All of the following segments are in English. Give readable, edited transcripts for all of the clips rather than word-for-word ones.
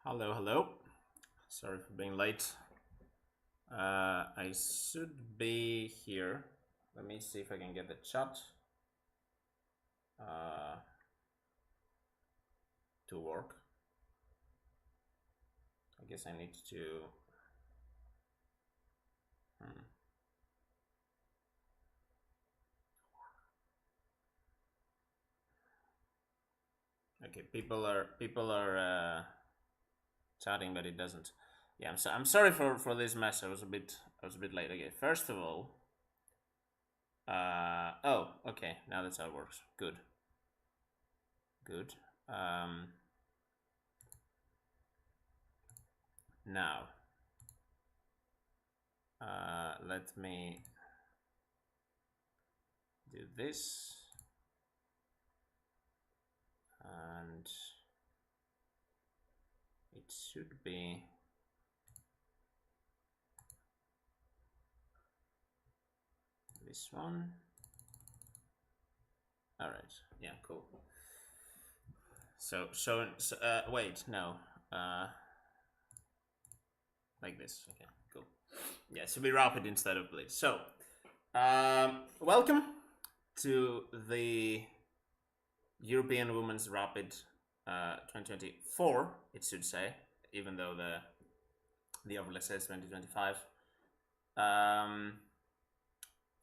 Hello, hello. Sorry for being late. I should be here. Let me see if I can get the chat to work. I guess I need to. Okay, people are chatting, but it doesn't. Yeah, I'm sorry for this mess. I was a bit late. Okay, first of all. Oh, okay. Now that's how it works. Good. Good. Now, let me do this, and it should be this one. All right. Yeah. Cool. So wait, no. Like this. Okay. Cool. Yeah. So we rapid instead of please. So, welcome to the European Women's Rapid 2024. It should say, even though the overlay says 2025.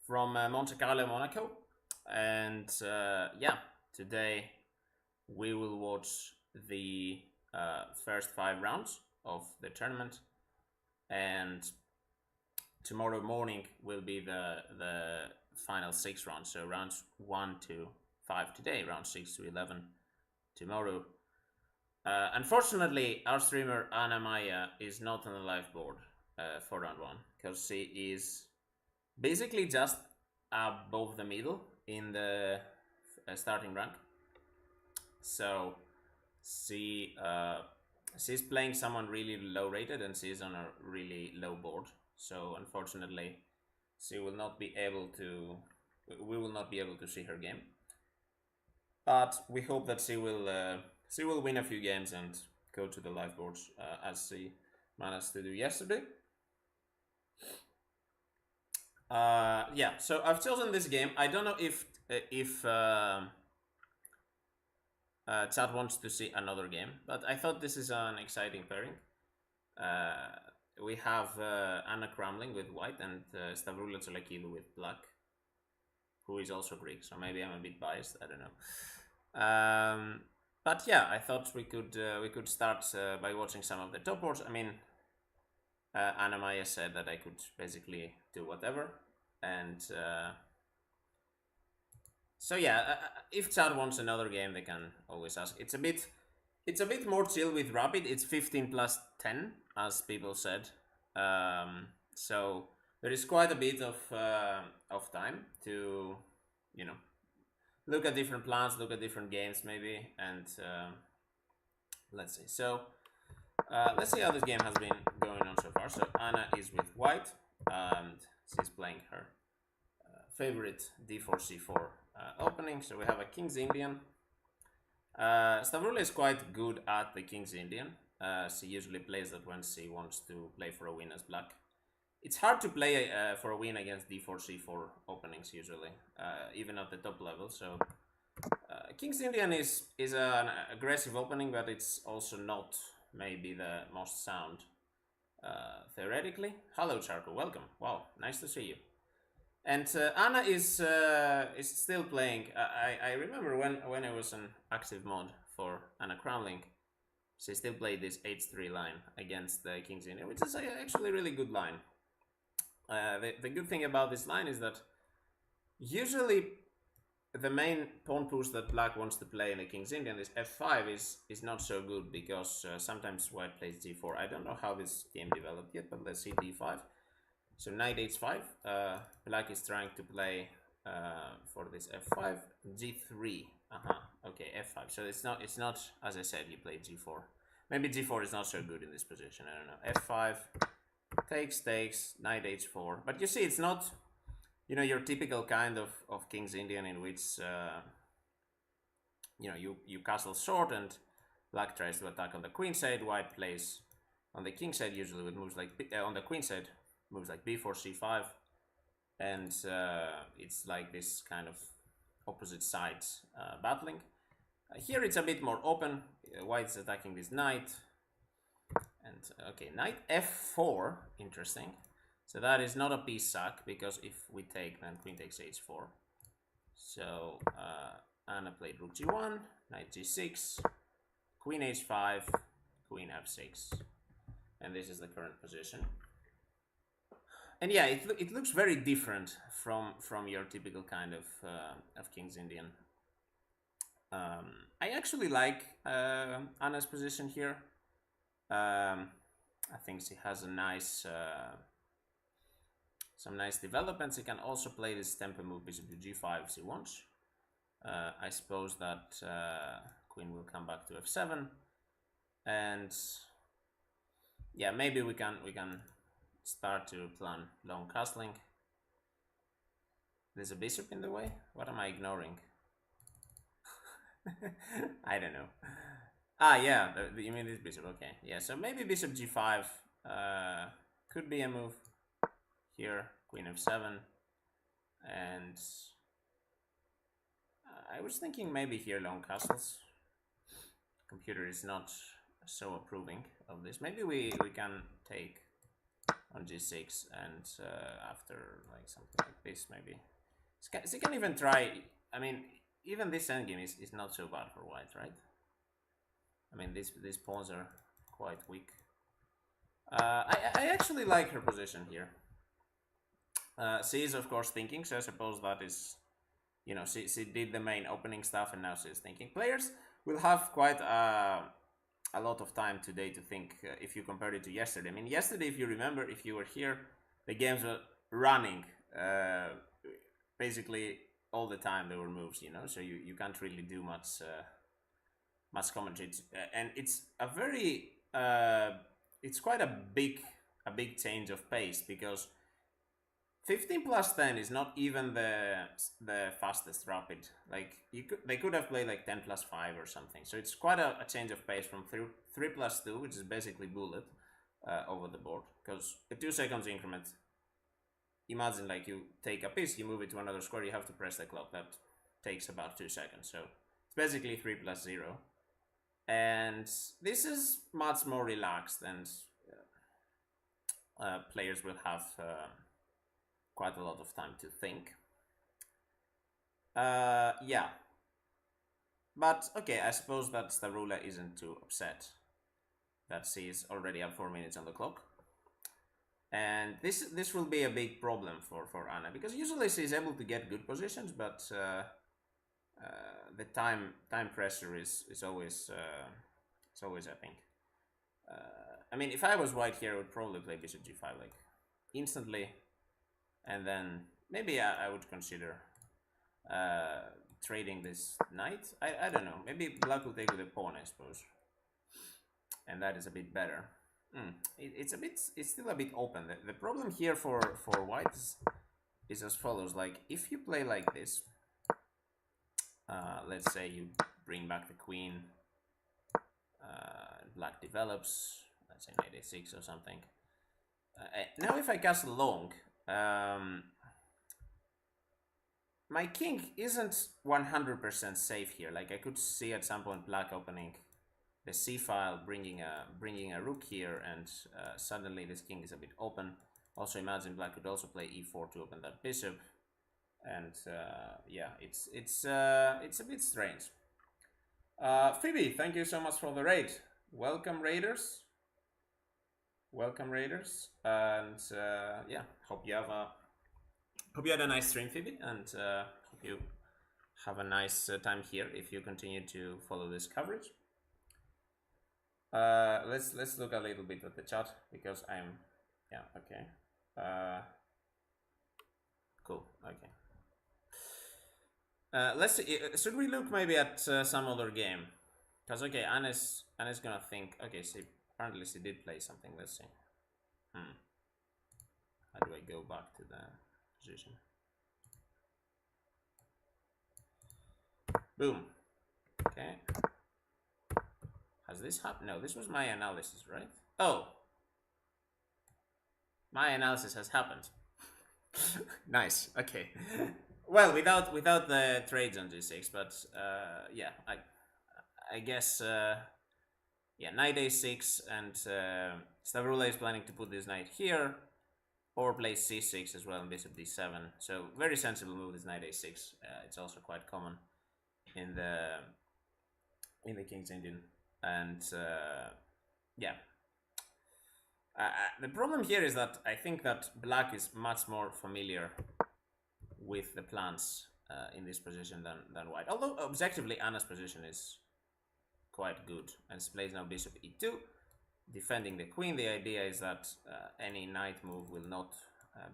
From Monte Carlo, Monaco. And yeah, today we will watch the first 5 rounds of the tournament, and tomorrow morning will be the final 6 rounds. So rounds 1 to 5 today, round 6 to 11 tomorrow. Unfortunately, our streamer Anna-Maja is not on the live board for round 1 because she is basically just above the middle in the starting rank. So she's playing someone really low rated, and she's on a really low board. So unfortunately, we will not be able to see her game. But we hope that she will win a few games and go to the live boards as she managed to do yesterday. Yeah, so I've chosen this game. I don't know if Chad wants to see another game, but I thought this is an exciting pairing. We have Anna Cramling with white and Stavroula with black, who is also Greek, so maybe I'm a bit biased. I don't know. But yeah, I thought we could start by watching some of the top boards. I mean, Anna-Maja said that I could basically do whatever, and so yeah, if Chad wants another game, they can always ask. It's a bit more chill with Rapid. It's 15 plus 10, as people said. So there is quite a bit of time to, look at different plans, look at different games maybe, and let's see. So let's see how this game has been going on so far. So Anna is with white, and she's playing her favorite d4 c4 opening. So we have a King's Indian. Stavroula is quite good at the King's Indian. She usually plays that when she wants to play for a win as black. It's hard to play for a win against d4 c4 openings usually, even at the top level. So King's Indian is an aggressive opening, but it's also not maybe the most sound theoretically. Hello Charco, welcome. Wow, nice to see you. And Anna is still playing. I remember when I was an active mod for Anna Cramling, she still played this h3 line against the King's Indian, which is actually a really good line. The good thing about this line is that usually the main pawn push that black wants to play in the King's Indian, this f5, is not so good because sometimes white plays g4. I don't know how this game developed yet, but let's see d5. So knight h5, black is trying to play for this f5, g3, okay, f5. So it's not as I said, you play g4. Maybe g4 is not so good in this position, I don't know. f5, takes, knight h4. But you see, it's not, your typical kind of King's Indian in which, you castle short and Black tries to attack on the queen side, white plays on the king side, usually with moves like on the queen side, moves like b4, c5, and it's like this kind of opposite sides battling. Here it's a bit more open. White's attacking this knight, and okay, knight f4, interesting. So that is not a piece sack, because if we take, then queen takes h4. So Anna played rook g1, knight g6, queen h5, queen f6, and this is the current position. And yeah, it looks very different from your typical kind of King's Indian. I actually like Anna's position here. I think she has a nice some nice developments. He can also play this tempo move bishop to g5 if he wants. I suppose that queen will come back to f7, and yeah, maybe we can start to plan long castling. There's a bishop in the way. What am I ignoring? I don't know. Ah, yeah, you mean this bishop? Okay, yeah. So maybe bishop g5 could be a move here. Queen f7, and I was thinking maybe here long castles. Computer is not so approving of this. Maybe we can take on g6, and after like something like this, maybe so you can even try. I mean, even this endgame is not so bad for white, right? I mean, these pawns are quite weak. I actually like her position here. She is of course thinking, so I suppose that is, you know, she did the main opening stuff, and now she's thinking. Players will have quite a lot of time today to think if you compare it to yesterday. I mean, yesterday, if you remember, if you were here, the games were running basically all the time. There were moves, you know, so you can't really do much commentary, and it's a very it's quite a big change of pace, because 15 plus 10 is not even the fastest rapid. Like they could have played like 10 plus 5 or something. So it's quite a change of pace from 3 plus 2, which is basically bullet over the board, because a 2 seconds increment. Imagine like you take a piece, you move it to another square, you have to press the clock. That takes about 2 seconds. So it's basically 3 plus 0. And this is much more relaxed, and players will have quite a lot of time to think. Yeah. But okay, I suppose that Starula isn't too upset that she is already up 4 minutes on the clock. And this will be a big problem for Anna, because usually she's able to get good positions, but the time pressure is always it's always, I think. I mean, if I was white here, I would probably play bishop g5 like instantly, and then maybe I would consider trading this knight. I don't know. Maybe black will take with a pawn, I suppose, and that is a bit better. It's still a bit open. The problem here for white is as follows. Like if you play like this, let's say you bring back the queen, black develops, let's say knight a6 or something. Now if I castle long, my king isn't 100% safe here. Like I could see at some point black opening the c file, bringing a rook here, and suddenly this king is a bit open. Also imagine black could also play e4 to open that bishop, and yeah, it's a bit strange. Phoebe, thank you so much for the raid. Welcome raiders. Welcome raiders, and yeah, hope you had a nice stream, Phoebe, and hope you have a nice time here if you continue to follow this coverage. Let's look a little bit at the chat, because I'm okay. Cool. Okay. Let's see. Should we look maybe at some other game? Because okay, Anna's gonna think. Okay, apparently she did play something. Let's see. How do I go back to the position? Boom. Okay. Has this happened? No, this was my analysis, right? Oh, my analysis has happened. Nice. Okay. Well, without the trades on g6, but yeah, I guess yeah, knight a6, and Stavroula is planning to put this knight here, or play c6 as well, and bishop d7. So very sensible move, this knight a6. It's also quite common in the King's Indian, and yeah. The problem here is that I think that black is much more familiar with the plans in this position than white. Although objectively Anna's position is quite good, and plays now bishop e2, defending the queen. The idea is that any knight move will not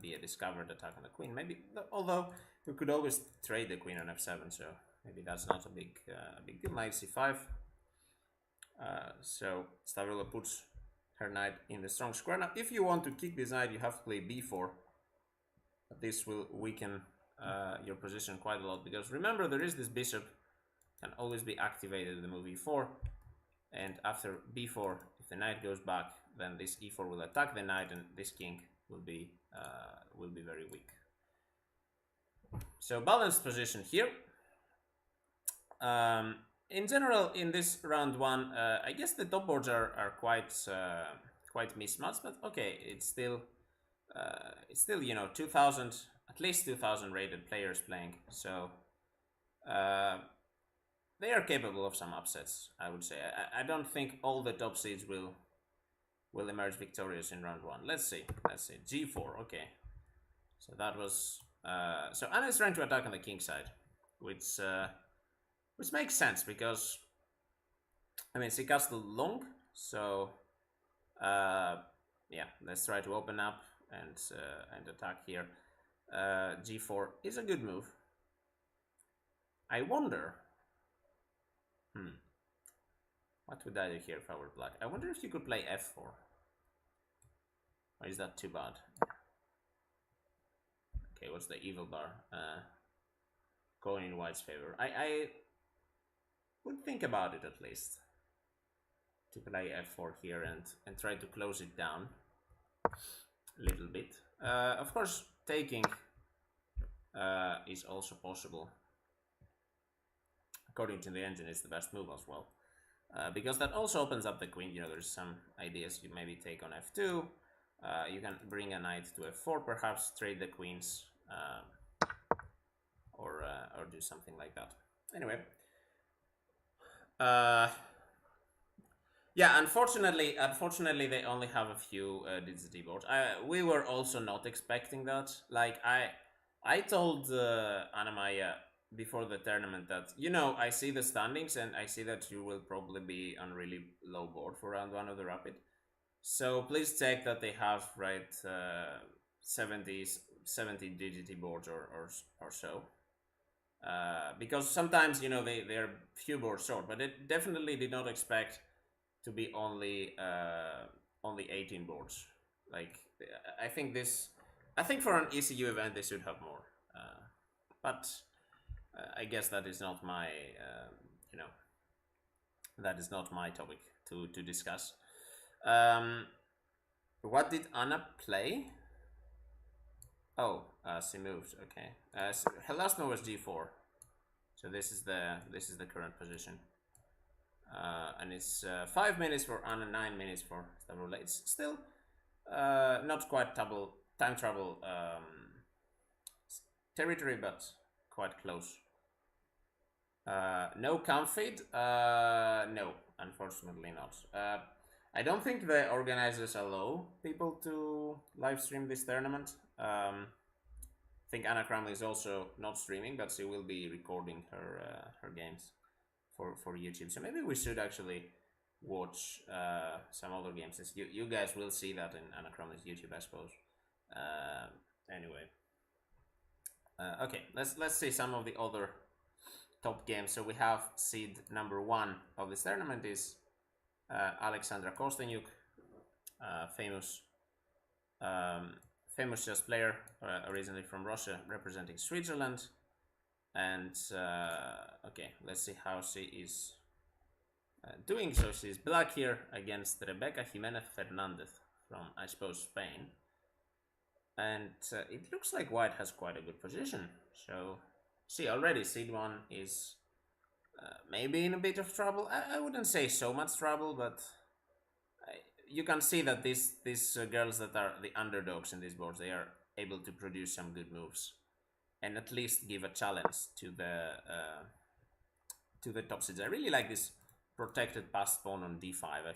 be a discovered attack on the queen. Maybe, although we could always trade the queen on f7, so maybe that's not a big deal. Knight c5. So Stavroula puts her knight in the strong square. Now, if you want to kick this knight, you have to play b4. This will weaken your position quite a lot, because remember, there is this bishop can always be activated with the move e4, and after b4, if the knight goes back, then this e4 will attack the knight, and this king will be very weak. So balanced position here. In general, in this round one, I guess the top boards are quite mismatched, but okay, it's still you know, 2,000, at least 2,000 rated players playing, so they are capable of some upsets, I would say. I don't think all the top seeds will emerge victorious in round one. Let's see. G4, okay. So that was so Anna is trying to attack on the king side, which makes sense, because I mean, she castled long, so yeah, let's try to open up and attack here. G4 is a good move. I wonder, what would I do here if I were black? I wonder if you could play f4. Or is that too bad? Okay, what's the evil bar? Going in white's favor. I would think about it at least. To play f4 here and try to close it down a little bit. Of course, taking is also possible. According to the engine, it's the best move as well. Because that also opens up the queen. You know, there's some ideas. You maybe take on f2. You can bring a knight to f4, perhaps trade the queens, or do something like that. Anyway, yeah. Unfortunately, they only have a few DZT boards. We were also not expecting that. Like I told Anna-Maja before the tournament that, you know, I see the standings and I see that you will probably be on really low board for round one of the Rapid. So please check that they have, right, 70 DGT boards or so. Because sometimes, you know, they're few boards short, but it definitely did not expect to be only 18 boards. Like, I think for an ECU event they should have more. But I guess that is not my, you know, that is not my topic to discuss. What did Anna play? Oh, she moved. Okay. So her last move was g4. So this is the current position. And it's 5 minutes for Anna, 9 minutes for Stavroula. It's still not quite time travel territory, but quite close. No camp feed? No, unfortunately not. I don't think the organizers allow people to live stream this tournament. I think Anna Cramling is also not streaming, but she will be recording her games for YouTube. So maybe we should actually watch some other games. You guys will see that in Anna Cramling's YouTube, I suppose. Anyway, okay, let's see some of the other top games. So we have seed number 1 of this tournament is Alexandra Kosteniuk, famous chess player, originally from Russia, representing Switzerland. And okay, let's see how she is doing so. She's black here against Rebecca Jimenez Fernandez from, I suppose, Spain. And it looks like white has quite a good position. So, see, already seed 1 is maybe in a bit of trouble. I wouldn't say so much trouble, but you can see that these girls that are the underdogs in these boards, they are able to produce some good moves and at least give a challenge to the top seeds. I really like this protected passed pawn on d5. I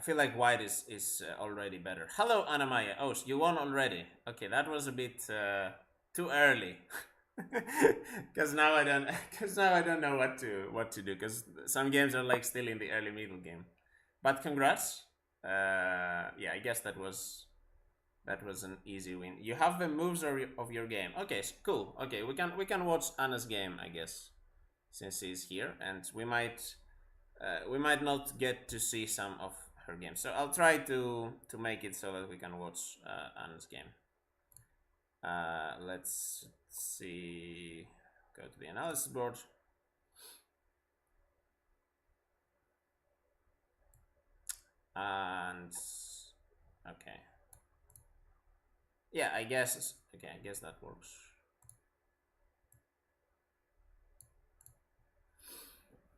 feel like white is already better. Hello, Anna-Maja. Oh, you won already. Okay, that was a bit too early. Because now I don't know what to do. Because some games are like still in the early middle game. But congrats. Yeah, I guess that was an easy win. You have the moves of your game. Okay, cool. Okay, we can watch Anna's game, I guess, since she's here, and we might not get to see some of her games. So I'll try to make it so that we can watch Anna's game. Let's see. Go to the analysis board. And okay. Yeah, I guess that works.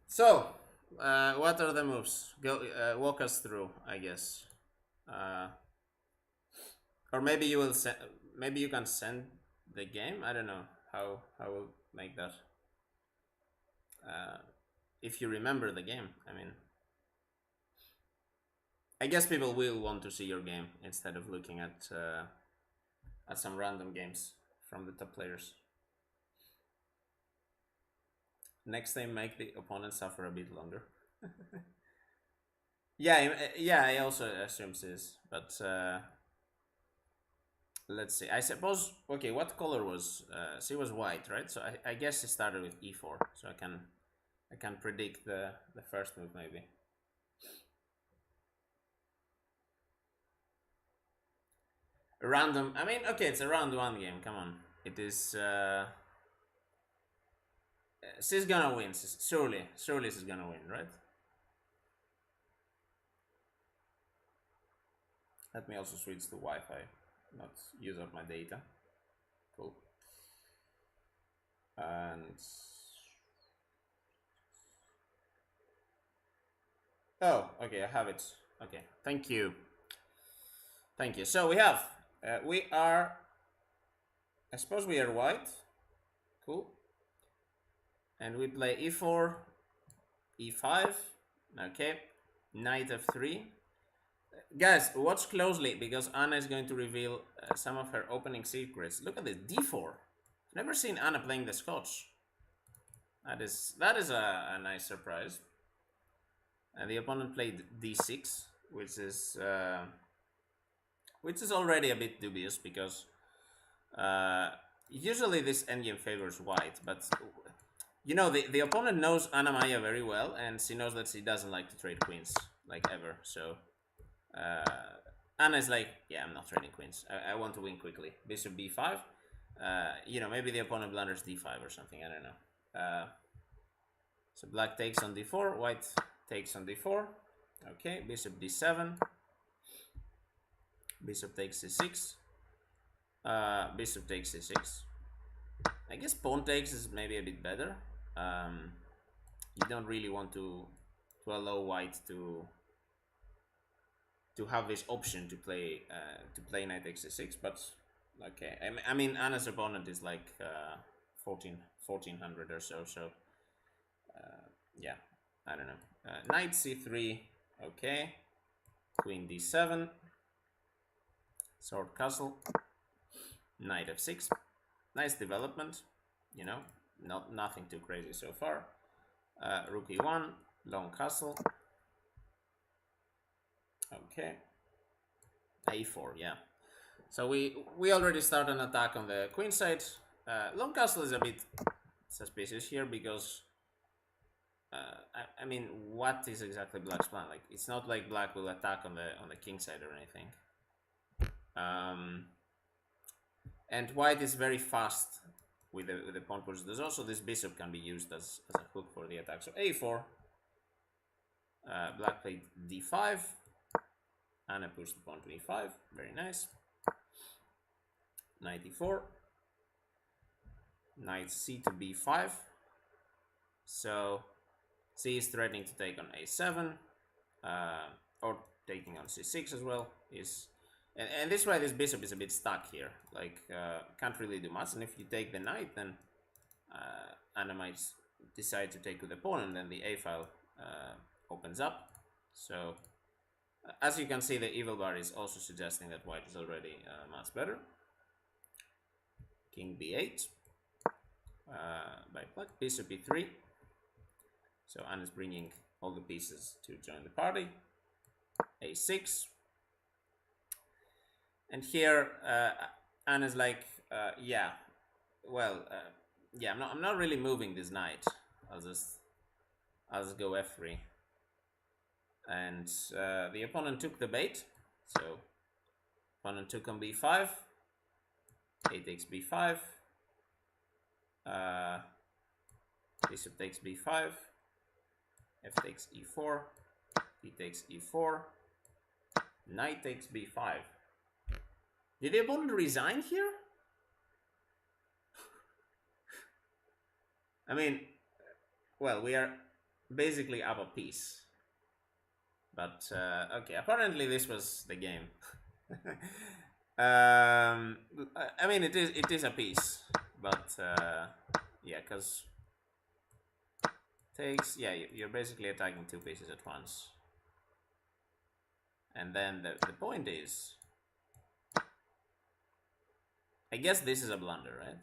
So, what are the moves? Go walk us through, I guess. Or maybe you will send. Maybe you can send the game. I don't know how we'll make that. If you remember the game, I mean, I guess people will want to see your game instead of looking at some random games from the top players. Next time, make the opponent suffer a bit longer. yeah, I also assume this, but let's see. I suppose, okay, what color was she was white, right? So I guess she started with e4, so I can predict the first move maybe. Random. I mean, okay, it's a round 1 game. Come on, it is. She's gonna win. Surely she's gonna win, right? Let me also switch to Wi-Fi, not use up my data. Cool. And oh, okay, I have it. Okay, thank you. So we have. We are, I suppose we are white. Cool. And we play e4, e5. Okay. Knight f3. Guys, watch closely because Anna is going to reveal some of her opening secrets. Look at this, d4. Never seen Anna playing the Scotch. That is a nice surprise. And the opponent played d6, which is already a bit dubious because usually this endgame favors white, but you know the opponent knows Anna-Maja very well, and she knows that she doesn't like to trade queens like ever. So Anna is like, yeah, I'm not trading queens. I want to win quickly. Bishop b5. You know, maybe the opponent blunders d5 or something. I don't know. So black takes on d4, white takes on d4. Okay, bishop d7. Bishop takes c6. Bishop takes c6. I guess pawn takes is maybe a bit better. You don't really want to allow white to have this option to play knight takes c6, but okay. I mean Anna's opponent is like 1400 or so. So yeah, I don't know. Knight c3. Okay. Queen d7. Sword castle. Knight f6. Nice development, you know, nothing too crazy so far. Rook e1, long castle. Okay. a4, yeah. So we already start an attack on the queen side. Long castle is a bit suspicious here because I mean, what is exactly black's plan? Like, it's not like black will attack on the king side or anything. And white is very fast with the pawn push. There's also this bishop can be used as a hook for the attack. So a4. Black played d5. Anna pushed the pawn to e5. Very nice. Knight e4. Knight c to b5. So c is threatening to take on a7, or taking on c6 as well. And this way this bishop is a bit stuck here. Like can't really do much. And if you take the knight, then Anna might decide to take with the pawn, and then the a file opens up. So as you can see, the evil bar is also suggesting that white is already much better. King b8 by black. Bishop e3. So Anna's bringing all the pieces to join the party. a6. And here Anna's like, yeah, well, yeah, I'm not really moving this knight. I'll just go f3. And the opponent took the bait. So opponent took on b5. A takes b5. Bishop takes b5. F takes e4. D takes e4. Knight takes b5. Did the opponent resign here? I mean, well, we are basically up a piece. But, okay, apparently this was the game. I mean, it is a piece. But, yeah, because takes, yeah, you're basically attacking two pieces at once. And then the point is, I guess this is a blunder, right?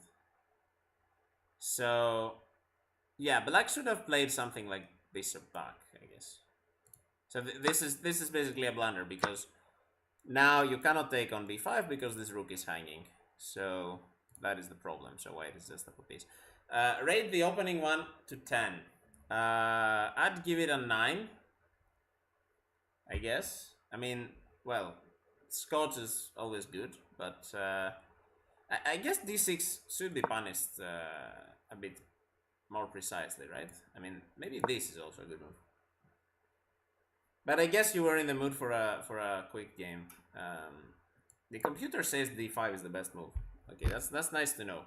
So, yeah, black should have played something like bishop back, I guess. So this is basically a blunder, because now you cannot take on b5 because this rook is hanging. So that is the problem. So white is just up a piece. Rate the opening one to 10. I'd give it a 9, I guess. I mean, well, Scotch is always good, but I guess d6 should be punished a bit more precisely, right? I mean, maybe this is also a good move. But I guess you were in the mood for a quick game. The computer says d5 is the best move. Okay, that's nice to know.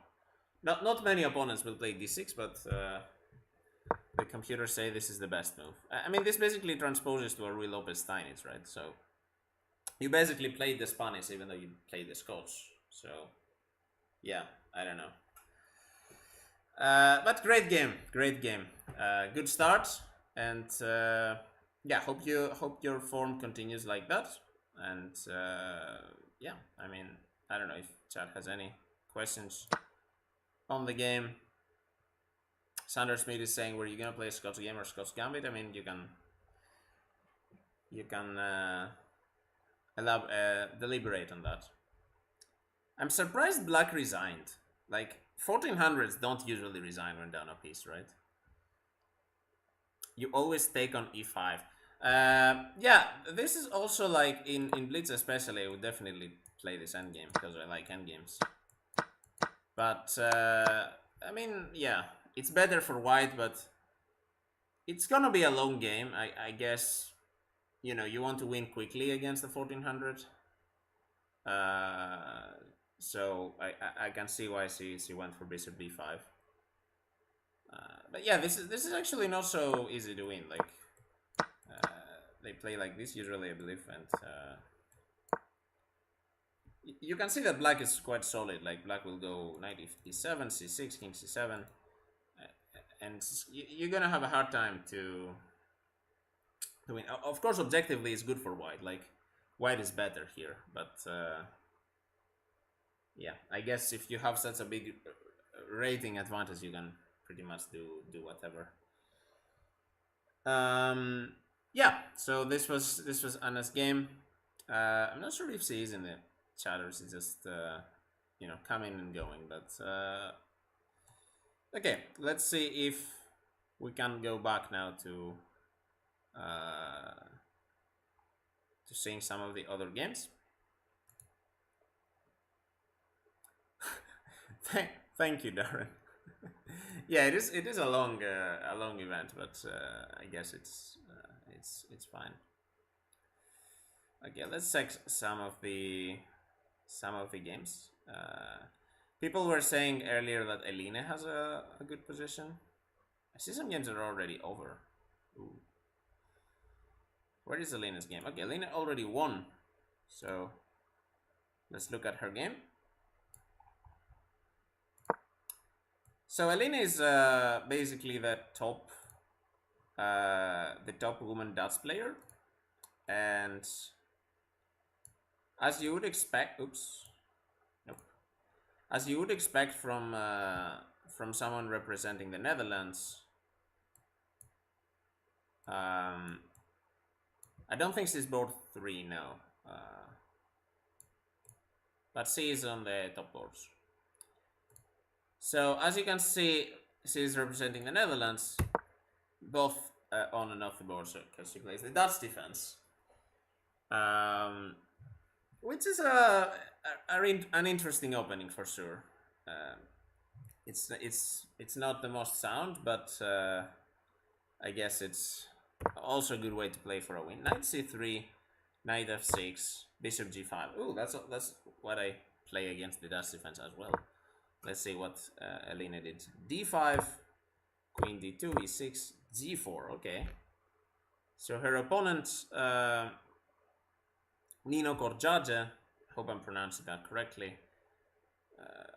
Not many opponents will play d6, but the computer say this is the best move. I mean, this basically transposes to a real Lopez Steinitz, right? So you basically played the Spanish even though you played the Scotch. So yeah, I don't know. But great game, good start, and yeah, hope your form continues like that. And yeah, I mean, I don't know if chat has any questions on the game. Sander Smith is saying, were you gonna play a Scots game or Scots Gambit? I mean, you can deliberate on that. I'm surprised black resigned. Like 1400s don't usually resign when down a piece, right? You always take on e5. Yeah, this is also like in Blitz especially. I would definitely play this endgame because I like endgames. But I mean, yeah, it's better for white, but it's gonna be a long game. I guess, you know, you want to win quickly against the 1400. So I can see why she went for bishop b5. But yeah, this is actually not so easy to win. Like they play like this usually, I believe, and you can see that black is quite solid. Like black will go knight e7, c6, king c7, and you're gonna have a hard time to win. Of course, objectively, it's good for white. Like white is better here, but yeah, I guess if you have such a big rating advantage, you can pretty much do whatever. Yeah, so this was Anna's game. I'm not sure if she is in the chat or she's just you know, coming and going, but okay, let's see if we can go back now to seeing some of the other games. Thank you, Darren. Yeah, it is. It is a long event, but I guess it's fine. Okay, let's check some of the games. People were saying earlier that Eline has a good position. I see some games that are already over. Ooh. Where is Elena's game? Okay, Elena already won. So let's look at her game. So Elena is basically the top woman Dutch player, and as you would expect, as you would expect from someone representing the Netherlands, I don't think she's board 3 now, but she is on the top boards. So as you can see, she's representing the Netherlands, both on and off the board, because she plays the Dutch defense, which is an interesting opening for sure. It's not the most sound, but I guess it's also a good way to play for a win. Knight c3, knight f6, bishop g5. Ooh, that's what I play against the Dutch defense as well. Let's see what Elena did. d5, queen d2, e6, g4. Okay. So her opponent, Nino Korjaje, hope I'm pronouncing that correctly,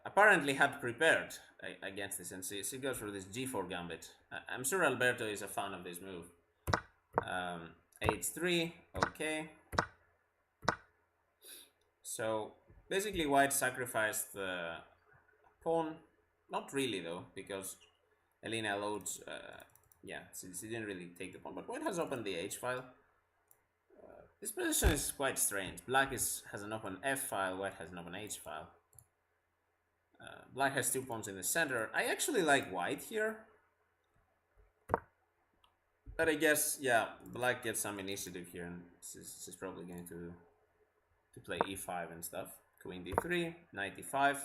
apparently had prepared against this, and she goes for this g4 gambit. I'm sure Alberto is a fan of this move. h3, okay. So basically white sacrificed the pawn. Not really though, because Elena loads, yeah, she didn't really take the pawn, but white has opened the h-file. This position is quite strange. Black has an open f-file, white has an open h-file. Black has 2 pawns in the center. I actually like white here, but I guess, yeah, black gets some initiative here, and she's probably going to play e5 and stuff. Queen d3, knight e5.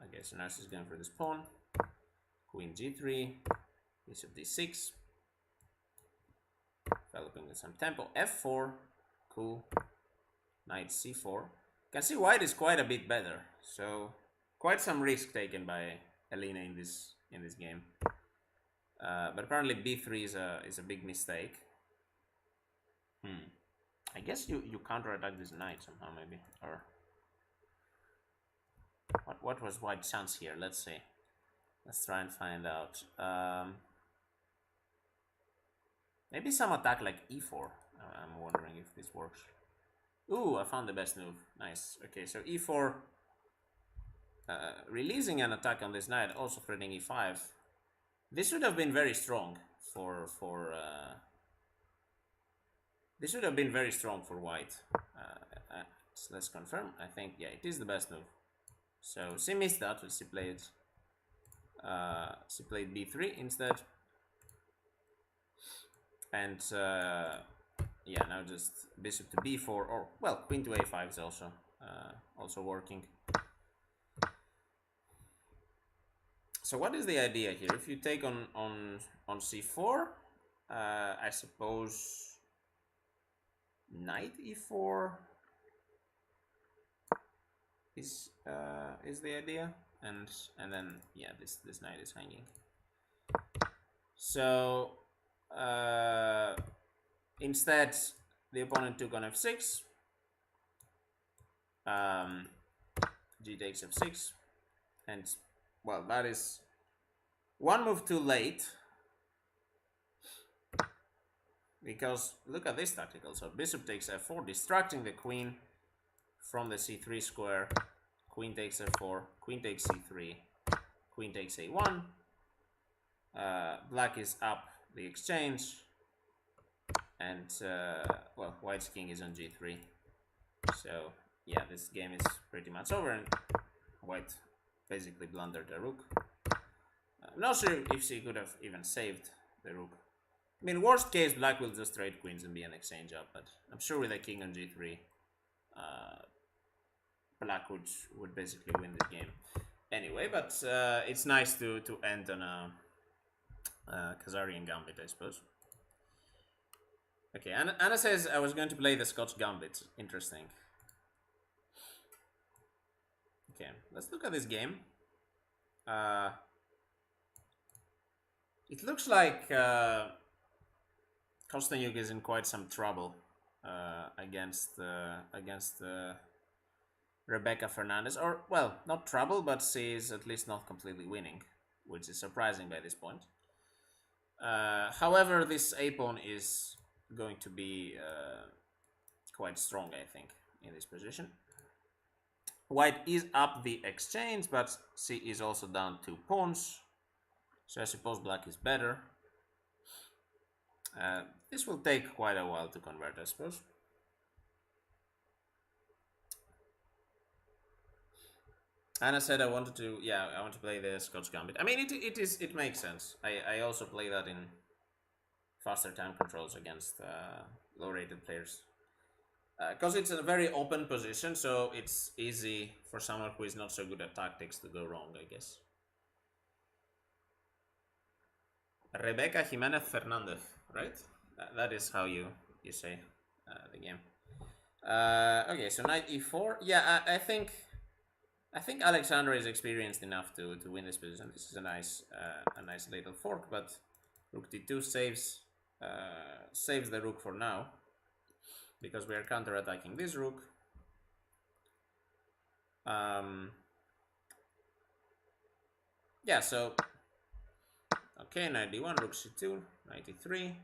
Okay, so now she's going for this pawn. Queen g3, bishop d6. Developing with some tempo. f4, cool. Knight c4. You can see white is quite a bit better, so quite some risk taken by Elena in this game. But apparently b3 is a big mistake. I guess you counterattack this knight somehow, maybe, or what was white's chance here? Let's see. Let's try and find out. Maybe some attack like e4. I'm wondering if this works. Ooh, I found the best move. Nice. Okay, so e4, releasing an attack on this knight, also threatening e5. This would have been very strong for this would have been very strong for white. Let's confirm. I think, yeah, it is the best move. So she missed that, but she played b3 instead. And yeah, now just bishop to b4, or well, queen to a5 is also working. So what is the idea here? If you take on c4, I suppose knight e4 is the idea, and then yeah, this knight is hanging. So instead, the opponent took on f6. G takes f6, and well, that is one move too late, because look at this tactical. So bishop takes f4, distracting the queen from the c3 square. Queen takes f4, queen takes c3, queen takes a1. Black is up the exchange, and well, white's king is on g3. So yeah, this game is pretty much over, and white basically blundered the rook. I'm not sure if she could have even saved the rook. I mean, worst case, black will just trade queens and be an exchange up, but I'm sure with a king on g3, black would basically win this game. Anyway, but it's nice to end on a Khazarian gambit, I suppose. Okay, Anna says I was going to play the Scotch gambit. Interesting. Okay, let's look at this game. It looks like Kosteniuk is in quite some trouble against Rebecca Fernandez, or well, not trouble, but she is at least not completely winning, which is surprising by this point. However, this A pawn is going to be quite strong, I think, in this position. White is up the exchange, but she is also down 2 pawns, so I suppose black is better. This will take quite a while to convert, I suppose. Anna said I want to play the Scotch Gambit. I mean, it makes sense. I also play that in faster time controls against low-rated players. Because it's a very open position, so it's easy for someone who is not so good at tactics to go wrong, I guess. Rebecca Jimenez Fernandez, right? That is how you say the game. Okay, so knight e4. Yeah, I think Alexandra is experienced enough to win this position. This is a nice little fork, but rook d2 saves the rook for now, because we are counter-attacking this rook. Yeah, so okay, knight d1, rook c2, knight e3.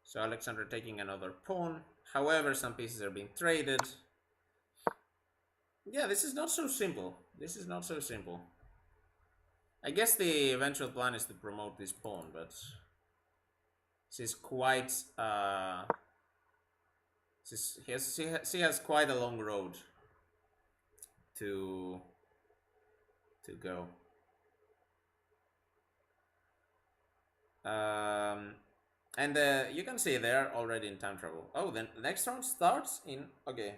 So Alexander taking another pawn. However, some pieces are being traded. Yeah, this is not so simple. This is not so simple. I guess the eventual plan is to promote this pawn, but she's quite she has quite a long road to go. And you can see they're already in time trouble. Oh, then the next round starts in, okay,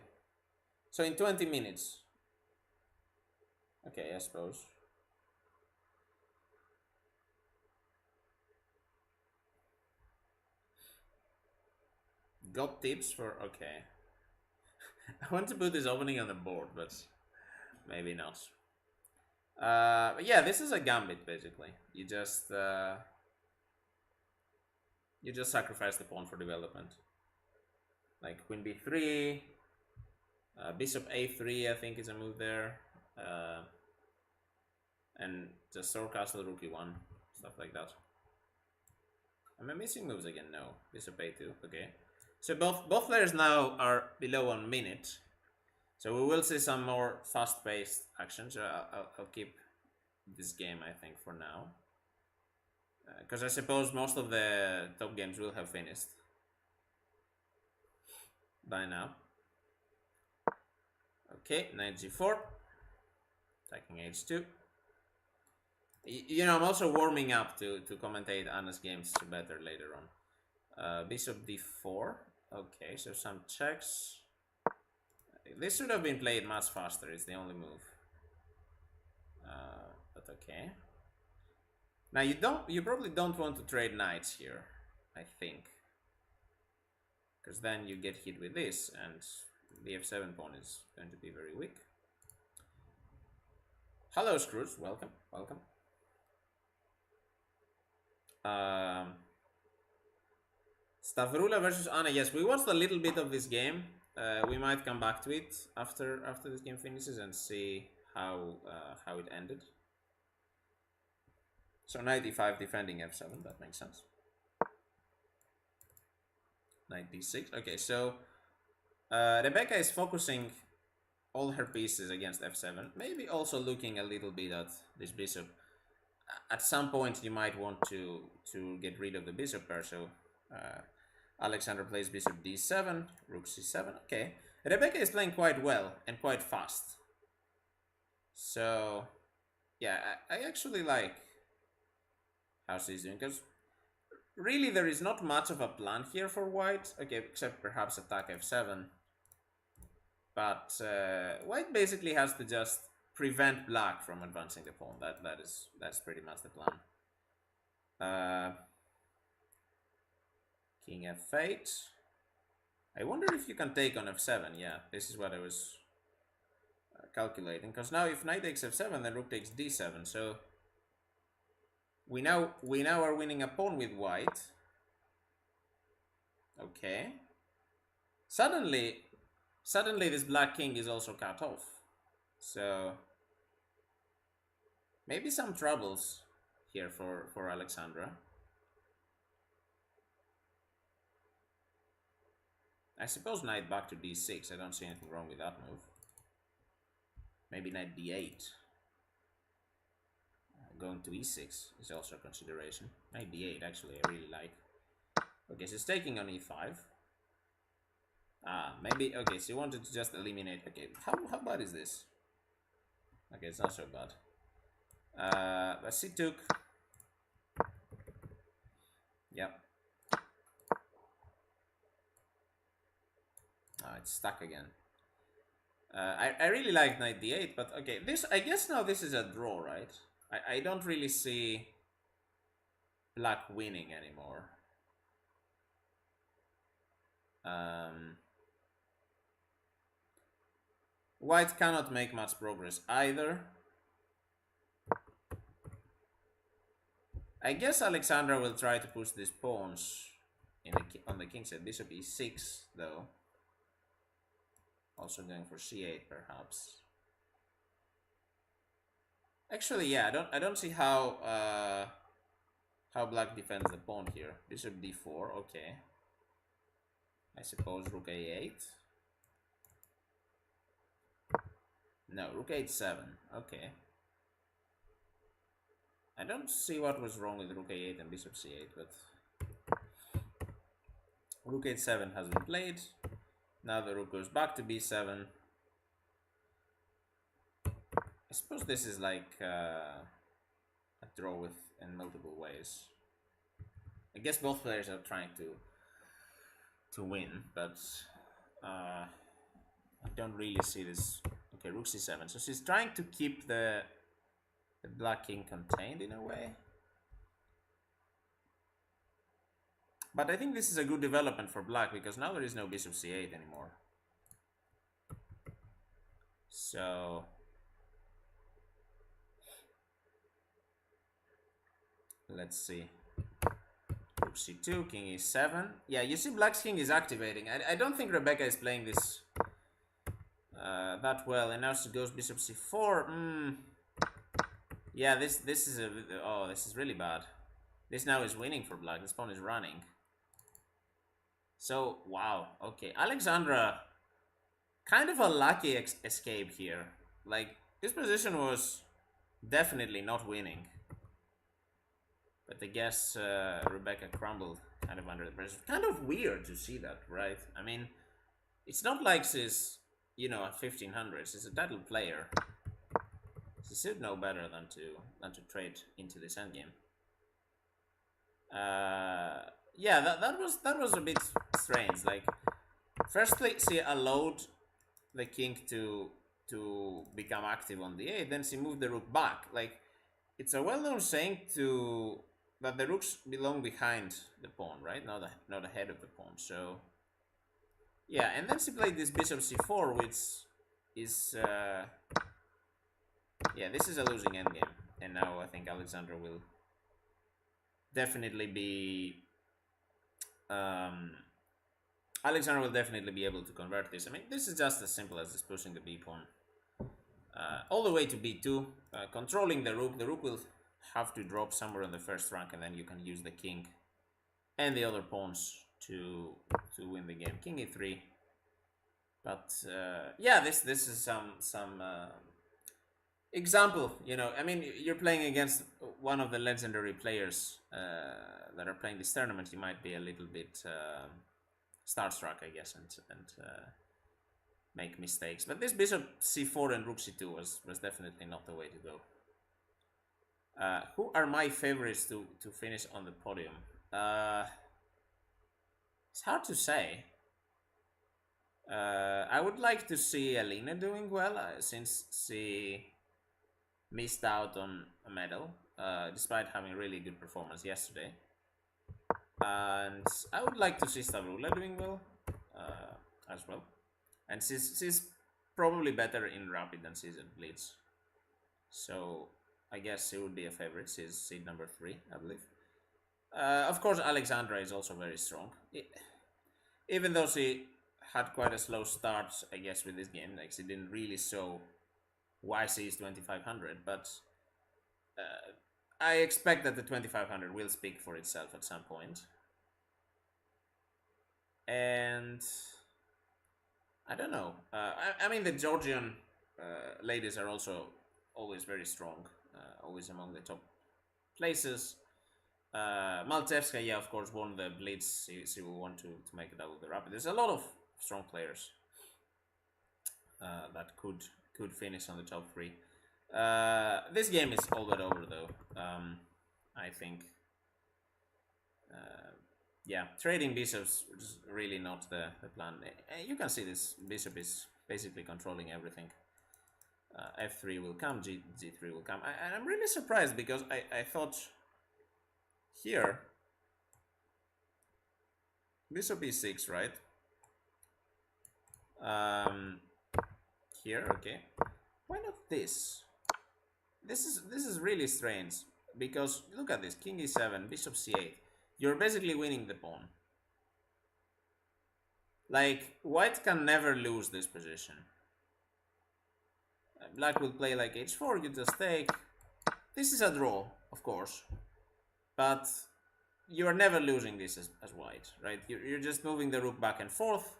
so in 20 minutes. Okay, I suppose. Got tips for, okay. I want to put this opening on the board, but maybe not. But yeah, this is a gambit, basically. You just sacrifice the pawn for development. Like queen b3, bishop a3, I think is a move there. And just sword castle, rook e1, stuff like that. Am I missing moves again? No. Bishop a2, okay. So both players now are below 1 minute. So we will see some more fast-paced action. So I'll keep this game, I think, for now. Because I suppose most of the top games will have finished by now. Okay, knight g4. Attacking h2. You know, I'm also warming up to commentate Anna's games better later on. Bishop d4. Okay, so some checks. This should have been played much faster. It's the only move. But okay. Now you probably don't want to trade knights here, I think, because then you get hit with this, and the f7 pawn is going to be very weak. Hello, Scrooge. Welcome, welcome. Stavrula versus Anna. Yes, we watched a little bit of this game. We might come back to it after this game finishes and see how it ended. So knight d5 defending f7, that makes sense. Knight d6. Okay, so Rebecca is focusing all her pieces against f7. Maybe also looking a little bit at this bishop. At some point you might want to get rid of the bishop pair, so Alexander plays bishop d7, rook c7. Okay, Rebecca is playing quite well and quite fast. So yeah, I actually like how she's doing, because really there is not much of a plan here for white. Okay, except perhaps attack f7. But white basically has to just prevent black from advancing the pawn. That's pretty much the plan. King f8. I wonder if you can take on f7. Yeah, this is what I was calculating. Because now if knight takes f7, then rook takes d7. So we now are winning a pawn with white. Okay. Suddenly this black king is also cut off. So maybe some troubles here for Alexandra. I suppose knight back to d6. I don't see anything wrong with that move. Maybe knight d8. Going to e6 is also a consideration. Knight d8 actually I really like. Okay, so it's taking on e5. Maybe, okay, so you wanted to just eliminate. Okay, how bad is this? Okay, it's not so bad. But she took. Yep. It's stuck again. I really like knight d8, but okay, this, I guess now this is a draw, right? I don't really see black winning anymore. White cannot make much progress either. I guess Alexandra will try to push these pawns in on the king side. Bishop e6 though. Also going for c8 perhaps. Actually, yeah, I don't see how black defends the pawn here. Bishop d4, okay. I suppose rook a8. No, rook h7, okay. I don't see what was wrong with rook a8 and bishop c8, but rook h7 has been played. Now the rook goes back to b7. I suppose this is like a draw with in multiple ways. I guess both players are trying to win, but I don't really see this. Okay, rook c7. So she's trying to keep the black king contained in a way. But I think this is a good development for black because now there is no bishop c8 anymore. So let's see. Rook c2, king e7. Yeah, you see black's king is activating. I don't think Rebecca is playing this that well. And now she goes bishop c4. Yeah, this is this is really bad. This now is winning for black. This pawn is running. So, wow. Okay, Alexandra, kind of a lucky escape here. Like, this position was definitely not winning. But I guess Rebecca crumbled kind of under the pressure. Kind of weird to see that, right? I mean, it's not like she's, you know, at 1500s. She's a title player. She should know better than to trade into this endgame. Yeah, that was a bit strange. Like, firstly, she allowed the king to become active on the 8, then she moved the rook back. Like, it's a well-known saying that the rooks belong behind the pawn, right? Not ahead of the pawn. So, yeah, and then she played this bishop c4, which is yeah, this is a losing endgame, and now I think Alexandra will definitely be Alexandra will definitely be able to convert this. I mean, this is just as simple as just pushing the b pawn all the way to b2, controlling the rook. The rook will have to drop somewhere on the first rank, and then you can use the king and the other pawns to win the game. King e3. But yeah, this is some example. You know, I mean, you're playing against one of the legendary players that are playing this tournament. You might be a little bit starstruck, I guess, and make mistakes. But this bishop c4 and rook c2 was definitely not the way to go. Who are my favorites to finish on the podium? It's hard to say. I would like to see Alina doing well, since she missed out on a medal, despite having a really good performance yesterday. And I would like to see Stavroula doing well as well. And she's probably better in Rapid than she's in Blitz. So I guess she would be a favorite. She's seed number 3, I believe. Of course, Alexandra is also very strong. Even though she had quite a slow start, I guess, with this game. Like, she didn't really show why she is 2500, but I expect that the 2500 will speak for itself at some point. And I don't know. I mean, the Georgian ladies are also always very strong, always among the top places. Maltevska, yeah, of course, won the Blitz. She will want to make it out with the Rapid. There's a lot of strong players that could finish on the top 3. This game is all but over, though. I think. Yeah, trading bishops is really not the plan. You can see this bishop is basically controlling everything. F3 will come, G3 will come. And I'm really surprised because I thought here, bishop E6, right? Here, okay. Why not this? This is really strange because look at this: King E7, Bishop C8. You're basically winning the pawn. Like, white can never lose this position. Black will play like H4, you just take. This is a draw, of course. But you are never losing this as white, right? You're just moving the rook back and forth.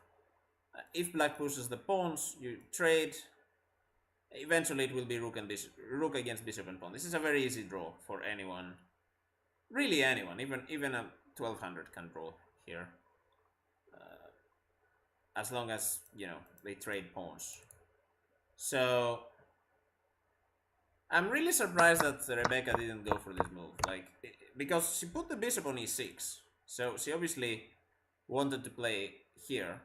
If black pushes the pawns, you trade. Eventually it will be rook against bishop and pawn. This is a very easy draw for anyone. Really anyone, even a 1200 can draw here. As long as, you know, they trade pawns. So I'm really surprised that Rebecca didn't go for this move. Like, because she put the bishop on e6. So she obviously wanted to play here.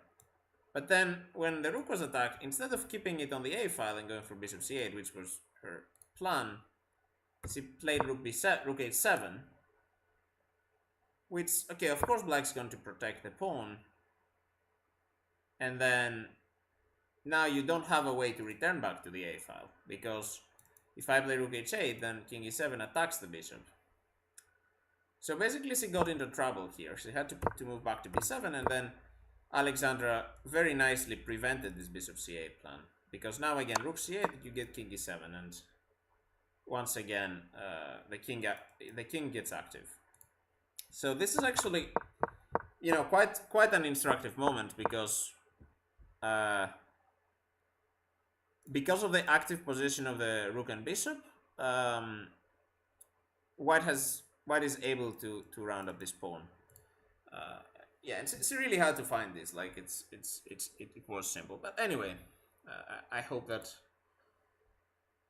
But then when the rook was attacked, instead of keeping it on the a file and going for bishop c8, which was her plan, she played rook h7. Which, okay, of course black's going to protect the pawn. And then now you don't have a way to return back to the a file. Because if I play rook h8, then king e7 attacks the bishop. So basically she got into trouble here. She had to move back to b7, and then Alexandra very nicely prevented this bishop c8 plan. Because now again, rook c8, you get king e7, and once again, the king gets active. So this is actually, you know, quite an instructive moment because of the active position of the rook and bishop, white is able to round up this pawn. Yeah, it's really hard to find this. Like it was simple, but anyway, I hope that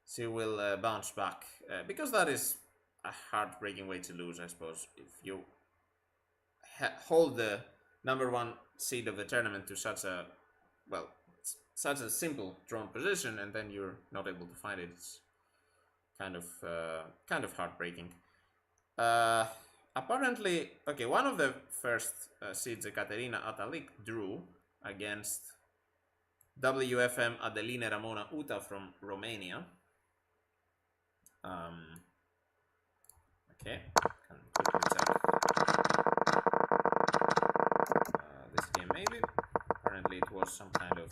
she will bounce back because that is a heartbreaking way to lose, I suppose. If you hold the #1 seed of the tournament to such a simple drawn position, and then you're not able to find it, it's kind of heartbreaking. Apparently, okay, one of the first seeds, Ekaterina Atalik, drew against WFM Adeline Ramona Uta from Romania. Okay, can quickly check this game maybe. Apparently it was some kind of...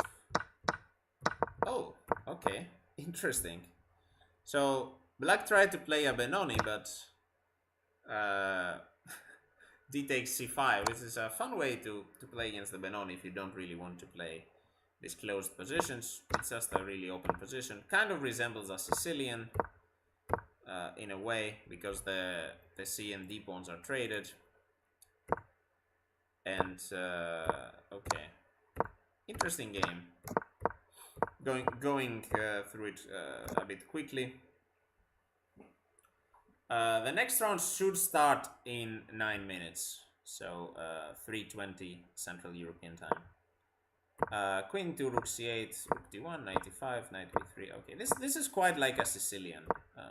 Oh, okay, interesting. So black tried to play a Benoni, but d takes c5, which is a fun way to play against the Benoni if you don't really want to play these closed positions. It's just a really open position. Kind of resembles a Sicilian in a way, because the c and d pawns are traded. And okay, interesting game. Going through it a bit quickly. The next round should start in 9 minutes, so 3:20 Central European time. Queen 2, rook c8, rook d1, knight e5, knight b3. Okay, this is quite like a Sicilian,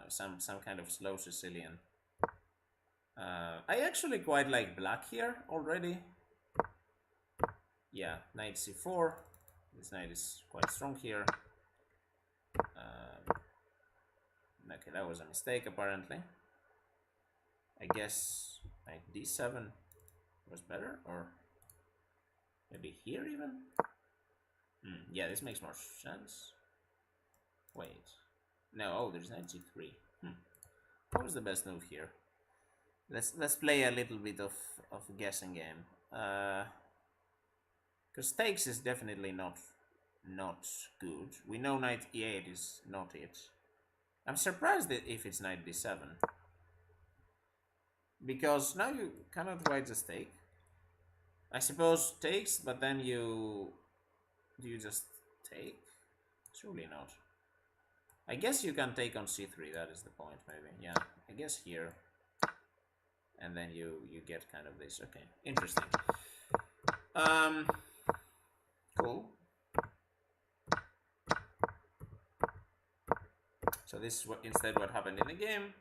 some kind of slow Sicilian. I actually quite like black here already. Yeah, knight c4. This knight is quite strong here. Okay, that was a mistake apparently. I guess knight d7 was better, or maybe here even? Yeah, this makes more sense. Wait. No, oh, there's knight g3. What was the best move here? Let's play a little bit of a guessing game. Because takes is definitely not good. We know knight e8 is not it. I'm surprised that if it's knight d7. Because now you cannot quite just take. I suppose takes, but then do you just take? Surely not. I guess you can take on c3, that is the point, maybe. Yeah, I guess here. And then you get kind of this. Okay, interesting. Cool. So this is instead what happened in the game.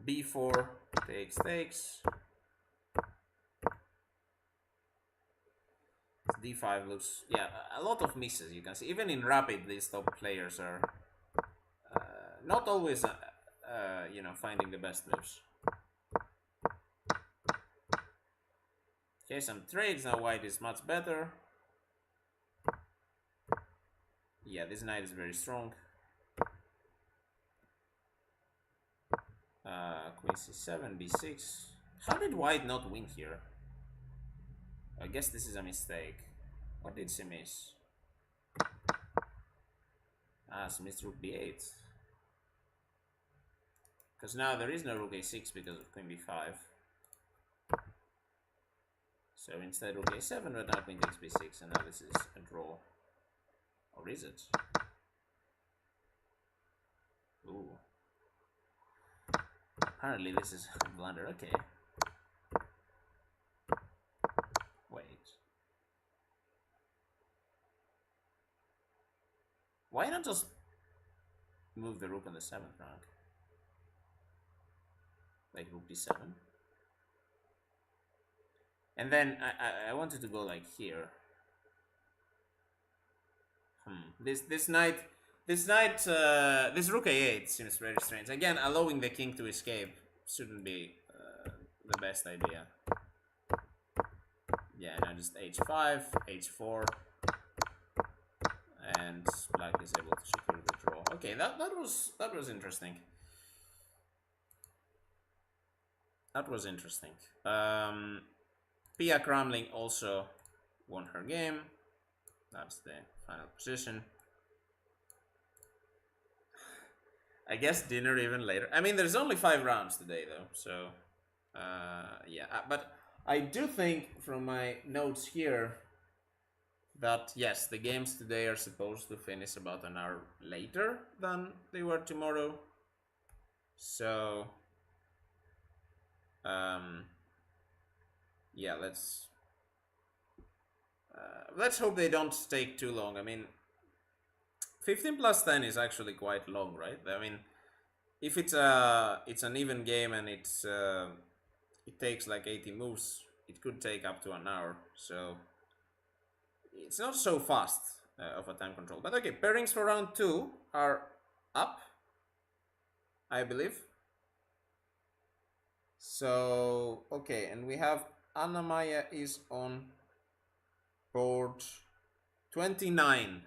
b4 takes. d5 looks, yeah, a lot of misses you can see. Even in Rapid, these top players are not always, you know, finding the best moves. Okay, some trades. Now white is much better. Yeah, this knight is very strong. Queen c7, b6. How did white not win here? I guess this is a mistake. What did she miss? She missed rook b8. Because now there is no rook a6 because of queen b5. So instead rook a7, but now queen takes b6, and now this is a draw. Or is it? Ooh. Apparently this is a blunder. Okay. Wait. Why not just move the rook on the 7th rank? Like rook d7. And then I wanted to go like here. This rook a8 seems very strange. Again, allowing the king to escape shouldn't be the best idea. Yeah, now just h5, h4, and black is able to secure the draw. Okay, that was interesting. That was interesting. Pia Cramling also won her game. That's the final position. I guess dinner even later. I mean, there's only 5 rounds today, though. So, yeah. But I do think from my notes here that, yes, the games today are supposed to finish about an hour later than they were tomorrow. So, yeah, let's hope they don't take too long. I mean, 15 plus 10 is actually quite long, right? I mean, if it's an even game and it takes like 80 moves, it could take up to an hour. So it's not so fast of a time control. But okay, pairings for round 2 are up, I believe. So okay, and we have Anna-Maja is on board 29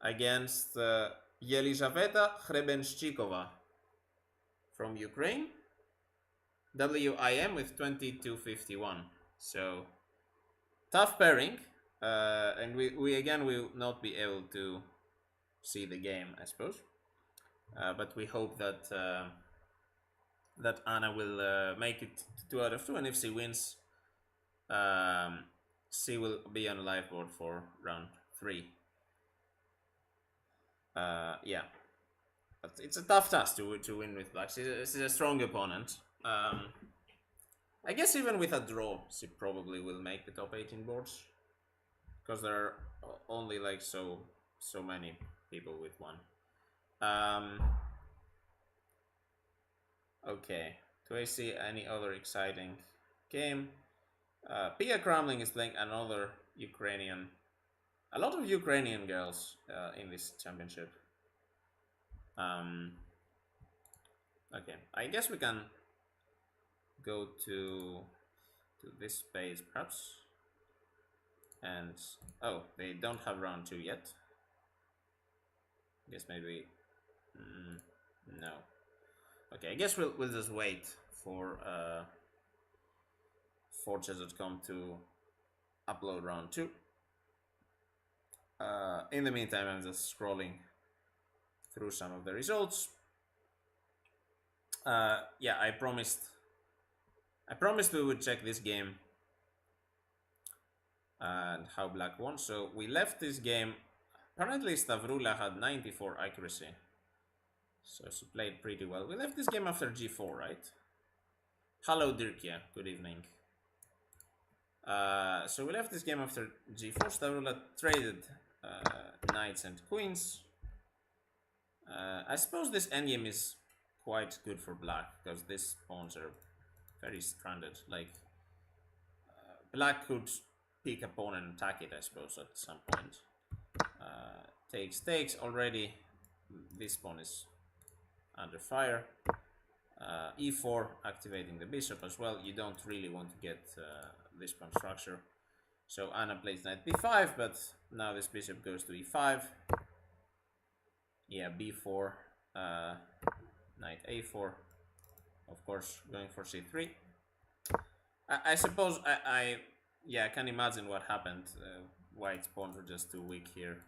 against Yelizaveta Hrebenshchikova from Ukraine. WIM with 2251. So tough pairing, and we again will not be able to see the game, I suppose. But we hope that that Anna will make it 2 out of 2, and if she wins, she will be on the live board for round 3. Yeah, but it's a tough task to win with black. She's a strong opponent. I guess even with a draw, she probably will make the top 18 boards. because there are only like so many people with one. Um, okay, do I see any other exciting game? Pia Cramling is playing another Ukrainian. A lot of Ukrainian girls in this championship. Okay, I guess we can go to this page perhaps. And oh, they don't have round 2 yet. I guess maybe no. Okay, I guess we'll just wait for chess.com to upload round 2. In the meantime, I'm just scrolling through some of the results. Yeah, I promised we would check this game and how black won. So we left this game. Apparently Stavrula had 94 accuracy, so she played pretty well. We left this game after g4, right? Hello Dirkia, good evening. So we left this game after g4. Stavrula traded knights and queens. I suppose this endgame is quite good for black, because these pawns are very stranded. Like, black could pick a pawn and attack it, I suppose, at some point. Takes already. This pawn is under fire. E4, activating the bishop as well. You don't really want to get this pawn structure. So Anna plays knight b5, but now this bishop goes to e5. Yeah, b4, knight a4. Of course, going for c3. I suppose I can imagine what happened. White's pawns were just too weak here.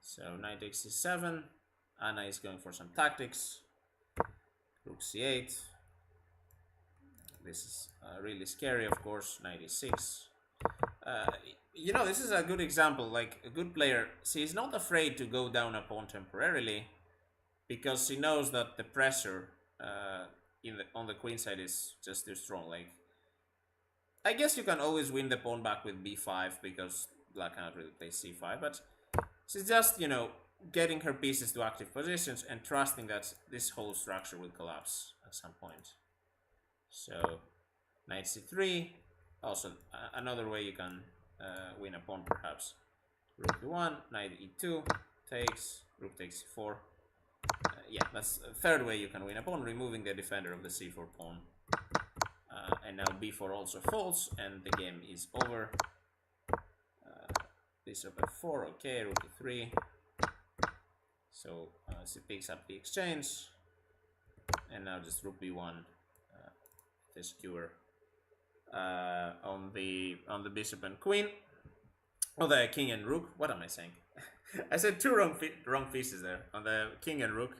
So knight takes c7. Anna is going for some tactics. Rook c8. This is really scary, of course. Knight e6. You know, this is a good example. Like, a good player, she's not afraid to go down a pawn temporarily, because she knows that the pressure on the queen side is just too strong. Like, I guess you can always win the pawn back with b5, because black cannot really play c5, but she's just, you know, getting her pieces to active positions and trusting that this whole structure will collapse at some point. So knight c3, also another way you can win a pawn perhaps. Rook e1, knight e2, takes, rook takes c4. Yeah, that's a third way you can win a pawn, removing the defender of the c4 pawn. And now b4 also falls, and the game is over. Bishop f4, okay, rook e3. So she picks up the exchange, and now just rook b1 to skewer on the bishop and queen. Oh, the king and rook. What am I saying? I said two wrong pieces there. On the king and rook,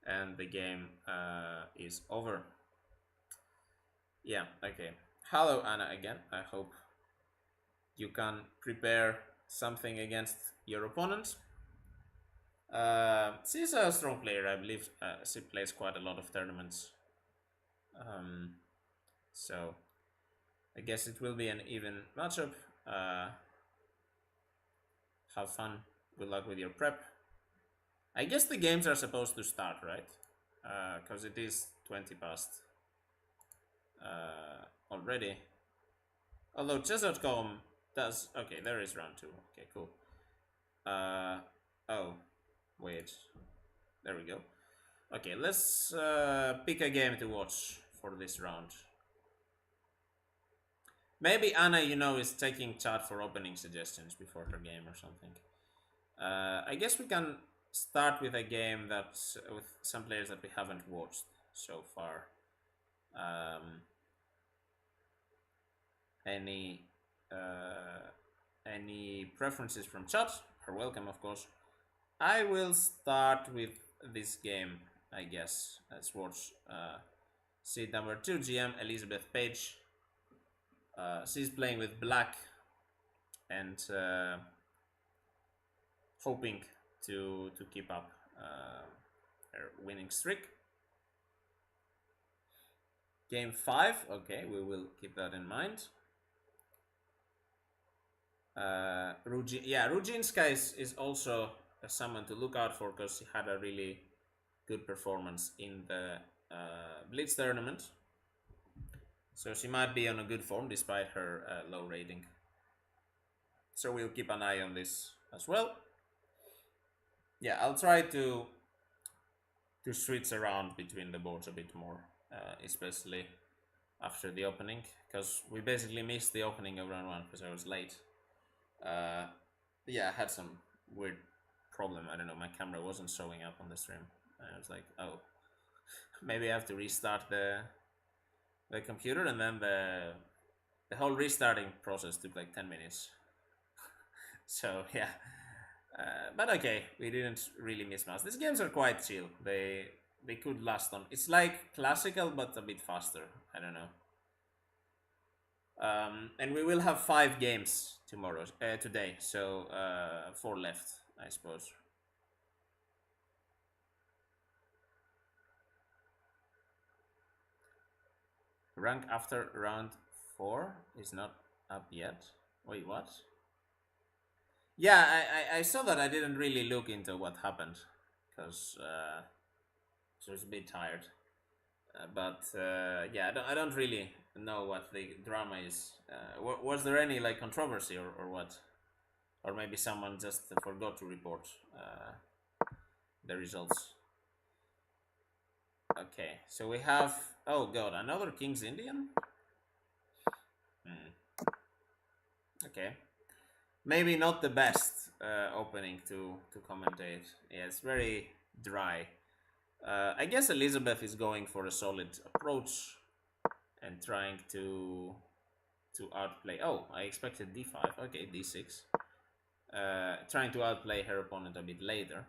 and the game is over. Yeah, okay. Hello, Anna, again. I hope you can prepare something against your opponent. She's a strong player, I believe. She plays quite a lot of tournaments. So I guess it will be an even matchup. Have fun. Good luck with your prep. I guess the games are supposed to start, right? Because it is 20 past already. Although chess.com does... Okay, there is round 2. Okay, cool. Oh, wait. There we go. Okay, let's pick a game to watch for this round. Maybe Anna, you know, is taking chat for opening suggestions before her game or something. I guess we can start with a game that's with some players that we haven't watched so far. Any preferences from chat are welcome, of course. I will start with this game, I guess. Let's watch seed number 2, GM Elizabeth Page. She's playing with black and hoping to keep up her winning streak. Game 5, okay, we will keep that in mind. Rudzinska is also someone to look out for because he had a really good performance in the Blitz tournament. So she might be on a good form despite her low rating. So we'll keep an eye on this as well. Yeah, I'll try to switch around between the boards a bit more, especially after the opening, because we basically missed the opening of round one because I was late. Yeah, I had some weird problem. I don't know, my camera wasn't showing up on the stream. I was like, oh, maybe I have to restart the computer, and then the whole restarting process took like 10 minutes. So yeah, but okay, we didn't really miss much. These games are quite chill. They could last on. It's like classical, but a bit faster. I don't know. And we will have 5 games today, so 4 left, I suppose. Rank after round 4 is not up yet. Wait, what? Yeah, I saw that. I didn't really look into what happened because I was a bit tired. But yeah, I don't really know what the drama is. Was there any like controversy or what? Or maybe someone just forgot to report the results. Okay, so we have, oh god, another King's Indian? Okay. Maybe not the best opening to commentate. Yeah, it's very dry. I guess Elizabeth is going for a solid approach and trying to outplay. Oh, I expected d5. Okay, d6. Trying to outplay her opponent a bit later.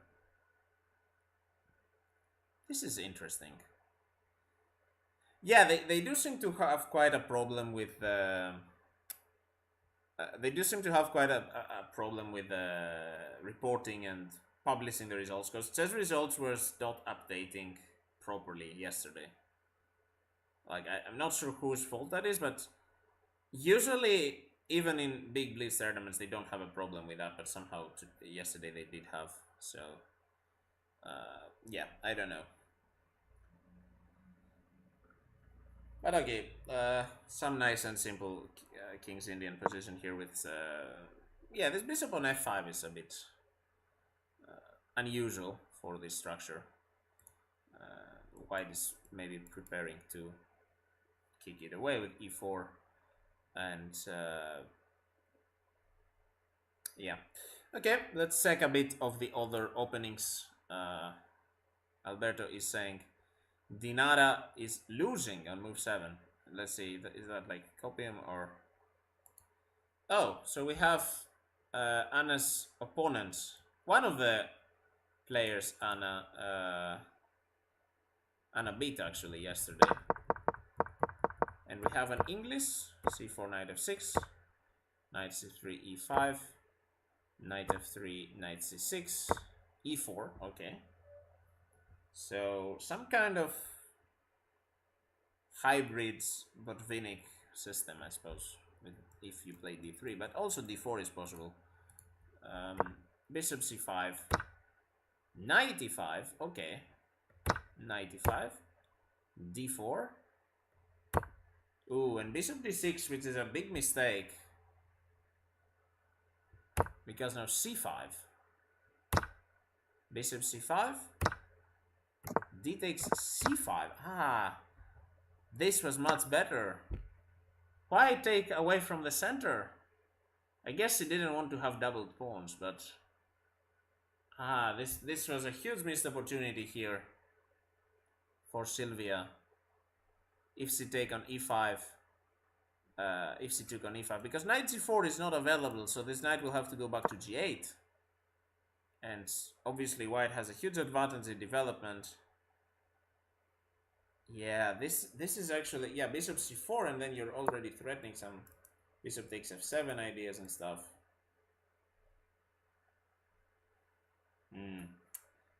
This is interesting. Yeah, they do seem to have quite a problem with they do seem to have quite a problem with reporting and publishing the results, because chess results were not updating properly yesterday. Like, I'm not sure whose fault that is, but usually, even in big Blitz tournaments, they don't have a problem with that, but somehow yesterday they did have. So, yeah, I don't know. But okay, some nice and simple King's Indian position here with, yeah, this bishop on f5 is a bit unusual for this structure. White is maybe preparing to kick it away with e4, and yeah. Okay, let's check a bit of the other openings. Alberto is saying Dinara is losing on move 7. Let's see, is that like copy him or... Oh, so we have Anna's opponent. One of the players Anna beat actually yesterday. And we have an English, c4, knight f6, knight c3, e5, knight f3, knight c6, e4, okay. So some kind of hybrid Botvinnik system, I suppose, if you play d3, but also d4 is possible. Bishop c5, knight e5, okay, knight e5, d4. Ooh, and bishop d6, which is a big mistake, because now c5, bishop c5, d takes c5. Ah, this was much better. Why take away from the center? I guess he didn't want to have doubled pawns, but this was a huge missed opportunity here for Sylvia. If she take on e5, if she took on e5, because knight g4 is not available, so this knight will have to go back to g8. And obviously white has a huge advantage in development. Yeah, this is actually, yeah, bishop c4, and then you're already threatening some bishop takes f7 ideas and stuff.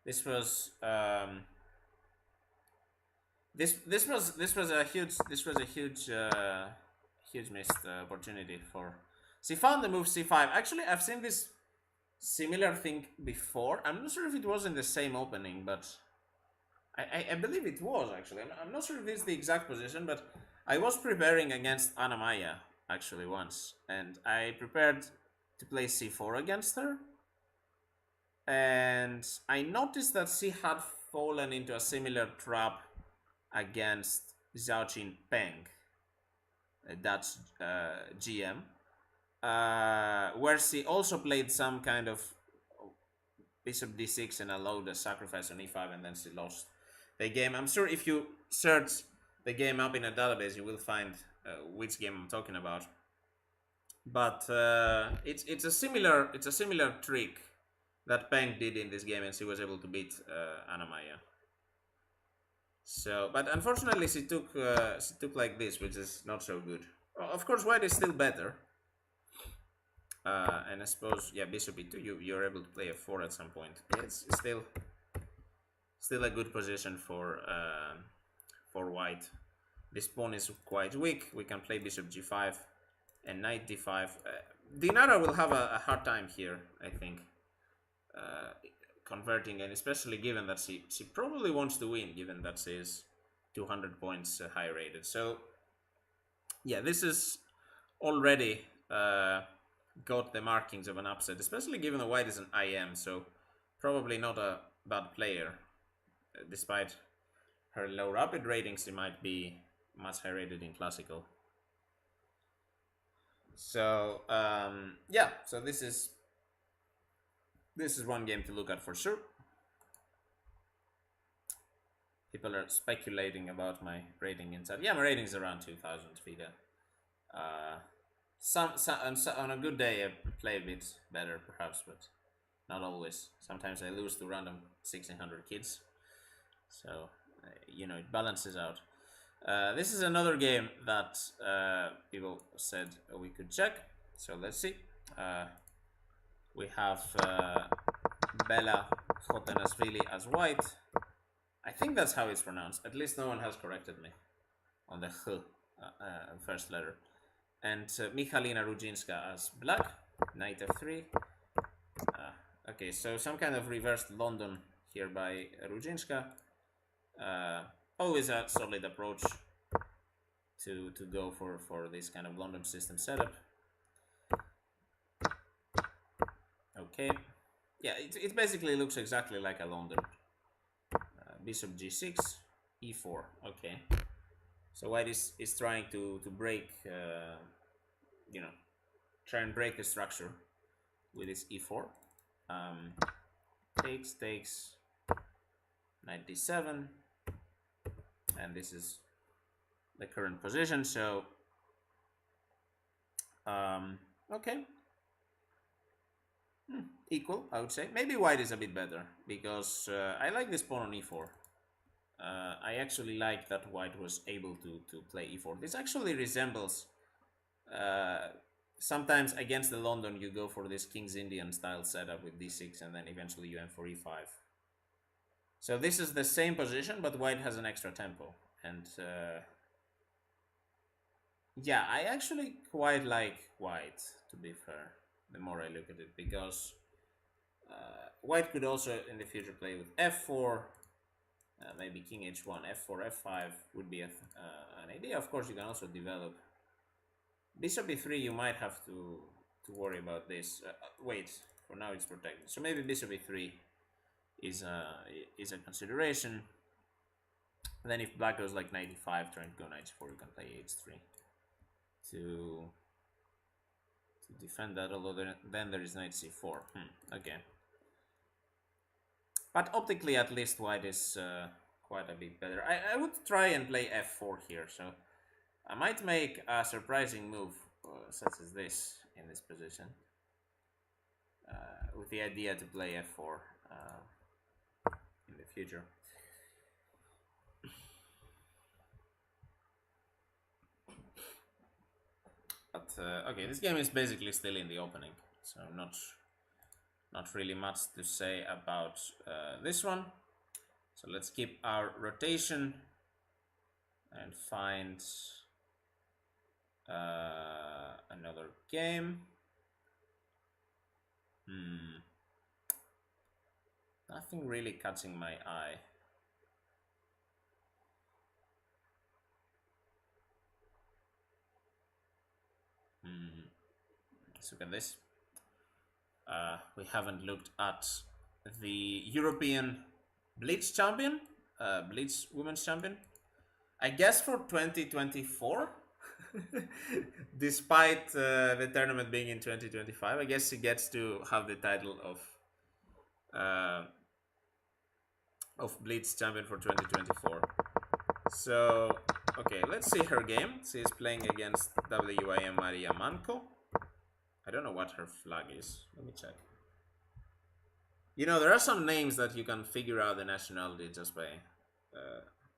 This was this was a huge huge missed opportunity for She found the move c5. Actually, I've seen this similar thing before. I'm not sure if it was in the same opening, but I believe it was, actually. I'm not sure if it's the exact position, but I was preparing against Anna-Maja, actually, once. And I prepared to play c4 against her. And I noticed that she had fallen into a similar trap against Xiaoqin Peng, a Dutch GM, where she also played some kind of bishop d6 and allowed a sacrifice on e5, and then she lost the game. I'm sure if you search the game up in a database, you will find which game I'm talking about. But it's a similar trick that Peng did in this game, and she was able to beat Anna-Maja. So, but unfortunately, she took like this, which is not so good. Of course, white is still better. And I suppose, yeah, bishop e2, you're able to play f4 at some point. It's still a good position for white. This pawn is quite weak. We can play bishop g5 and knight d5. Dinar will have a hard time here, I think, converting, and especially given that she probably wants to win, given that she is 200 points high rated. So, yeah, this is already got the markings of an upset, especially given that white is an IM, so probably not a bad player. Despite her low rapid ratings, she might be much high rated in classical. So yeah, so this is one game to look at for sure. People are speculating about my rating inside. Yeah, my rating is around 2000 FIDE. On a good day I play a bit better perhaps, but not always. Sometimes I lose to random 1600 kids. So, you know, it balances out. This is another game that people said we could check. So let's see. We have Bella Khotanashvili as white. I think that's how it's pronounced. At least no one has corrected me on the H first letter. And Michalina Rudzinska as black. Knight f3. Okay, so some kind of reversed London here by Rudzinska. Always a solid approach to go for this kind of London system setup. Okay, yeah, it basically looks exactly like a London. Bishop g6, e4. Okay, so white is trying to break, you know, try and break the structure with this e4. Takes, knight d7, and this is the current position. So okay, equal, I would say. Maybe white is a bit better because I like this pawn on e4. I actually like that white was able to play e4. This actually resembles sometimes against the London you go for this King's Indian style setup with d6 and then eventually you end for e5. So this is the same position, but white has an extra tempo. And yeah, I actually quite like white, to be fair, the more I look at it, because white could also in the future play with f4, maybe king h1, f4, f5 would be an idea. Of course, you can also develop bishop e3. You might have to worry about this. Wait, for now it's protected. So maybe bishop e3 is a consideration. And then if black goes like knight e5, trying to go knight e4, you can play h3 to defend that. Although then there is knight c4. Okay. But optically, at least white is quite a bit better. I would try and play f4 here. So I might make a surprising move such as this in this position, with the idea to play f4 in the future. But okay, this game is basically still in the opening, so not really much to say about this one. So let's keep our rotation and find another game. Nothing really catching my eye. Let's look at this. We haven't looked at the European Blitz champion, Blitz women's champion. I guess for 2024, despite the tournament being in 2025, I guess he gets to have the title of Blitz champion for 2024. So, okay, let's see her game. She's playing against WIM Maria Manco. I don't know what her flag is. Let me check. You know, there are some names that you can figure out the nationality just by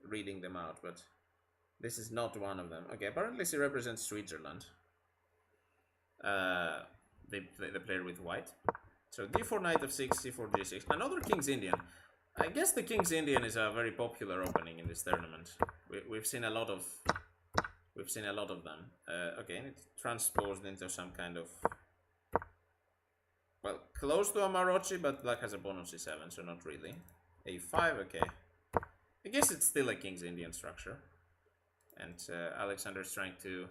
reading them out, but this is not one of them. Okay, apparently she represents Switzerland. The player with white. So d4 knight f6, c4 g6. Another King's Indian. I guess the King's Indian is a very popular opening in this tournament. We've seen a lot of them. Okay, it's transposed into some kind of, well, close to a Marochi, but black has a pawn on c7, so not really. a5, okay. I guess it's still a King's Indian structure. And Alexander's trying to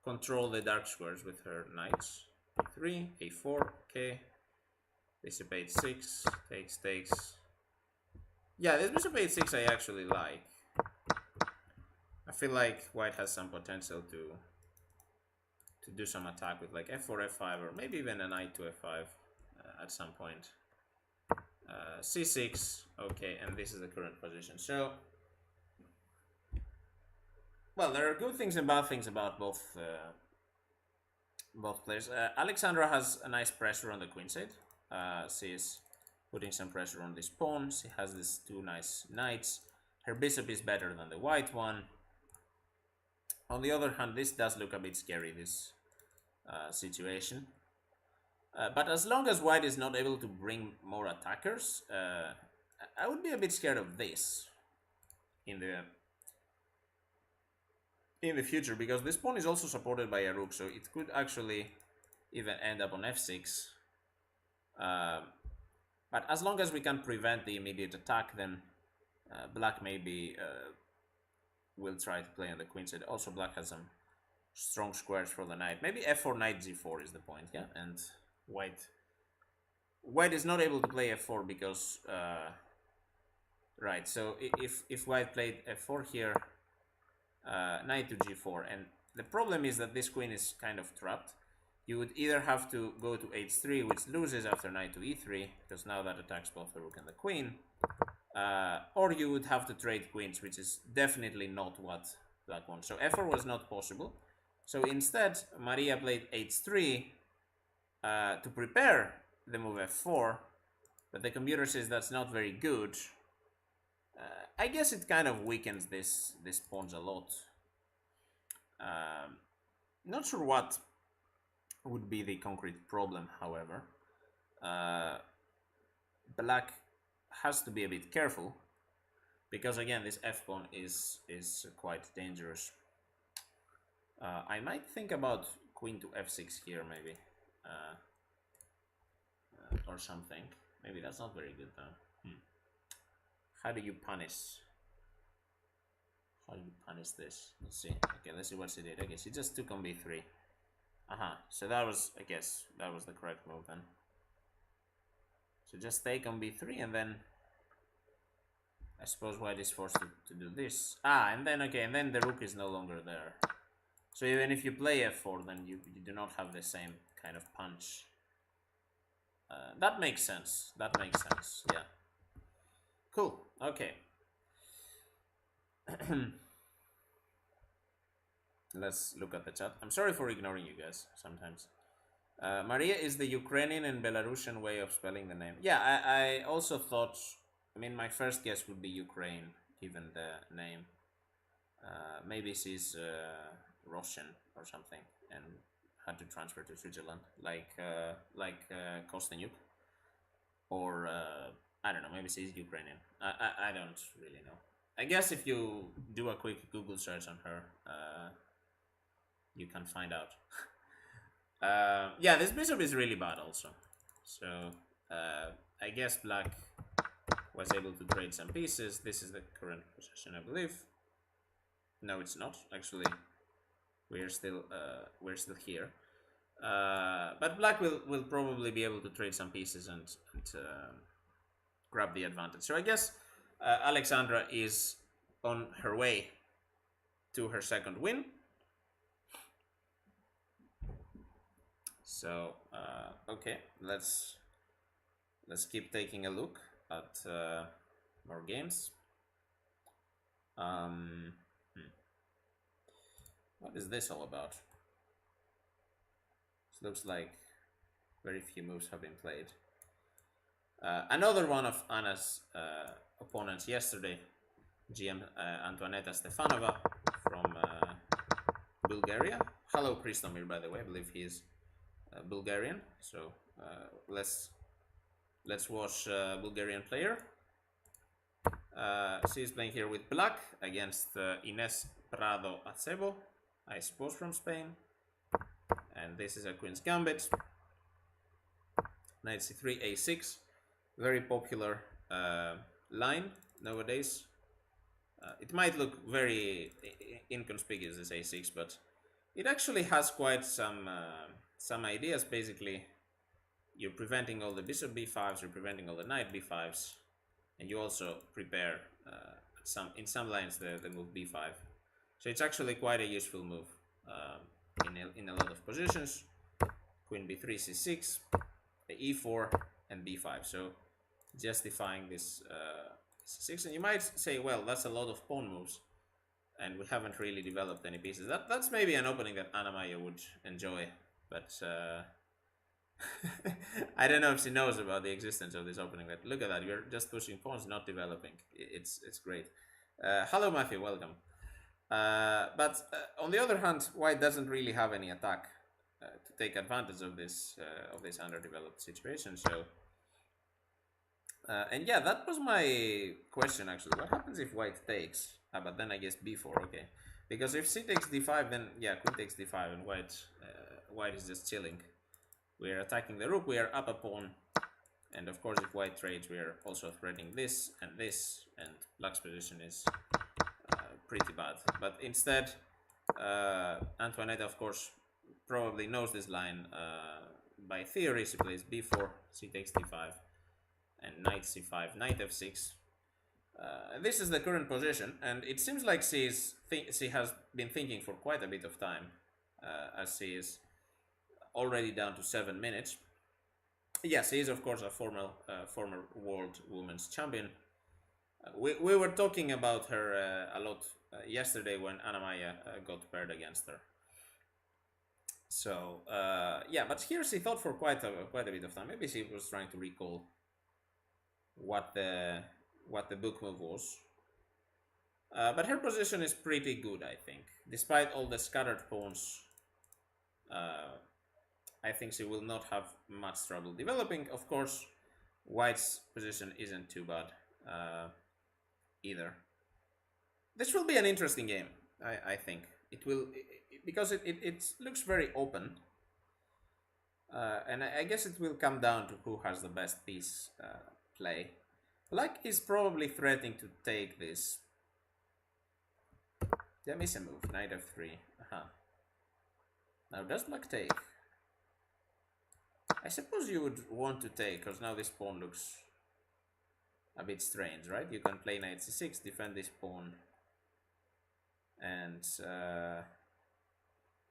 control the dark squares with her knights. a3, a4, okay. Bishop h6, takes. Yeah, this bishop h6 I actually like. I feel like white has some potential to do some attack with like f4, f5, or maybe even a knight to f5 at some point. c6, okay, and this is the current position. So, well, there are good things and bad things about both players. Alexandra has a nice pressure on the queen side. She is putting some pressure on this pawn. She has these two nice knights. Her bishop is better than the white one. On the other hand, this does look a bit scary, this situation. But as long as white is not able to bring more attackers, I would be a bit scared of this in the future, because this pawn is also supported by a rook, so it could actually even end up on f6. But as long as we can prevent the immediate attack, then black maybe will try to play on the queen side. Also, black has some strong squares for the knight. Maybe f4, knight g4 is the point, yeah? And white is not able to play f4 because... right, so if white played f4 here, knight to g4, and the problem is that this queen is kind of trapped. You would either have to go to h3, which loses after knight to e3, because now that attacks both the rook and the queen, or you would have to trade queens, which is definitely not what black wants. So f4 was not possible. So instead, Maria played h3 to prepare the move f4, but the computer says that's not very good. I guess it kind of weakens this pawns a lot. Not sure what would be the concrete problem, however. Black has to be a bit careful, because again this f-pawn is quite dangerous. I might think about queen to f6 here, maybe, or something. Maybe that's not very good though. How do you punish? How do you punish this? Let's see. Okay, let's see what she did. Okay, she just took on b3. So that was, I guess, that was the correct move then. So just take on b3, and then I suppose white is forced to do this. And then, okay, and then the rook is no longer there. So even if you play f4, then you do not have the same kind of punch. That makes sense. That makes sense, yeah. Cool, okay. Let's look at the chat. I'm sorry for ignoring you guys sometimes. Maria is the Ukrainian and Belarusian way of spelling the name. Yeah, I also thought, I mean, my first guess would be Ukraine, given the name. Maybe she's Russian or something and had to transfer to Switzerland, like Kosteniuk. Or, I don't know, maybe she's Ukrainian. I don't really know. I guess if you do a quick Google search on her, you can find out. Yeah, this bishop is really bad also. So I guess black was able to trade some pieces. This is the current position, I believe. No, it's not. Actually, we're still here. But black will probably be able to trade some pieces and grab the advantage. So I guess Alexandra is on her way to her second win. So okay, let's keep taking a look at more games. What is this all about? It looks like very few moves have been played. Another one of Anna's opponents yesterday, GM Antoaneta Stefanova from Bulgaria. Hello, Kristomir, by the way. I believe he is Bulgarian. So let's watch Bulgarian player. She is playing here with black against Ines Prado Acebo, I suppose from Spain. And this is a Queen's Gambit. Knight c3, a6. Very popular line nowadays. It might look very inconspicuous, this a6, but it actually has quite some ideas. Basically, you're preventing all the bishop b5s, you're preventing all the knight b5s, and you also prepare in some lines the move b5. So it's actually quite a useful move in a lot of positions. Queen b3, c6, e4, and b5. So justifying this c6, and you might say, well, that's a lot of pawn moves, and we haven't really developed any pieces. That's maybe an opening that Anna-Maja would enjoy, but I don't know if she knows about the existence of this opening. But look at that, you're just pushing pawns, not developing. It's great. Hello, Matthew, welcome. But on the other hand, white doesn't really have any attack to take advantage of this underdeveloped situation. So, and yeah, that was my question actually. What happens if white takes? But then I guess b4. Okay, because if c takes d5, then yeah, queen takes d5, and white is just chilling. We are attacking the rook. We are up a pawn, and of course, if white trades, we are also threatening this, and black's position is pretty bad. But instead, Antoaneta, of course, probably knows this line by theory. She plays b4, c takes d5, and knight c5, knight f6. This is the current position, and it seems like she has been thinking for quite a bit of time, as she is already down to 7 minutes. Yes, she is of course a former world women's champion. We were talking about her a lot yesterday when Anna-Maja got paired against her. So yeah, but here she thought for quite a bit of time. Maybe she was trying to recall what the book move was. But her position is pretty good, I think. Despite all the scattered pawns, I think she will not have much trouble developing. Of course, white's position isn't too bad either. This will be an interesting game, I think. It will, because it looks very open. And I guess it will come down to who has the best piece play. Black is probably threatening to take this. There is a move, knight f3. Now does black take? I suppose you would want to take, because now this pawn looks a bit strange, right? You can play knight c6, defend this pawn, and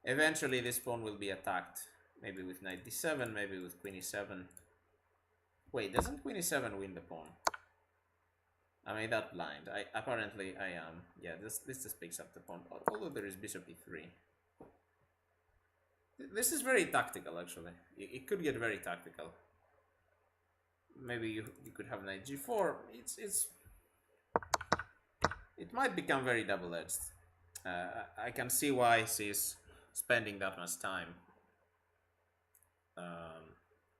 eventually this pawn will be attacked, maybe with knight d7, maybe with queen e7. Wait, doesn't queen e7 win the pawn? Am I that blind? Apparently I am. Yeah, this just picks up the pawn, although there is bishop e3. This is very tactical, actually. It could get very tactical. Maybe you could have knight g4. It might become very double-edged. I can see why she's spending that much time.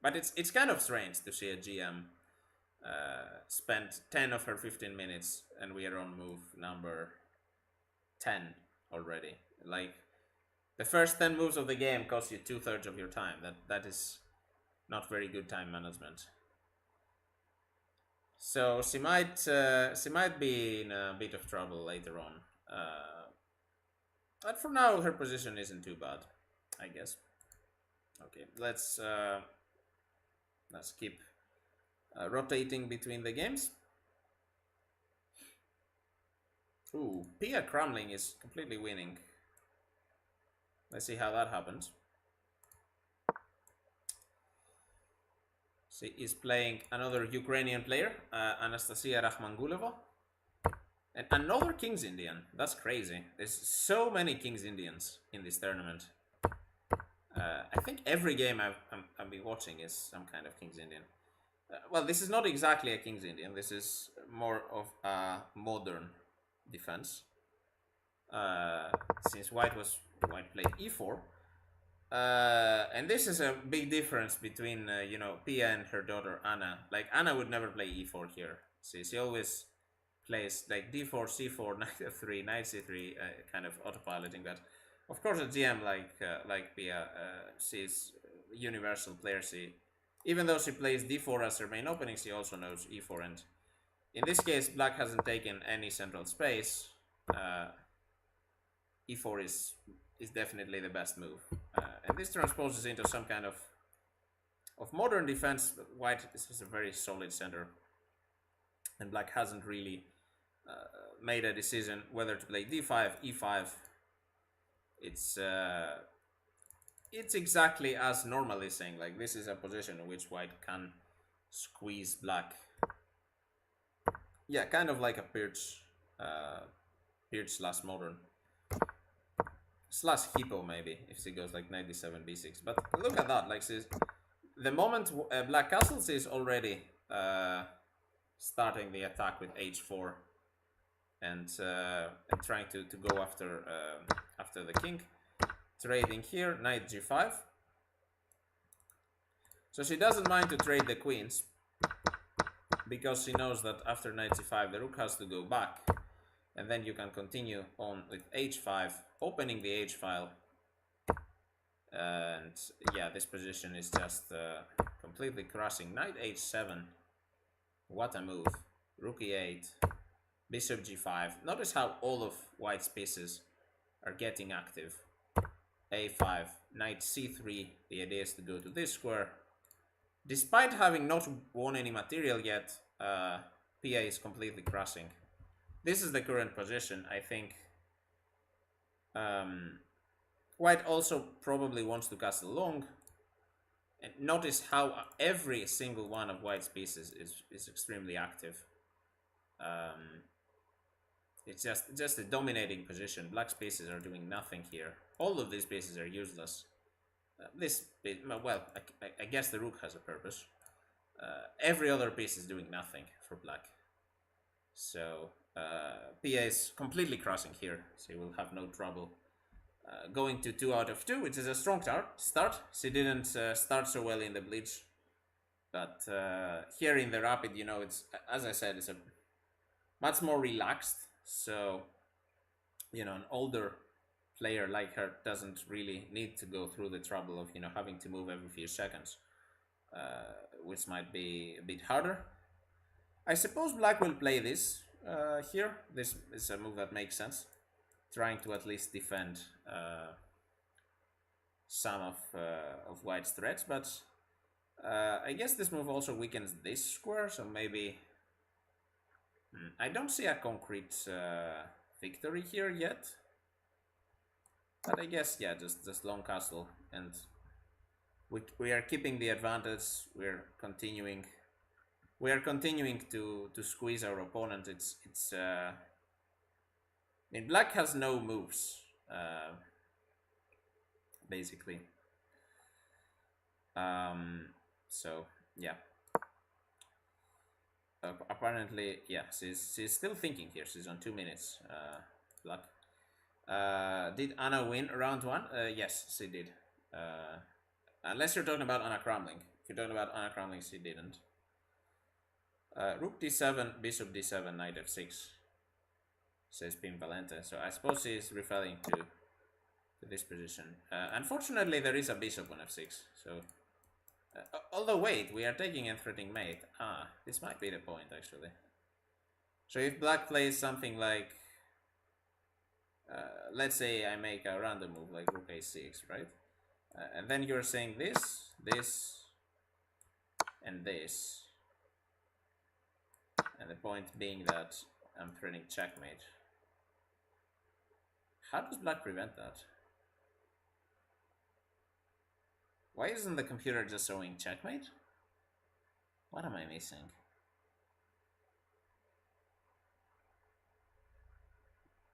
But it's kind of strange to see a GM spend 10 of her 15 minutes, and we are on move number 10 already. Like, the first 10 moves of the game cost you 2/3 of your time. That is Not very good time management. So she might be in a bit of trouble later on. But for now, her position isn't too bad, I guess. Okay, let's keep rotating between the games. Ooh, Pia Cramling is completely winning. Let's see how that happens. She is playing another Ukrainian player, Anastasia Rakhmangulova. And another King's Indian. That's crazy. There's so many King's Indians in this tournament. I think every game I've been watching is some kind of King's Indian. Well, this is not exactly a King's Indian. This is more of a modern defense. Since White played e4. And this is a big difference between, you know, Pia and her daughter Anna. Like, Anna would never play e4 here. She always plays like d4, c4, knight f3, knight c3, kind of autopiloting that. Of course, a GM like Pia, she's a universal player. Even though she plays d4 as her main opening, she also knows e4. And in this case, Black hasn't taken any central space. E4 is definitely the best move. And this transposes into some kind of modern defense. But White is a very solid center. And Black hasn't really made a decision whether to play d5, e5. It's exactly as normally saying, like, this is a position in which White can squeeze Black. Yeah, kind of like a Pirch slash modern. Slash hippo maybe, if she goes like knight d7, b6. But look at that, like, the moment Black castles is already starting the attack with h4 and trying to go after the king. Trading here, knight g5. So she doesn't mind to trade the queens because she knows that after knight c5 the rook has to go back, and then you can continue on with h5, opening the h file. And yeah, this position is just completely crushing. Knight h7, what a move. Rook e8, bishop g5. Notice how all of White's pieces are getting active. a5, knight c3, the idea is to go to this square. Despite having not won any material yet, Pia is completely crushing. This is the current position. I think White also probably wants to castle long. And notice how every single one of White's pieces is extremely active. It's just a dominating position. Black's pieces are doing nothing here. All of these pieces are useless. Well, I guess the rook has a purpose. Every other piece is doing nothing for Black. So Pia is completely crossing here. She will have no trouble going to 2 out of 2, which is a strong start. She didn't start so well in the Bleach. But here in the Rapid, you know, it's, as I said, it's a much more relaxed. So, you know, an older player like her doesn't really need to go through the trouble of, you know, having to move every few seconds, which might be a bit harder. I suppose Black will play this here. This is a move that makes sense, trying to at least defend some of White's threats. But I guess this move also weakens this square, so maybe I don't see a concrete victory here yet. But I guess, yeah, just long castle, and we are keeping the advantage. We're continuing to squeeze our opponent. I mean, Black has no moves, basically. So yeah. Apparently, yeah, she's still thinking here. She's on 2 minutes. Black. Did Anna win round 1? Yes, she did. Unless you're talking about Anna Cramling. If you're talking about Anna Cramling, she didn't. Rook d7, bishop d7, knight f6, says Pim Valente. So I suppose she's referring to this position. Unfortunately, there is a bishop on f6, so Although wait, we are taking and threatening mate. Ah, this might be the point actually. So if black plays something like, let's say I make a random move like rook a6, right? And then you're saying this, this, and this. And the point being that I'm threatening checkmate. How does black prevent that? Why isn't the computer just showing checkmate? What am I missing?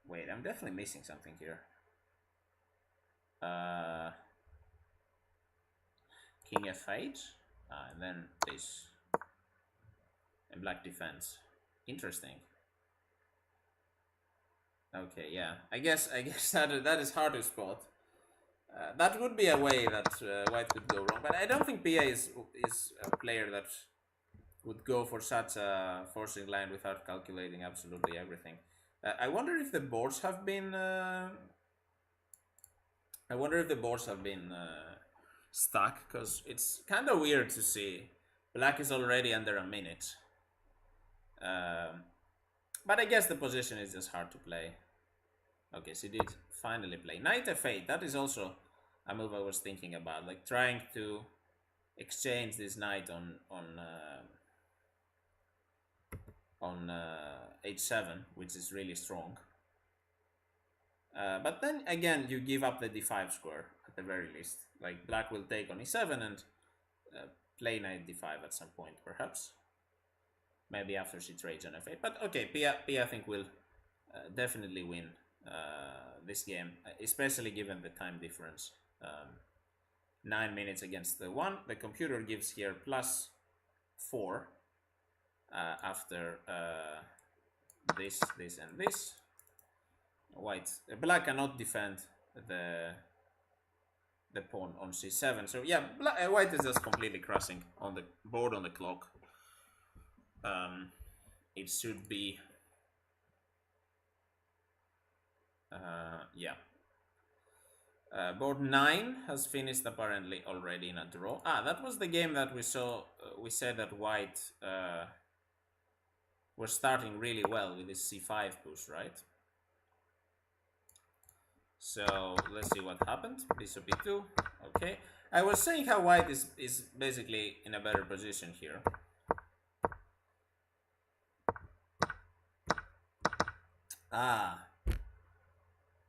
Wait, I'm definitely missing something here. King f8, and then this. And black defense. Interesting. Okay, yeah. I guess that is hard to spot. That would be a way that white could go wrong, but I don't think Pia is a player that would go for such a forcing line without calculating absolutely everything. I wonder if the boards have been. Stuck, because it's kind of weird to see. Black is already under a minute. But I guess the position is just hard to play. Okay, she did finally play knight f8. That is also a move I was thinking about, like trying to exchange this knight on h7, which is really strong. But then again, you give up the d5 square at the very least. Like black will take on e7 and play knight d5 at some point, perhaps. Maybe after she trades on f8. But okay, Pia I think will definitely win this game, especially given the time difference. 9 minutes against the 1. The computer gives here +4 after this, and this. Black cannot defend the pawn on c7. So yeah, white is just completely crushing on the board on the clock. It should be yeah. Board 9 has finished apparently already in a draw. That was the game that we saw. We said that white was starting really well with this c5 push, right? So let's see what happened. Bishop e2. Okay. I was saying how white is basically in a better position here.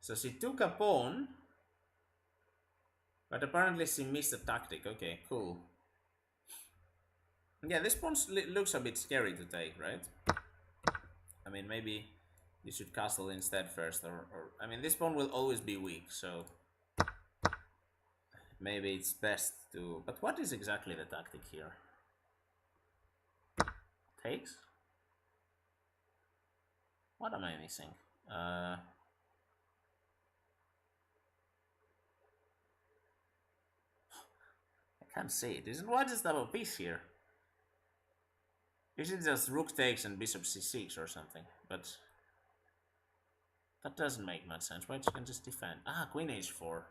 So she took a pawn, but apparently she missed a tactic. Okay, cool. Yeah, this pawn looks a bit scary to take, right? I mean, maybe you should castle instead first, or I mean, this pawn will always be weak, so maybe it's best to... But what is exactly the tactic here? Takes? What am I missing? I can't see it. What is double piece here? Is it just rook takes and bishop c6 or something? But that doesn't make much sense. White can just defend. Queen h4.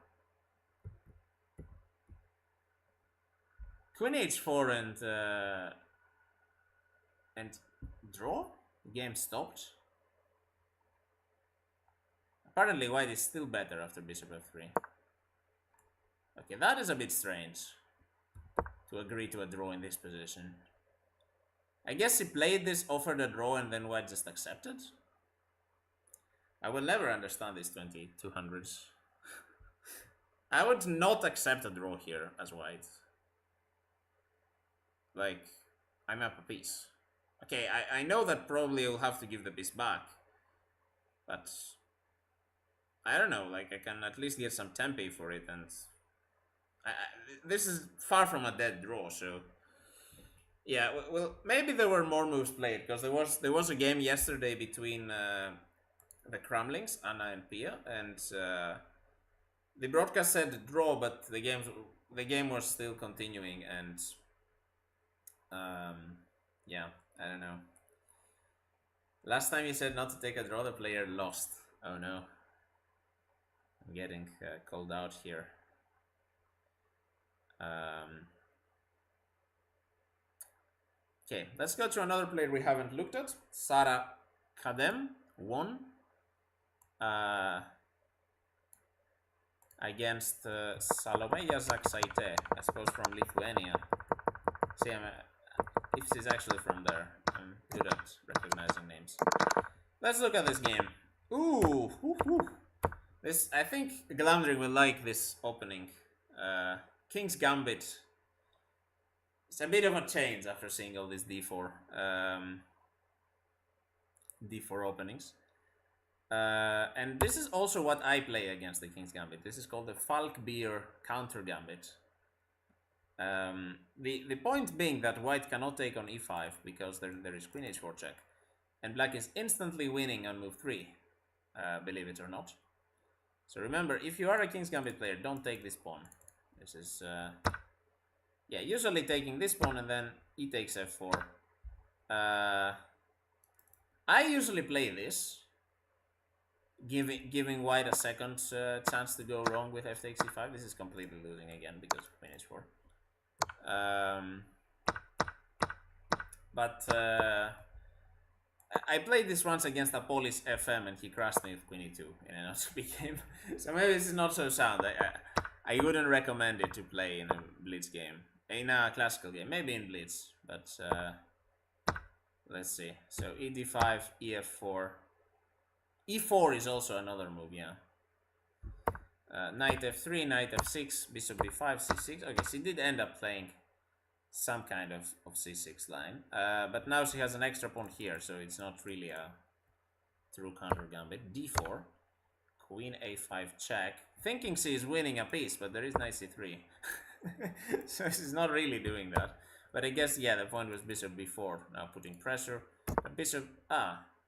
Queen h4 and draw? The game stopped. Apparently white is still better after bishop f3. Okay, that is a bit strange to agree to a draw in this position. I guess he played this, offered a draw, and then white just accepted. I will never understand these 2200s. I would not accept a draw here as white. Like, I'm up a piece. Okay, I know that probably you'll have to give the piece back, but I don't know, like I can at least get some tempi for it, and this is far from a dead draw, so yeah, well, maybe there were more moves played, because there was a game yesterday between the Cramlings, Anna and Pia, and the broadcast said draw, but the game was still continuing, and yeah, I don't know. Last time you said not to take a draw, the player lost. Oh no, I'm getting called out here. Okay, let's go to another player we haven't looked at. Sara Kadem won against Salomeja Zaksaite, I suppose from Lithuania. See, if she's actually from there, I'm good at recognizing names. Let's look at this game. Ooh, this, I think Glamdring will like this opening. King's Gambit. It's a bit of a change after seeing all these D4 openings. And this is also what I play against the King's Gambit. This is called the Falkbeer Counter Gambit. The point being that white cannot take on e5 because there is queen h4 check. And black is instantly winning on move 3, believe it or not. So remember, if you are a King's Gambit player, don't take this pawn. This is... yeah, usually taking this pawn and then e takes f4. I usually play this, giving white a second chance to go wrong with f takes e5. This is completely losing again because of queen h4. But I played this once against a Polish FM and he crashed me with queen e2 in an OTP game. So maybe this is not so sound. I wouldn't recommend it to play in a blitz game. In a classical game, maybe in blitz, but let's see. So e d5, ef4. e4 is also another move, yeah. Knight f3, knight f6, bishop b5, c6. Okay, she did end up playing some kind of c6 line, but now she has an extra pawn here, so it's not really a true counter gambit. d4, queen a5 check, thinking she is winning a piece, but there is knight c3. So she's not really doing that. But I guess, yeah, the point was bishop b4, now putting pressure. Bishop,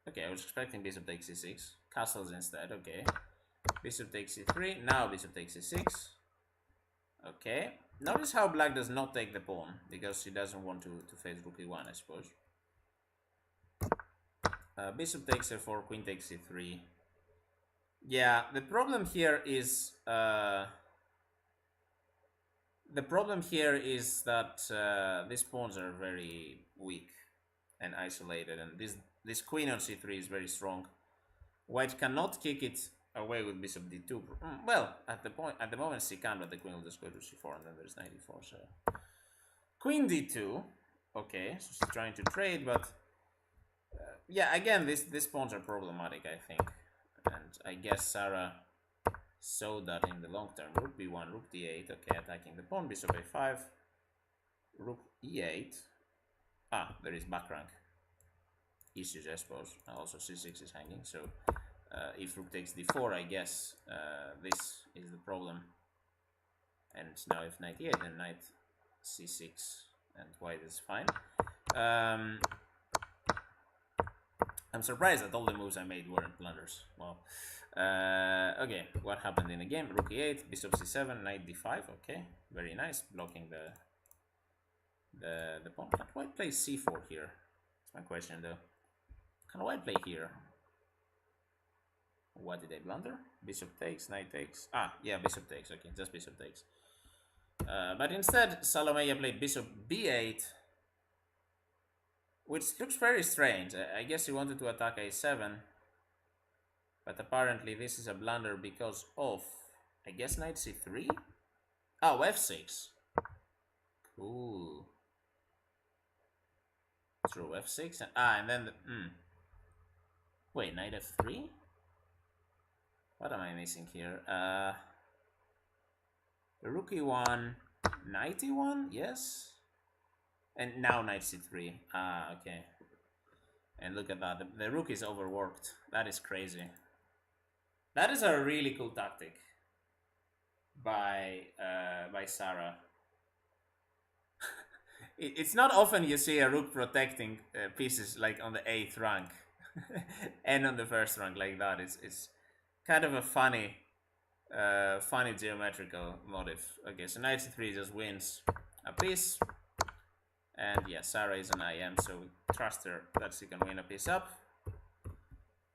okay, I was expecting bishop takes c6. Castles instead, okay. Bishop takes c3, now bishop takes c6. Okay, notice how black does not take the pawn, because she doesn't want to face rook e1, I suppose. Bishop takes f4, queen takes c3. Yeah, the problem here is... the problem here is that these pawns are very weak and isolated, and this queen on c3 is very strong. White cannot kick it away with bishop d2. Well, at the moment she can, but the queen will just go to c4, and then there's knight e4. So queen d2. Okay, so she's trying to trade, but yeah, again, these pawns are problematic, I think, and I guess Sarah saw that in the long term. Rook b1, rook d8, okay, attacking the pawn, bishop a5, rook e8. There is back rank issues, I suppose. Also c6 is hanging, so if rook takes d4, I guess this is the problem. And now if knight e8, then knight c6, and white is fine. I'm surprised that all the moves I made weren't blunders. Well, okay, what happened in the game? Rook e8, bishop c7, knight d5. Okay, very nice, blocking the pawn. Can white play c4 here? That's my question, though. Can white play here? What did I blunder? Bishop takes, knight takes. Yeah, bishop takes. Okay, just bishop takes. But instead, Salomeja played bishop b8, which looks very strange. I guess he wanted to attack a7, but apparently this is a blunder because of, I guess, knight c3? Oh, f6. Cool. Through f6. And then wait, knight f3? What am I missing here? Rook e1, knight e1, yes. And now knight c3. Okay. And look at that. The rook is overworked. That is crazy. That is a really cool tactic by Sarah. It's not often you see a rook protecting pieces like on the 8th rank and on the 1st rank like that. It's kind of a funny geometrical motif. Okay, so knight c3 just wins a piece. And yeah, Sarah is an IM, so we trust her that she can win a piece up.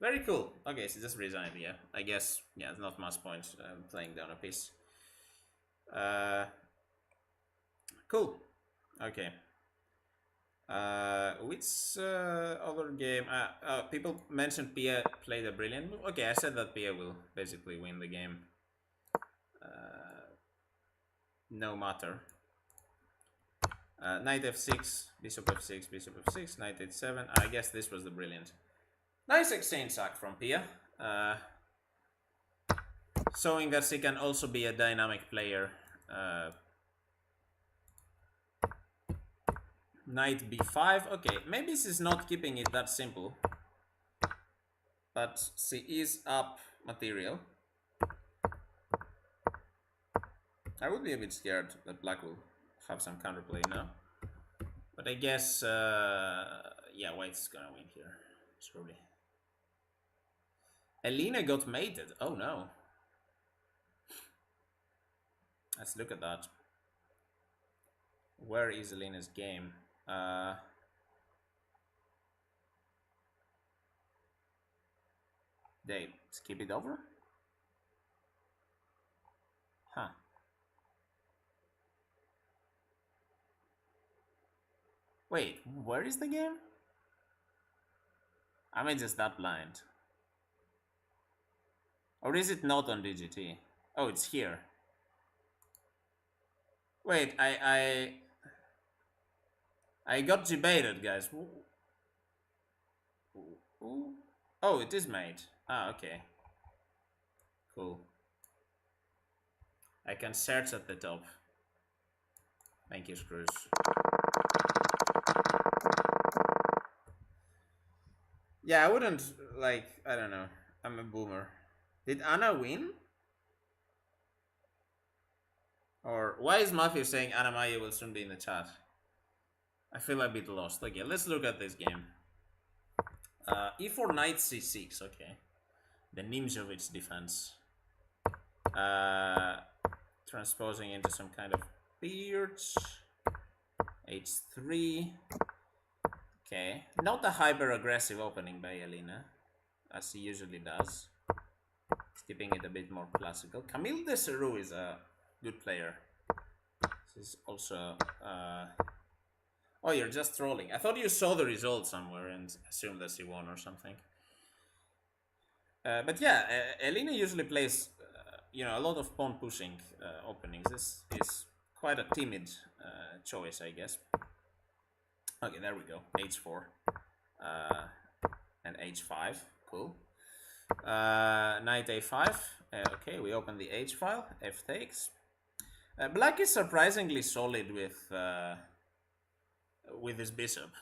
Very cool. Okay, so just resigned, yeah. I guess, yeah, it's not much point playing down a piece. Cool. Okay. Which other game? People mentioned Pia played a brilliant move. Okay, I said that Pia will basically win the game. No matter. Knight f6, bishop f6, bishop f6, knight h7. I guess this was the brilliant. Nice exchange sack from Pia. Showing that she can also be a dynamic player. Knight b5. Okay, maybe she's not keeping it that simple. But she is up material. I would be a bit scared that black will have some counterplay now. But I guess, yeah, white's gonna win here. Surely. Elina got mated. Oh no. Let's look at that. Where is Elina's game? They skip it over? Huh. Wait, where is the game? Am I just that blind? Or is it not on DGT? Oh, it's here. Wait, I got debated, guys. Ooh. Oh, it is made. Ah, okay. Cool. I can search at the top. Thank you, Screws. Yeah, I wouldn't, like, I don't know. I'm a boomer. Did Anna win? Or why is Matthew saying Anna-Maja will soon be in the chat? I feel a bit lost. Okay, let's look at this game. E4 knight c6, okay. The Nimzovich defense. Transposing into some kind of peerage. H3. Okay, not a hyper-aggressive opening by Elina, as he usually does. Keeping it a bit more classical. Camille Deserou is a good player. This is also... Oh, you're just trolling. I thought you saw the result somewhere and assumed that she won or something. But yeah, Elina usually plays, you know, a lot of pawn pushing openings. This is quite a timid choice, I guess. Okay, there we go. H4 and H5. Cool. Knight A5. Okay, we open the H file. F takes. Black is surprisingly solid with his bishop.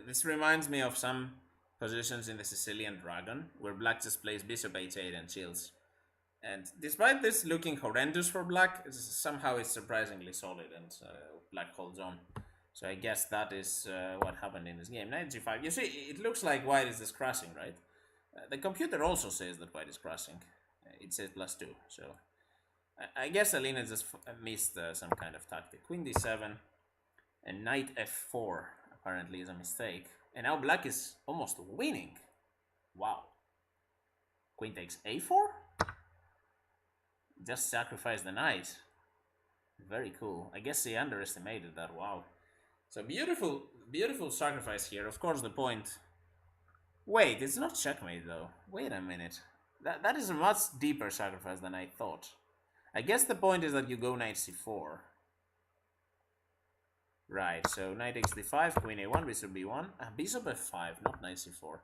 This reminds me of some positions in the Sicilian Dragon, where black just plays bishop h8 and chills. And despite this looking horrendous for black, somehow it's surprisingly solid and black holds on. So I guess that is what happened in this game. Knight g5. You see, it looks like white is just crashing, right? The computer also says that white is crashing. It says +2. So I guess Elina just missed some kind of tactic. Queen d7 and knight f4 apparently is a mistake. And now black is almost winning. Wow. Queen takes a4? Just sacrifice the knight. Very cool. I guess he underestimated that. Wow. So beautiful, beautiful sacrifice here. Of course, the point... Wait, it's not checkmate though. Wait a minute. That is a much deeper sacrifice than I thought. I guess the point is that you go knight c4. Right, so knight takes d5, queen a1, bishop b1. Bishop f5, not knight c4.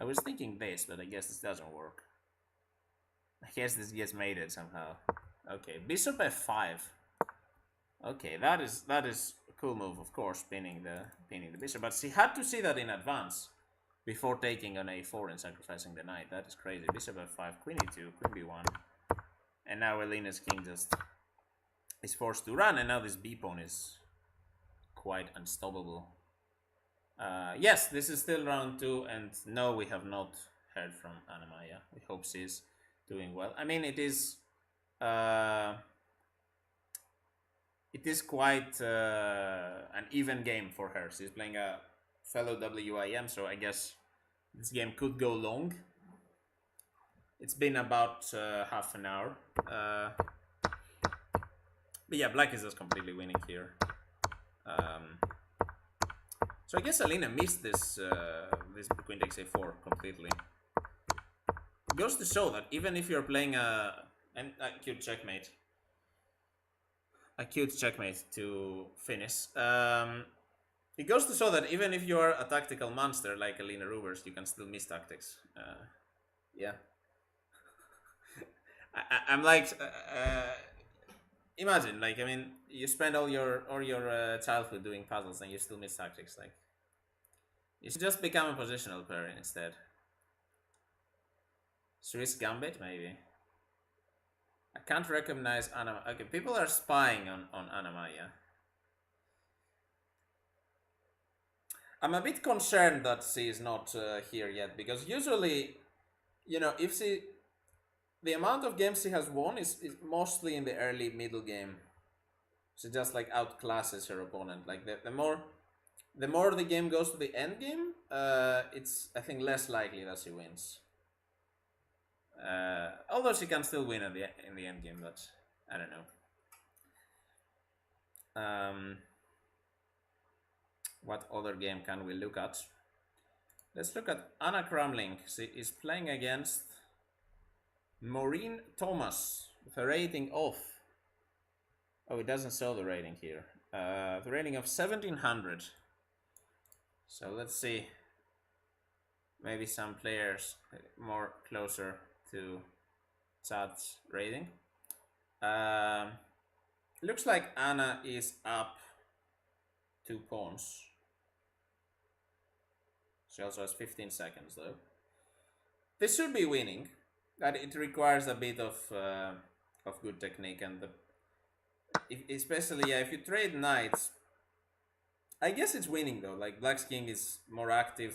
I was thinking this, but I guess this doesn't work. I guess this gets mated somehow. Okay, bishop f5. Okay, that is a cool move, of course, pinning the bishop. But she had to see that in advance before taking on a4 and sacrificing the knight. That is crazy. Bishop f5, queen e2, queen b1. And now Elina's king just is forced to run, and now this b pawn is quite unstoppable. Yes, this is still round 2, and no, we have not heard from Anna-Maja. We hope she's doing well. I mean, it is quite an even game for her. She's playing a fellow WIM, so I guess this game could go long. It's been about half an hour. But yeah, black is just completely winning here. So I guess Alina missed this this queen takes a4 completely. It goes to show that even if you're playing a cute checkmate to finish, it goes to show that even if you are a tactical monster like Alina Roebers, you can still miss tactics. Yeah. I'm like, imagine, like, I mean, you spend all your childhood doing puzzles and you still miss tactics. Like, you should just become a positional player instead. Swiss Gambit, maybe. I can't recognize Anna. Okay, people are spying on Anna-Maja. I'm a bit concerned that she is not here yet, because usually, you know, if she, the amount of games she has won is mostly in the early middle game. She just like outclasses her opponent. Like the more the game goes to the end game, it's, I think, less likely that she wins. Although she can still win in the end game, but I don't know. What other game can we look at? Let's look at Anna Cramling. She is playing against Maureen Thomas with a rating of, oh, it doesn't show the rating here. The rating of 1700. So let's see. Maybe some players more closer to chat's rating. Looks like Anna is up 2 pawns. She also has 15 seconds though. This should be winning. But it requires a bit of good technique, and especially if you trade knights. I guess it's winning though. Like Black's king is more active.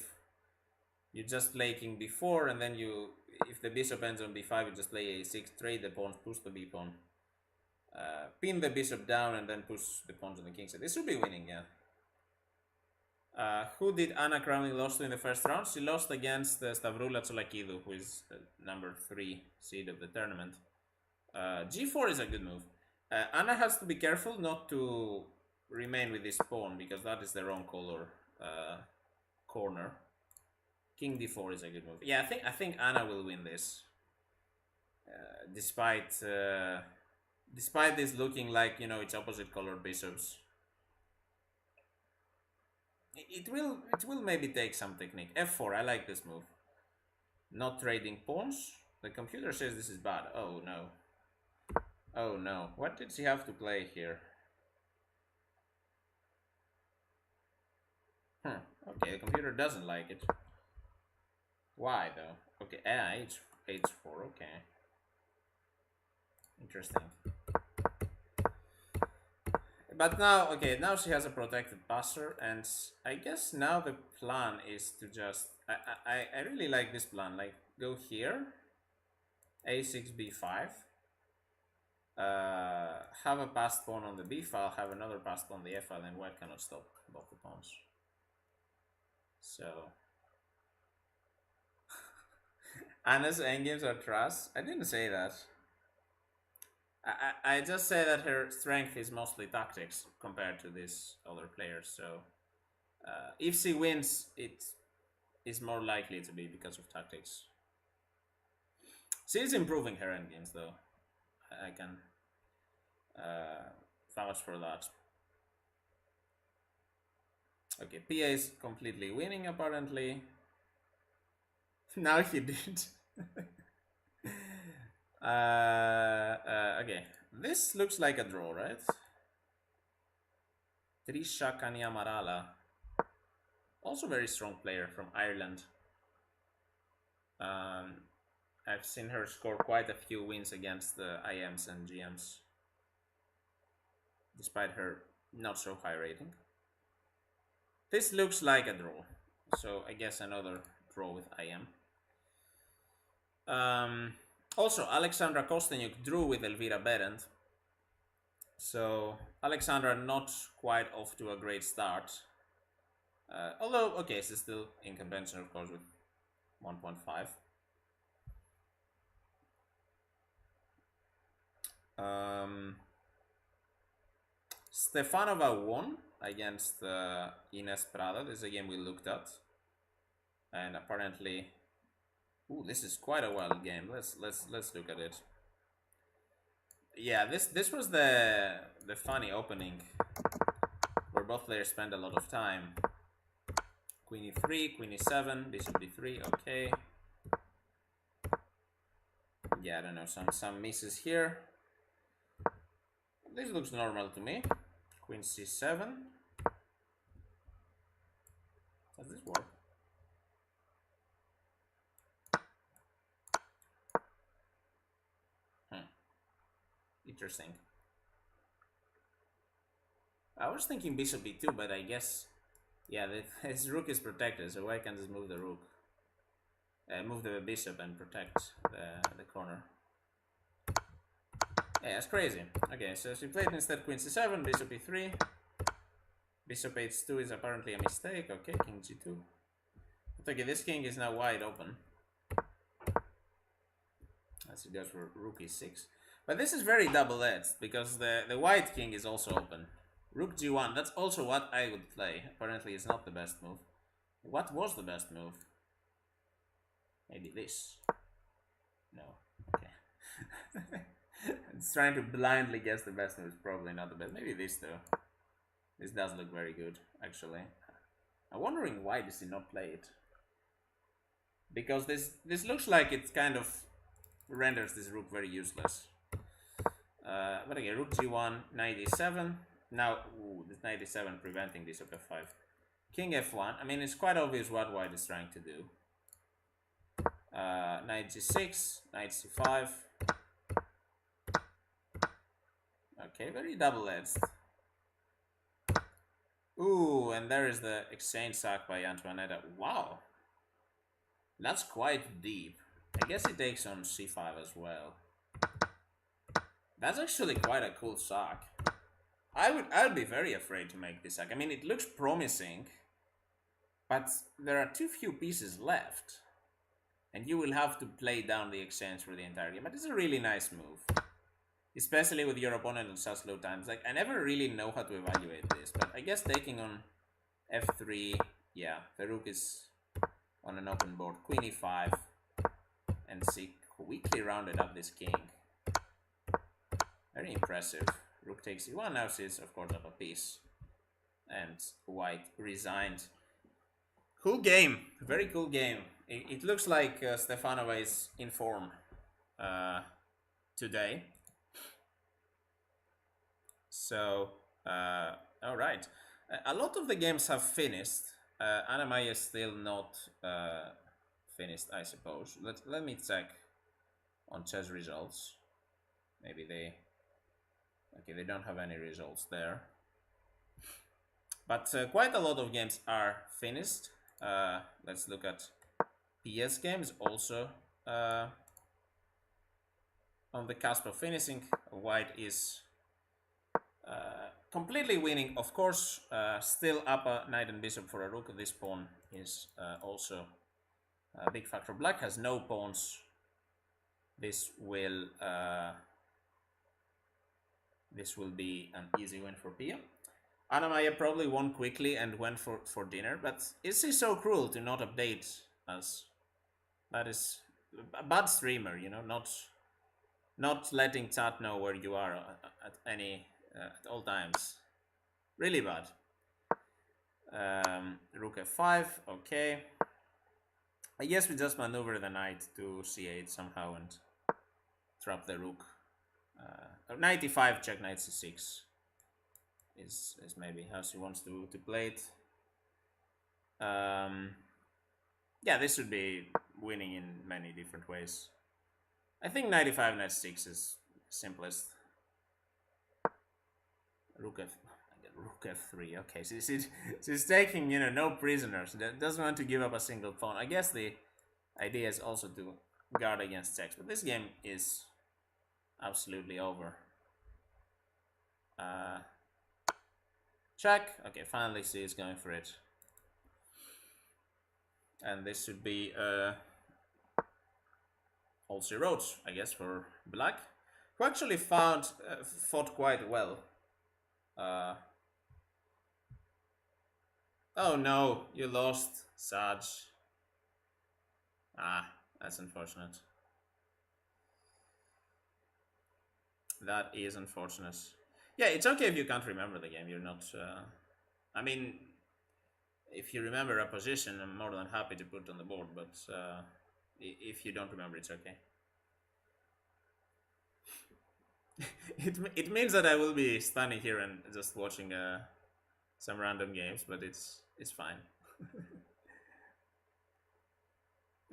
You just play king b4, and then you, if the bishop ends on b5, you just play a6, trade the pawns, push the b pawn, pin the bishop down, and then push the pawns on the king side. This should be winning, yeah. Who did Anna Cramling lost to in the first round? She lost against Stavroula Tsolakidou, who is number 3 seed of the tournament. G4 is a good move. Anna has to be careful not to remain with this pawn, because that is the wrong color corner. King d4 is a good move. Yeah, I think Anna will win this. Despite this looking like, you know, it's opposite colored bishops. It will maybe take some technique. f4, I like this move. Not trading pawns. The computer says this is bad. Oh no. Oh no. What did she have to play here? Okay, the computer doesn't like it. Why though? Okay, h4, okay. Interesting. But now, okay, now she has a protected passer, and I guess now the plan is to just, I really like this plan, like go here, a6, b5, have a passed pawn on the b file, have another passed pawn on the f file, and white cannot stop both the pawns. So, Anna's endgames are trash? I didn't say that. I just say that her strength is mostly tactics compared to these other players. So if she wins, it is more likely to be because of tactics. She is improving her endgames though. I can vouch for that. Okay, Pia is completely winning apparently. Now he did. Okay, this looks like a draw, right? Trisha Kanyamarala, also very strong player from Ireland. I've seen her score quite a few wins against the IMs and GMs, despite her not so high rating. This looks like a draw, so I guess another draw with IM. Also, Alexandra Kosteniuk drew with Elvira Berendt. So, Alexandra not quite off to a great start. Although, okay, she's still in convention, of course, with 1.5. Stefanova won against Ines Prada. This is a game we looked at, and apparently, ooh, this is quite a wild game. Let's look at it. Yeah, this was the funny opening where both players spend a lot of time. Queen e3, queen e7, bishop d3. Okay. Yeah, I don't know, some misses here. This looks normal to me. Queen c7. Does this work? Interesting. I was thinking bishop b2, but I guess, yeah, his rook is protected, so why can't just move the rook? Move the bishop and protect the corner. Yeah, that's crazy. Okay, so she played instead queen c7, bishop e3. Bishop h2 is apparently a mistake. Okay, king g2. But okay, this king is now wide open. As he goes for rook e6. But this is very double-edged, because the white king is also open. Rook g1, that's also what I would play. Apparently it's not the best move. What was the best move? Maybe this. No. Okay. It's trying to blindly guess the best move is probably not the best. Maybe this though. This does look very good, actually. I'm wondering why does he not play it? Because this looks like it kind of renders this rook very useless. But again, rook g1, knight e7. Now, ooh, this knight e7 preventing bishop f5. King f1. I mean, it's quite obvious what white is trying to do. Knight g6, knight c5. Okay, very double-edged. Ooh, and there is the exchange sack by Antoinetta. Wow. That's quite deep. I guess it takes on c5 as well. That's actually quite a cool sack. I would be very afraid to make this sack. I mean, it looks promising, but there are too few pieces left. And you will have to play down the exchange for the entire game. But it's a really nice move. Especially with your opponent on such low times. Like, I never really know how to evaluate this, but I guess taking on f3, yeah, the rook is on an open board. Queen e5, and she quickly rounded up this king. Very impressive. Rook takes e1, now she's of course up a piece. And white resigned. Cool game, very cool game. It looks like Stefanova is in form today. So, alright. A lot of the games have finished. Anna-Maja is still not finished, I suppose. Let me check on chess results. Maybe they... Okay, they don't have any results there. But quite a lot of games are finished. Let's look at Pia's games also on the cusp of finishing. White is completely winning, of course. Still up a knight and bishop for a rook. This pawn is also a big factor. Black has no pawns. This will be an easy win for Pia. Anna-Maja probably won quickly and went for dinner, but is he so cruel to not update us? That is a bad streamer, you know, not letting chat know where you are at all times. Really bad. Rook f5, okay. I guess we just maneuver the knight to c8 somehow and trap the rook. Knight e5, check knight c6 is maybe how she wants to play it. Yeah, this should be winning in many different ways. I think knight e5, knight c6 is simplest. Rook f3. Okay, she's taking, you know, no prisoners. Doesn't want to give up a single pawn. I guess the idea is also to guard against checks, but this game is absolutely over. Check. Okay, finally she is going for it. And this should be all she wrote, I guess, for Black, who actually fought quite well. Oh no, you lost, Saj. Ah, that's unfortunate. That is unfortunate. Yeah, it's okay if you can't remember the game. You're not. I mean, if you remember a position, I'm more than happy to put it on the board. But if you don't remember, it's okay. It means that I will be standing here and just watching some random games, but it's fine.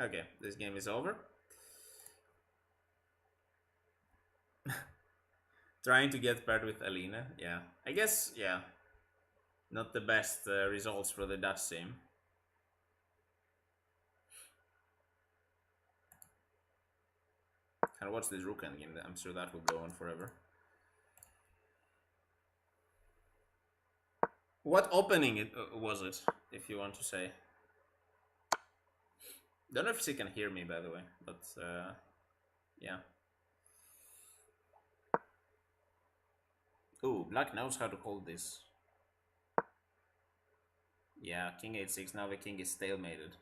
Okay, this game is over. Trying to get paired with Alina, yeah. I guess, yeah. Not the best results for the Dutch team. And watch this rook endgame. I'm sure that will go on forever. What opening was it, if you want to say? Don't know if she can hear me, by the way, but yeah. Ooh, black knows how to hold this. Yeah, king h6. Now the king is stalemated.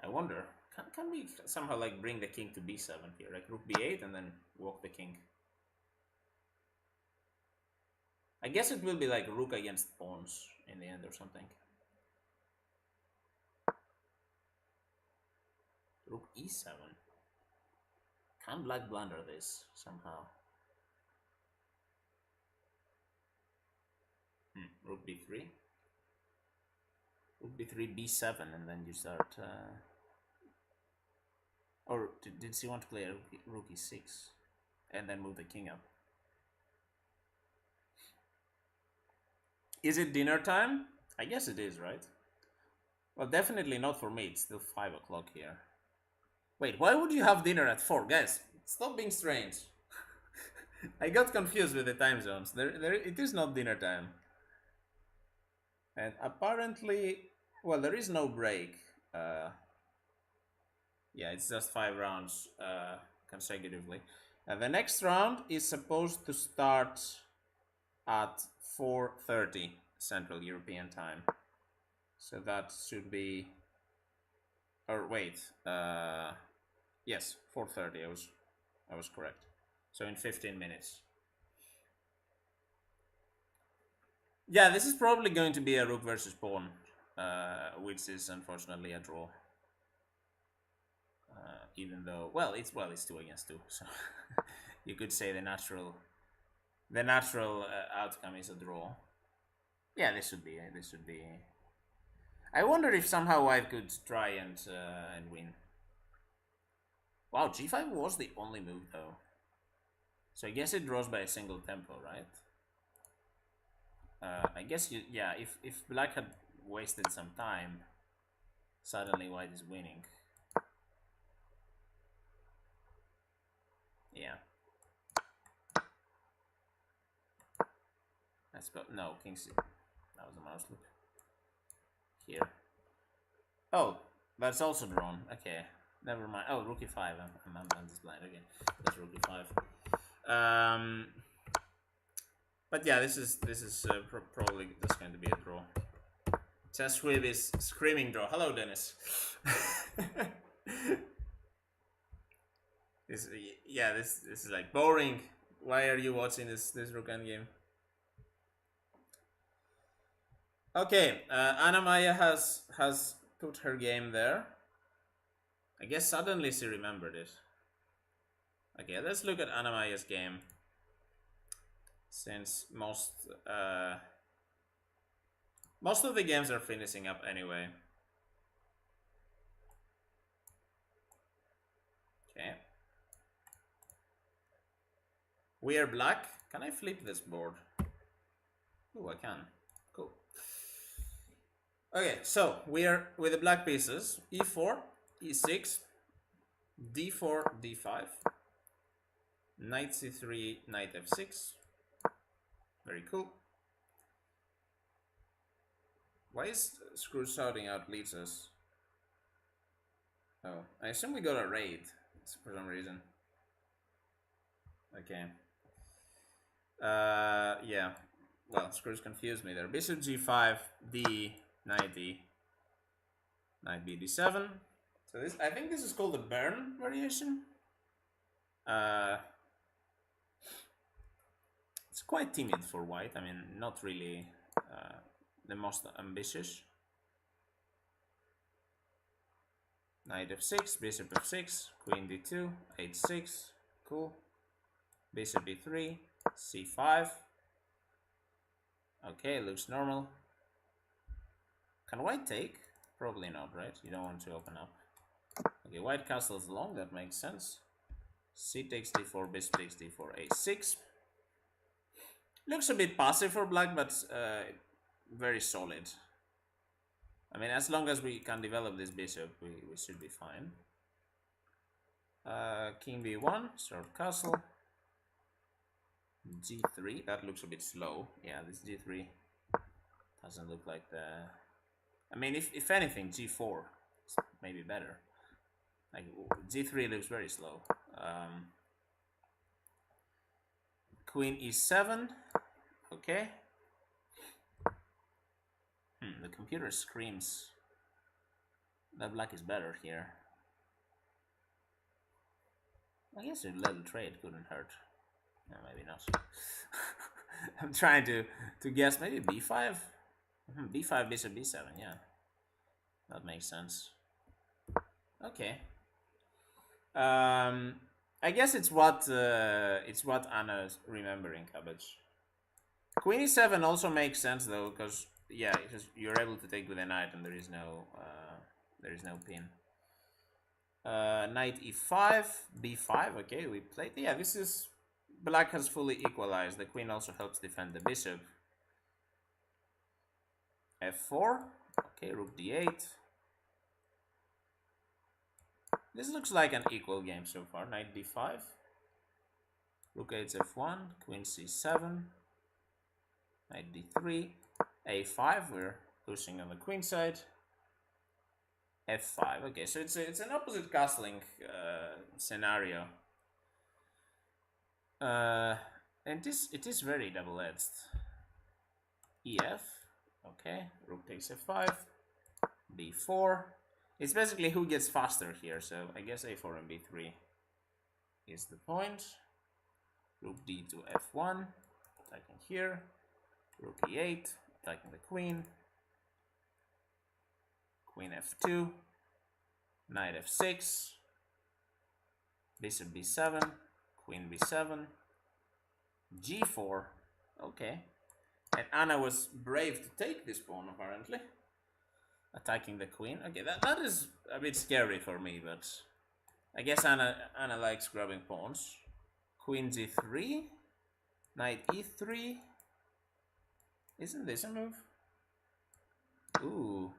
I wonder, can we somehow like bring the king to b7 here, like rook b8 and then walk the king? I guess it will be like rook against pawns in the end or something. Rook e7. Can black blunder this somehow? Rook b3. Rook b3, b7, and then you start... Or did she want to play a rook e6? And then move the king up? Is it dinner time? I guess it is, right? Well, definitely not for me. It's still 5 o'clock here. Wait, why would you have dinner at 4? Guys, stop being strange. I got confused with the time zones. It is not dinner time. And apparently, well, there is no break. Yeah, it's just 5 rounds consecutively. The next round is supposed to start at 4:30 Central European time. So that should be... Or wait, yes, 4:30. I was correct. So in 15 minutes. Yeah, this is probably going to be a rook versus pawn, which is unfortunately a draw. Even though, well, it's 2 against 2, so you could say the natural outcome is a draw. Yeah, this should be. I wonder if somehow White could try and win. Wow, g5 was the only move though. So I guess it draws by a single tempo, right? I guess yeah. If black had wasted some time, suddenly White is winning. Yeah. Let's go. No, king c. That was a mouse loop. Here. Oh, that's also drawn. Okay, never mind. Oh, rook e5. I'm just blind. Okay, that's rook e5. But yeah, this is probably just going to be a draw. Chess Squib is screaming draw. Hello, Dennis. this is like boring. Why are you watching this rook endgame? Okay, Anna-Maja has put her game there. I guess suddenly she remembered it. Okay, let's look at Anna-Maja's game. Since most of the games are finishing up anyway. Okay. We are black. Can I flip this board? Oh, I can. Cool. Okay, so we are with the black pieces. E4, E6, D4, D5, Knight C3, Knight F6. Very cool. Why is Screw shouting out leads us? Oh, I assume we got a raid for some reason. Okay. Yeah. Well, screws confused me there. Bishop g5, d, knight d, knight b d7. So this, I think this is called the Bern variation. It's quite timid for white. I mean, not really the most ambitious. Knight f6, bishop f6, queen d2, h6, cool. Bishop e3, c5. Okay, looks normal. Can white take? Probably not, right? You don't want to open up. Okay, white castles long, that makes sense. C takes d4, bishop takes d4, a6. Looks a bit passive for black, but very solid. I mean, as long as we can develop this bishop, we should be fine. King b1, short castle. g3, that looks a bit slow. Yeah, this g3 doesn't look like the... I mean, if anything, g4 is maybe better. Like, g3 looks very slow. Queen e7, okay. The computer screams that black is better here. I guess a little trade couldn't hurt. No, maybe not. I'm trying to guess. Maybe b5? b5, bishop b7, yeah. That makes sense. Okay. I guess it's what Anna's remembering, Cabbage. Queen e7 also makes sense though, because yeah, you're able to take with a knight and there is no pin. Knight e5, b5. Okay, we played. Yeah, this is black has fully equalized. The queen also helps defend the bishop. f4. Okay, rook d8. This looks like an equal game so far. Knight d5. Rook h f1. Queen c7. Knight d3. a5. We're pushing on the queen side. f5. Okay, so it's an opposite castling scenario. And it is very double-edged. ef. Okay, rook takes f5. b4. It's basically who gets faster here, so I guess a4 and b3 is the point. Rook d to f1, attacking here. Rook e8, attacking the queen. Queen f2, knight f6, bishop b7, queen b7, g4. Okay. And Anna was brave to take this pawn, apparently. Attacking the queen. Okay, that is a bit scary for me, but I guess Anna likes grabbing pawns. Queen g3, knight e3. Isn't this a move? Ooh.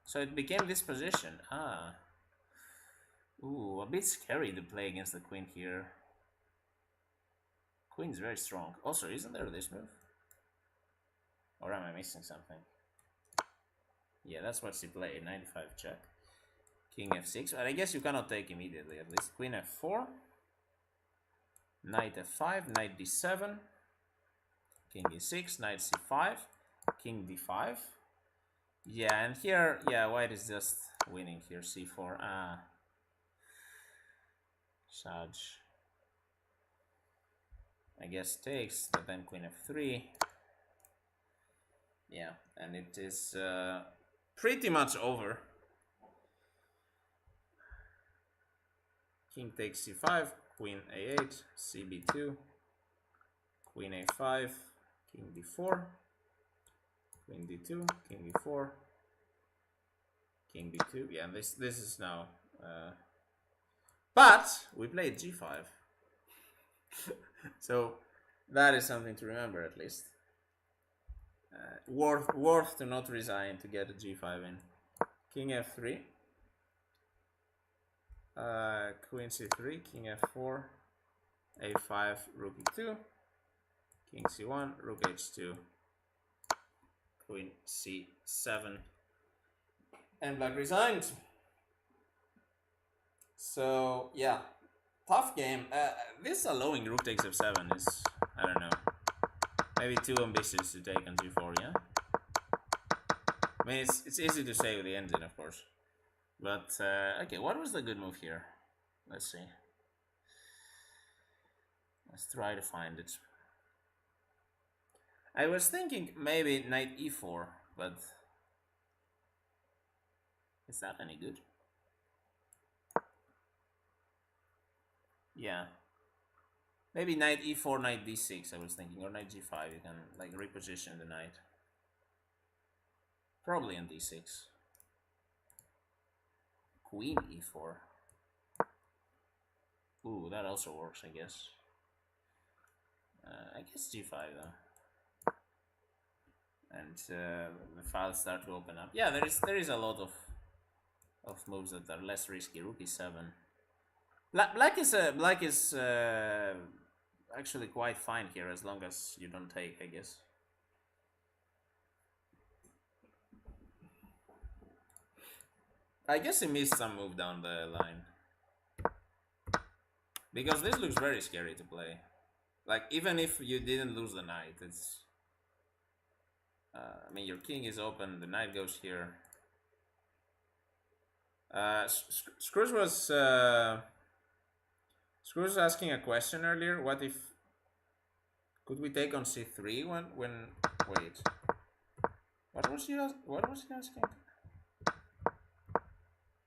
So it became this position. Ah. Ooh, a bit scary to play against the queen here. Queen's very strong. Also, isn't there this move? Or am I missing something? Yeah, that's what she played. 95 check. King f6. But I guess you cannot take immediately at least. Queen f4. Knight f5. Knight d7. King e6. Knight c5. King d5. Yeah, and here, yeah, white is just winning here. c4. Ah. Saj. I guess takes, but then queen f3. Yeah, and it is pretty much over. King takes c5, queen a8, cb2, queen a5, king d4, queen d2, king d4, king d2. Yeah, and this is now. But we played g5, so that is something to remember at least. Worth to not resign to get a g5 in. King f3. Queen c3, king f4, a5, rook e2, king c1, rook h2, queen c7, and black resigned. So yeah, tough game. This allowing rook takes f7 is I don't know. Maybe too ambitious to take on g4, yeah? I mean, it's easy to say with the engine, of course. But, okay, what was the good move here? Let's see. Let's try to find it. I was thinking maybe knight e4, but is that any good? Yeah. Maybe knight e4, knight d6, I was thinking, or knight g5, you can like reposition the knight. Probably on d6. Queen e4. Ooh, that also works, I guess. I guess g5 though. And the files start to open up. Yeah, there is a lot of moves that are less risky. Rook e7. Black is actually quite fine here as long as you don't take, I guess. I guess he missed some move down the line. Because this looks very scary to play. Like, even if you didn't lose the knight, it's... I mean, your king is open, the knight goes here. Screws was asking a question earlier. What if... Could we take on c3 when... Wait. What was he asking?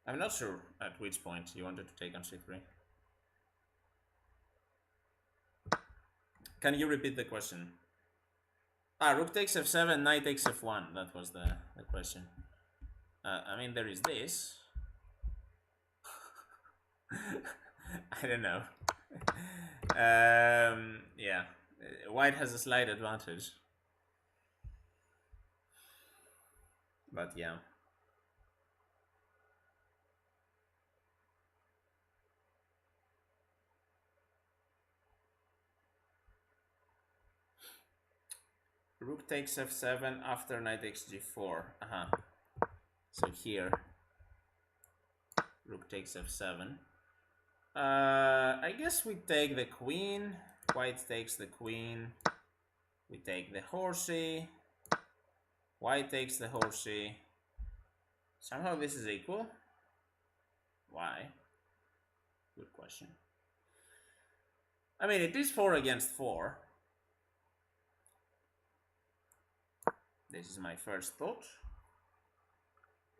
I'm not sure at which point you wanted to take on c3. Can you repeat the question? Rook takes f7, knight takes f1. That was the question. I mean, there is this. I don't know. Yeah. White has a slight advantage. But yeah. Rook takes f7 after knight takes g4. So here, rook takes f7. I guess we take the queen. White takes the queen. We take the horsey. White takes the horsey. Somehow this is equal. Why? Good question. I mean, it is 4 against 4. This is my first thought.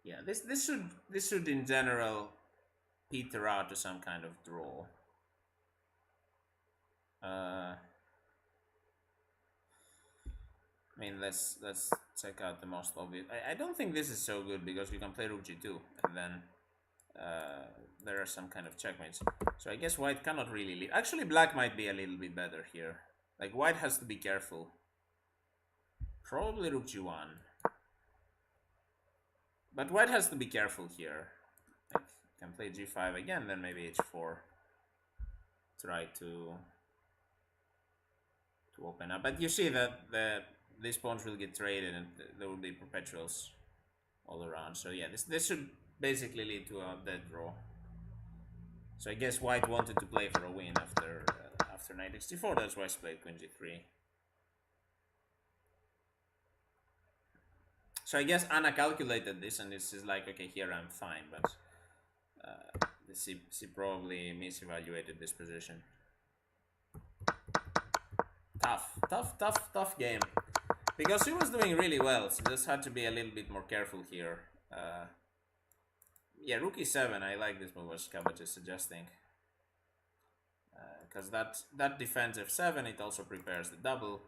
Yeah, this should in general peter out to some kind of draw. I mean, let's check out the most obvious. I don't think this is so good because you can play rook g2 and then there are some kind of checkmates. So I guess white cannot really lead. Actually, black might be a little bit better here. Like, white has to be careful. Probably rook g1. But white has to be careful here. Like, can play g5 again, then maybe h4. Try to open up. But you see that these pawns will get traded and there will be perpetuals all around. So yeah, this should basically lead to a dead draw. So I guess white wanted to play for a win after knight x4. That's why I played queen g3. So I guess Anna calculated this, and this is like, okay, here I'm fine, but she probably misevaluated this position. Tough game. Because she was doing really well, so just had to be a little bit more careful here. Yeah, rook e7, I like this move as Kabach is suggesting. Because that defends f7, it also prepares the double.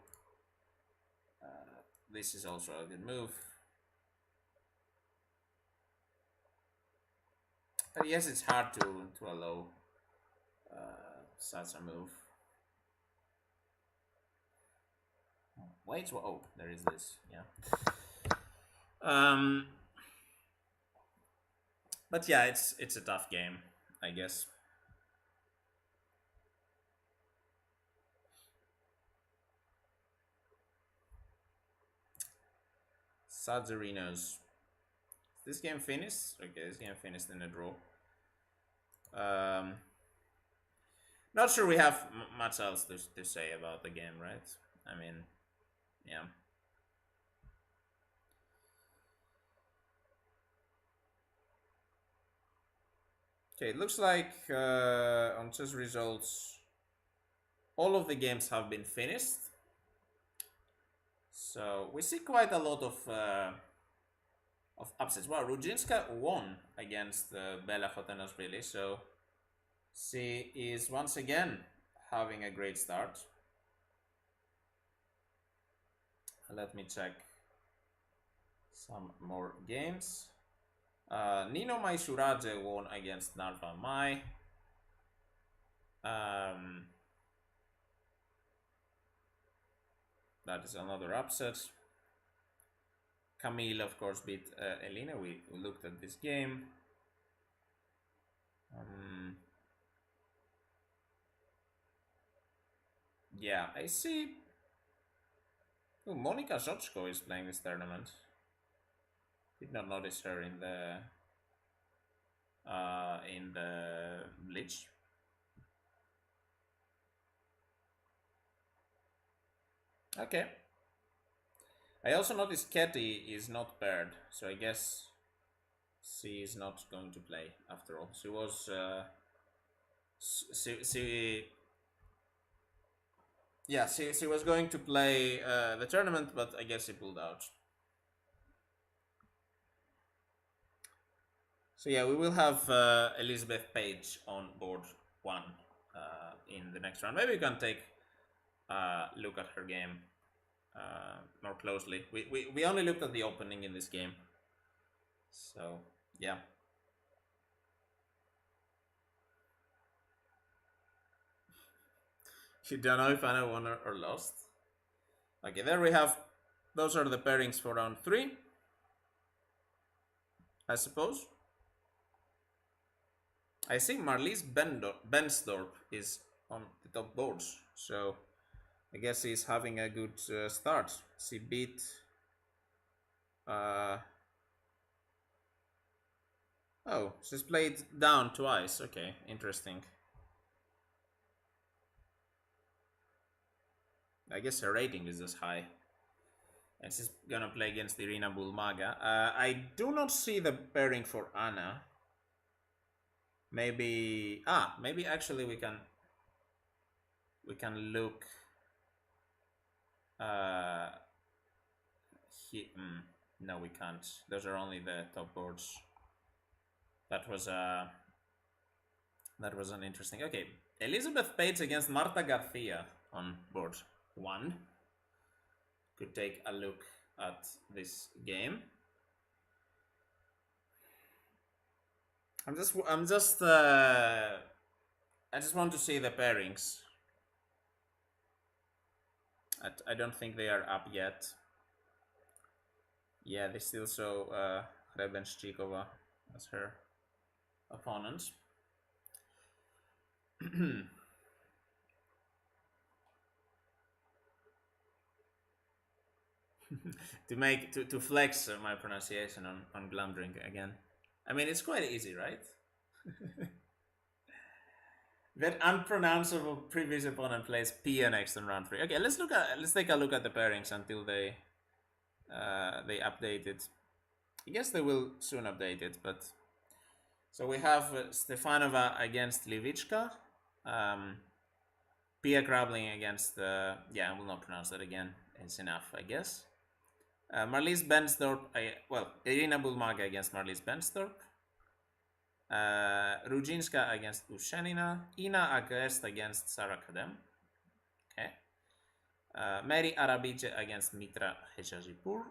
This is also a good move. But yes, it's hard to allow such a move. Wait, oh, there is this, yeah. But yeah, it's a tough game, I guess. Sadzerinos. This game finished? Okay, this game finished in a draw. Not sure we have much else to say about the game, right? I mean, yeah. Okay, it looks like on chess results, all of the games have been finished. So we see quite a lot of upsets. Wow, Rudzinska won against Bella Hotanashvili, so she is once again having a great start. Let me check some more games. Nino Maisuraje won against Narva Mai. That is another upset. Camille, of course, beat Elena. We looked at this game. Yeah, I see. Oh, Monika Zotsko is playing this tournament. Did not notice her in the Bleach. Okay. I also noticed Ketty is not paired, so I guess she is not going to play after all. She was she was going to play the tournament, but I guess she pulled out. So yeah, we will have Elizabeth Page on board 1 in the next round. Maybe we can take a look at her game more closely. We only looked at the opening in this game. So yeah. You don't know if Anna won or lost. Okay, there we have. Those are the pairings for round 3, I suppose. I think Marlies Bensdorp is on the top boards, so I guess he's having a good start. She beat oh, she's played down twice. Okay, interesting. I guess her rating is just high. And she's gonna play against Irina Bulmaga. I do not see the pairing for Anna. Maybe actually we can look no, we can't. Those are only the top boards. That was an interesting. Okay, Elizabeth Page against Marta Garcia on board 1. Could take a look at this game. I just want to see the pairings. I don't think they are up yet. Yeah, they still show Hrebenščíková as her opponent. to flex my pronunciation on Glamdring again. I mean, it's quite easy, right? That unpronounceable previous opponent plays Pia next in round 3. Okay, let's take a look at the pairings until they update it. I guess they will soon update it, but so we have Stefanova against Livichka, Pia Cramling against I will not pronounce that again. It's enough, I guess. Marlies Bensdorp, Irina Bulmaga against Marlies Bensdorp. Rudzinska against Ushenina. Ina Agrest against Sarah Kadem. Okay. Mary Arabidze against Mitra Hechazipur.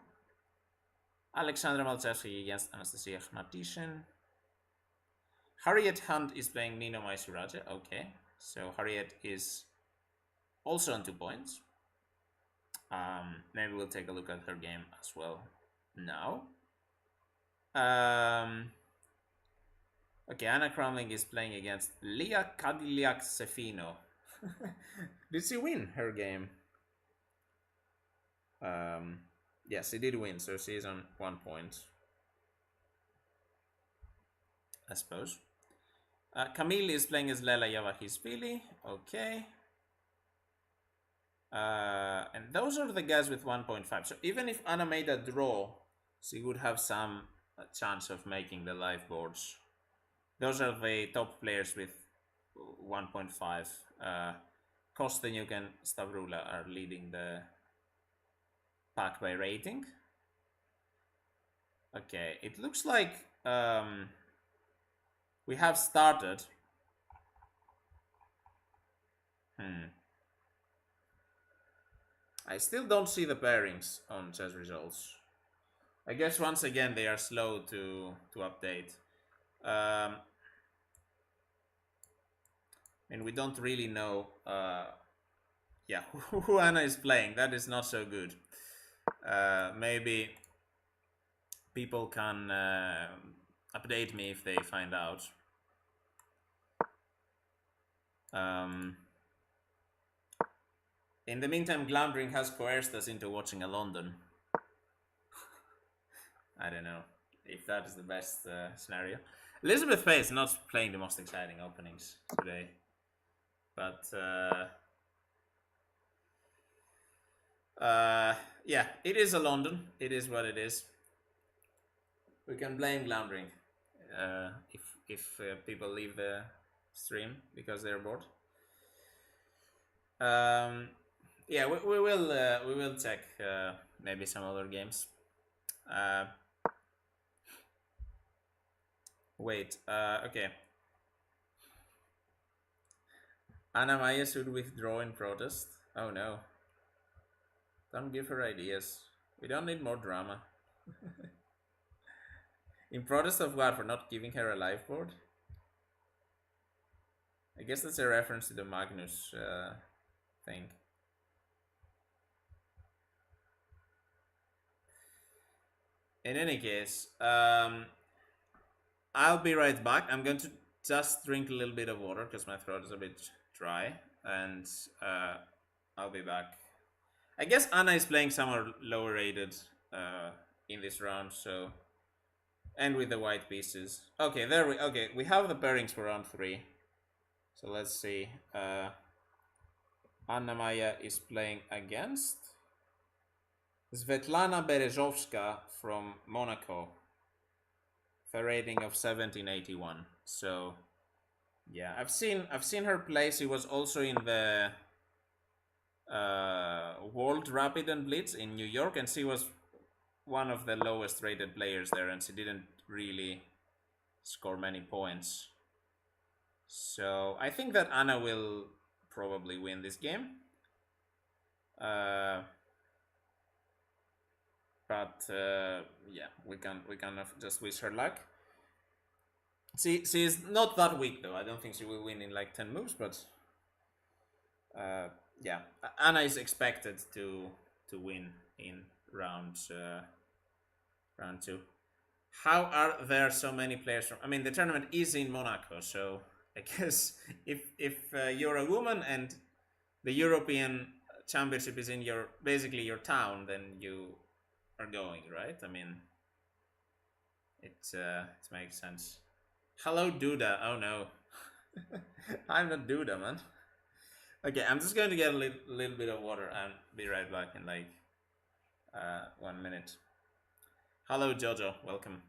Alexandra Malchevsky against Anastasia Khmatishin. Harriet Hunt is playing Nino Maisuraje. Okay. So Harriet is also on 2 points. Maybe we'll take a look at her game as well now. Okay, Anna Cramling is playing against Leah Cadillac Sefino. Did she win her game? Yes, she did win, so she is on 1 point, I suppose. Camille is playing as Lela Yavahisvili. Okay. And those are the guys with 1.5. So even if Anna made a draw, she would have some chance of making the live boards. Those are the top players with 1.5. Kosteniuk and Stavrula are leading the pack by rating. Okay, it looks like we have started. I still don't see the pairings on chess results. I guess once again they are slow to update. And we don't really know yeah, who Anna is playing. That is not so good. Maybe people can update me if they find out. In the meantime, Glamdring has coerced us into watching a London. I don't know if that is the best scenario. Elizabeth Fay is not playing the most exciting openings today. But yeah, it is a London. It is what it is. We can blame Glamdring if people leave the stream because they're bored. Yeah, we will check maybe some other games. Wait. Okay. Anna-Maja should withdraw in protest. Oh no. Don't give her ideas. We don't need more drama. In protest of what? For not giving her a live board? I guess that's a reference to the Magnus thing. In any case, I'll be right back. I'm going to just drink a little bit of water because my throat is a bit dry, and I'll be back. I guess Anna is playing somewhere lower rated in this round, so, and with the white pieces. Okay, we have the pairings for round 3. So let's see. Anna-Maja is playing against Svetlana Berezovska from Monaco. A rating of 1781. So yeah, I've seen her play. She was also in the World Rapid and Blitz in New York, and she was one of the lowest rated players there, and she didn't really score many points. So I think that Anna will probably win this game. But yeah, we can just wish her luck. She is not that weak though. I don't think she will win in like 10 moves, but yeah, Anna is expected to win in round 2. How are there so many players from? I mean, the tournament is in Monaco, so I guess if you're a woman and the European Championship is in basically your town, then you are going, right? I mean, it makes sense. Hello, Duda. Oh no, I'm not Duda, man. Okay, I'm just going to get a little bit of water and be right back in like 1 minute. Hello, Jojo. Welcome.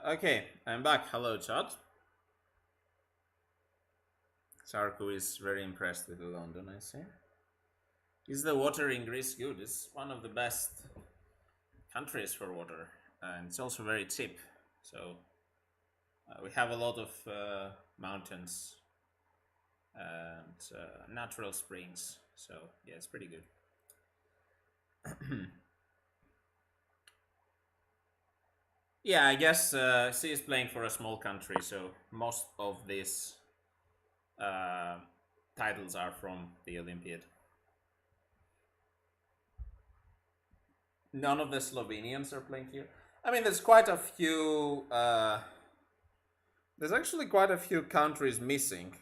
Okay, I'm back. Hello, chat. Sarko is very impressed with London, I see. Is the water in Greece good? It's one of the best countries for water, and it's also very cheap. So we have a lot of mountains and natural springs. So yeah, it's pretty good. Yeah, I guess C is playing for a small country, so most of these uh, titles are from the Olympiad. None of the Slovenians are playing here. I mean, there's quite a few. There's actually quite a few countries missing.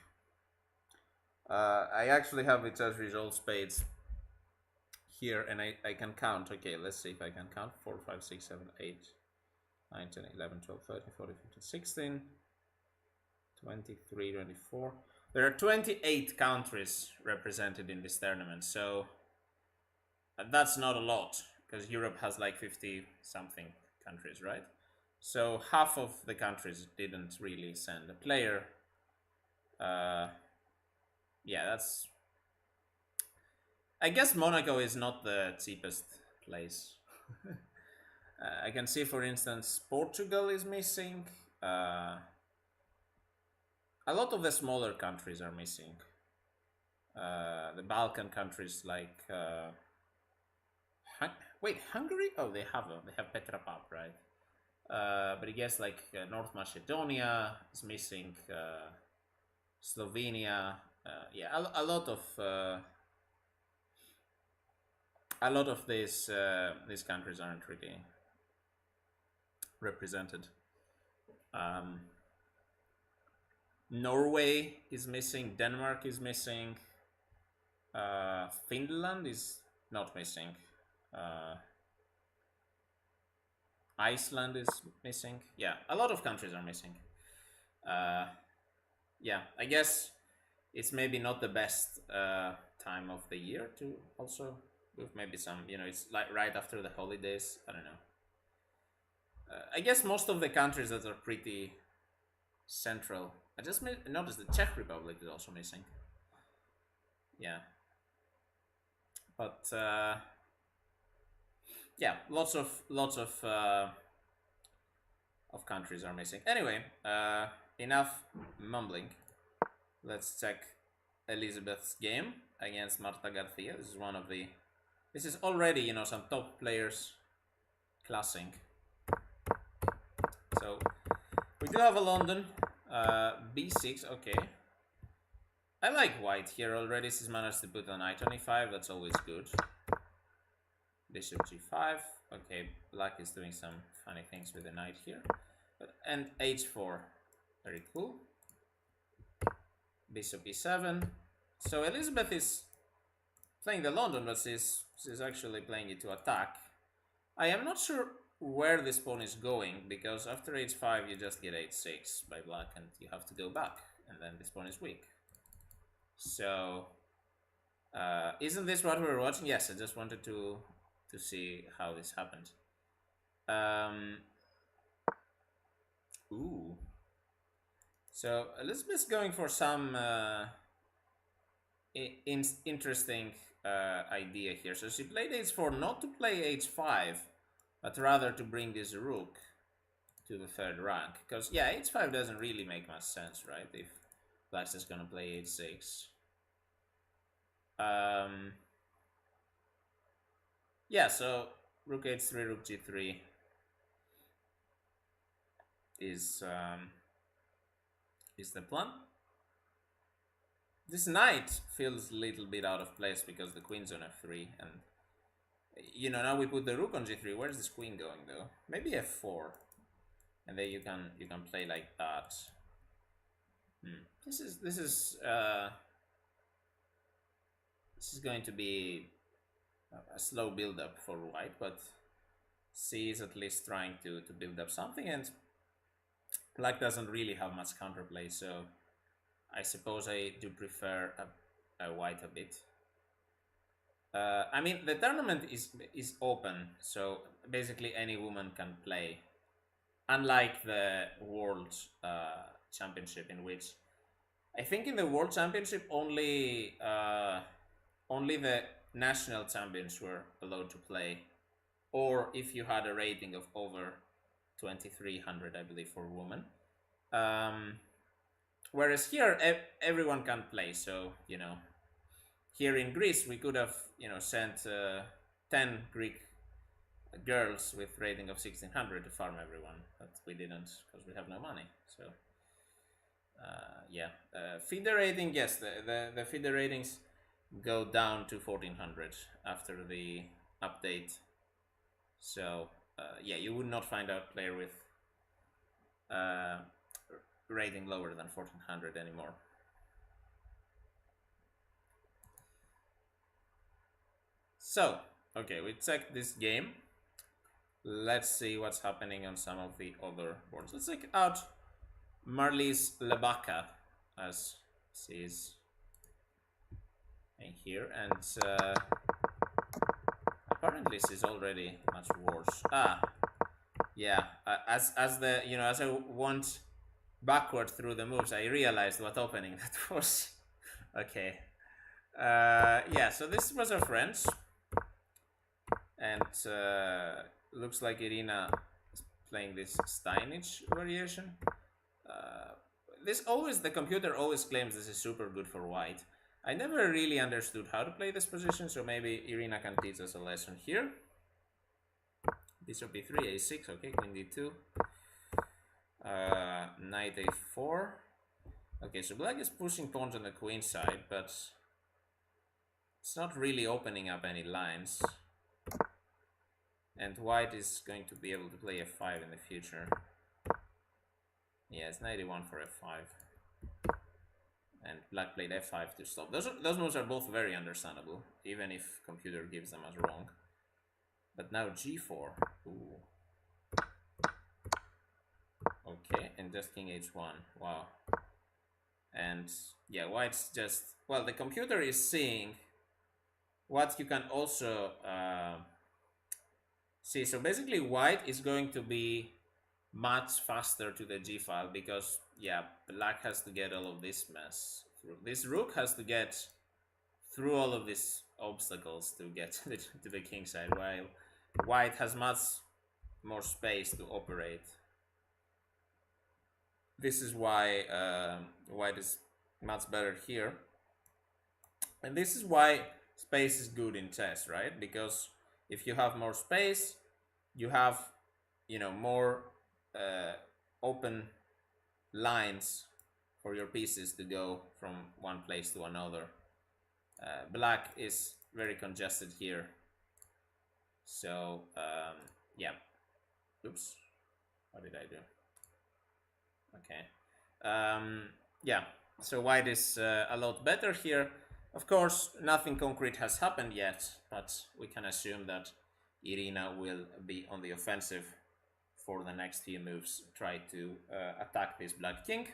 I actually have it as result spades here, and I can count. Okay, let's see if I can count. 4, 5, 6, 7, 8, 9, 10, 11, 12, 13, 14, 15, 16, 23, 24. There are 28 countries represented in this tournament, so that's not a lot, because Europe has like 50 something countries, right? So half of the countries didn't really send a player. Yeah, that's. I guess Monaco is not the cheapest place. I can see, for instance, Portugal is missing. A lot of the smaller countries are missing. The Balkan countries like wait, Hungary? Oh, they have Petra Pap, right? But I guess like North Macedonia is missing. Slovenia, yeah, a lot of these countries aren't really represented. Norway is missing. Denmark is missing. Finland is not missing. Iceland is missing. Yeah, a lot of countries are missing. Yeah, I guess it's maybe not the best time of the year to also with maybe some, it's like right after the holidays. I don't know. I guess most of the countries that are pretty central. I just noticed the Czech Republic is also missing. Yeah, but yeah, lots of countries are missing. Anyway, enough mumbling. Let's check Elizabeth's game against Marta Garcia. This is already, some top players classing. So we do have a London b6. Okay, I like white here already. She's managed to put a knight on e5. That's always good. Bishop g5. Okay, black is doing some funny things with the knight here. And h4. Very cool. Bishop e7. So Elizabeth is playing the London, but she's actually playing it to attack. I am not sure where this pawn is going, because after h5 you just get h6 by black and you have to go back, and then this pawn is weak. So isn't this what we were watching? Yes, I just wanted to see how this happened. Ooh. So Elizabeth's going for some interesting idea here. So she played h4 not to play h5, but rather to bring this rook to the third rank. Because, yeah, h5 doesn't really make much sense, right? If black's just gonna play h6. Yeah, so rook h3, rook g3 is the plan. This knight feels a little bit out of place because the queen's on f3, and now we put the rook on g3. Where's this queen going though? Maybe f4, and then you can play like that. This is going to be a slow build up for white, but C is at least trying to build up something, and black doesn't really have much counterplay, so I suppose I do prefer a white a bit. I mean, the tournament is open, so basically any woman can play. Unlike the World Championship, in which I think in the World Championship only the national champions were allowed to play, or if you had a rating of over 2300, I believe, for women. Um, Whereas here everyone can play, so here in Greece we could have sent 10 Greek girls with rating of 1600 to farm everyone, but we didn't because we have no money. So yeah, feeder rating, yes, the feeder ratings go down to 1400 after the update. So yeah, you would not find a player with rating lower than 1400 anymore. So okay, we checked this game. Let's see what's happening on some of the other boards. Let's check out Marlies Lebaka, as she is in here, and apparently she's already much worse. Yeah. As the as I went backward through the moves, I realized what opening that was. Okay. Yeah. So this was our friends, and looks like Irina is playing this Steinich variation. The computer always claims this is super good for white. I never really understood how to play this position, so maybe Irina can teach us a lesson here. Bishop e3, a6, okay, queen d2, knight a4. Okay, so black is pushing pawns on the queen side, but it's not really opening up any lines. And white is going to be able to play f5 in the future. Yeah, it's 91 for f5. And black played f5 to stop. Those moves are both very understandable, even if computer gives them as wrong. But now g4. Ooh. Okay, and just king h1. Wow. And yeah, white's just... Well, the computer is seeing what you can also see. So basically white is going to be much faster to the g file because, yeah, black has to get all of this mess through. This rook has to get through all of these obstacles to get to the king side, while white has much more space to operate. This is why white is much better here. And this is why space is good in chess, right? Because if you have more space, you have, more open lines for your pieces to go from one place to another. Black is very congested here. So, yeah. Oops. What did I do? Okay. Yeah. So white is a lot better here. Of course, nothing concrete has happened yet, but we can assume that Irina will be on the offensive for the next few moves, try to attack this black king.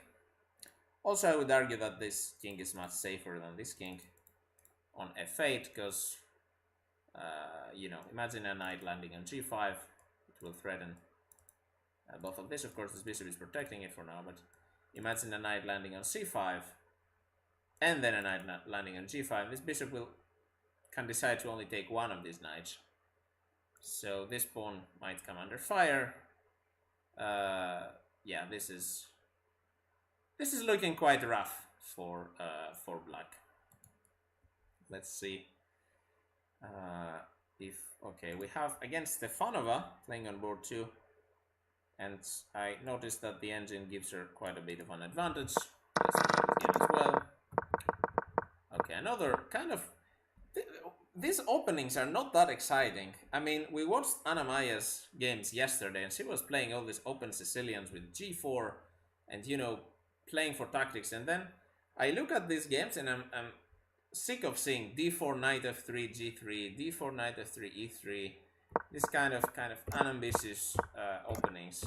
Also, I would argue that this king is much safer than this king on f8, because, imagine a knight landing on g5, it will threaten both of this. Of course, this bishop is protecting it for now, but imagine a knight landing on c5, and then a knight landing on g5. This bishop can decide to only take one of these knights. So this pawn might come under fire. Yeah, this is looking quite rough for black. Let's see okay, we have again Stefanova playing on board 2, and I noticed that the engine gives her quite a bit of an advantage. Let's see this game as well. Okay, another kind of... These openings are not that exciting. I mean, we watched Anna-Maja's games yesterday, and she was playing all these open Sicilians with g4 and, playing for tactics. And then I look at these games and I'm sick of seeing d4, knight f3, g3, d4, knight f3, e3. This kind of unambitious openings.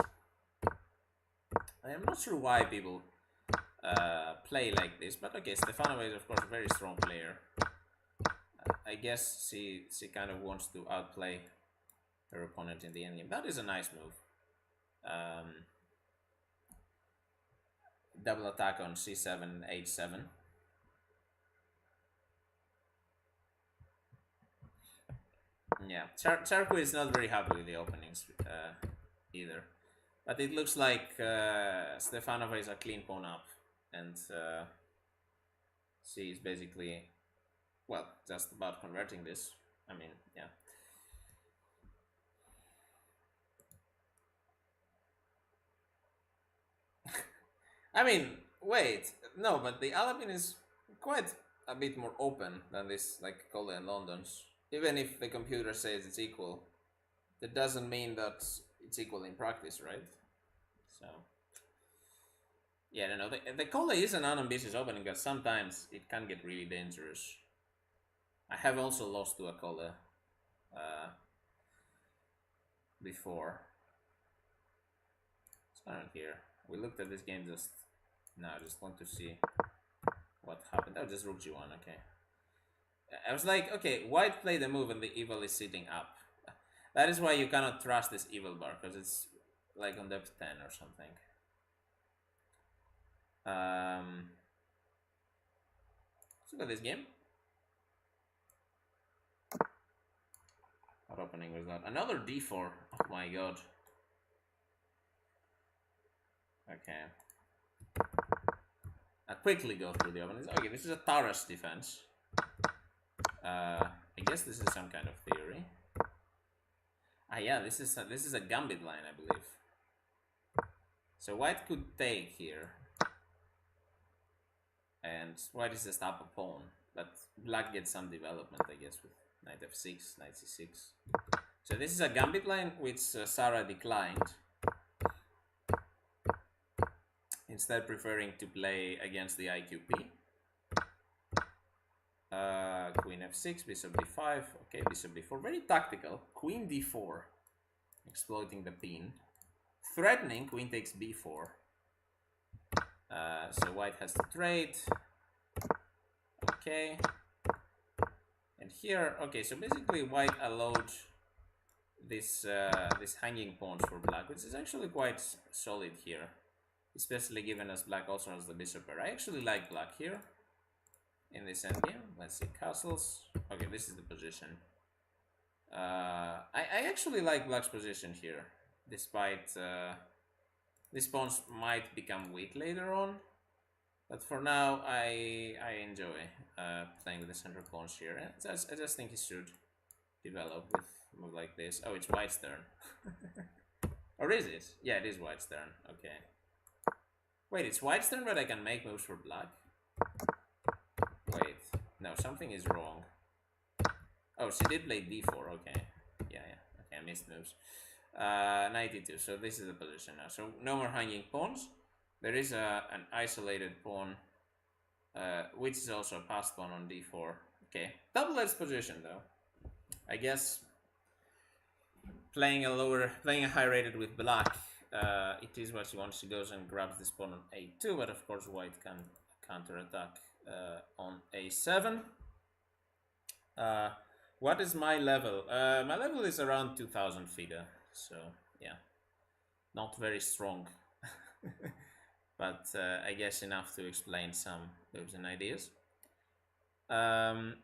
I am not sure why people play like this, but okay, Stefanova is of course a very strong player. I guess she kind of wants to outplay her opponent in the endgame. That is a nice move. Double attack on c7, h7. Yeah, Charco is not very happy with the openings either. But it looks like Stefanova is a clean pawn up, and she is basically, well, just about converting this. I mean, yeah. I mean, wait, no, but the Alabin is quite a bit more open than this, like Cole and London's. Even if the computer says it's equal, that doesn't mean that it's equal in practice, right? So, yeah, I don't know. The Cole is an unambitious opening, but sometimes it can get really dangerous. I have also lost to a Cole before. It's not here. We looked at this game just now. I just want to see what happened. Oh, just rook g1. Okay. I was like, okay, white played the move and the evil is sitting up. That is why you cannot trust this evil bar, because it's like on depth 10 or something. Let's look at this game. What opening was that? Another d4. Oh my god. Okay. I'll quickly go through the openings. Okay, this is a Taras defense. I guess this is some kind of theory. Ah, yeah, this is a gambit line, I believe. So white could take here, and white is just up a pawn, but black gets some development, I guess, with knight f6, knight c6. So this is a gambit line which Sarah declined, instead preferring to play against the IQP. Queen f6, bishop d5, okay, bishop d4, very tactical. Queen d4, exploiting the pin. Threatening, queen takes b4. So white has to trade. Okay. And here, okay, so basically white allowed this hanging pawns for black, which is actually quite solid here. Especially given as black also has the bishop pair. I actually like black here in this endgame. Let's see, castles. Okay, this is the position. I actually like black's position here, despite these pawns might become weak later on. But for now, I enjoy playing with the center pawns here. I just think it should develop with a move like this. Oh, it's white's turn. Or is it? Yeah, it is white's turn. Okay. Wait, it's white's turn, but I can make moves for black? Wait, no, something is wrong. Oh, she did play d4, okay. Yeah, okay, I missed moves. 92, so this is the position now. So no more hanging pawns. There is an isolated pawn, which is also a passed pawn on d4. Okay, double-edged position though. I guess playing a high rated with black, it is what she wants. She goes and grabs this pawn on a2, but of course white can counterattack on a7. What is my level? My level is around 2000 FIDE, so yeah, not very strong, but I guess enough to explain some moves and ideas. Level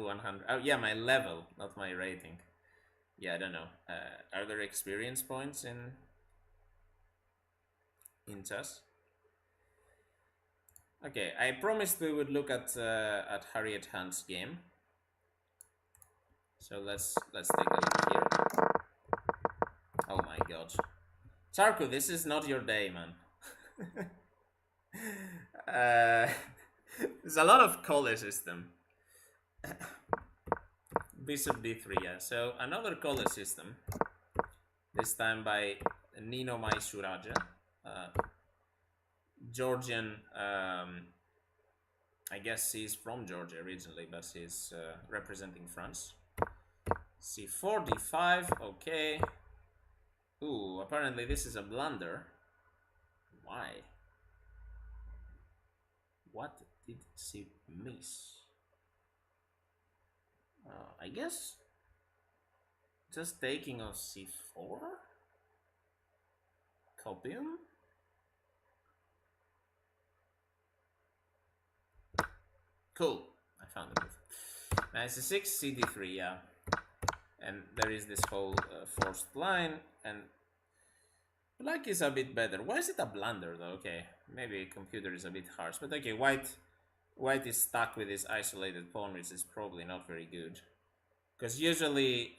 100. Oh yeah, my level, not my rating. Yeah, I don't know. Are there experience points in chess? Okay, I promised we would look at Harriet Hunt's game. So let's take a look here. Oh my god. Charco, this is not your day, man. There's a lot of Cole system. Bishop d3, yeah. So another Cole system. This time by Nino Maisuraja. Georgian, I guess he's from Georgia originally, but he's representing France. c4, d5, okay. Ooh, apparently this is a blunder. Why? What did she miss? I guess just taking on c4, copium. Cool, I found the move. Knight c6, cd3, yeah. And there is this whole forced line, and black is a bit better. Why is it a blunder though? Okay, maybe computer is a bit harsh, but okay, white is stuck with this isolated pawn, which is probably not very good. Because usually,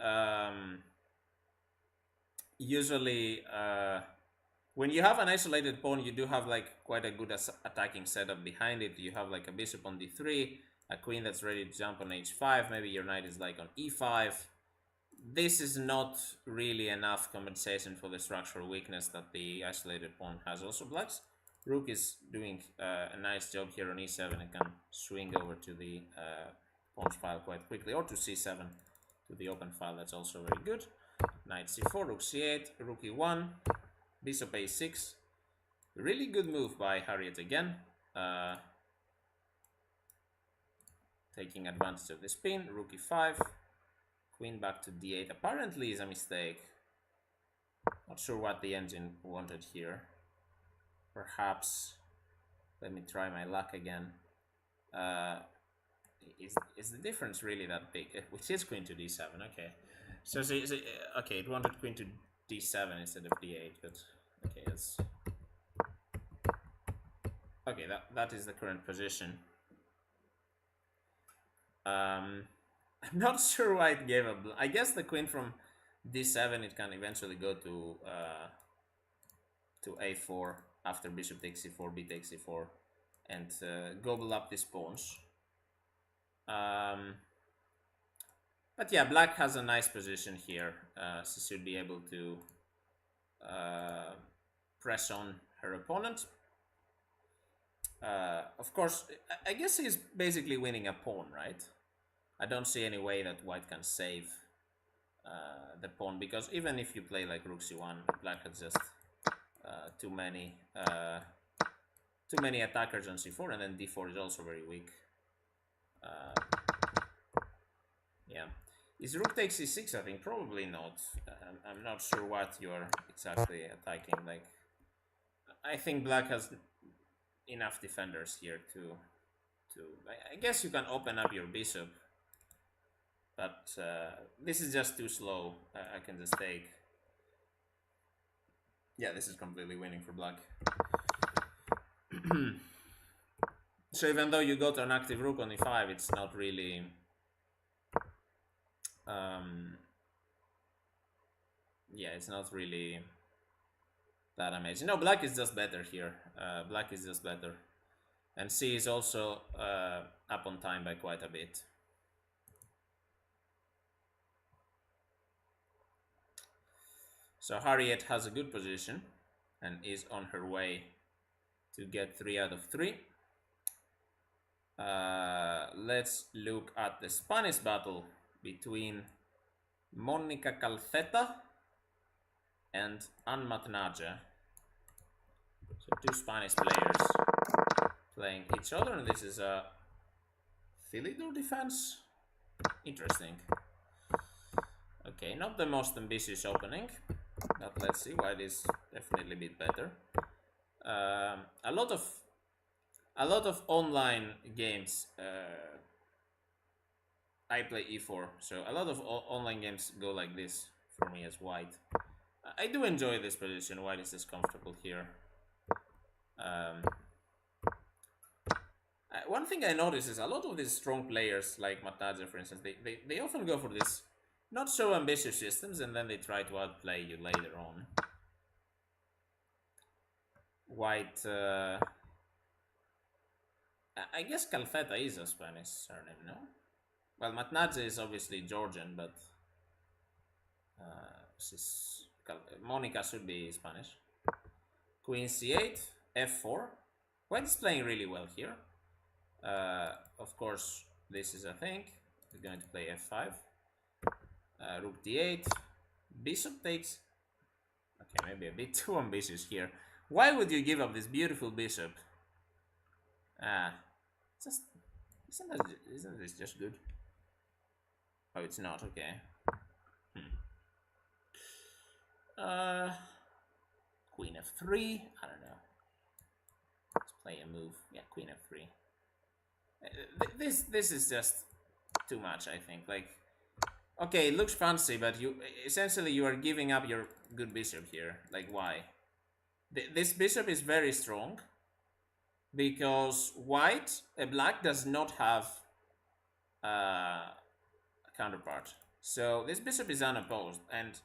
when you have an isolated pawn, you do have like quite a good attacking setup behind it. You have like a bishop on d3, a queen that's ready to jump on h5, maybe your knight is like on e5. This is not really enough compensation for the structural weakness that the isolated pawn has. Also, black's rook is doing a nice job here on e7 and can swing over to the pawn's file quite quickly, or to c7, to the open file. That's also very good. Knight c4, rook c8, rook e1, bishop a6. Really good move by Haret again. Taking advantage of the spin, rook e5. Queen back to d8 apparently is a mistake. Not sure what the engine wanted here. Perhaps, let me try my luck again. Is the difference really that big? Which is queen to d7, okay. So okay, it wanted queen to d7 instead of d8, but okay, that's... Okay, that is the current position. I'm not sure why it gave up. I guess the queen from d7, it can eventually go to a4 after bishop takes c4, b takes c4, and gobble up these pawns. But yeah, black has a nice position here. She should be able to press on her opponent. Of course, I guess he's basically winning a pawn, right? I don't see any way that white can save the pawn, because even if you play like rook c1, black has just too many attackers on c4, and then d4 is also very weak. Yeah, is rook takes c6? I think probably not. I'm not sure what you're exactly attacking. Like, I think black has enough defenders here to I guess you can open up your bishop, but this is just too slow. I can just take. Yeah, this is completely winning for black. So even though you got an active rook on e5, it's not really yeah, it's not really that amazing. No, black is just better here. Black is just better, and c is also up on time by quite a bit. So Haret has a good position and is on her way to get 3 out of 3. Let's look at the Spanish battle between Monica Calceta and Anna-Maja. So 2 Spanish players playing each other, and this is a Philidor defense. Interesting. Okay, not the most ambitious opening, but let's see. White is definitely a bit better. A lot of online games. I play e4, so a lot of online games go like this for me as white. I do enjoy this position. White is just comfortable here. One thing I notice is a lot of these strong players, like Mataja, for instance, they often go for this not so ambitious systems, and then they try to outplay you later on. White, I guess Calceta is a Spanish surname, no? Well, Matnaja is obviously Georgian, but Monica should be Spanish. Queen c8, f4. White is playing really well here. Of course, this is a thing. He's going to play f5. Rook d8. Bishop takes. Okay, maybe a bit too ambitious here. Why would you give up this beautiful bishop? Just isn't this just good? Oh, it's not, okay. Queen f3, I don't know. Let's play a move. Yeah, queen f3. This is just too much, I think. Like, okay, it looks fancy, but you essentially you are giving up your good bishop here. Like, why? This bishop is very strong because black does not have a counterpart. So this bishop is unopposed, and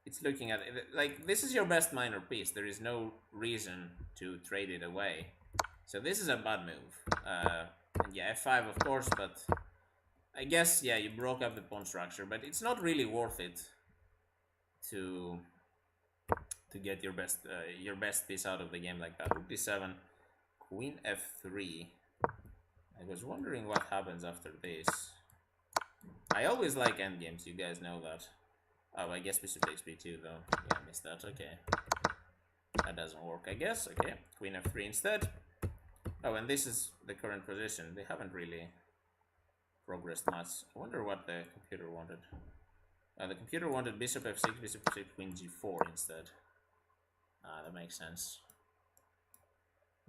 it's looking at it like this is your best minor piece. There is no reason to trade it away. So this is a bad move. And yeah, f5 of course, but I guess yeah, you broke up the pawn structure, but it's not really worth it to get your best piece out of the game like that. Rook d7, queen f3. I was wondering what happens after this. I always like endgames, you guys know that. Oh, I guess bishop takes b2 though. Yeah, I missed that. Okay, that doesn't work, I guess. Okay, queen f3 instead. Oh, and this is the current position. They haven't really progressed much. I wonder what the computer wanted. The computer wanted bishop f6, bishop f6, queen g4 instead. That makes sense.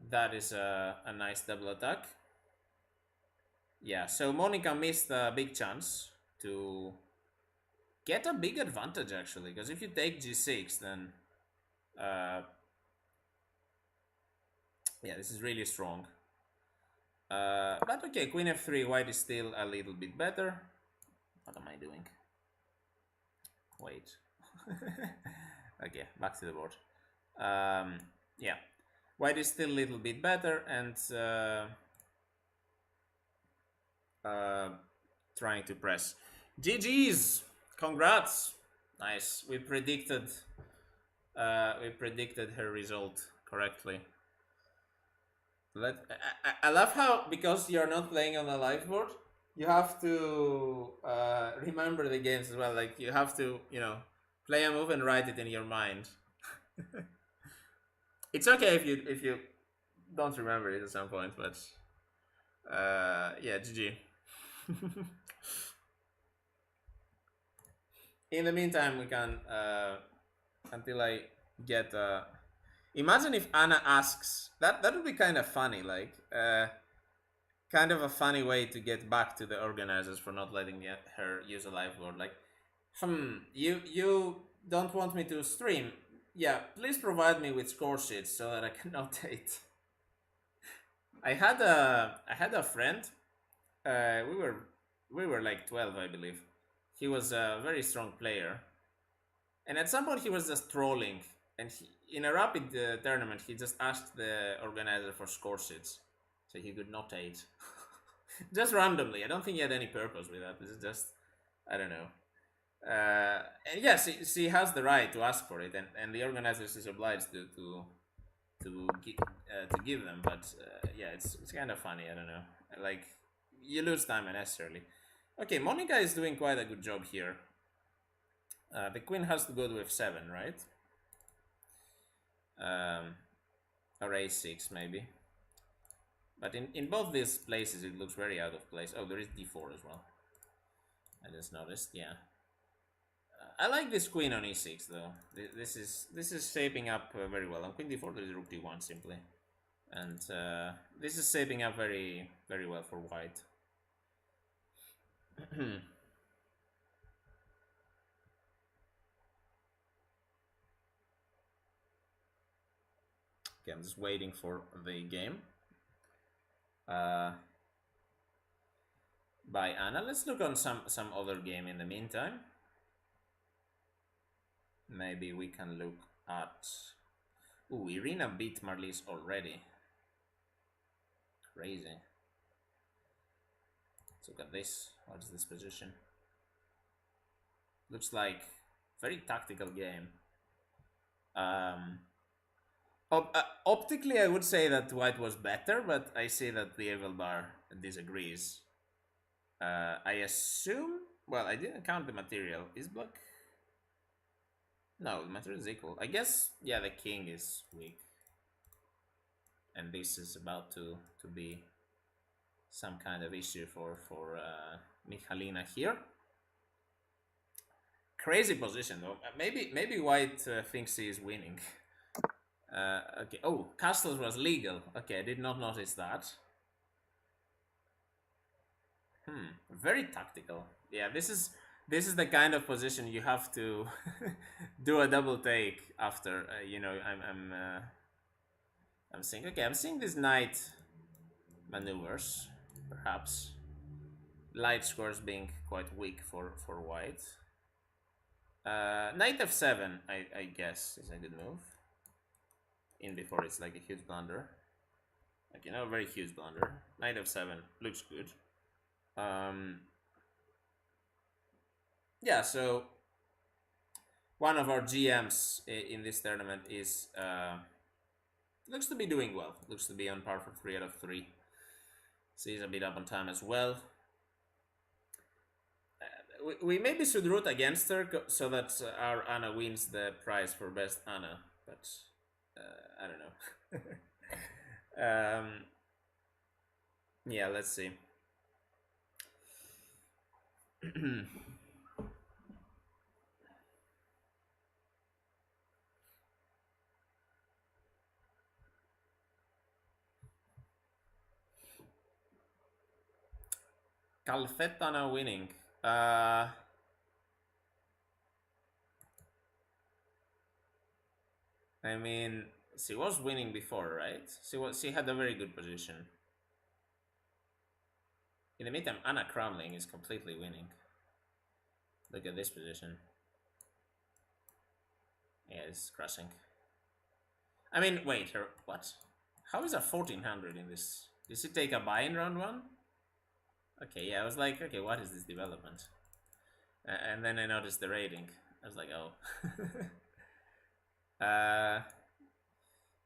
That is a nice double attack. Yeah, so Monica missed a big chance to get a big advantage actually, because if you take g6, then yeah, this is really strong. But okay, queen f3, white is still a little bit better. What am I doing? Wait. Okay, back to the board. Yeah, white is still a little bit better, and trying to press. GG's, congrats. Nice. We predicted her result correctly. I love how, because you're not playing on a live board, you have to remember the games as well. Like, you have to, you know, play a move and write it in your mind. It's okay if you don't remember it at some point, but yeah, GG. In the meantime, we can until I get. Imagine if Anna asks. That would be kind of funny, like kind of a funny way to get back to the organizers for not letting her use a live board. Like, you don't want me to stream? Yeah, please provide me with score sheets so that I can notate. I had a friend. We were like 12, I believe. He was a very strong player, and at some point he was just trolling. And in a rapid tournament, he just asked the organizer for score sheets so he could notate. Just randomly. I don't think he had any purpose with that. This is just, I don't know. And yes, she has the right to ask for it, and the organizer is obliged to give them. But yeah, it's kind of funny. I don't know. Like, you lose time unnecessarily. Okay, Monica is doing quite a good job here. The queen has to go to f7, right? Or a6 maybe. But in both these places it looks very out of place. Oh, there is d4 as well. I just noticed, yeah. I like this queen on e6 though. This is shaping up very well. On queen d4 there is rook d1 simply. And this is shaping up very, very well for white. Okay, I'm just waiting for the game by Anna. Let's look on some other game in the meantime. Maybe we can look at... Ooh, Irina beat Marlies already. Crazy. Let's look at this. What is this position? Looks like very tactical game. Optically, I would say that white was better, but I see that the Evil Bar disagrees. I assume... Well, I didn't count the material. Is black... No, the material is equal. I guess, yeah, the king is weak. And this is about to be some kind of issue for Michalina here. Crazy position though. Maybe white thinks he is winning. Okay. Oh, castles was legal. Okay, I did not notice that. Very tactical. Yeah, this is the kind of position you have to do a double take after. You know, I'm seeing. Okay, I'm seeing these knight maneuvers, perhaps. Light scores being quite weak for white. Knight f7, I guess, is a good move. In before it's like a huge blunder. Like, you know, a very huge blunder. Knight f7 looks good. Yeah, so one of our GMs in this tournament is looks to be doing well. Looks to be on par for 3 out of 3. So he's a bit up on time as well. We maybe should root against her so that our Anna wins the prize for best Anna, but I don't know. Yeah, let's see. Calfettana winning. I mean, she was winning before, right? She had a very good position. In the meantime, Anna Cramling is completely winning. Look at this position. Yeah, it's crushing. I mean, wait, what? How is a 1400 in this? Did she take a buy in round 1? Okay, yeah, I was like, okay, what is this development? And then I noticed the rating. I was like, oh.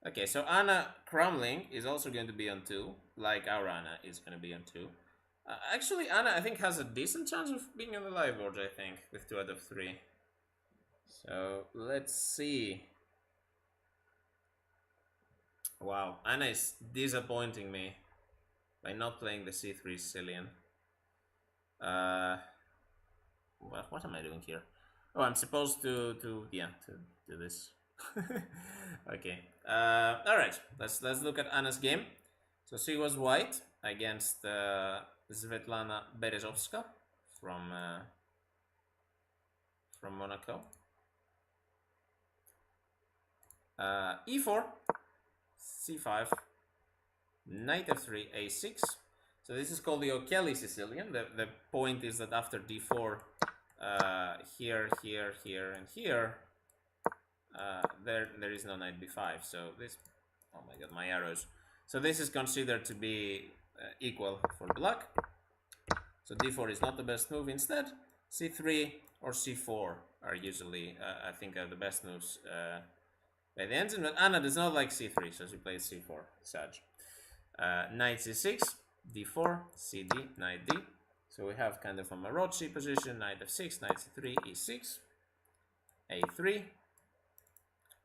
Okay, so Anna Cramling is also going to be on 2, like our Anna is going to be on 2. Actually, Anna, I think, has a decent chance of being on the live board, I think, with 2 out of 3. So, let's see. Wow, Anna is disappointing me by not playing the c3 Sicilian. What am I doing here? Oh, I'm supposed to do this. Okay. All right. Let's look at Anna's game. So she was white against Svetlana Berezovska from Monaco. E4, C5, Knight f3, A6. So this is called the O'Kelly Sicilian. The point is that after d4, here, and here, there is no knight b5. So this, oh my god, my arrows. So this is considered to be equal for black. So d4 is not the best move. Instead, c3 or c4 are usually, I think, are the best moves by the engine. But Anna does not like c3, so she plays c4. Sag. Knight c6, d4, cd, knight d. So we have kind of a Marozzi position. Knight f6, knight c3, e6, a3,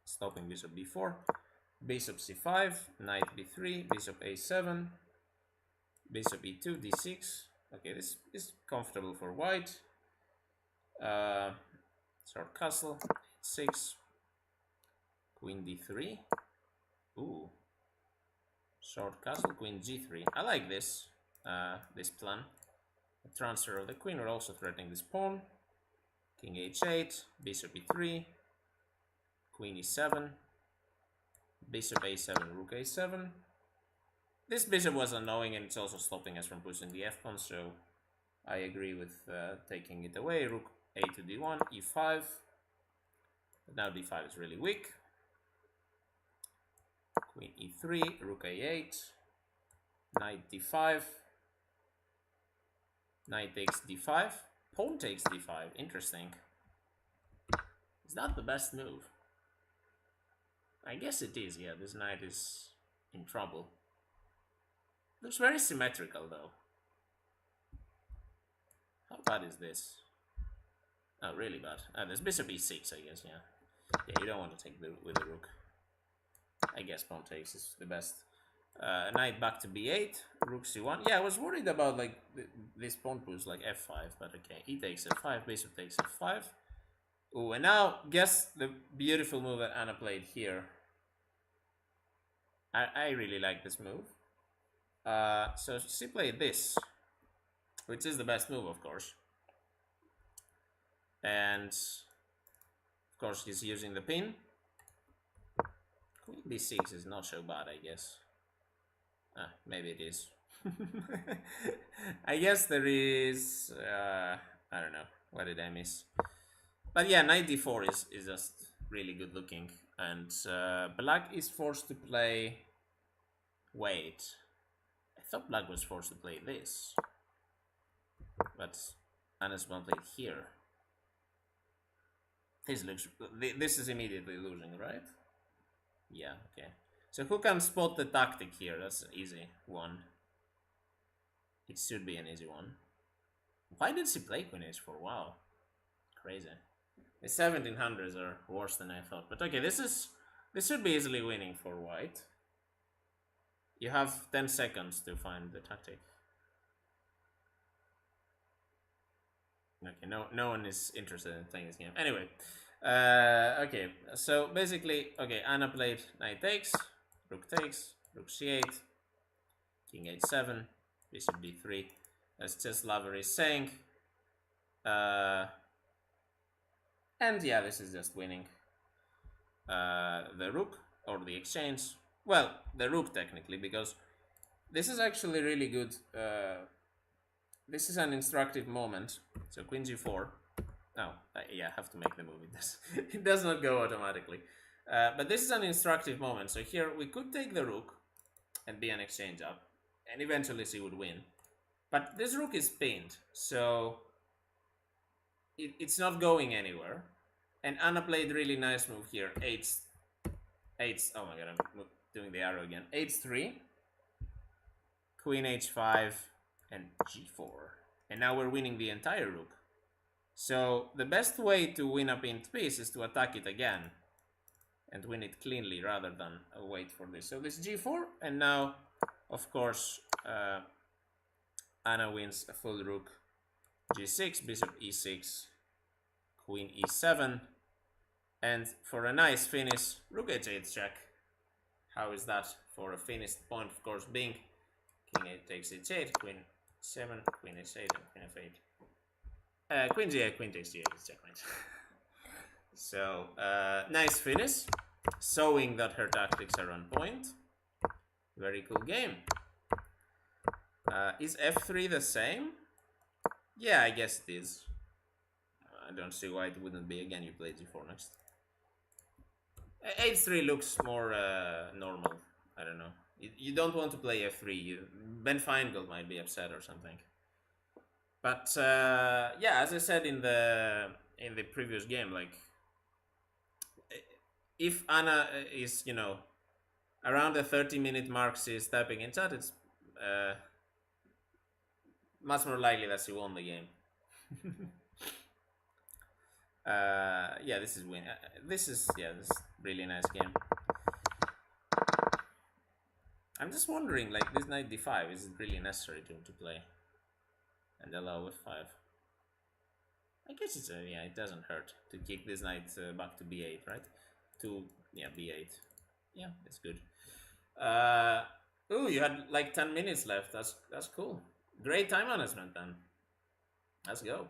stopping bishop b4, bishop c5, knight b3, bishop a7, bishop e2, d6. Okay, this is comfortable for white. Short castle, 6, queen d3. Ooh, short castle, queen g3. I like this this plan. The transfer of the queen. We're also threatening this pawn. King h8, bishop e3, queen e7, bishop a7, rook a7. This bishop was annoying, and it's also stopping us from pushing the f-pawn, so I agree with taking it away. Rook a to d1, e5. But now d5 is really weak. Queen e3, rook a8, knight d5, knight takes d5, pawn takes d5. Interesting. Is that the best move? I guess it is, yeah. This knight is in trouble. Looks very symmetrical, though. How bad is this? Oh, really bad. There's bishop e6, I guess, yeah. Yeah, you don't want to take with the rook. I guess pawn takes is the best. Knight back to b8, rook c1. Yeah, I was worried about like this pawn push like f5, but okay. E takes f5, bishop takes f5. Oh, and now guess the beautiful move that Anna played here. I really like this move. So she played this, which is the best move, of course. And of course, he's using the pin. Queen b6 is not so bad, I guess. Maybe it is. I guess there is. I don't know. What did I miss? But yeah, knight d4 is just really good looking. And black is forced to play. Wait. I thought black was forced to play this. But Anna's one played here. This is immediately losing, right? Yeah, okay. So who can spot the tactic here? That's an easy one. It should be an easy one. Why did she play Queen h4? Wow. Crazy. The 1700s are worse than I thought. But okay, this should be easily winning for white. You have 10 seconds to find the tactic. Okay, no one is interested in playing this game. Anyway, okay, so basically, okay, Anna played knight takes, rook c8, king h7, bishop d3. That's just Lover is saying. And yeah, this is just winning. The rook or the exchange. Well, the rook technically, because this is actually really good. This is an instructive moment. So queen g4. Oh, yeah, I have to make the move. It does not go automatically. But this is an instructive moment. So here we could take the rook and be an exchange up. And eventually she would win. But this rook is pinned. So it's not going anywhere. And Anna played really nice move here. Oh my god, I'm doing the arrow again. h3. Queen h5. And g4. And now we're winning the entire rook. So the best way to win a pinned piece is to attack it again and win it cleanly rather than wait for this. So this g4, and now, of course, Anna wins a full rook. g6, bishop e6, queen e7, and for a nice finish, rook h8 check. How is that for a finished point? Of course, being king 8 takes h8, queen 7, queen h8, and queen f8. Queen g8, queen takes g8 is checkmate. So, nice finish, showing that her tactics are on point. Very cool game. Is f3 the same? Yeah, I guess it is. I don't see why it wouldn't be. Again, you play g4 next. h3 looks more normal. I don't know. You don't want to play f3. Ben Feingold might be upset or something. But yeah, as I said in the previous game, like if Anna is, you know, around the 30-minute mark, she's typing in chat, it's much more likely that she won the game. Yeah, this is win. This is really nice game. I'm just wondering, like, this knight d5, is it really necessary to play and allow f5? I guess it's yeah, it doesn't hurt to kick this knight back to b8, right? Yeah, b8. Yeah, it's good. Ooh, you had like 10 minutes left. That's cool. Great time management then. Let's go.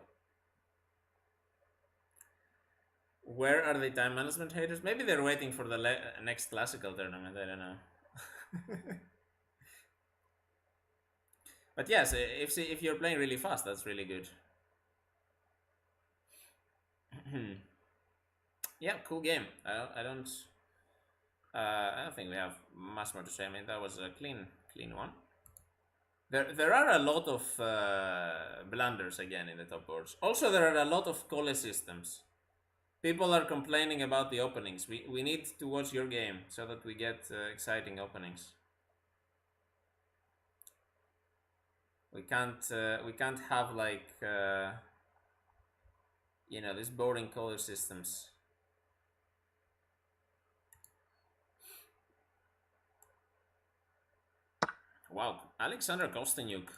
Where are the time management haters? Maybe they're waiting for the next classical tournament. I don't know. But yes, if you're playing really fast, that's really good. Yeah, cool game. I don't think we have much more to say. I mean, that was a clean one. There are a lot of blunders again in the top boards. Also, there are a lot of Cole systems. People are complaining about the openings. We need to watch your game so that we get exciting openings. We can't have like you know, these boring color systems. Wow, Alexander Kosteniuk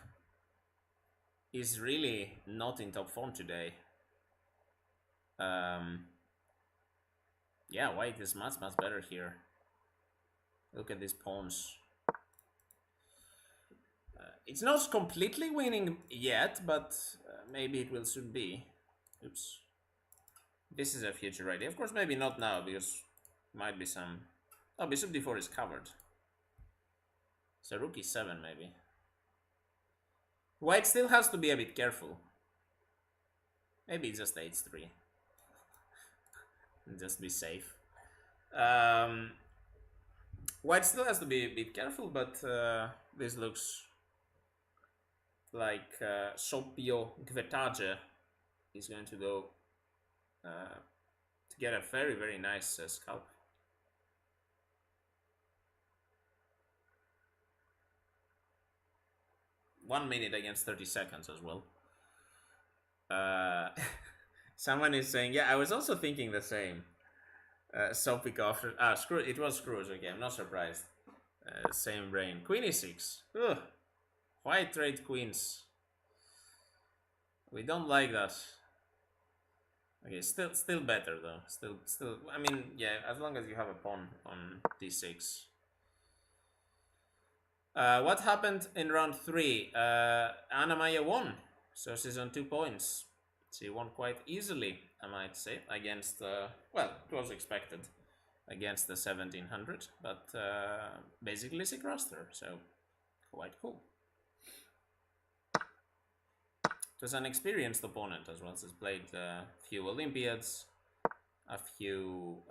is really not in top form today. Yeah, white is much better here. Look at these pawns. It's not completely winning yet, but maybe it will soon be. Oops. This is a future idea. Of course, maybe not now, because might be some... Oh, bishop d4 is covered. So rook e7 maybe. White still has to be a bit careful. Maybe just h3. And just be safe. White still has to be a bit careful, but this looks like Sopio Gvetage is going to go to get a very nice scalp. One minute against 30 seconds as well. Someone is saying, yeah, I was also thinking the same. Sopikov, screw, it was screws, okay, I'm not surprised. Same brain. Queen e6. Ugh. White trade queens. We don't like that. Okay, still better though. Still. I mean, yeah, as long as you have a pawn on d6. What happened in round 3? Anna-Maja won, so she's on 2 points. She won quite easily, I might say, against well, it was expected against the 1700, but basically she crossed her, so quite cool. It was an experienced opponent as well. She's played a few Olympiads, a few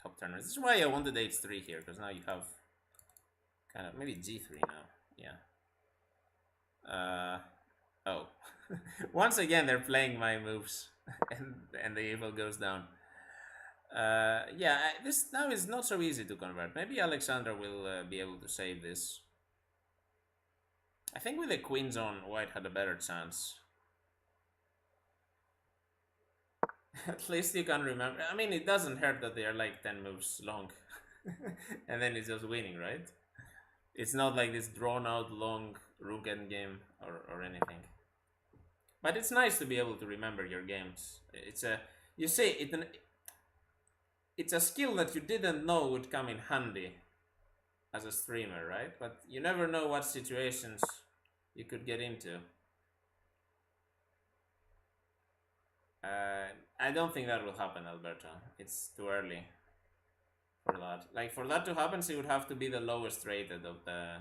top tournaments. This is why I wanted h3 here, because now you have kind of maybe g3 now. Yeah. Oh, once again they're playing my moves, and the evil goes down. Yeah, this now is not so easy to convert. Maybe Alexander will be able to save this. I think with the queens on, white had a better chance. At least you can remember. I mean, it doesn't hurt that they are like 10 moves long. And then it's just winning, right? It's not like this drawn out long rook endgame or anything. But it's nice to be able to remember your games. It's a, you say it's a skill that you didn't know would come in handy as a streamer, right? But you never know what situations you could get into. I don't think that will happen, Alberto. It's too early for that. Like, for that to happen, she would have to be the lowest rated of the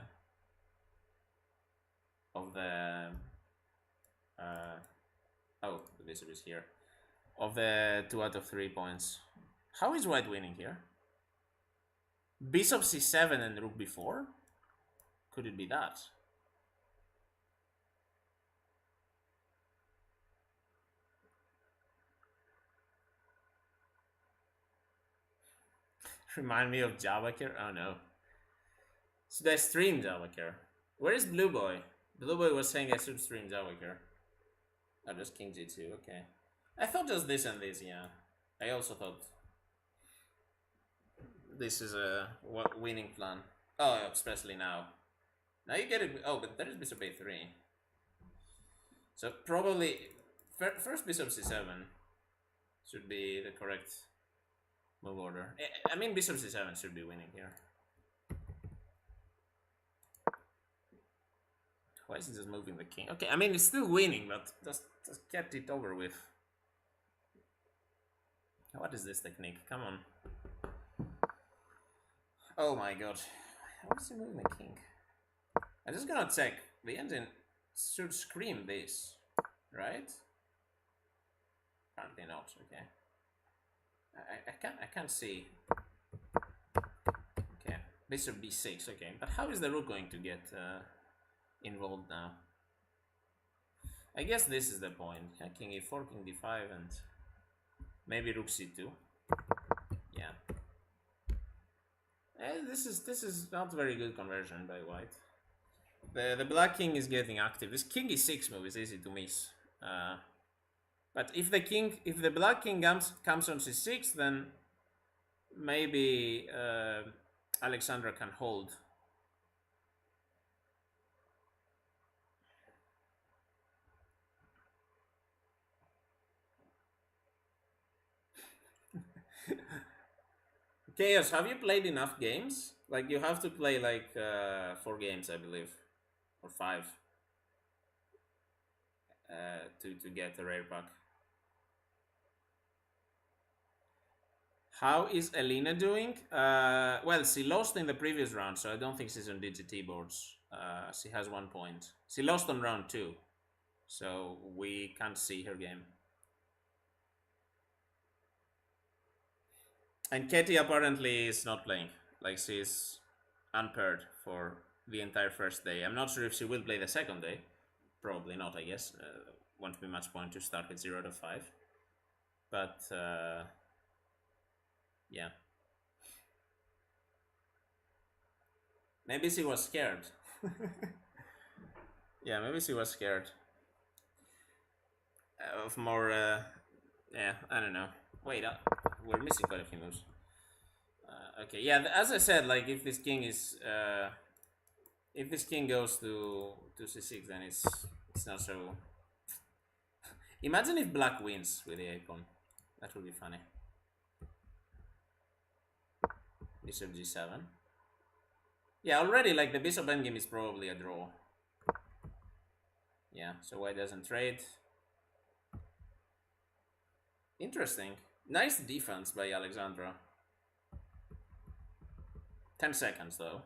oh, the bishop is here. Of the 2 out of 3 points. How is white winning here? Bishop c7 and rook b4? Could it be that? Remind me of Javaker? Oh no. Should I stream Javaker? Where is Blue Boy? Blue Boy was saying I should stream Javaker. Oh, just king g2, okay. I thought just this and this, yeah. I also thought this is a winning plan. Oh, especially now. Now you get it. Oh, but there is bishop a3. So probably first bishop c7 should be the correct move order. I mean, bishop c7 should be winning here. Why is he just moving the king? Okay, I mean, it's still winning, but just get it over with. What is this technique? Come on. Oh my god. How is he moving the king? I'm just gonna check. The engine should scream this, right? Apparently not, okay. I can't see. Okay, bishop b6, okay. But how is the rook going to get involved now? I guess this is the point. Yeah, king e4, king d5, and maybe rook c2. Yeah. This is not very good conversion by white. The black king is getting active. This king e6 move is easy to miss. But if the black king comes on c6, then maybe Alexandra can hold. Chaos, have you played enough games? Like, you have to play like 4 games, I believe, or 5, to get a rare pack. How is Elena doing? Well, she lost in the previous round, so I don't think she's on DGT boards. She has 1 point. She lost on round 2, so we can't see her game. And Katie apparently is not playing. Like, she's unpaired for the entire first day. I'm not sure if she will play the second day. Probably not, I guess. Won't be much point to start with 0 to 5. But, yeah. Maybe she was scared. Yeah, maybe she was scared. Of more, yeah, I don't know. Wait, we're missing quite a few moves. Okay, yeah, as I said, like, if this king is, if this king goes to c6, then it's not so... Imagine if black wins with the icon. That would be funny. Bishop g7. Yeah, already, like, the bishop endgame is probably a draw. Yeah, so white doesn't trade. Interesting. Nice defense by Alexandra. 10 seconds, though.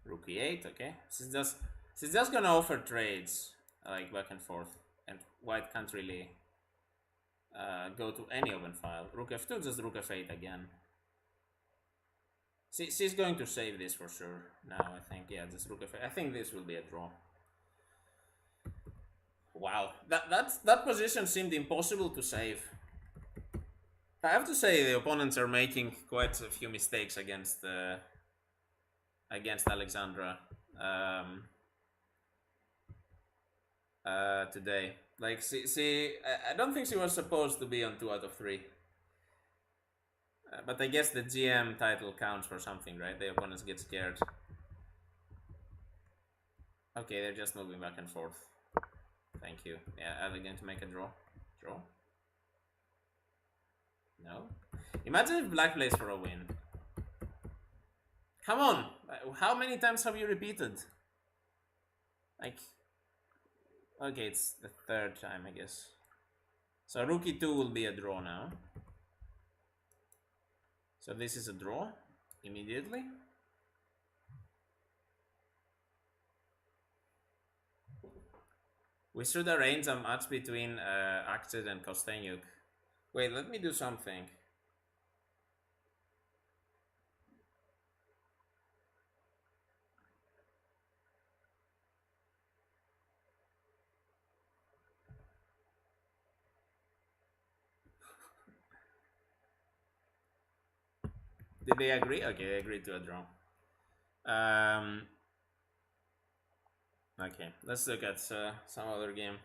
Rook e8, okay. She's just gonna offer trades, like, back and forth. And white can't really go to any open file. Rook f2, just rook f8 again. She's going to save this for sure now, I think. Yeah, just rook f8. I think this will be a draw. Wow, that position seemed impossible to save. I have to say the opponents are making quite a few mistakes against Alexandra today. Like, I don't think she was supposed to be on 2 out of 3. But I guess the GM title counts for something, right? The opponents get scared. Okay, they're just moving back and forth. Thank you. Yeah, are they going to make a draw? Draw? No? Imagine if black plays for a win. Come on! How many times have you repeated? Like... Okay, it's the 3rd time, I guess. So rook e2 will be a draw now. So this is a draw immediately. We should arrange a match between Acted and Kosteniuk. Wait, let me do something. Did they agree? Okay, they agreed to a draw. Okay, let's look at some other game.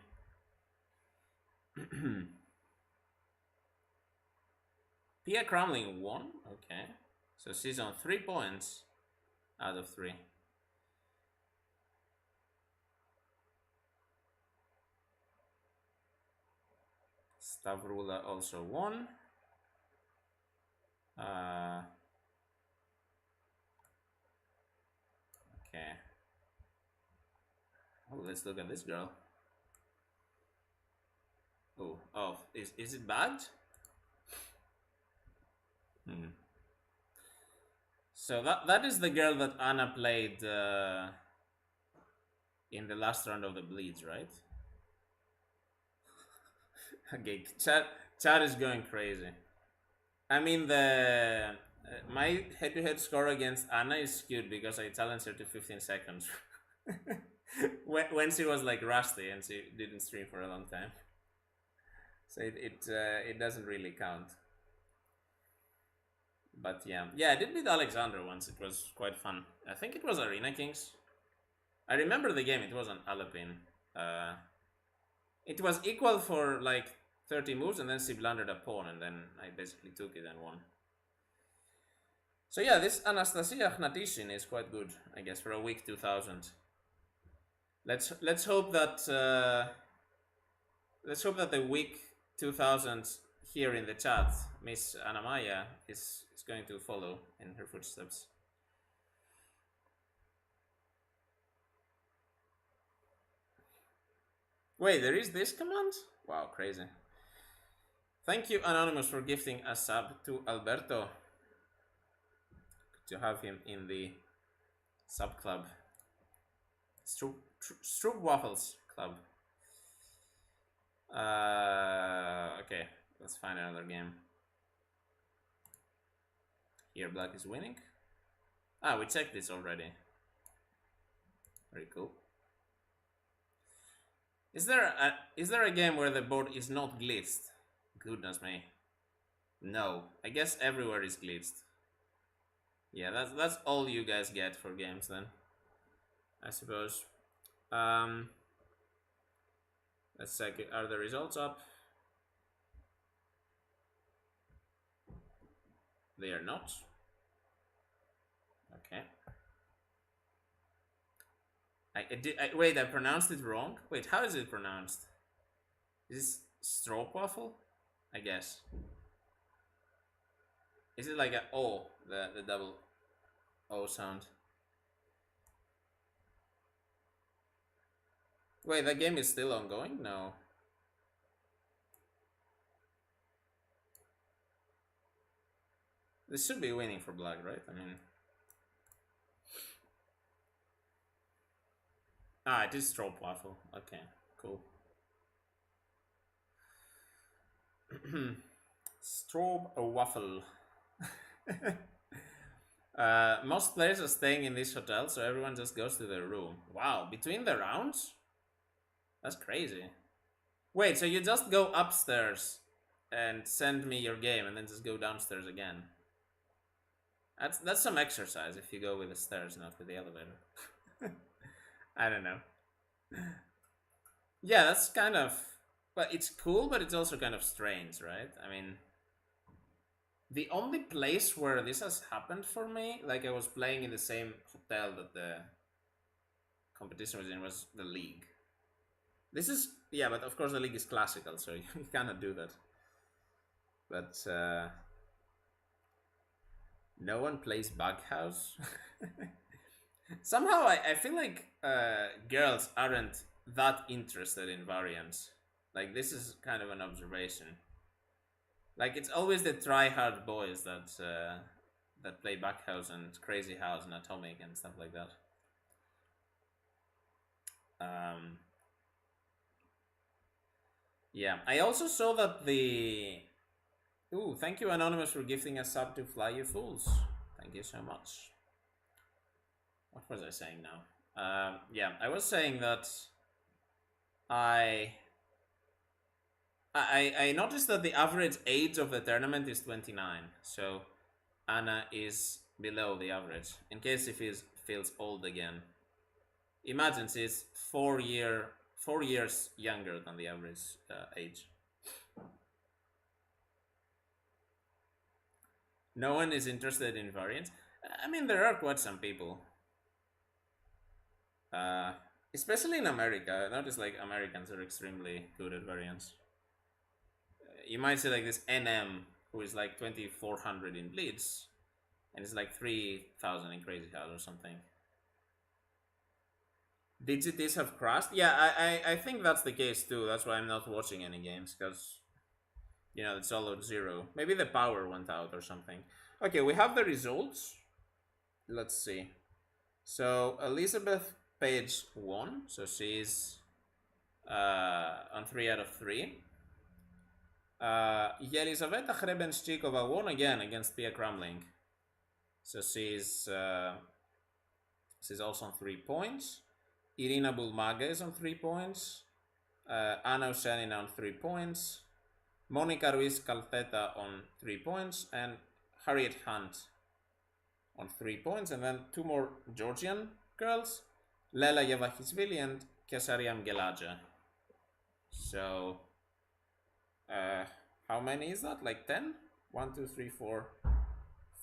Pia Cramling won. Okay, so she's on 3 points out of 3. Stavrula also won. Okay. Oh, let's look at this girl. Oh, is it bad? So that is the girl that Anna played in the last round of the Bleeds, right? Okay, chat is going crazy. I mean, the my head-to-head score against Anna is skewed because I challenged her to 15 seconds when she was like rusty and she didn't stream for a long time. So it doesn't really count. But yeah, I did beat Alexander once. It was quite fun. I think it was Arena Kings. I remember the game. It was on Alapin. It was equal for like 30 moves, and then she blundered a pawn, and then I basically took it and won. So yeah, this Anastasia Hnatishin is quite good, I guess, for a week 2000. Let's hope that the week 2000 here in the chat, Miss Anna-Maja is going to follow in her footsteps. Wait, there is this command? Wow, crazy. Thank you, Anonymous, for gifting a sub to Alberto. Good to have him in the sub club. Stroop Waffles Club. Okay, let's find another game. Here, black is winning. Ah, we checked this already. Very cool. Is there a game where the board is not glitched? Goodness me. No, I guess everywhere is glitched. Yeah, that's all you guys get for games then, I suppose. Let's check. Are the results up? They are not. Okay. Wait, I pronounced it wrong? Wait, how is it pronounced? Is this stroopwafel? I guess. Is it like a O, the double O sound? Wait, that game is still ongoing? No. This should be winning for black, right? I mean... Ah, it is stroopwafel. Okay, cool. Stroopwafel. Most players are staying in this hotel, so everyone just goes to their room. Wow, between the rounds? That's crazy. Wait, so you just go upstairs and send me your game and then just go downstairs again? That's some exercise if you go with the stairs, not with the elevator. I don't know. Yeah, that's kind of... But it's cool, but it's also kind of strange, right? I mean... The only place where this has happened for me, like I was playing in the same hotel that the competition was in, was the league. This is... Yeah, but of course the league is classical, so you cannot do that. But... No one plays Bughouse? Somehow I feel like girls aren't that interested in variants. Like, this is kind of an observation. Like, it's always the try-hard boys that that play Backhouse and Crazy House and Atomic and stuff like that. Yeah, I also saw that the... Ooh, thank you, Anonymous, for gifting a sub to Fly You Fools. Thank you so much. What was I saying now? Yeah, I was saying that I noticed that the average age of the tournament is 29, so Anna is below the average. In case he feels old again. Imagine she's 4 years younger than the average age. No one is interested in variants. I mean, there are quite some people. Especially in America. I notice like Americans are extremely good at variants. You might say like this NM, who is like 2400 in Blitz, and it's like 3000 in Crazy House or something. Digitis have crashed? Yeah, I think that's the case too. That's why I'm not watching any games, because, you know, it's all at 0. Maybe the power went out or something. Okay, we have the results. Let's see. So Elizabeth Page won, so she's on 3 out of 3. Yelizaveta Hrebenščíková won again against Pia Cramling, so she's also on 3 points. Irina Bulmaga is on 3 points. Anna Osenina on 3 points. Monica Ruiz Calteta on 3 points, and Harriet Hunt on 3 points, and then 2 more Georgian girls, Lela Yevakhisvili and Kesariam Gelaja. So, how many is that? Like 10? 1, 2, 3, 4,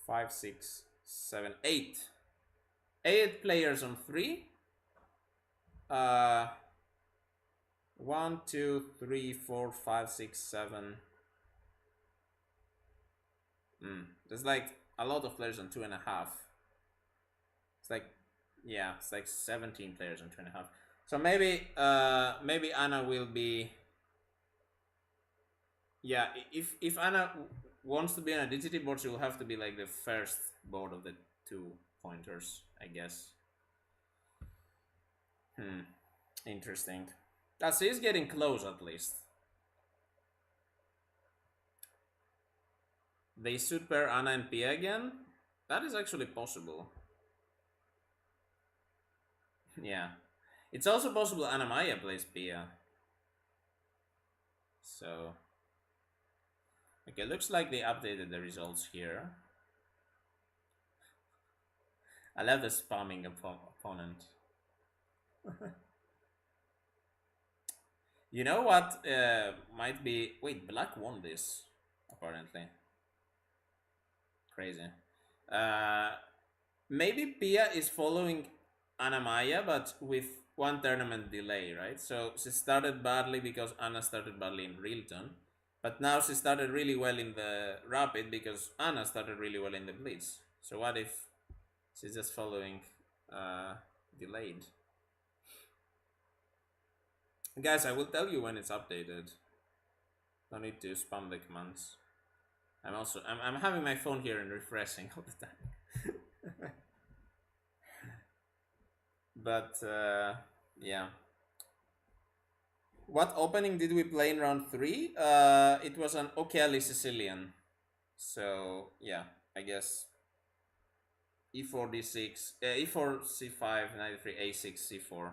5, 6, 7, 8. 8 players on 3. 1, 2, 3, 4, 5, 6, 7. There's like a lot of players on 2.5. It's like, yeah, it's like 17 players on 2.5. So maybe Anna will be. Yeah, if Anna wants to be on a digity board, she will have to be like the first board of the 2 pointers, I guess. Interesting. She's getting close at least. They should pair Anna and Pia again? That is actually possible. Yeah. It's also possible Anna-Maja plays Pia. So. Okay, looks like they updated the results here. I love the spamming opponent. You know what might be... Wait, Black won this, apparently. Crazy. Maybe Pia is following Anna-Maja, but with 1 tournament delay, right? So she started badly because Anna started badly in Realton. But now she started really well in the Rapid because Anna started really well in the Blitz. So what if she's just following delayed? Guys, I will tell you when it's updated. No need to spam the commands. I'm having my phone here and refreshing all the time. But yeah. What opening did we play in round 3? It was an O'Kelly Sicilian. So yeah, I guess e4 d6, e4 c5, knight 3 a6 c4.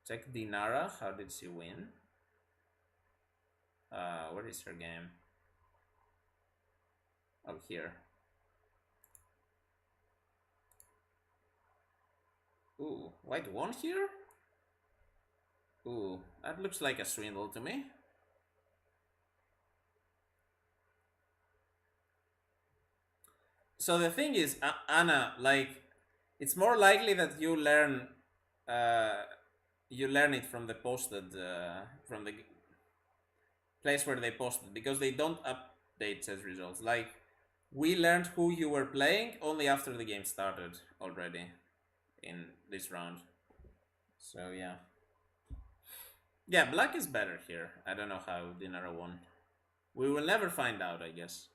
Check Dinara. How did she win? Where is her game? Oh, here. Ooh, white won here? Ooh, that looks like a swindle to me. So the thing is, Anna, like, it's more likely that you learn it from the posted, from the place where they posted, because they don't update says results. Like, we learned who you were playing only after the game started already in this round. So yeah. Yeah, black is better here. I don't know how Dinar won. We will never find out, I guess.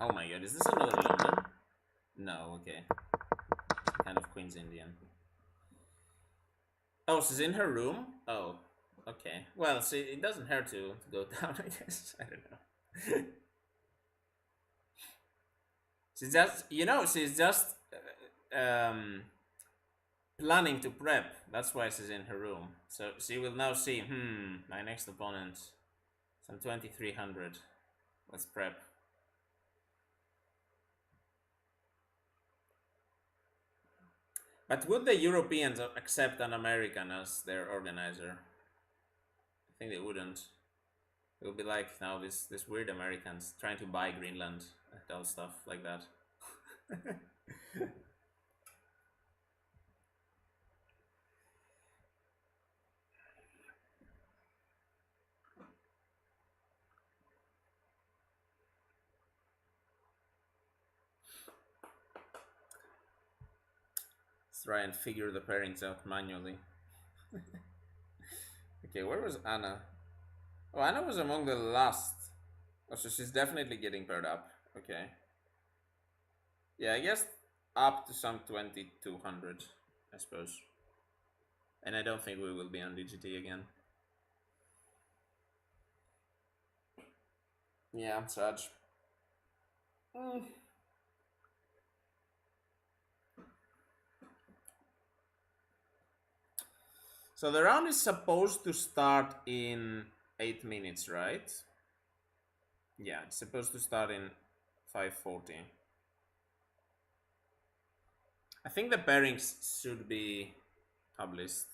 Oh my god, is this another London? No, okay. Kind of Queen's Indian. Oh, she's in her room? Oh, okay. Well, see, it doesn't hurt to go down, I guess. I don't know. She's just, she's just planning to prep. That's why she's in her room. So she will now see, my next opponent, some 2300. Let's prep. But would the Europeans accept an American as their organizer? I think they wouldn't. It would be like now this weird Americans trying to buy Greenland and all stuff like that. Let's try and figure the pairings out manually. Okay, where was Anna? Oh, Anna was among the last. Oh, so she's definitely getting paired up. Okay. Yeah, I guess up to some 2200, I suppose. And I don't think we will be on DGT again. Yeah, I'm sad. So the round is supposed to start in 8 minutes, right? Yeah, it's supposed to start in 5:40. I think the pairings should be published.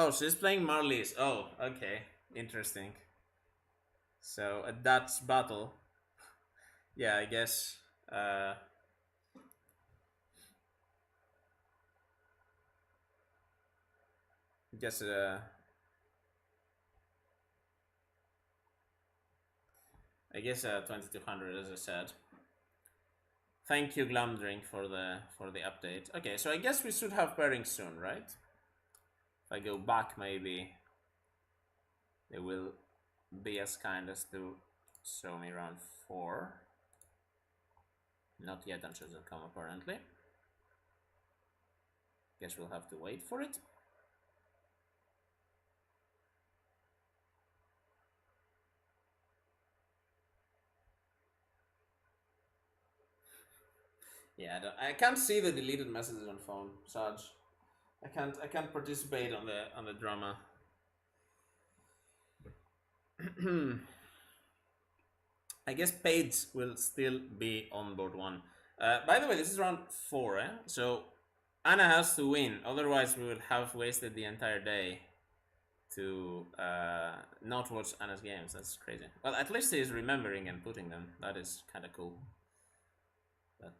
Oh, she's playing Marlies. Oh, okay. Interesting. So a Dutch battle. Yeah, I guess. Uh, guess. 2200, as I said. Thank you, Glumdrink, for the update. Okay, so I guess we should have pairings soon, right? If I go back, maybe they will be as kind as to show me round 4. Not yet, unchosen come apparently. Guess we'll have to wait for it. Yeah, I can't see the deleted messages on phone, Sarge. I can't participate on the drama. I guess Paige will still be on board 1. By the way, this is round 4, eh? So Anna has to win, otherwise we will have wasted the entire day to not watch Anna's games. That's crazy. Well, at least he's remembering and putting them. That is kind of cool. But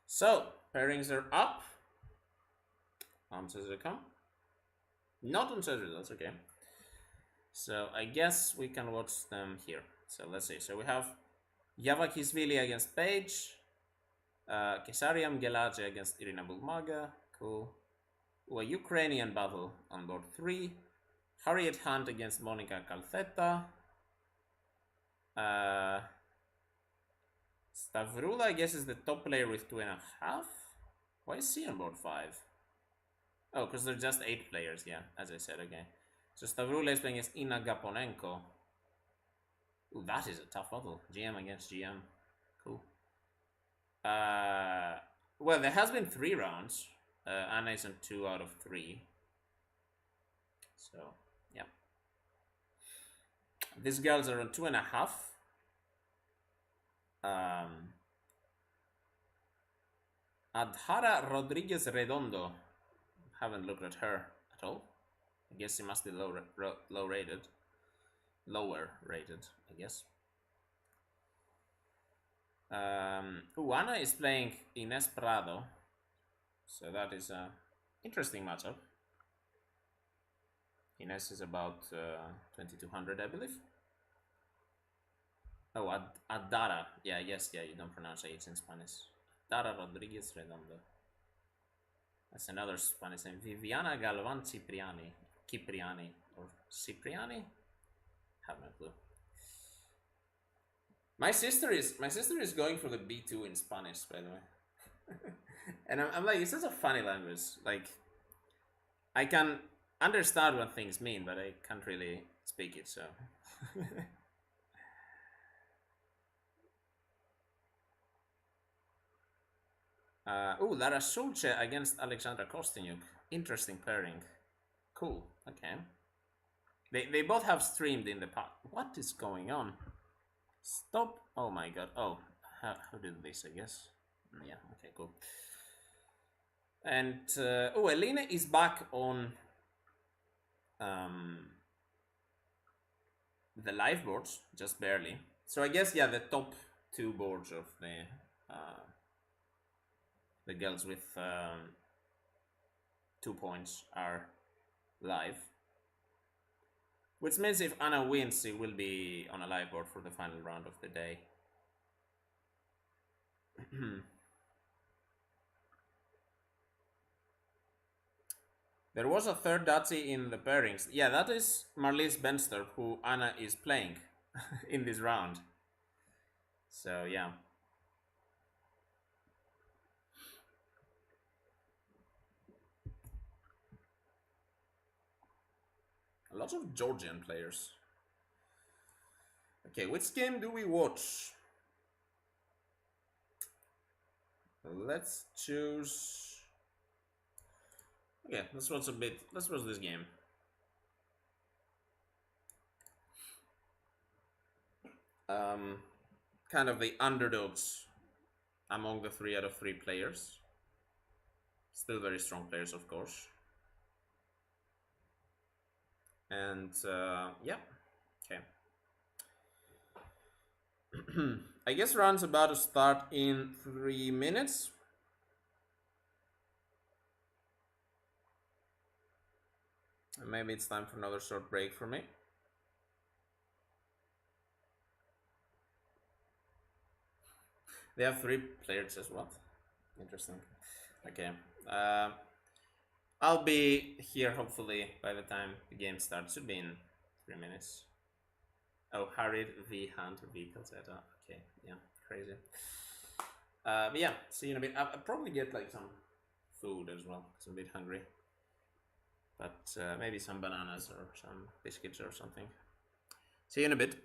so pairings are up. Answers come. Not on Cesar, that's okay. So I guess we can watch them here. So let's see. So we have Yavakisvili against Paige, Kesariam Gelace against Irina Bulmaga. Cool. Ooh, a Ukrainian battle on board 3. Haret Hunt against Monica Calcetta. Stavrula, I guess, is the top player with 2.5. Why is he on board 5? Oh, because they're just 8 players, yeah, as I said, okay. So Stavrula is playing against Ina Gaponenko. Ooh, that is a tough battle. GM against GM. Cool. Well, there has been 3 rounds. Anna is on 2 out of 3. So, yeah. These girls are on 2.5. Adhara Rodriguez Redondo. Haven't looked at her at all. I guess she must be low rated. Lower rated, I guess. Anna is playing Ines Prado. So that is an interesting matchup. Ines is about 2200, I believe. Oh, Adara. Yeah, yes, yeah, you don't pronounce it in Spanish. Adara Rodriguez Redondo. That's another Spanish name. Viviana Galvan Cipriani, or Cipriani? Have no clue. My sister is going for the B2 in Spanish, by the way. And I'm like, it's such a funny language. Like, I can understand what things mean, but I can't really speak it, so. Lara Sulce against Alexandra Kosteniuk. Interesting pairing. Cool. Okay. They both have streamed in the past. What is going on? Stop. Oh my god. Oh, how did this, I guess? Yeah, okay, cool. And, Elena is back on the live boards, just barely. So I guess, yeah, the top 2 boards of the girls with 2 points are live. Which means if Anna wins, she will be on a live board for the final round of the day. There was a third Dutchie in the pairings. Yeah, that is Marlies Benster, who Anna is playing in this round. So, yeah. Lots of Georgian players. Okay, which game do we watch? Let's choose. Okay, let's watch this game. Kind of the underdogs among the 3 out of 3 players. Still very strong players, of course. And yeah, okay. I guess round's about to start in 3 minutes. And maybe it's time for another short break for me. They have 3 players as well. Interesting. Okay. Uh, I'll be here hopefully by the time the game starts. Should be in 3 minutes. Oh, Haret v Hunter v Calzetta. Okay, yeah, crazy. But yeah, see you in a bit. I'll probably get like some food as well because I'm a bit hungry. But maybe some bananas or some biscuits or something. See you in a bit.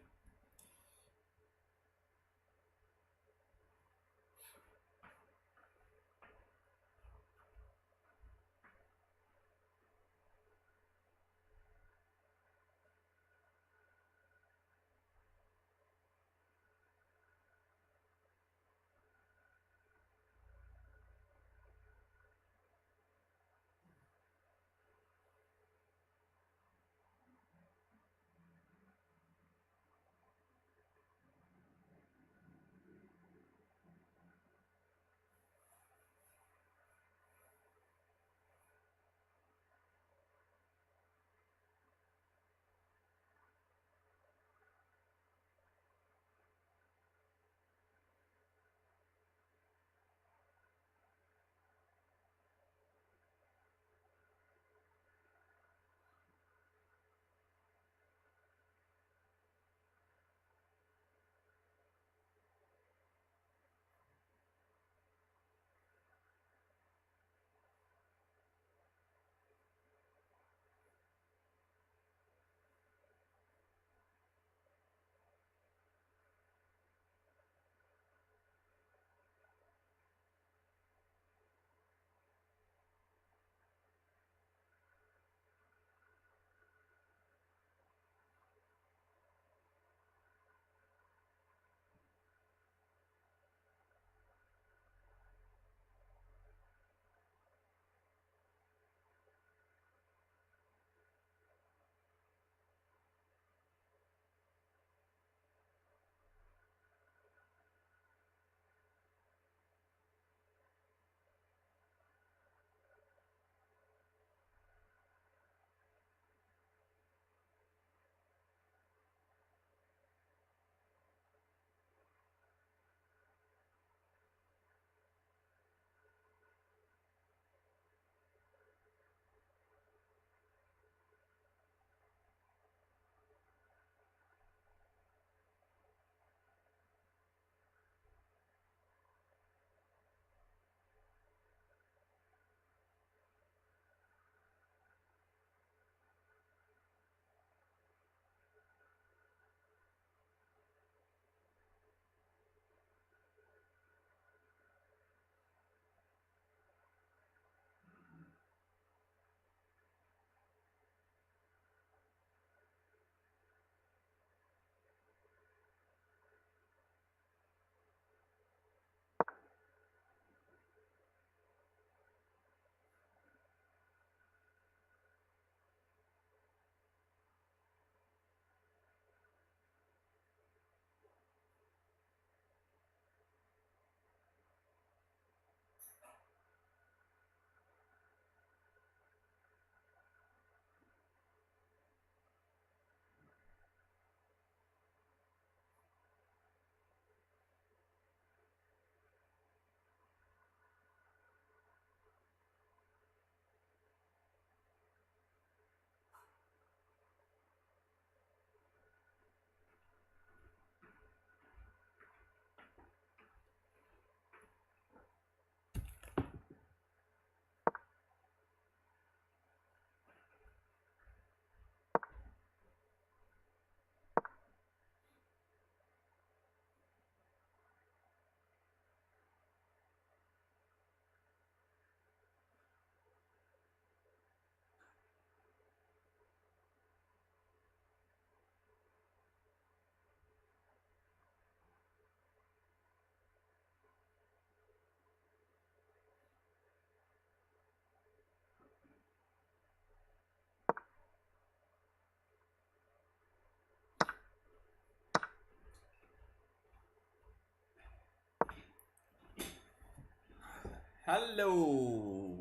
Hello.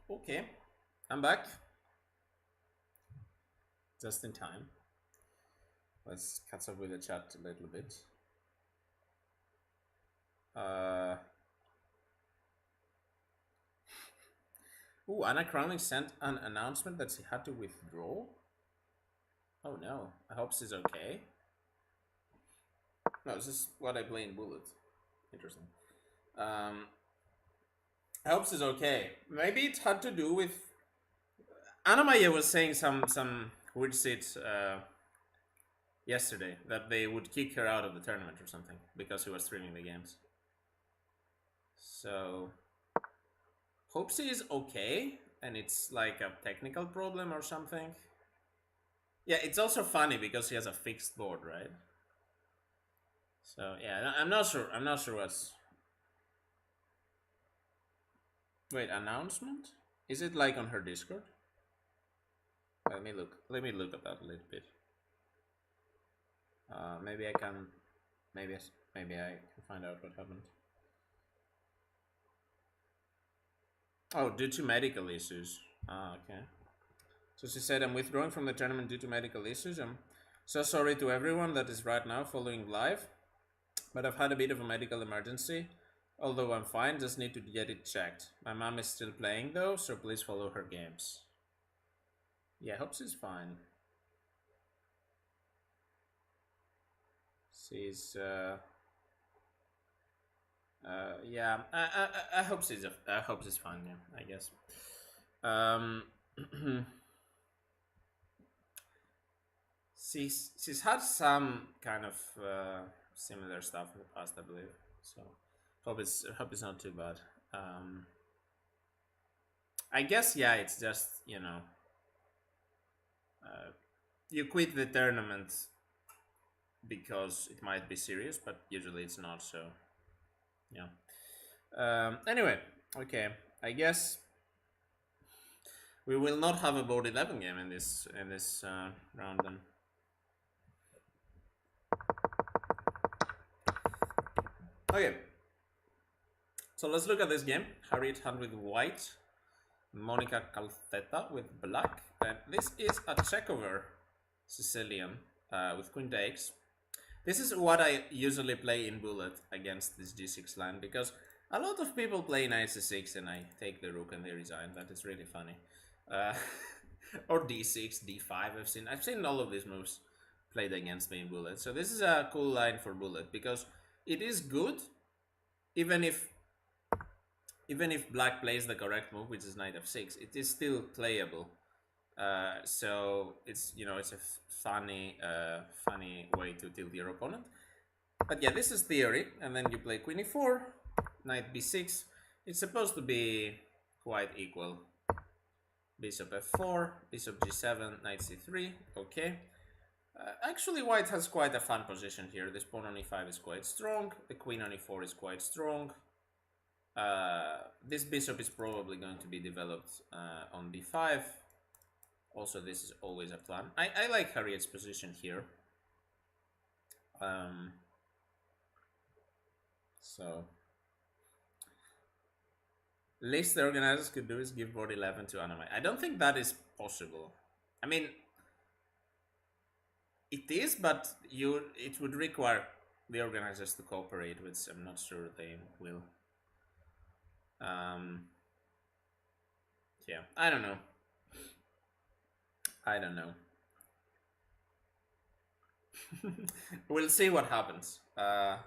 Okay, I'm back. Just in time. Let's catch up with the chat a little bit. Anna Cramling sent an announcement that she had to withdraw. Oh no, I hope she's okay. No, this is what I play in Bullet. Interesting. I hope she's okay. Maybe it had to do with Anna-Maja was saying some weird shit yesterday that they would kick her out of the tournament or something because she was streaming the games. So hope she is okay and it's like a technical problem or something. Yeah, it's also funny because she has a fixed board, right? So yeah, I'm not sure. I'm not sure what's. Wait, announcement? Is it like on her Discord? Let me look. Let me look at that a little bit. Maybe I can. Maybe I can find out what happened. Oh, due to medical issues. Okay. So she said, I'm withdrawing from the tournament due to medical issues. I'm so sorry to everyone that is right now following live, but I've had a bit of a medical emergency. Although I'm fine, just need to get it checked. My mom is still playing though, so please follow her games. Yeah, I hope she's fine. She's yeah, I hope she's fine. Yeah, I guess. She's had some kind of similar stuff in the past, I believe. So hope it's not too bad. I guess yeah, it's just you quit the tournament because it might be serious, but usually it's not. So yeah. Anyway, okay. I guess we will not have a board 11 game in this round then. Okay. So let's look at this game. Haret hand with white, Monica Calcetta with black, and this is a checkover Sicilian with queen takes. This is what I usually play in Bullet against this g6 line because a lot of people play knight c6 and I take the rook and they resign. That is really funny. Or d6, d5. I've seen all of these moves played against me in Bullet. So this is a cool line for Bullet because it is good even if black plays the correct move, which is knight f6, it is still playable. So it's it's a funny way to tilt your opponent. But yeah, this is theory, and then you play queen e4, knight b6. It's supposed to be quite equal. Bishop f4, bishop g7, knight c3. Okay. Actually, white has quite a fun position here. This pawn on e5 is quite strong. The queen on e4 is quite strong. This bishop is probably going to be developed on b5. Also, this is always a plan. I like Haret's position here. So, least the organizers could do is give board 11 to Anna-Maja. I don't think that is possible. I mean, it is, but it would require the organizers to cooperate, which I'm not sure they will. Yeah, I don't know. We'll see what happens. I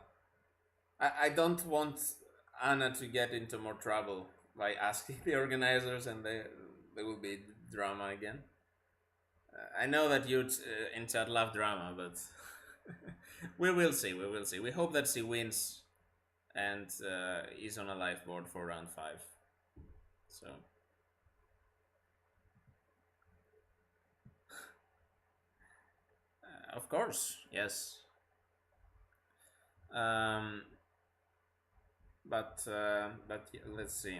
don't want Anna to get into more trouble by asking the organizers, and there will be drama again. I know that you in chat love drama, but we will see. We will see. We hope that she wins and is on a live board for round 5. So. Of course, yes. But let's see.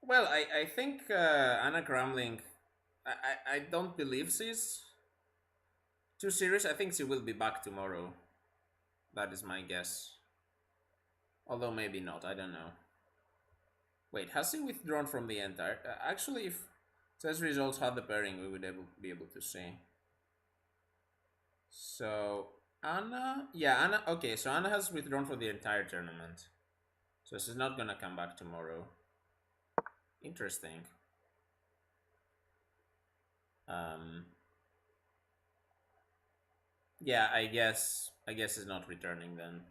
Well, I think Anna Cramling. I don't believe she's too serious. I think she will be back tomorrow. That is my guess. Although maybe not. I don't know. Wait, has he withdrawn from the entire? Actually, if test results had the pairing, we would be able to see. So Anna, yeah, Anna. Okay, so Anna has withdrawn for the entire tournament, so she's not gonna come back tomorrow. Interesting. Um, yeah, I guess it's not returning then.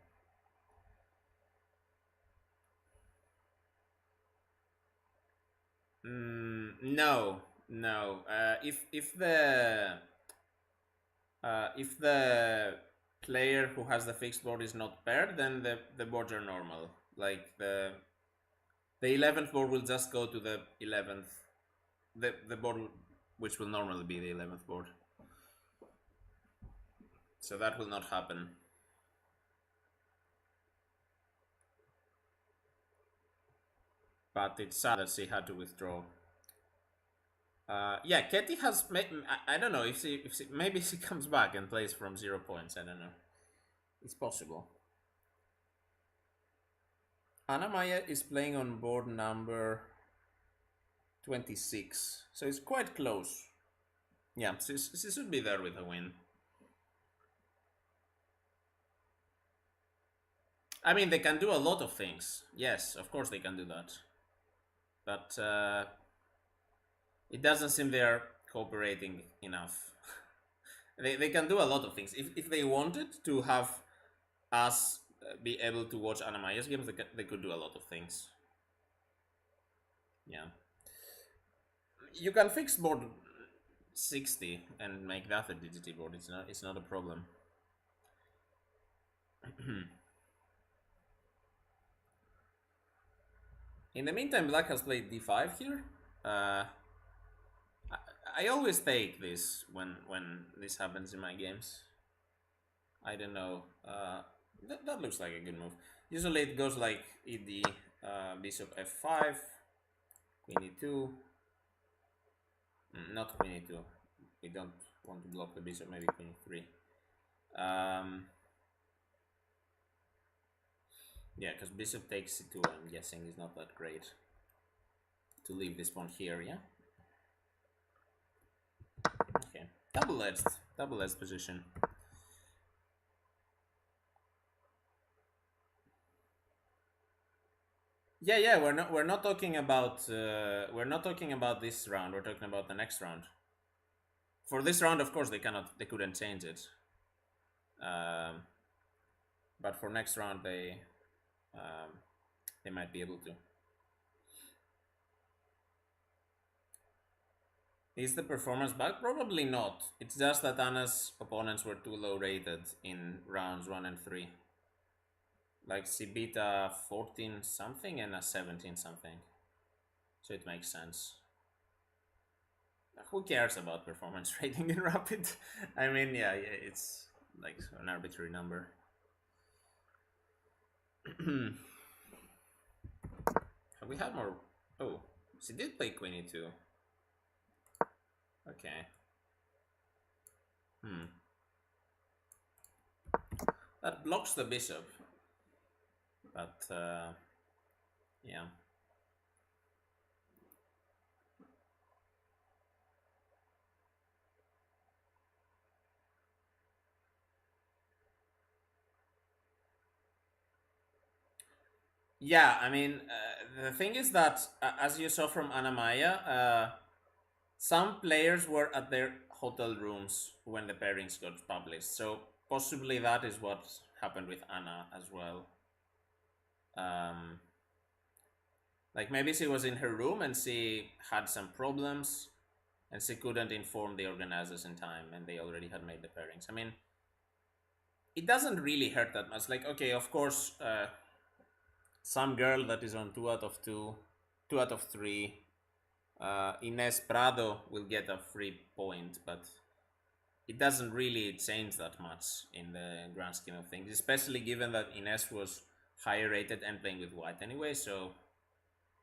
No, no. If the player who has the fixed board is not paired, then the boards are normal. Like the 11th board will just go to the 11th, the board which will normally be the 11th board. So that will not happen. But it's sad that she had to withdraw. Yeah, Ketty has. I don't know if she maybe she comes back and plays from 0 points. I don't know. It's possible. Anna-Maja is playing on board number 26, so it's quite close. Yeah, she should be there with a win. I mean, they can do a lot of things. Yes, of course they can do that. But it doesn't seem they're cooperating enough. They can do a lot of things. If they wanted to have us be able to watch Anna-Maja's games, they could do a lot of things. Yeah. You can fix board 60 and make that a DGT board. It's not a problem. In the meantime, Black has played d5 here. I always take this when this happens in my games. I don't know. That looks like a good move. Usually it goes like ed, bishop f5, queen e2. Not queen e2. We don't want to block the bishop. Maybe queen e3. Yeah, because bishop takes e2. I'm guessing is not that great to leave this pawn here. Yeah. Okay. Double-edged position. Yeah. We're not talking about this round. We're talking about the next round. For this round, of course, they couldn't change it. But for next round, they might be able to. Is the performance back? Probably not. It's just that Anna's opponents were too low rated in rounds 1 and 3. Like she beat a 14 something and a 17 something. So it makes sense. Who cares about performance rating in Rapid? I mean, yeah, it's like an arbitrary number. Have we had more? Oh, she did play queen e2. Okay. That blocks the bishop. But, yeah. Yeah, I mean, the thing is that, as you saw from Anna-Maja, some players were at their hotel rooms when the pairings got published. So possibly that is what happened with Anna as well. Like maybe she was in her room and she had some problems and she couldn't inform the organizers in time and they already had made the pairings. I mean, it doesn't really hurt that much. Like, okay, of course, some girl that is on 2 out of 2, 2 out of 3, Ines Prado will get a free point, but it doesn't really change that much in the grand scheme of things, especially given that Ines was higher rated and playing with white anyway, so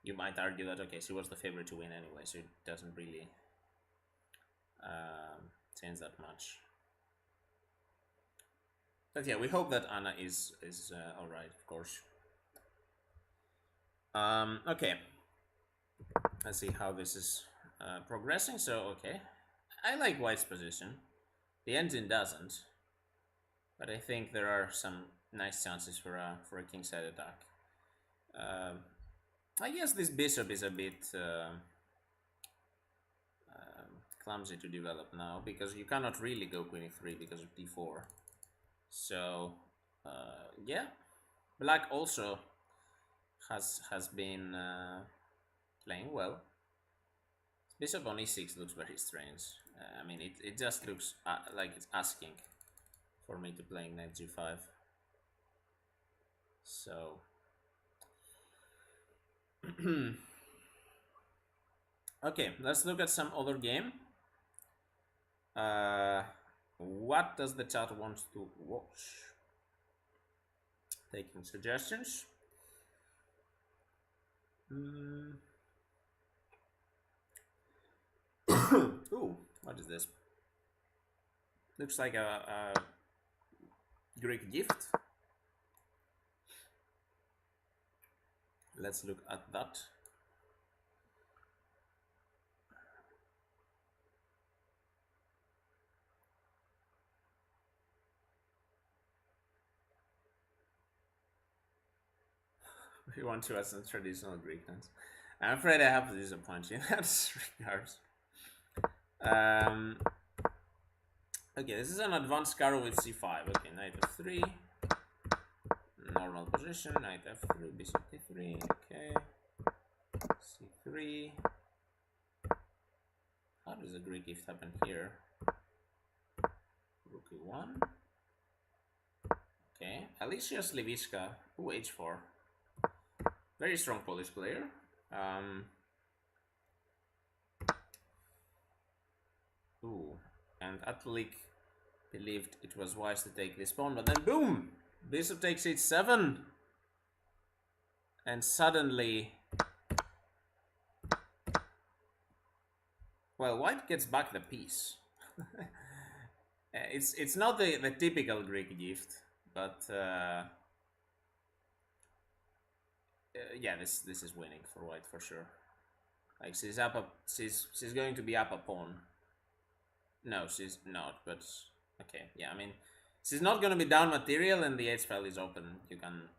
you might argue that, okay, she was the favorite to win anyway, so it doesn't really change that much. But yeah, we hope that Anna is alright, of course. Okay. Let's see how this is progressing. So, okay. I like white's position. The engine doesn't. But I think there are some nice chances for a kingside attack. I guess this bishop is a bit clumsy to develop now, because you cannot really go queen e3 because of d4. So, yeah. Black also has been playing well. Bishop on e6 looks very strange. I mean, it just looks like it's asking for me to play knight g5. So okay, let's look at some other game. What does the chat want to watch? Taking suggestions. Ooh, what is this? Looks like a Greek gift. Let's look at that. We want to add some traditional Greek dance. I'm afraid I have to disappoint you in that regards. Okay, this is an advanced caro with c5. Okay, knight f3. Normal position, knight f3, bishop d3. Okay. c3. How does a Greek gift happen here? Rook e1. Okay, Alicia Sliviska. Ooh, h4. Very strong Polish player. And Atlik believed it was wise to take this pawn, but then boom! Bishop takes h7. And suddenly, well, white gets back the piece. It's not the typical Greek gift, but yeah, this is winning for white for sure. Like she's going to be up a pawn. No, she's not, but okay, yeah, I mean, she's not going to be down material, and the h-file is open. You can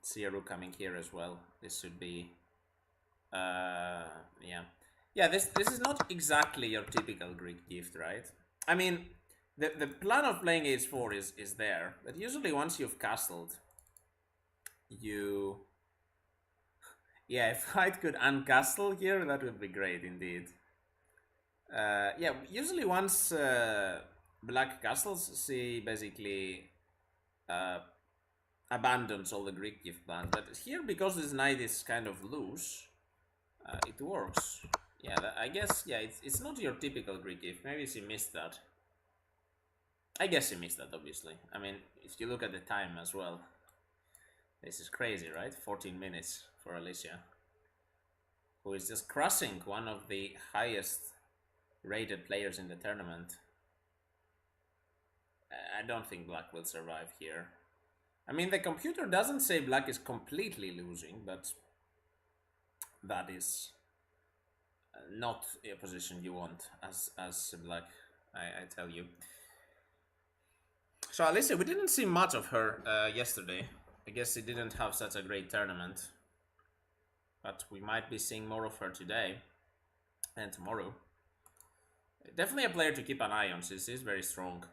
see a rook coming here as well. This should be, yeah. This is not exactly your typical Greek gift, right? I mean, the plan of playing h4 is there, but usually once you've castled, yeah, if white could uncastle here, that would be great indeed. Yeah, usually once black castles, she basically abandons all the Greek gift plans. But here, because this knight is kind of loose, it works. Yeah, I guess, yeah, it's not your typical Greek gift. Maybe she missed that. I guess she missed that, obviously. I mean, if you look at the time as well, this is crazy, right? 14 minutes for Alicia, who is just crushing one of the highest rated players in the tournament. I don't think black will survive here. I mean, the computer doesn't say black is completely losing, but that is not a position you want as black, I tell you. So Alicia, we didn't see much of her yesterday. I guess she didn't have such a great tournament, but we might be seeing more of her today and tomorrow. Definitely a player to keep an eye on. She is very strong.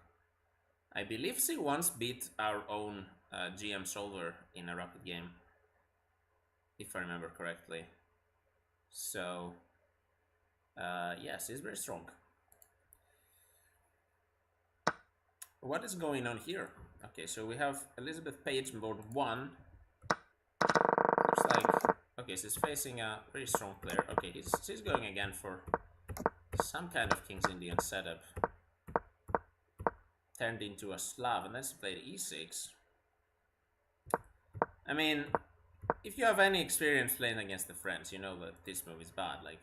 I believe she once beat our own GM Solver in a rapid game, if I remember correctly. So, yeah, she's very strong. What is going on here? Okay, so we have Elizabeth Page on board 1. Looks like, okay, she's facing a very strong player. Okay, she's going again for some kind of King's Indian setup. Turned into a Slav, and then she played e6. I mean, if you have any experience playing against the French, you know that this move is bad. Like,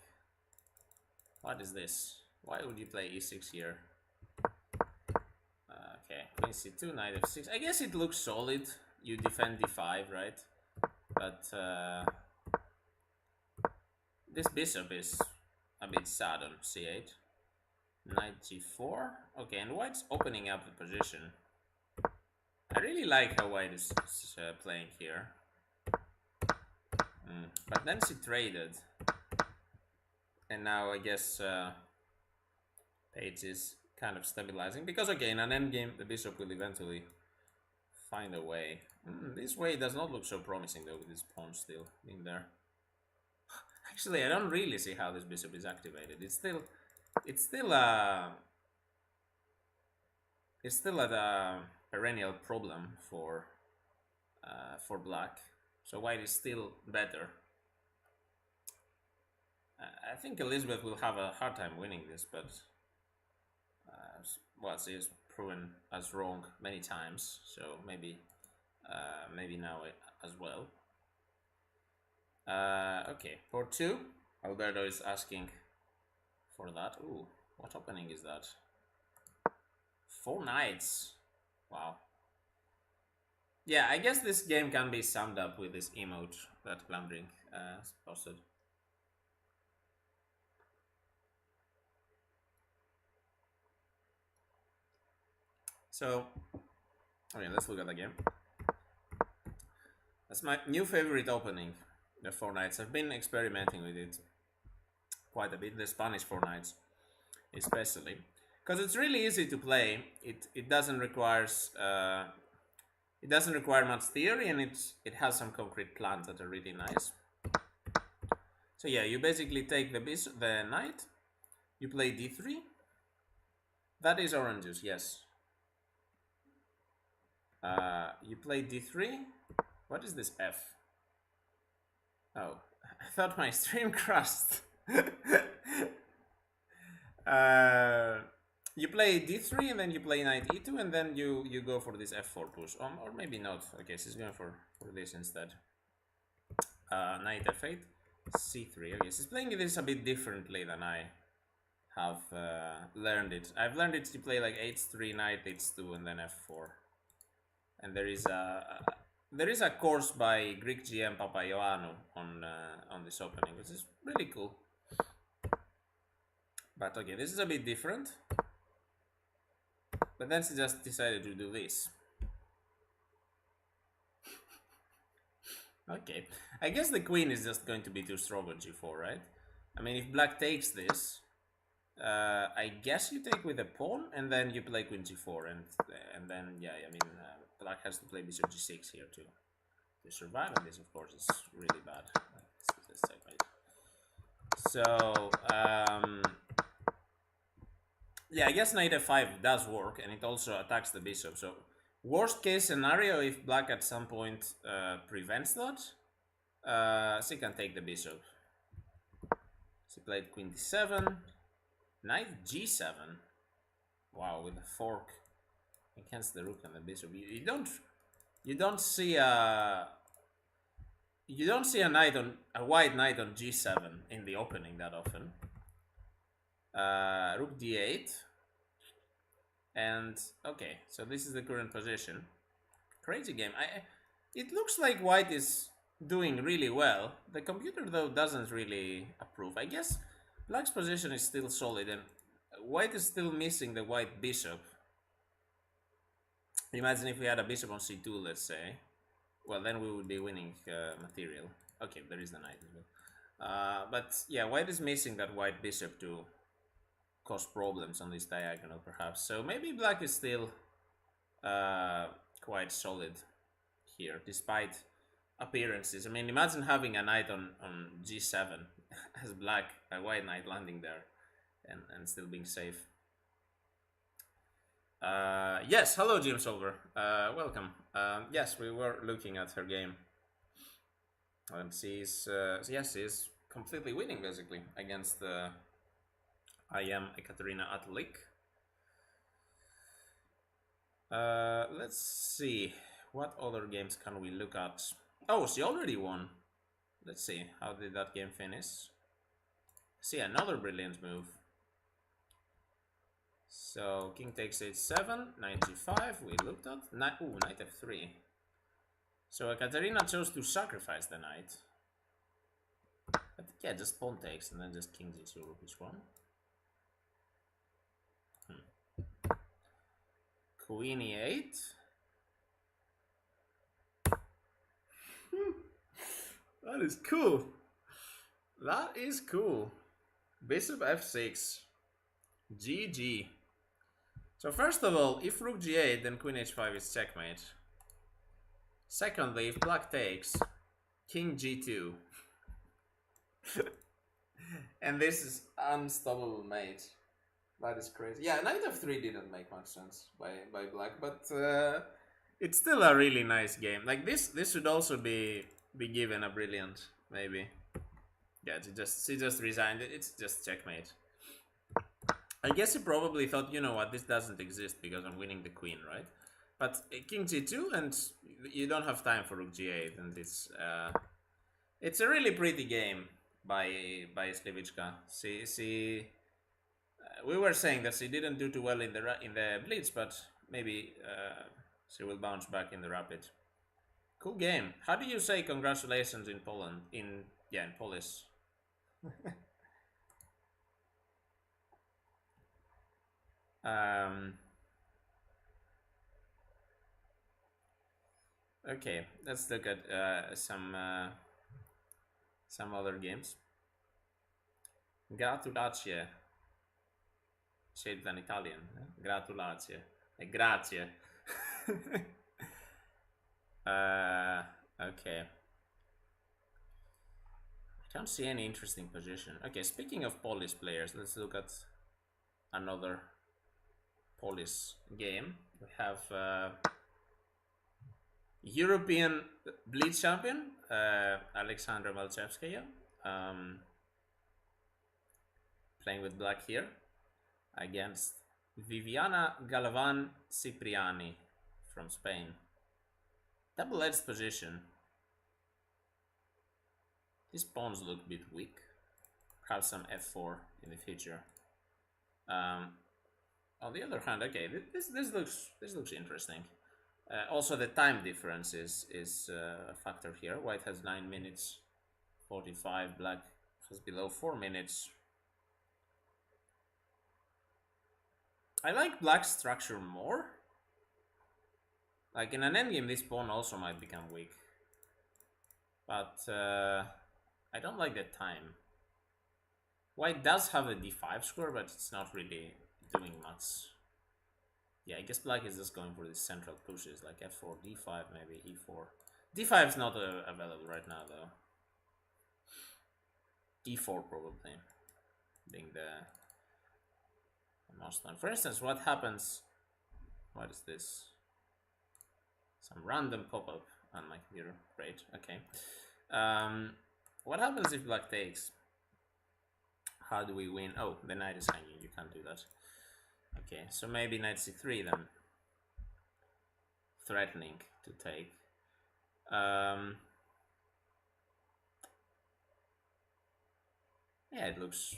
what is this? Why would you play e6 here? Okay, queen c2, knight f6. I guess it looks solid. You defend d5, right? But this bishop is a bit sad on c8. Knight g4. Okay, and white's opening up the position. I really like how white is playing here. But then she traded. And now I guess Page is kind of stabilizing. Because okay, in an endgame, the bishop will eventually find a way. This way does not look so promising though, with this pawn still in there. Actually, I don't really see how this bishop is activated. It's still a perennial problem for black. So white is still better. I think Elizabeth will have a hard time winning this, but well, she has proven us wrong many times. So maybe now as well. Okay, for 2, Alberto is asking for that. Ooh, what opening is that? 4 knights. Wow. Yeah, I guess this game can be summed up with this emote that Glamdring posted. So, okay, let's look at the game. That's my new favorite opening, the 4 knights. I've been experimenting with it quite a bit, the Spanish 4 knights especially, because it's really easy to play. It doesn't require much theory, and it has some concrete plans that are really nice. So yeah, you basically take the knight, you play d3. That is oranges, yes. You play d3. What is this f? Oh, I thought my stream crashed. You play d3 and then you play knight e2 and then you go for this f4 push. Or maybe not. Okay, she's going for this instead. Knight f8, c3. Okay, she's playing this a bit differently than I have learned it. I've learned it to play like h3, knight h2, and then f4. And there is a course by Greek GM Papaioannou on this opening, which is really cool. But okay, this is a bit different. But then she just decided to do this. Okay, I guess the queen is just going to be too strong on g4, right? I mean, if black takes this, I guess you take with a pawn and then you play queen g4, and then yeah, I mean, black has to play bishop g6 here to survive, and this of course is really bad. So yeah, I guess knight f5 does work, and it also attacks the bishop. So worst case scenario, if black at some point prevents that, she can take the bishop. She played queen d7, knight g7. Wow, with a fork against the rook and the bishop. You don't see a white knight on g7 in the opening that often. Rook d8, and okay, so this is the current position. Crazy game. It looks like white is doing really well. The computer though doesn't really approve. I guess black's position is still solid, and white is still missing the white bishop. Imagine if we had a bishop on c2, let's say. Well, then we would be winning material. Okay, there is the knight as well. But yeah, white is missing that white bishop to cause problems on this diagonal, perhaps. So maybe black is still quite solid here, despite appearances. I mean, imagine having a knight on g7 as black, a white knight landing there, and still being safe. Yes, hello Jim Solver, welcome. Yes, we were looking at her game, and she's completely winning basically against I am Ekaterina Atlik. Let's see, what other games can we look at? Oh, she already won. Let's see, how did that game finish? See, another brilliant move. So king takes h7, knight g5, we looked at. Knight f3. So Ekaterina chose to sacrifice the knight. But yeah, just pawn takes and then just king g2 rook h1. Queen e8. That is cool. That is cool. Bishop f6. GG. So first of all, if rook g8, then queen h5 is checkmate. Secondly, if black takes, king g2. And this is unstoppable mate. That is crazy. Yeah, knight f3 didn't make much sense by black, but it's still a really nice game. Like this should also be given a brilliant, maybe. Yeah, she just resigned it. It's just checkmate. I guess he probably thought, you know what, this doesn't exist because I'm winning the queen, right? But king g2 and you don't have time for rook g8, and it's a really pretty game by Slivichka. We were saying that she didn't do too well in the blitz, but maybe she will bounce back in the rapid. Cool game. How do you say congratulations in Poland? In Polish. Okay, let's look at some other games. Gratulacie. Said an Italian. Gratulacie. Grazie. Okay. I don't see any interesting position. Okay, speaking of Polish players, let's look at another Polish game. We have European Blitz champion Aleksandra Malchevskaya playing with black here against Viviana Galvan Cipriani from Spain. Double-edged position. These pawns look a bit weak. Perhaps some f4 in the future. On the other hand, okay, this looks interesting. Also, the time difference is a factor here. White has 9 minutes 45. Black has below 4 minutes. I like black's structure more. Like in an endgame, this pawn also might become weak. But I don't like the time. White does have a d5 square, but it's not really doing much. Yeah, I guess black is just going for these central pushes, like f4, d5, maybe e4. d5 is not available right now, though. e4 probably being the most one. For instance, what happens? What is this? Some random pop-up on my computer. Great. Okay. What happens if black takes? How do we win? Oh, the knight is hanging. You can't do that. Okay, so maybe knight c3 then. Threatening to take. Yeah, it looks...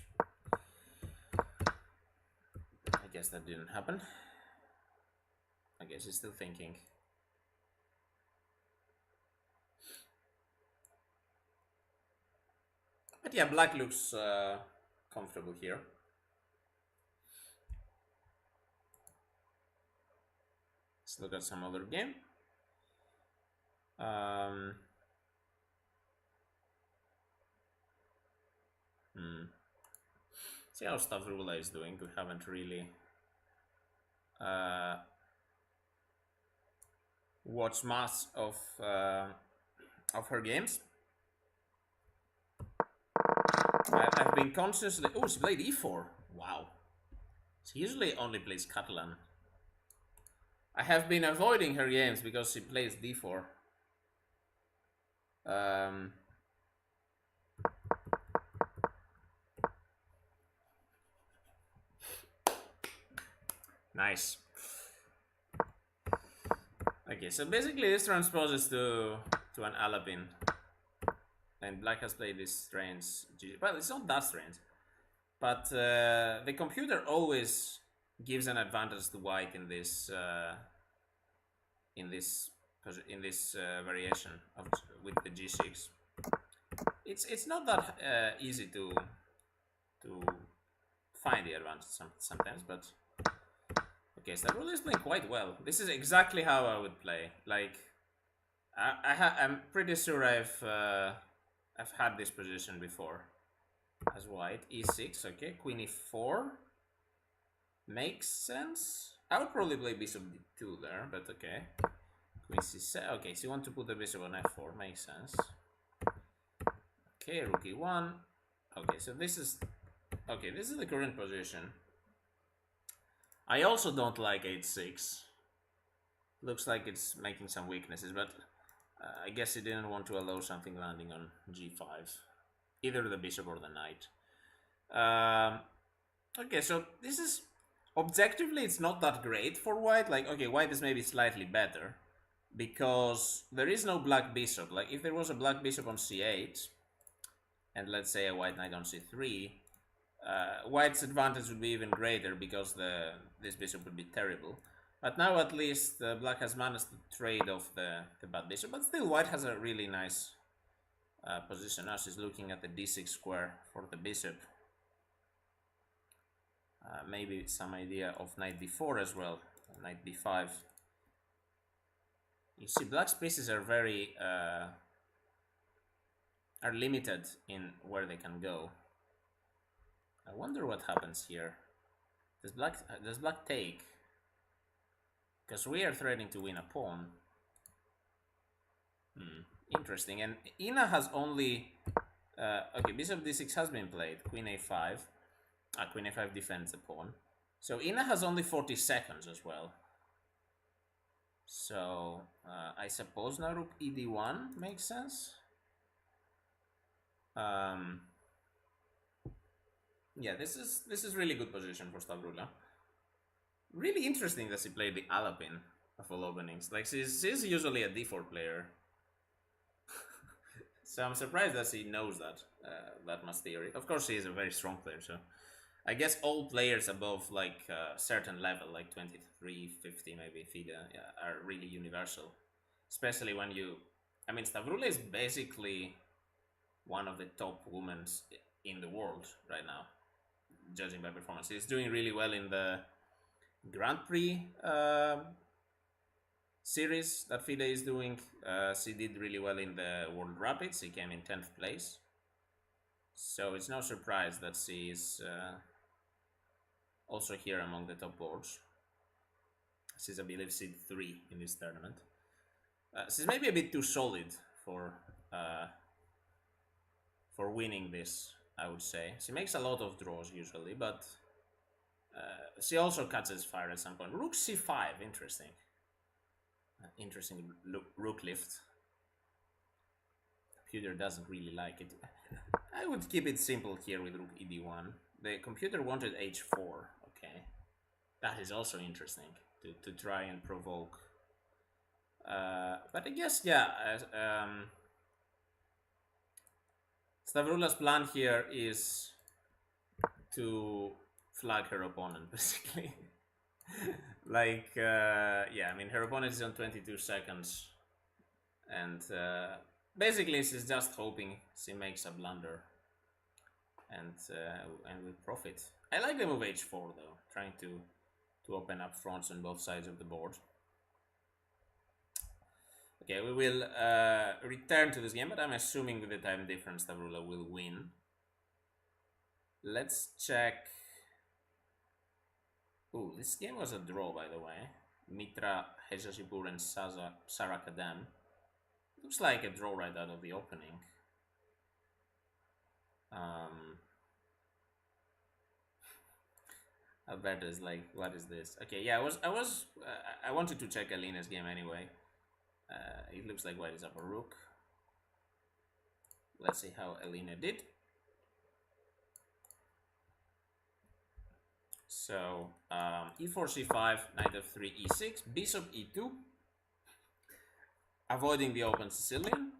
I guess that didn't happen. I guess he's still thinking. But yeah, black looks comfortable here. Let's look at some other game. See how Stavrula is doing. We haven't really watched much of her games. I've been consciously... Oh, she played e4. Wow. She usually only plays Catalan. I have been avoiding her games because she plays d4. Nice. Okay, so basically this transposes to an Alapin. And black has played this strange... Well, it's not that strange. But the computer always gives an advantage to white in this variation with the g6. it's not that easy to find the advantage sometimes, but okay, Stavroula is playing quite well. This is exactly how I would play. Like, I'm pretty sure I've had this position before. As white, e6, okay, queen e4 makes sense. I would probably play bishop d2 there, but okay. Queen c7. Okay, so you want to put the bishop on f4, makes sense. Okay, rook e1. Okay, so this is the current position. I also don't like h6. Looks like it's making some weaknesses, but I guess he didn't want to allow something landing on g5, either the bishop or the knight. Okay, so this is objectively it's not that great for white. Like, okay, white is maybe slightly better because there is no black bishop. Like, if there was a black bishop on c8 and let's say a white knight on c3, white's advantage would be even greater because this bishop would be terrible. But now at least black has managed to trade off the bad bishop, but still white has a really nice position. Now she's looking at the d6 square for the bishop. Maybe some idea of knight d4 as well, knight d5. You see, black's pieces are very are limited in where they can go. I wonder what happens here. Does black take? Because we are threatening to win a pawn. Interesting. And Ina has only okay, bishop d6 has been played. Queen a5. Queen a5 defends the pawn. So Ina has only 40 seconds as well. So I suppose now rook ed1 makes sense. Yeah, this is really good position for Stavroula. Really interesting that she played the Alapin of all openings. Like, she's usually a d4 player. So I'm surprised that she knows that much theory. Of course, she is a very strong player, so I guess all players above like a certain level, like 23, 50 maybe, FIDE, are really universal. Especially when I mean, Stavroula is basically one of the top women in the world right now, judging by performance. She's doing really well in the Grand Prix series that FIDE is doing. She did really well in the World Rapids. She came in 10th place. So it's no surprise that she is also here among the top boards. She's, I believe, seed 3 in this tournament. She's maybe a bit too solid for winning this, I would say. She makes a lot of draws usually, but she also catches fire at some point. Rook c5, interesting. Interesting rook lift. Computer doesn't really like it. I would keep it simple here with rook ed1. The computer wanted h4. Okay, that is also interesting to try and provoke. But I guess, yeah, Stavroula's plan here is to flag her opponent, basically. Like, yeah, I mean, her opponent is on 22 seconds, and basically she's just hoping she makes a blunder and will profit. I like the move h4 though, trying to open up fronts on both sides of the board. Okay, we will return to this game, but I'm assuming with the time difference Stavroula will win. Let's check. Ooh, this game was a draw, by the way. Mitra Hejasipur and Sarah Kadam. Looks like a draw right out of the opening. Alberto is like, what is this? Okay, yeah, I wanted to check Alina's game anyway. It looks like white is up a rook. Let's see how Alina did. So e4, c5, knight f3, e6, bishop e2, avoiding the open Sicilian,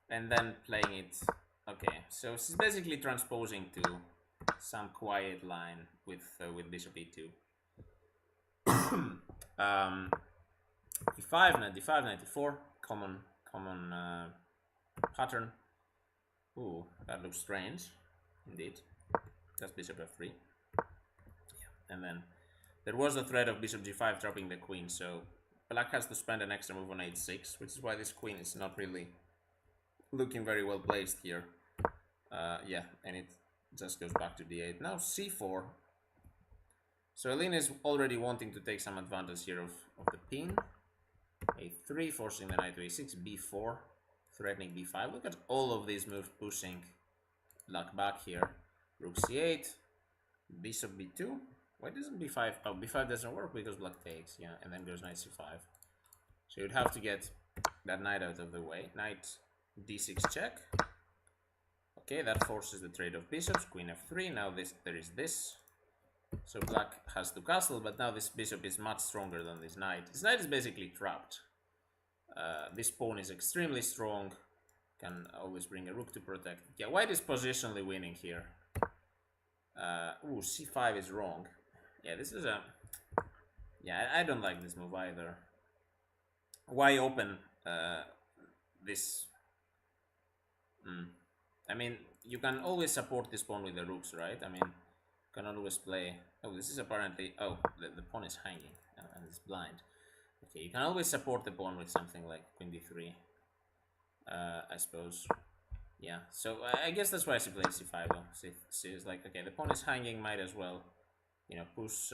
and then playing it. Okay, so she's basically transposing to some quiet line with bishop e2. e5, knight d5, knight d4, common pattern. Ooh, that looks strange. Indeed. That's bishop f3. And then there was a threat of bishop g5 dropping the queen, so black has to spend an extra move on h6, which is why this queen is not really looking very well placed here. Yeah, and it just goes back to d8. Now c4. So Elena is already wanting to take some advantage here of the pin. a3, forcing the knight to a6, b4, threatening b5. Look at all of these moves pushing black back here. Rook c8, bishop b2. Why doesn't b5? Oh, b5 doesn't work because black takes, yeah, and then goes knight c5. So you'd have to get that knight out of the way. Knight d6 check. Okay, that forces the trade of bishops. Queen f3. Now there is this. So black has to castle, but now this bishop is much stronger than this knight. This knight is basically trapped. This pawn is extremely strong. Can always bring a rook to protect. Yeah, white is positionally winning here. Ooh, c5 is wrong. Yeah, this is a... Yeah, I don't like this move either. Why open this? I mean, you can always support this pawn with the rooks, right? I mean, you can always play... Oh, this is apparently... Oh, the pawn is hanging and it's blind. Okay, you can always support the pawn with something like queen d3, I suppose. Yeah, so I guess that's why she played c5 though. She's like, okay, the pawn is hanging, might as well, you know, push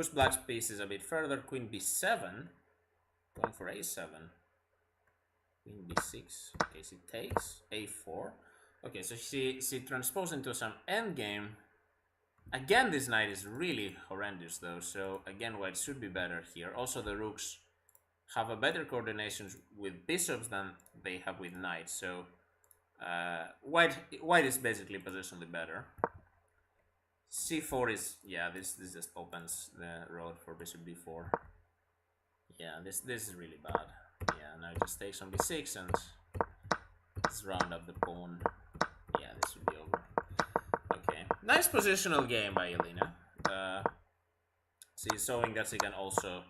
black's pieces a bit further. Queen b7, going for a7. Queen b6. Okay, she takes a4. Okay, so she transposed into some endgame. Again, this knight is really horrendous though, so again white should be better here. Also the rooks have a better coordination with bishops than they have with knights, so white is basically positionally better. c4 is, yeah, this just opens the road for bishop b4. Yeah, this is really bad. Yeah, now it just takes on b6 and let's round up the pawn. Yeah, this should be over. Okay, nice positional game by Elena. She's showing that she can also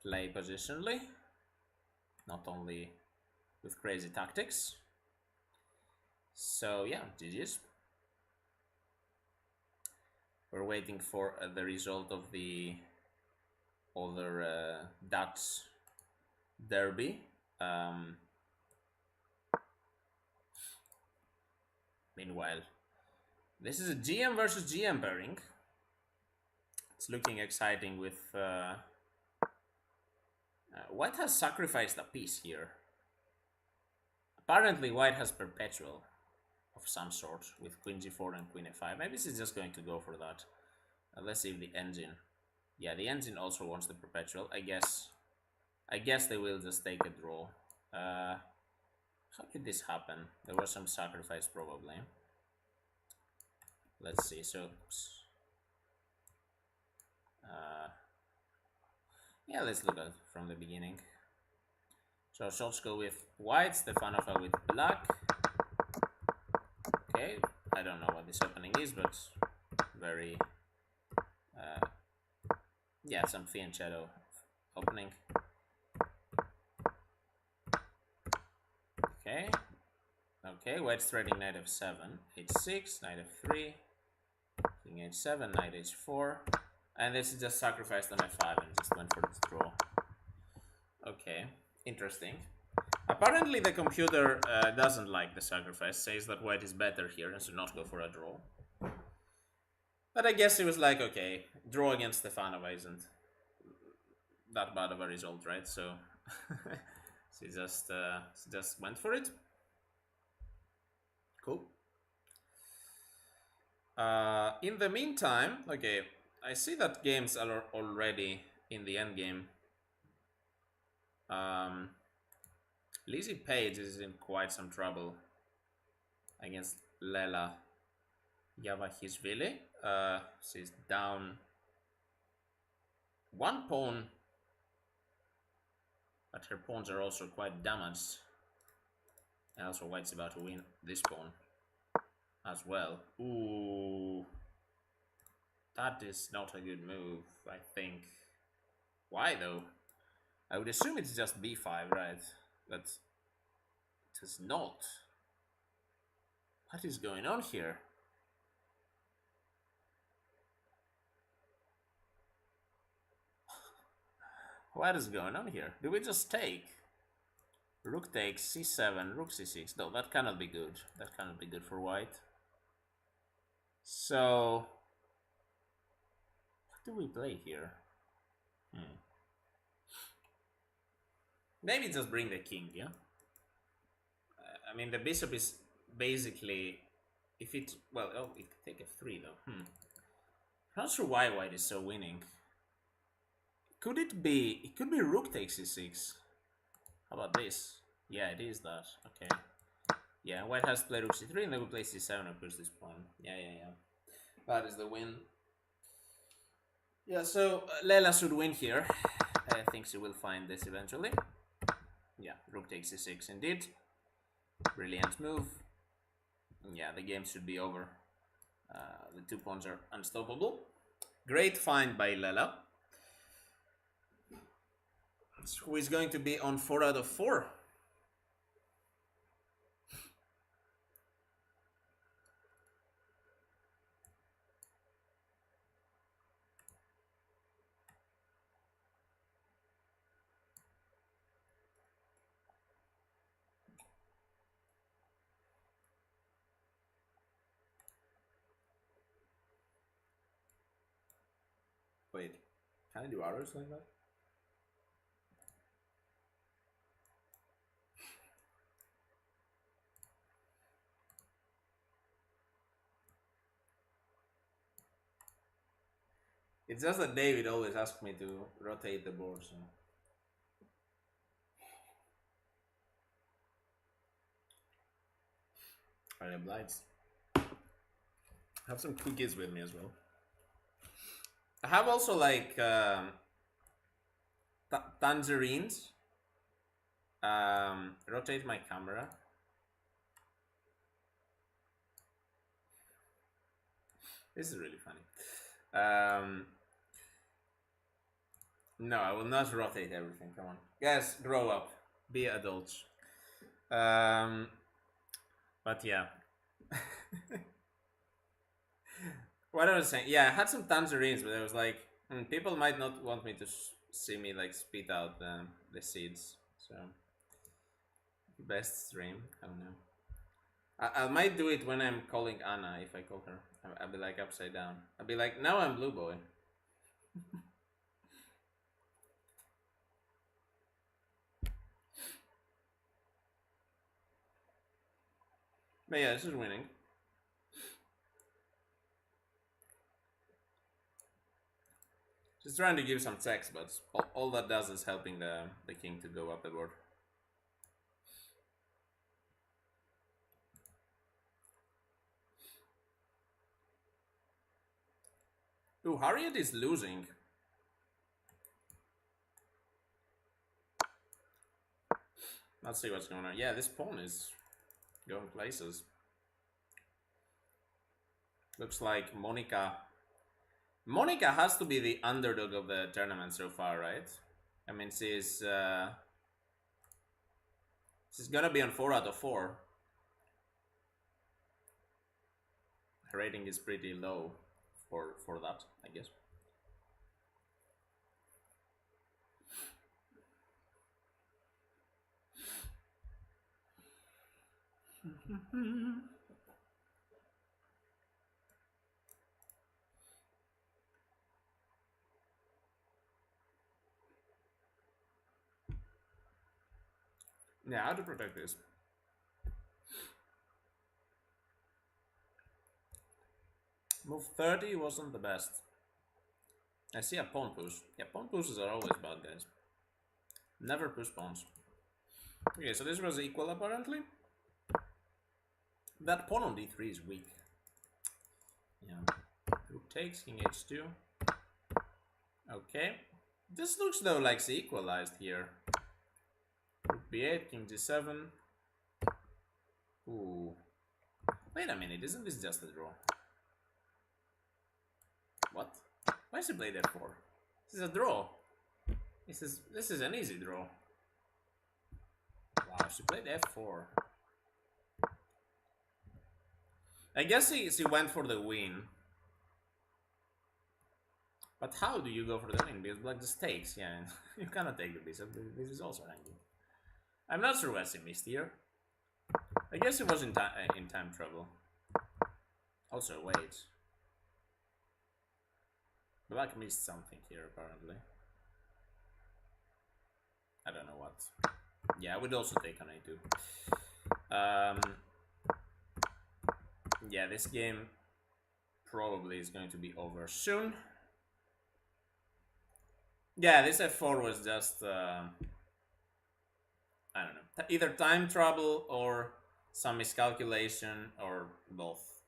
play positionally, not only with crazy tactics. So yeah, GG's. We're waiting for the result of the other Dutch derby. Meanwhile, this is a GM versus GM pairing. It's looking exciting with... white has sacrificed a piece here. Apparently white has perpetual of some sort with queen g4 and queen f5. Maybe she's just going to go for that. Let's see if the engine... Yeah, the engine also wants the perpetual. I guess they will just take a draw. How did this happen? There was some sacrifice probably. Let's see. So... yeah, let's look at it from the beginning. So shots go with white, Stefanova with black. Okay, I don't know what this opening is, but very... yeah, some fianchetto opening. Okay. Okay, white's threading knight f7, h6, knight f3, king h7, knight h4, and this is just sacrificed on f5 and just went for this draw. Okay, interesting. Apparently the computer doesn't like the sacrifice, says that white is better here and should not go for a draw. But I guess it was like, okay, draw against Stefanova isn't that bad of a result, right? So she just went for it. Cool. In the meantime, okay, I see that games are already in the end game. Lizzie Page is in quite some trouble against Lela Yavahishvili. She's down one pawn, but her pawns are also quite damaged. And also white's about to win this pawn as well. Ooh, that is not a good move, I think. Why though? I would assume it's just b5, right? But it is not. What is going on here? What is going on here? Do we just take? Rook takes c7, rook c6. No, that cannot be good. That cannot be good for white. So, what do we play here? Maybe just bring the king, yeah? I mean, the bishop is basically... If it... Well, oh, it could take f3, though. I'm not sure why white is so winning. Could it be... It could be rook takes c6. How about this? Yeah, it is that. Okay. Yeah, white has to play rook c3 and then we play c7 and push this pawn. Yeah. That is the win. Yeah, so Leila should win here. I think she will find this eventually. Yeah, rook takes c6 indeed. Brilliant move. Yeah, the game should be over. The 2 pawns are unstoppable. Great find by Leila. Who is going to be on 4 out of 4? Wait, can I do arrows like that? It's just that David always asks me to rotate the board, so... I am obliged. I have some cookies with me as well. I have also like tangerines. Rotate my camera. This is really funny. No, I will not rotate everything. Come on, guys, grow up, be adults. But yeah. What I was saying, yeah, I had some tangerines, but I was like, people might not want me to see me like spit out the seeds. So, best stream, I don't know. I might do it when I'm calling Anna. If I call her, I'll be like upside down. I'll be like, now I'm blue boy. But yeah, this is winning. Just trying to give some checks, but all that does is helping the king to go up the board. Ooh, Haret is losing. Let's see what's going on. Yeah, this pawn is going places. Looks like Monica has to be the underdog of the tournament so far, right? I mean, she's gonna be on 4 out of 4. Her rating is pretty low for that, I guess. Yeah, how to protect this? Move 30 wasn't the best. I see a pawn push. Yeah, pawn pushes are always bad, guys. Never push pawns. Okay, so this was equal apparently. That pawn on d3 is weak. Yeah. Rook takes, king h2. Okay. This looks though like it's equalized here. Rook b8, king g7. Ooh. Wait a minute, isn't this just a draw? What? Why is he played f4? This is a draw. This is an easy draw. Wow, she played f4. I guess he went for the win. But how do you go for the win? Because black just takes, yeah. You cannot take the bishop. This is also ranking. I'm not sure what he missed here. I guess he was in time trouble. Also, wait. Black missed something here, apparently. I don't know what. Yeah, I would also take on a2. Yeah, this game probably is going to be over soon. Yeah, this f4 was just, I don't know, either time trouble or some miscalculation or both.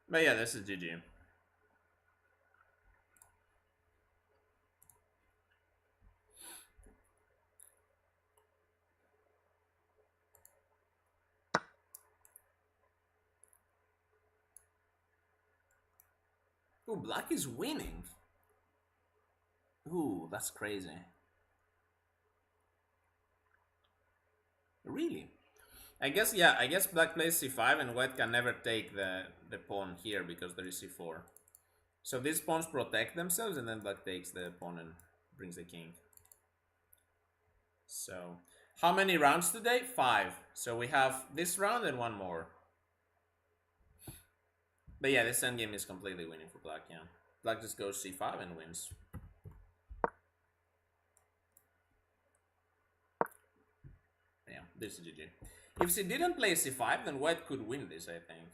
But yeah, this is GG. Ooh, black is winning. Ooh, that's crazy. Really? I guess, yeah, I guess black plays c5 and white can never take the pawn here because there is c4. So these pawns protect themselves and then black takes the pawn and brings the king. So, how many rounds today? 5. So we have this round and one more. But yeah, this endgame is completely winning for black, yeah. Black just goes c5 and wins. Yeah, this is GG. If she didn't play c5, then white could win this, I think.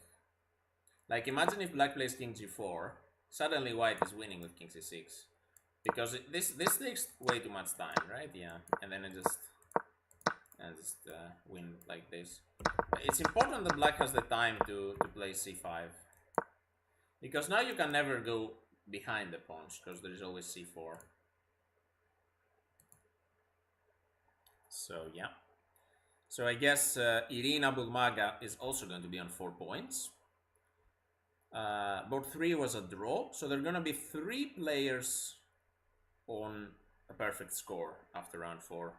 Like, imagine if black plays king g4, suddenly white is winning with king c6. Because this takes way too much time, right? Yeah, and then it just win like this. It's important that black has the time to play c5. Because now you can never go behind the pawns, because there is always c4. So, yeah. So I guess Irina Bulmaga is also going to be on 4 points. Board 3 was a draw, so there are going to be 3 players on a perfect score after round 4.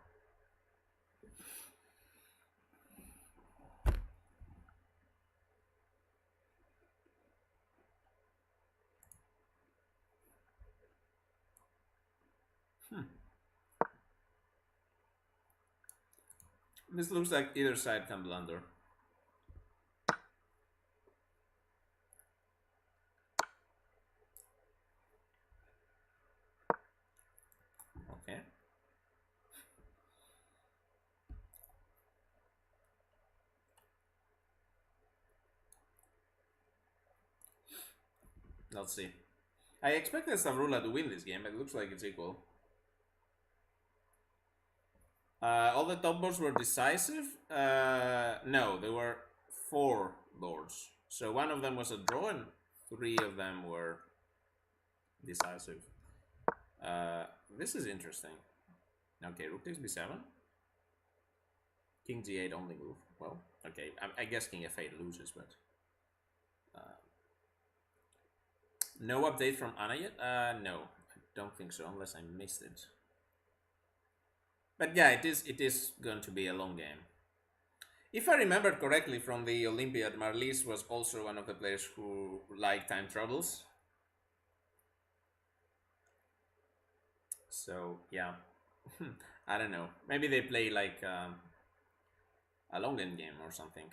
This looks like either side can blunder. Okay. Let's see. I expected Stavrula to win this game, but it looks like it's equal. All the top boards were decisive? No, there were 4 boards. So one of them was a draw and 3 of them were decisive. This is interesting. Okay, rook takes b7. King g8 only move. Well, okay, I guess king f8 loses, but... no update from Anna yet? No, I don't think so, unless I missed it. But yeah, it is going to be a long game. If I remember correctly from the Olympiad, Marlies was also one of the players who liked time troubles. So, yeah. I don't know. Maybe they play like a long end game or something.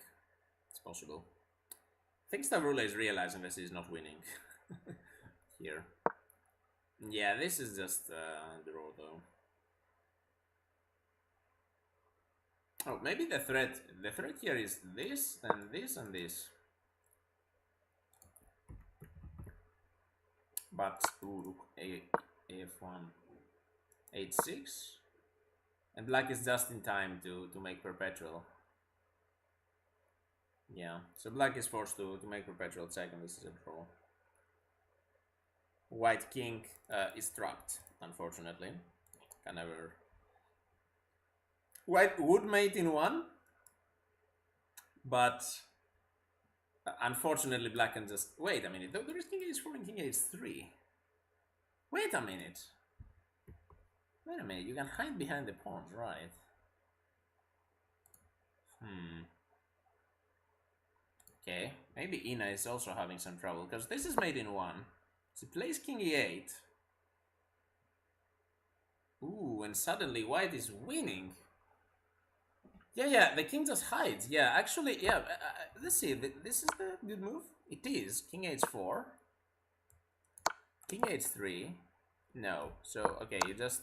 It's possible. I think Stavrula is realizing that he's not winning here. Yeah, this is just a draw though. Oh, maybe the threat here is this, and this, and this. But, ooh, AF1, H6. And black is just in time to make perpetual. Yeah, so black is forced to make perpetual check, and this is a draw. White king is trapped, unfortunately. Can never... White would mate in 1, but unfortunately black can just... Wait a minute, there is king h4 and king h3. Wait a minute. Wait a minute, you can hide behind the pawns, right? Okay, maybe Ina is also having some trouble, because this is made in 1. So he plays king e8. Ooh, and suddenly white is winning. Yeah, the king just hides. Yeah, actually, yeah, let's see, this is the good move? It is. King h4. King h3. No, so, okay, you just...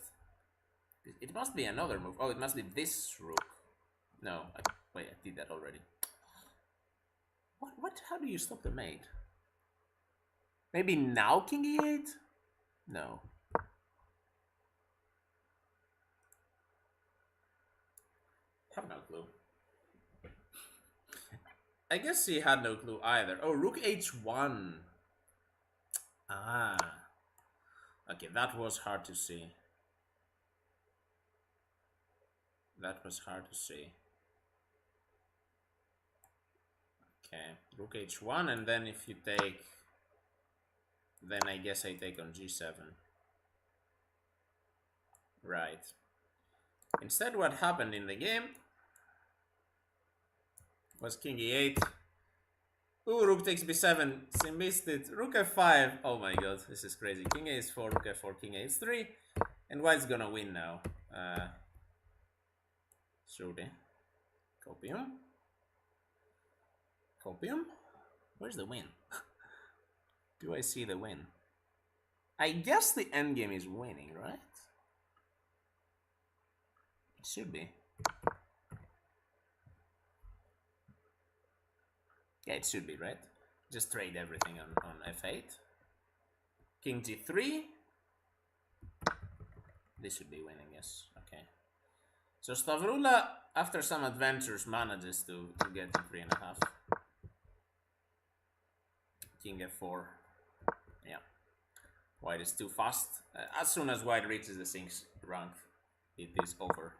It must be another move. Oh, it must be this rook. No, wait, I did that already. What? How do you stop the mate? Maybe now king e8? No. Have no clue. I guess he had no clue either. Oh, rook h1. Ah. Okay, that was hard to see. That was hard to see. Okay, rook h1, and then if you take... Then I guess I take on g7. Right. Instead, what happened in the game was king e8. Ooh, rook takes b7. She missed it. Rook f5. Oh my god, this is crazy. King a4, rook f4, king a3. And white's gonna win now. Surely. Copium. Copium? Where's the win? Do I see the win? I guess the endgame is winning, right? It should be. Yeah, it should be, right? Just trade everything on f8. King g3. This should be winning, yes. Okay. So Stavrula, after some adventures, manages to get to 3.5. King f4. Yeah. White is too fast. As soon as white reaches the 6th rank, it is over.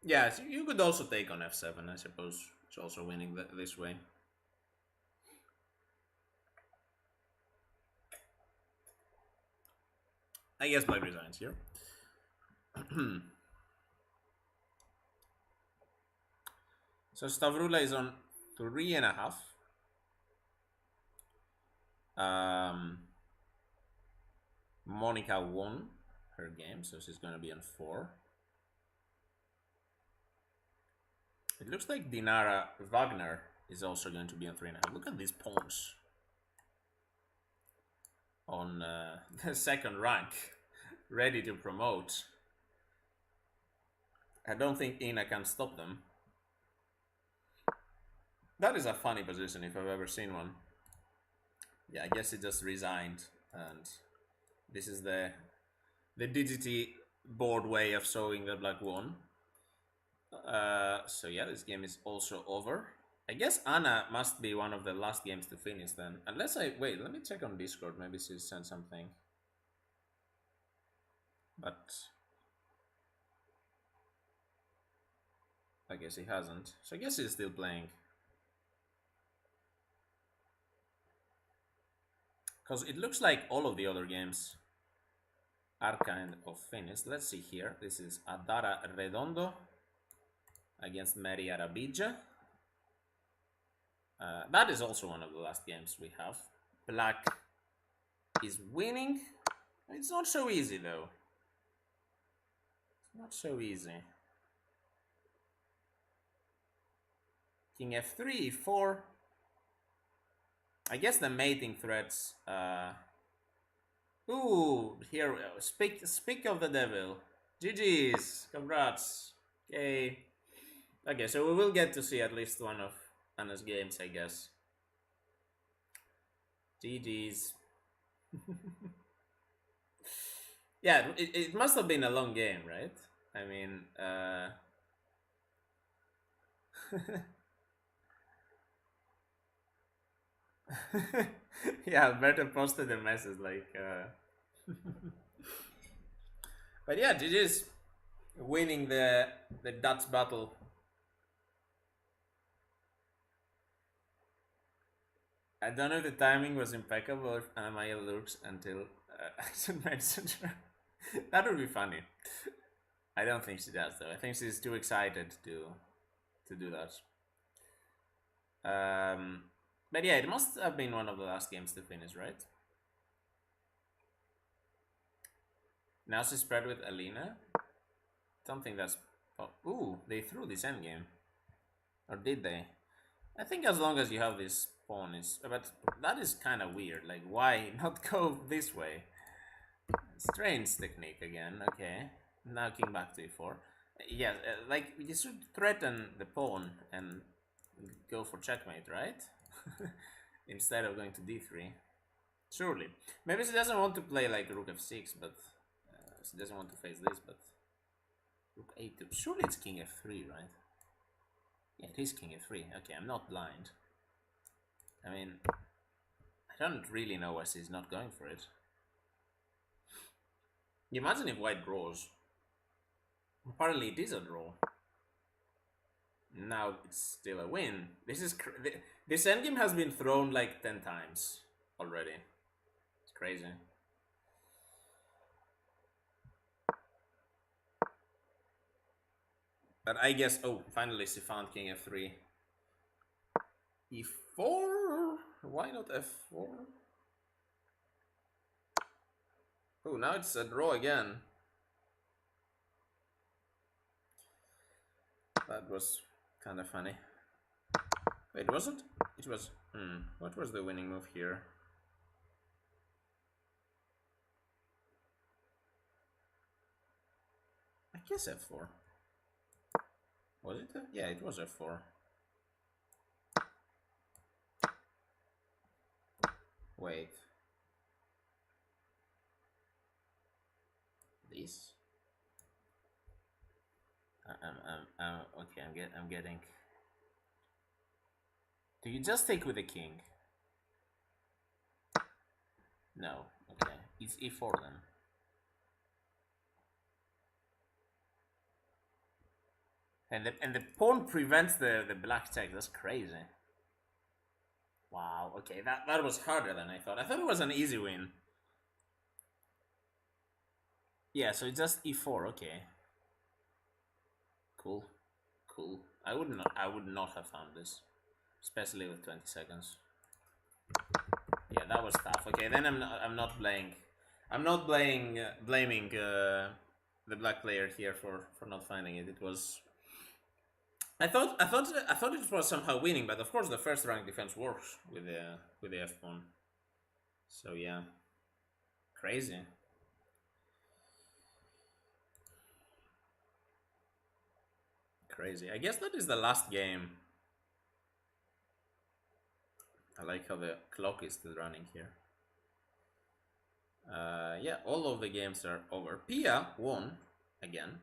Yeah, so you could also take on f7, I suppose. It's also winning this way. I guess black resigns here. So Stavrula is on 3.5. Monica won her game, so she's going to be on 4. It looks like Dinara Wagner is also going to be on 3.5. Look at these pawns on the 2nd rank, ready to promote. I don't think Ina can stop them. That is a funny position if I've ever seen one. Yeah, I guess it just resigned, and this is the Digity board way of showing that black won. So yeah, this game is also over. I guess Anna must be one of the last games to finish then. Unless wait, let me check on Discord. Maybe she sent something. But I guess he hasn't. So I guess he's still playing. Because it looks like all of the other games are kind of finished. Let's see here. This is Adara Redondo against Mary Arabija. That is also one of the last games we have. Black is winning. It's not so easy though. It's not so easy. King f3, e4. I guess the mating threats. Ooh, here, speak of the devil. GG's, congrats. Yay. Okay, so we will get to see at least one of Anna's games, I guess. GG's. Yeah, it must have been a long game, right? I mean, yeah, Alberto posted a message like, but yeah, GG's winning the Dutch battle. I don't know if the timing was impeccable or if Anna-Maja lurks until I should mention her. That would be funny. I don't think she does though. I think she's too excited to do that. But yeah, it must have been one of the last games to finish, right? Now she's spread with Alina. Don't think that's. Oh, ooh, they threw this endgame. Or did they? I think as long as you have this pawn is. But that is kind of weird. Like, why not go this way? Strange technique again. Okay. Now king back to e4. Yeah, like, you should threaten the pawn and go for checkmate, right? Instead of going to d3. Surely. Maybe she doesn't want to play like rook f6, but she doesn't want to face this, but rook a2. Surely it's king f3, right? Yeah, it is king f3. Okay, I'm not blind. I mean, I don't really know why she's not going for it. You imagine if white draws. Apparently it is a draw. Now it's still a win. This endgame has been thrown like 10 times already. It's crazy. But I guess, oh, finally she found king f3. e4? Why not f4? Oh, now it's a draw again. That was kind of funny. Wait, was it? It was. What was the winning move here? I guess f4. Was it? Yeah, it was f4. Wait. This. Okay. I'm getting. Do you just take with the king? No. Okay. It's e4 then. And the pawn prevents the black check. That's crazy. Wow. Okay. That was harder than I thought. I thought it was an easy win. Yeah. So it's just e4. Okay. Cool. Cool. I would not have found this, especially with 20 seconds. Yeah, that was tough. Okay, then I'm not blaming the black player here for not finding it. It was. I thought it was somehow winning, but of course the first rank defense works with the f pawn. So yeah, crazy. Crazy. I guess that is the last game. I like how the clock is still running here. Yeah, all of the games are over. Pia won again.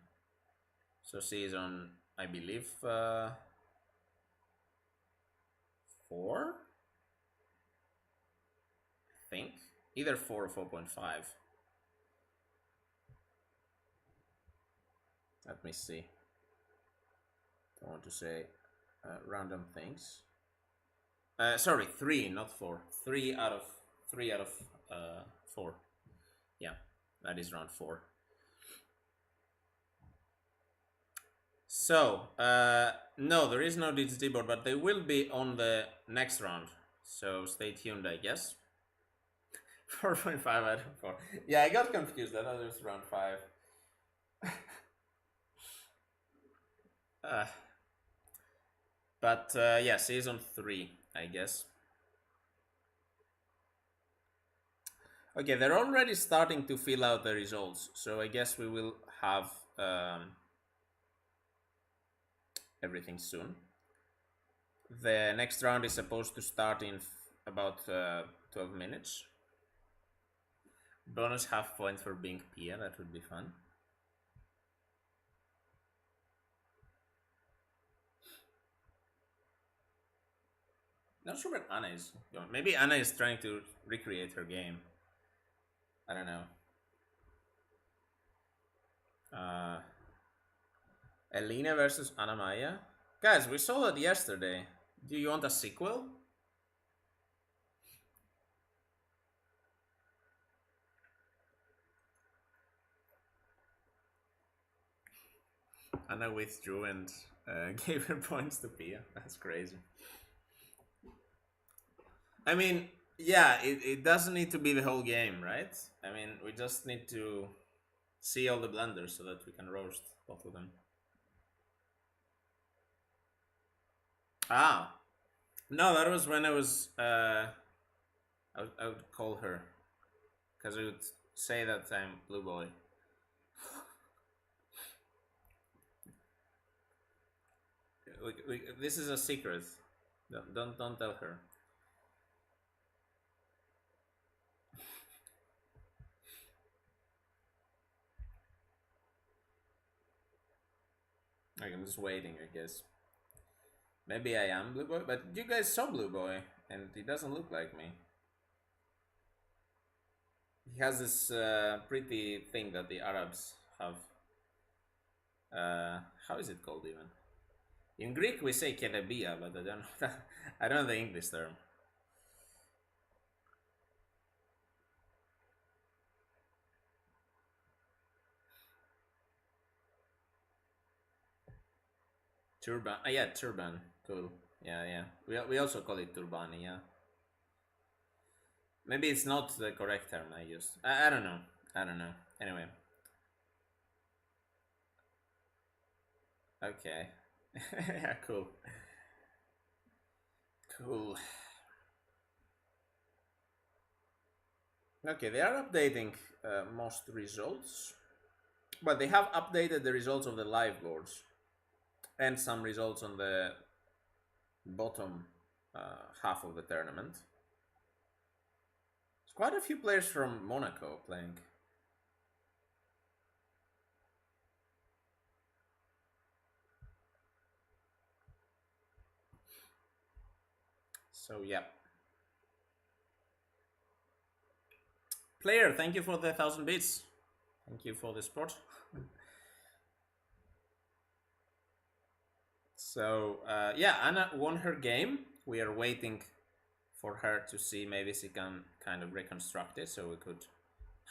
So she is on, I believe, 4? I think. Either 4 or 4.5. Let me see. Don't want to say random things. Sorry, 3, not 4. 3 out of 4. Yeah, that is round 4. So, no, there is no DGT board, but they will be on the next round. So stay tuned, I guess. 4.5 out of 4. Yeah, I got confused. I thought it was round 5. But yeah, season 3, I guess. Okay, they're already starting to fill out the results, so I guess we will have everything soon. The next round is supposed to start in about 12 minutes. Bonus half point for being Pia, that would be fun. Not sure what Anna is doing. Maybe Anna is trying to recreate her game. I don't know. Elena versus Anna-Maja. Guys, we saw that yesterday. Do you want a sequel? Anna withdrew and gave her points to Pia. That's crazy. I mean, yeah, it doesn't need to be the whole game, right? I mean, we just need to see all the blunders so that we can roast both of them. Ah, no, that was when I was. I would call her because I would say that I'm Blue Boy. This is a secret. Don't tell her. I'm just waiting, I guess. Maybe I am Blue Boy, but you guys saw Blue Boy, and he doesn't look like me. He has this pretty thing that the Arabs have. How is it called even? In Greek we say kerebia, but I don't know. I don't know the English term. Turban. Yeah, turban. Cool. Yeah. We also call it turbani. Yeah. Maybe it's not the correct term I used. I don't know. I don't know. Anyway. Okay. Yeah, cool. Cool. Okay, they are updating most results, but they have updated the results of the live boards and some results on the bottom half of the tournament. There's quite a few players from Monaco playing. So yeah. Player, thank you for the 1,000 bits. Thank you for the support. So yeah, Anna won her game. We are waiting for her to see maybe she can kind of reconstruct it so we could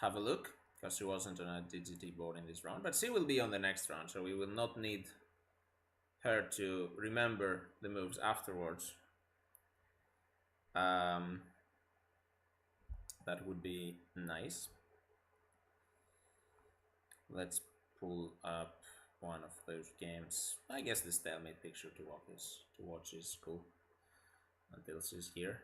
have a look, because she wasn't on a DGT board in this round, but she will be on the next round, so we will not need her to remember the moves afterwards. That would be nice. Let's pull up one of those games. I guess the stalemate picture to watch is cool until she's here.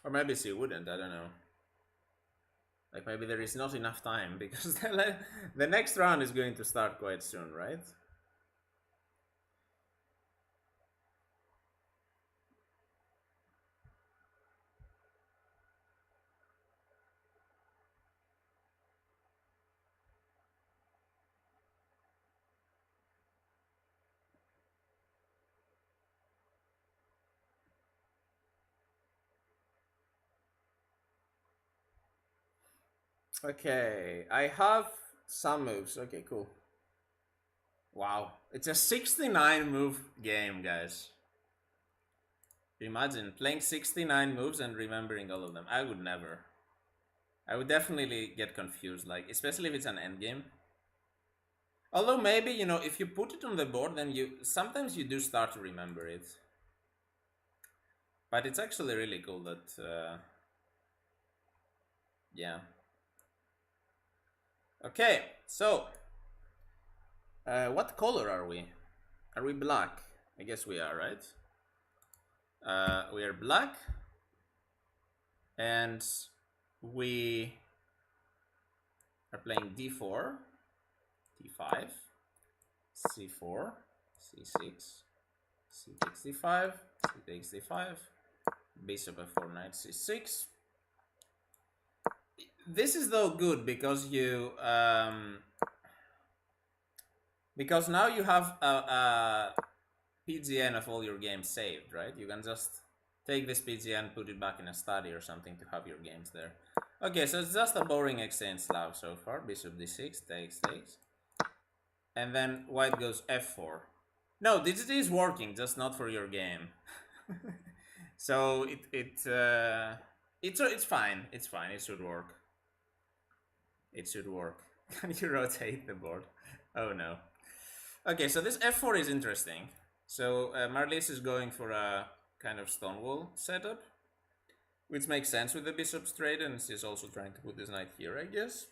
Or maybe she wouldn't, I don't know. Like maybe there is not enough time because the next round is going to start quite soon, right? Okay, I have some moves. Okay, cool. Wow, it's a 69 move game, guys. Imagine playing 69 moves and remembering all of them. I would never. I would definitely get confused, like, especially if it's an endgame. Although maybe, you know, if you put it on the board, then sometimes you do start to remember it. But it's actually really cool that, yeah. Okay, so, what color are we? Are we black? I guess we are, right? We are black, and we are playing d4, d5, c4, c6, c takes d5, c takes d5, bishop f4, knight c6. This is though good because because now you have a PGN of all your games saved, right? You can just take this PGN, put it back in a study or something to have your games there. Okay, so it's just a boring exchange Slav so far. Bishop d6, takes. And then white goes f4. No, this is working, just not for your game. So it's fine. It's fine. It should work. It should work. Can you rotate the board? Oh no. Okay, so this f4 is interesting. So Marlies is going for a kind of stonewall setup, which makes sense with the bishop straight, and she's also trying to put this knight here, I guess.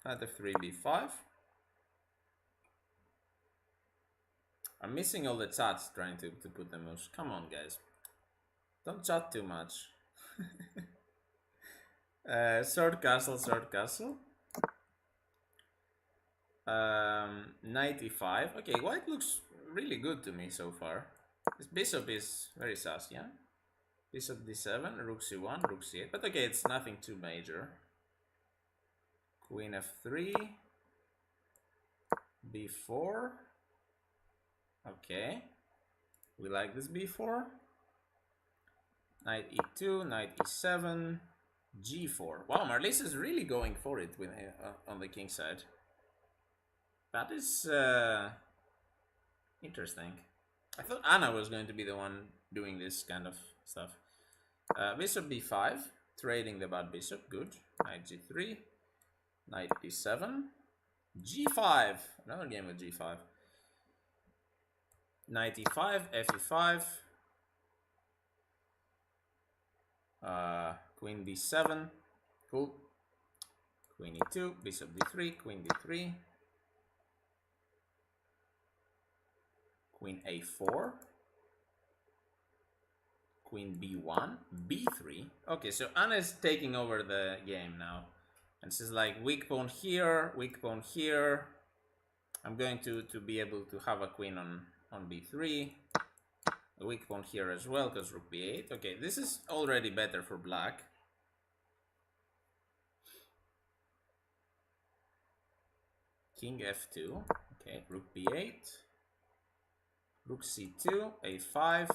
Knight f3, b5. I'm missing all the chats trying to put the moves. Come on, guys. Don't chat too much. Sword castle, sword castle. 95. Okay, white looks really good to me so far. This bishop is very sus, yeah? Bishop d7, rook c1, rook c8. But okay, it's nothing too major. Queen f3. b4. Okay. We like this b4. Knight e2, knight e7, g4. Wow, Marlies is really going for it with on the king side. That is interesting. I thought Anna was going to be the one doing this kind of stuff. Bishop b5, trading the bad bishop, good. Knight g3, knight d7, g5, another game with g5. Knight e5, f e5, queen b7, cool. Queen e2, bishop d3, queen d3, queen a4, queen b1, b3. Okay, so Anna is taking over the game now. And she's like, weak pawn here, weak pawn here. I'm going to be able to have a queen on b3. A weak pawn here as well, because rook b8. Okay, this is already better for black. King f2. Okay, rook b8. Rook c2, a5.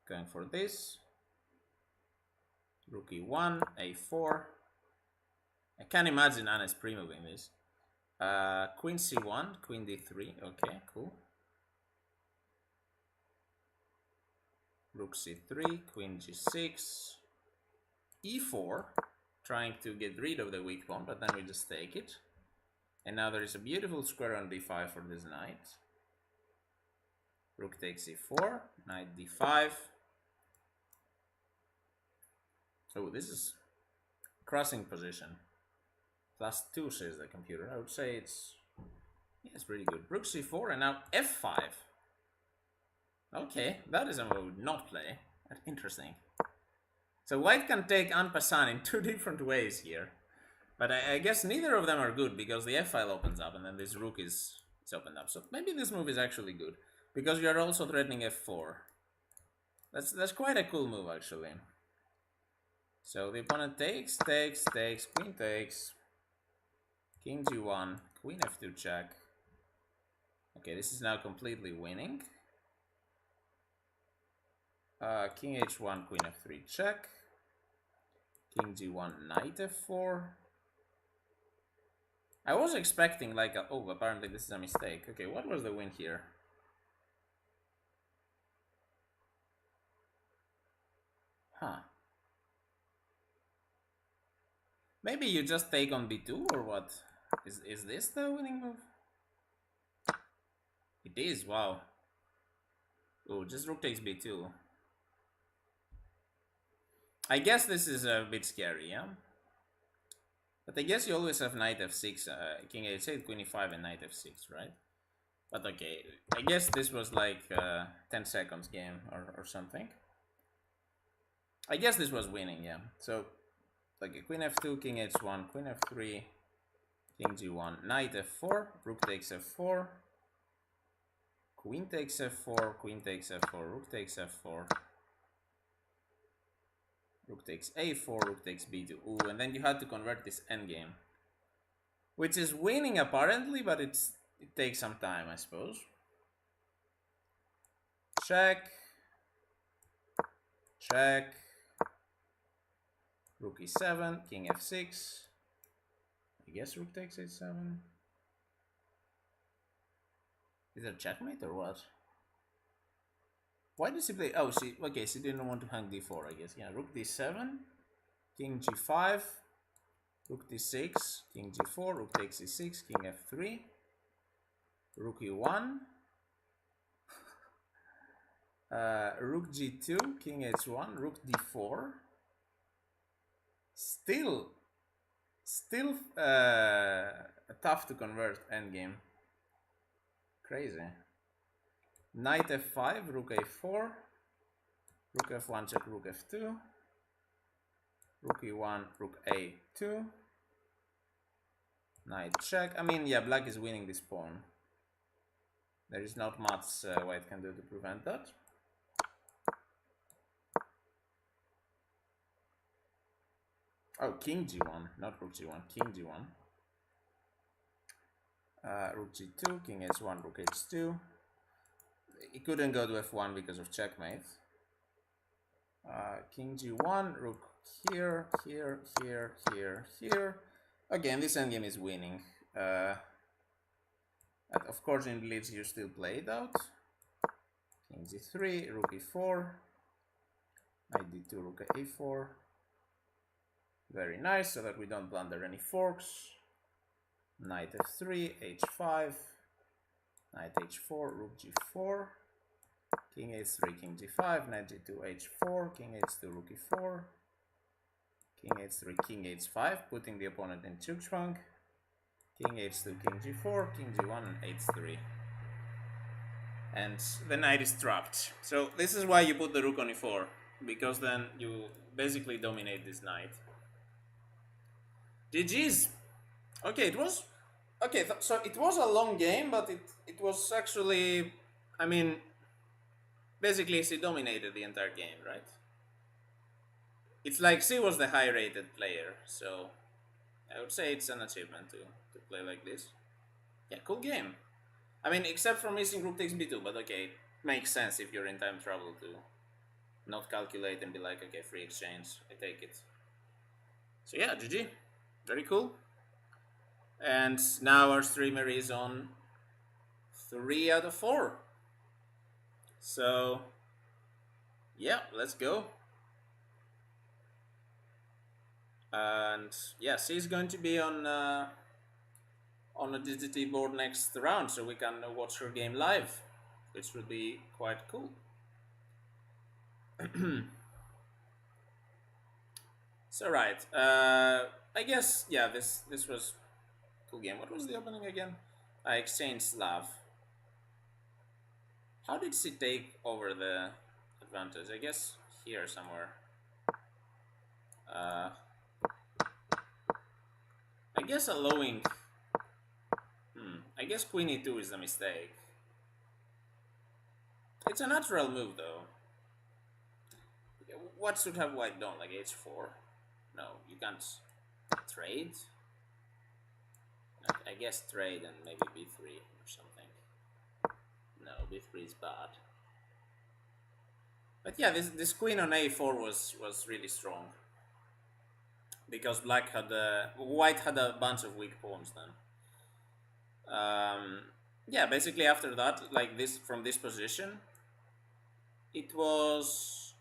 Going for this. Rook e1, a4. I can't imagine Anna's pre-moving this. Queen c1, queen d3. Okay, cool. Rook c3, queen g6, e4, trying to get rid of the weak pawn, but then we just take it. And now there is a beautiful square on d5 for this knight. Rook takes e4, knight d5. Oh, this is crossing position. +2 says the computer. I would say it's pretty good. Rook c4 and now f5. Okay, that is a move I would not play. Interesting. So white can take en passant in two different ways here. But I guess neither of them are good because the f-file opens up and then this rook is opened up. So maybe this move is actually good because you are also threatening f4. That's quite a cool move actually. So the opponent takes, queen takes, king g1, queen f2 check. Okay, this is now completely winning. King h1, queen f3 check. King g1, knight f4. I was expecting like a... Oh, apparently this is a mistake. Okay, what was the win here? Huh. Maybe you just take on b2 or what? Is this the winning move? It is, wow. Oh, just rook takes b2. I guess this is a bit scary, yeah? But I guess you always have knight f6, king h8, queen e5, and knight f6, right? But okay, I guess this was like 10 seconds game or something. I guess this was winning, yeah. So, like queen f2, king h1, queen f3, king g1, knight f4, rook takes f4, queen takes f4, queen takes f4, rook takes f4. Rook takes a4, rook takes b2. Ooh, and then you had to convert this endgame. Which is winning apparently, but it takes some time, I suppose. Check. Check. Rook e7, king f6. I guess rook takes h7. Is it checkmate or what? Why does he play? Oh, she. Okay, she didn't want to hang d4, I guess. Yeah, rook d7, king g5, rook d6, king g4, rook takes e6, king f3, rook e1, rook g2, king h1, rook d4. Still tough to convert endgame. Crazy. Knight f5, rook a4, rook f1 check, rook f2, rook e1, rook a2, knight check. I mean, yeah, black is winning this pawn. There is not much white can do to prevent that. Oh, king g1, not rook g1, king g1. Rook g2, king h1, rook h2. He couldn't go to f1 because of checkmate. King g1, rook here, here, here, here, here. Again, this endgame is winning. Of course, in blitz you still play it out. King g3, rook e4, knight d2, rook a4. Very nice, so that we don't blunder any forks. Knight f3, h5, knight h4, rook g4, king h3, king g5, knight g2, h4, king h2, rook e4, king h3, king h5, putting the opponent in Zugzwang, king h2, king g4, king g1, and h3. And the knight is trapped. So this is why you put the rook on e4, because then you basically dominate this knight. GG's. Okay, it was okay. So it was a long game, but it was actually, I mean, basically she dominated the entire game, right? It's like she was the high-rated player, so I would say it's an achievement to play like this. Yeah, cool game. I mean, except for missing rook takes b2, but okay, it makes sense if you're in time trouble to not calculate and be like, okay, free exchange, I take it. So yeah, GG. Very cool. And now our streamer is on 3 out of 4. So yeah, let's go. And yeah, she's going to be on a DGT board next round, so we can watch her game live, which would be quite cool. So right, I guess yeah, this was a cool game. What was the opening again? I exchanged Slav. How did she take over the advantage? I guess here somewhere. I guess allowing. I guess queen e2 is a mistake. It's a natural move though. What should have white done? Like h4? No, you can't trade. I guess trade and maybe b3 or something. No, b3 is bad. But yeah, this queen on a4 was really strong, because white had a bunch of weak pawns then. Yeah, basically after that, like this, from this position, it was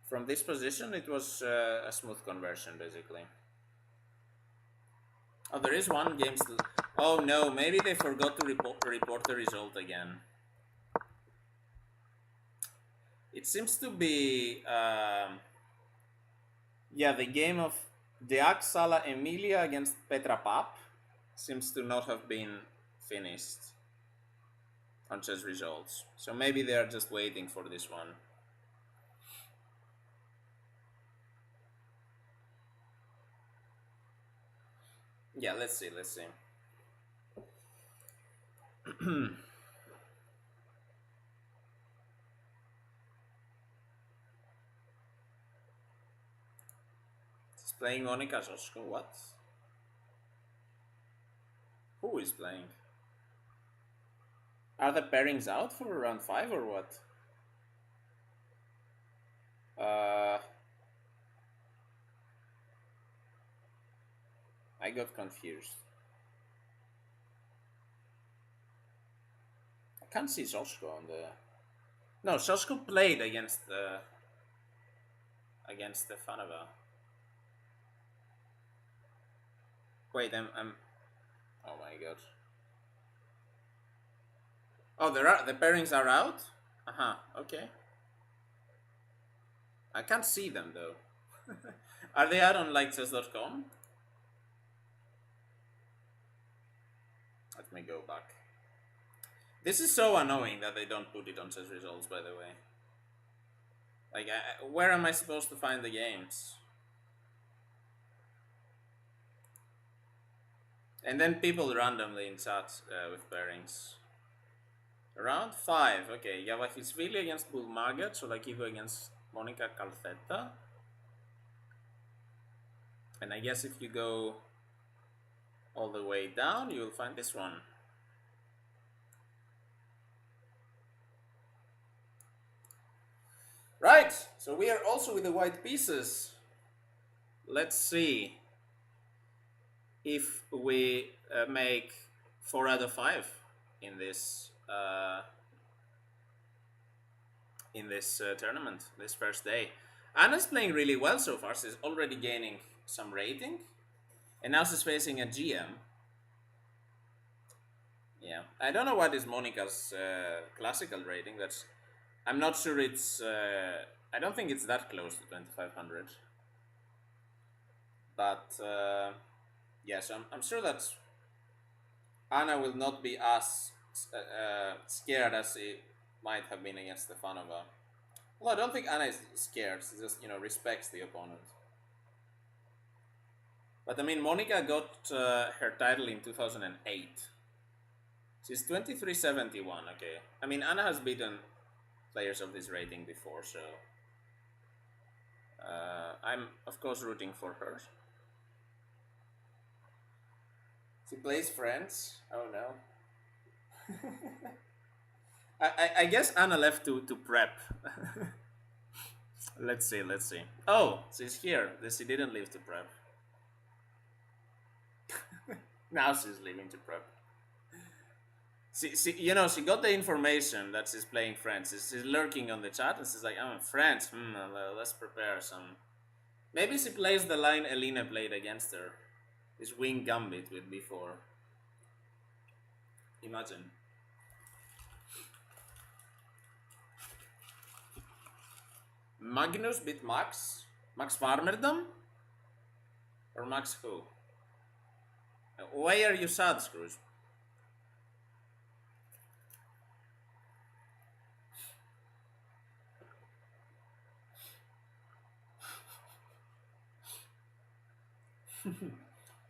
from this position it was a smooth conversion basically. Oh, there is one game still. Oh no, maybe they forgot to report the result again. It seems to be yeah, the game of Deak Sala Emilia against Petra Pap seems to not have been finished on chess results. So maybe they are just waiting for this one. Yeah, let's see. He's playing Monika Zosko. What? Who is playing? Are the pairings out for round 5 or what? I got confused. can't see Sosko on the... No, Sosko played against Stefanova. Wait, I'm... Oh my god. Oh, the pairings are out? Uh-huh, okay. I can't see them though. Are they out on like chess.com? Let me go back. This is so annoying that they don't put it on chess results, by the way. Like, where am I supposed to find the games? And then people randomly in chat with pairings. Round 5, okay. Yavakishvili against Bulmaga, Cholakivo against Monica Calzetta. And I guess if you go all the way down, you will find this one. Right, so we are also with the white pieces. Let's see if we make 4 out of 5 in this tournament, this first day. Anna's playing really well so far. She's already gaining some rating, and now she's facing a GM. Yeah, I don't know what is Monica's classical rating. I'm not sure it's... I don't think it's that close to 2500. But yes, I'm sure that Anna will not be as scared as she might have been against Stefanova. Well, I don't think Anna is scared. She just, respects the opponent. But I mean, Monica got her title in 2008. She's 2371, okay. I mean, Anna has beaten players of this rating before, so I'm of course rooting for her. She plays friends. Oh no. I guess Anna left to prep. Let's see. Oh, she's here. She didn't leave to prep. Now she's leaving to prep. She got the information that she's playing friends. She's lurking on the chat and she's like, "Oh, friends. Let's prepare some." Maybe she plays the line Elena played against her. This wing gambit with b4. Imagine. Magnus beat Max? Max Farmerdam? Or Max who? Why are you sad, Scrooge?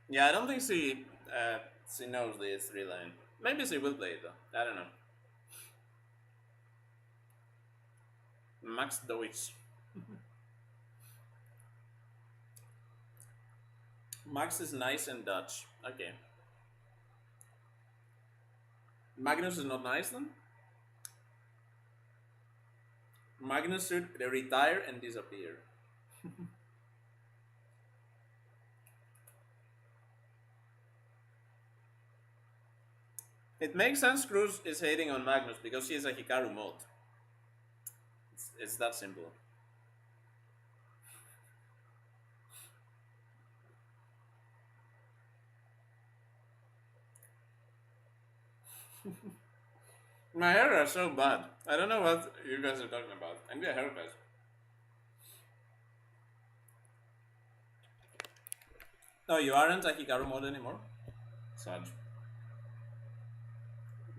Yeah, I don't think she knows the 3 line. Maybe she will play it though. I don't know. Max Deutsch. Max is nice and Dutch. Okay. Magnus is not nice then? Magnus should retire and disappear. It makes sense Cruz is hating on Magnus because he is a Hikaru mod. It's that simple. My hair are so bad. I don't know what you guys are talking about. I need a haircut. No, you aren't a Hikaru mod anymore? Sad.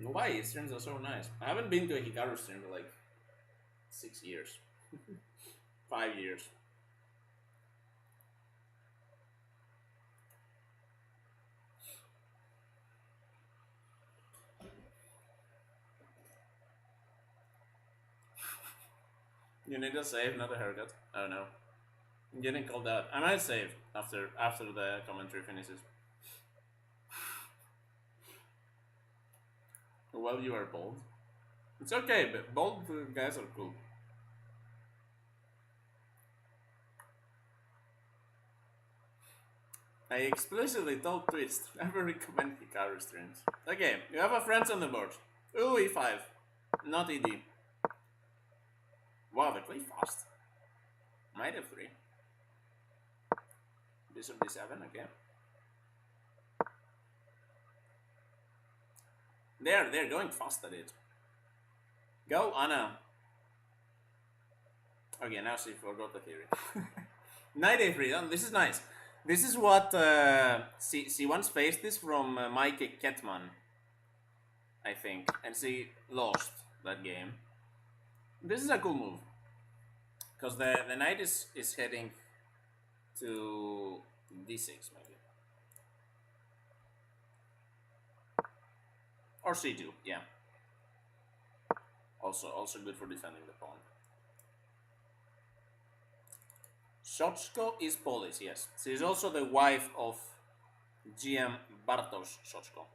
Why? His streams are so nice. I haven't been to a Hikaru stream for like 6 years. 5 years. You need a save, not a haircut. Oh no. I'm getting called out. I might save after the commentary finishes. Well, you are bald. It's okay, but bald guys are cool. I explicitly told Twist never recommend Hikaru streams. Okay, you have a friends on the board. Ooh, E5. Not ED. Wow, they play fast. Knight f3. Bishop d7, okay. They're going fast at it. Go, Anna. Okay, now she forgot the theory. Knight a3. Oh, this is nice. This is what she once faced this from Mike Ketman, I think, and she lost that game. This is a cool move because the knight is heading to d6 maybe, or c2. Yeah. Also good for defending the pawn. Sochko is Polish, yes. She is also the wife of GM Bartosz Sochko.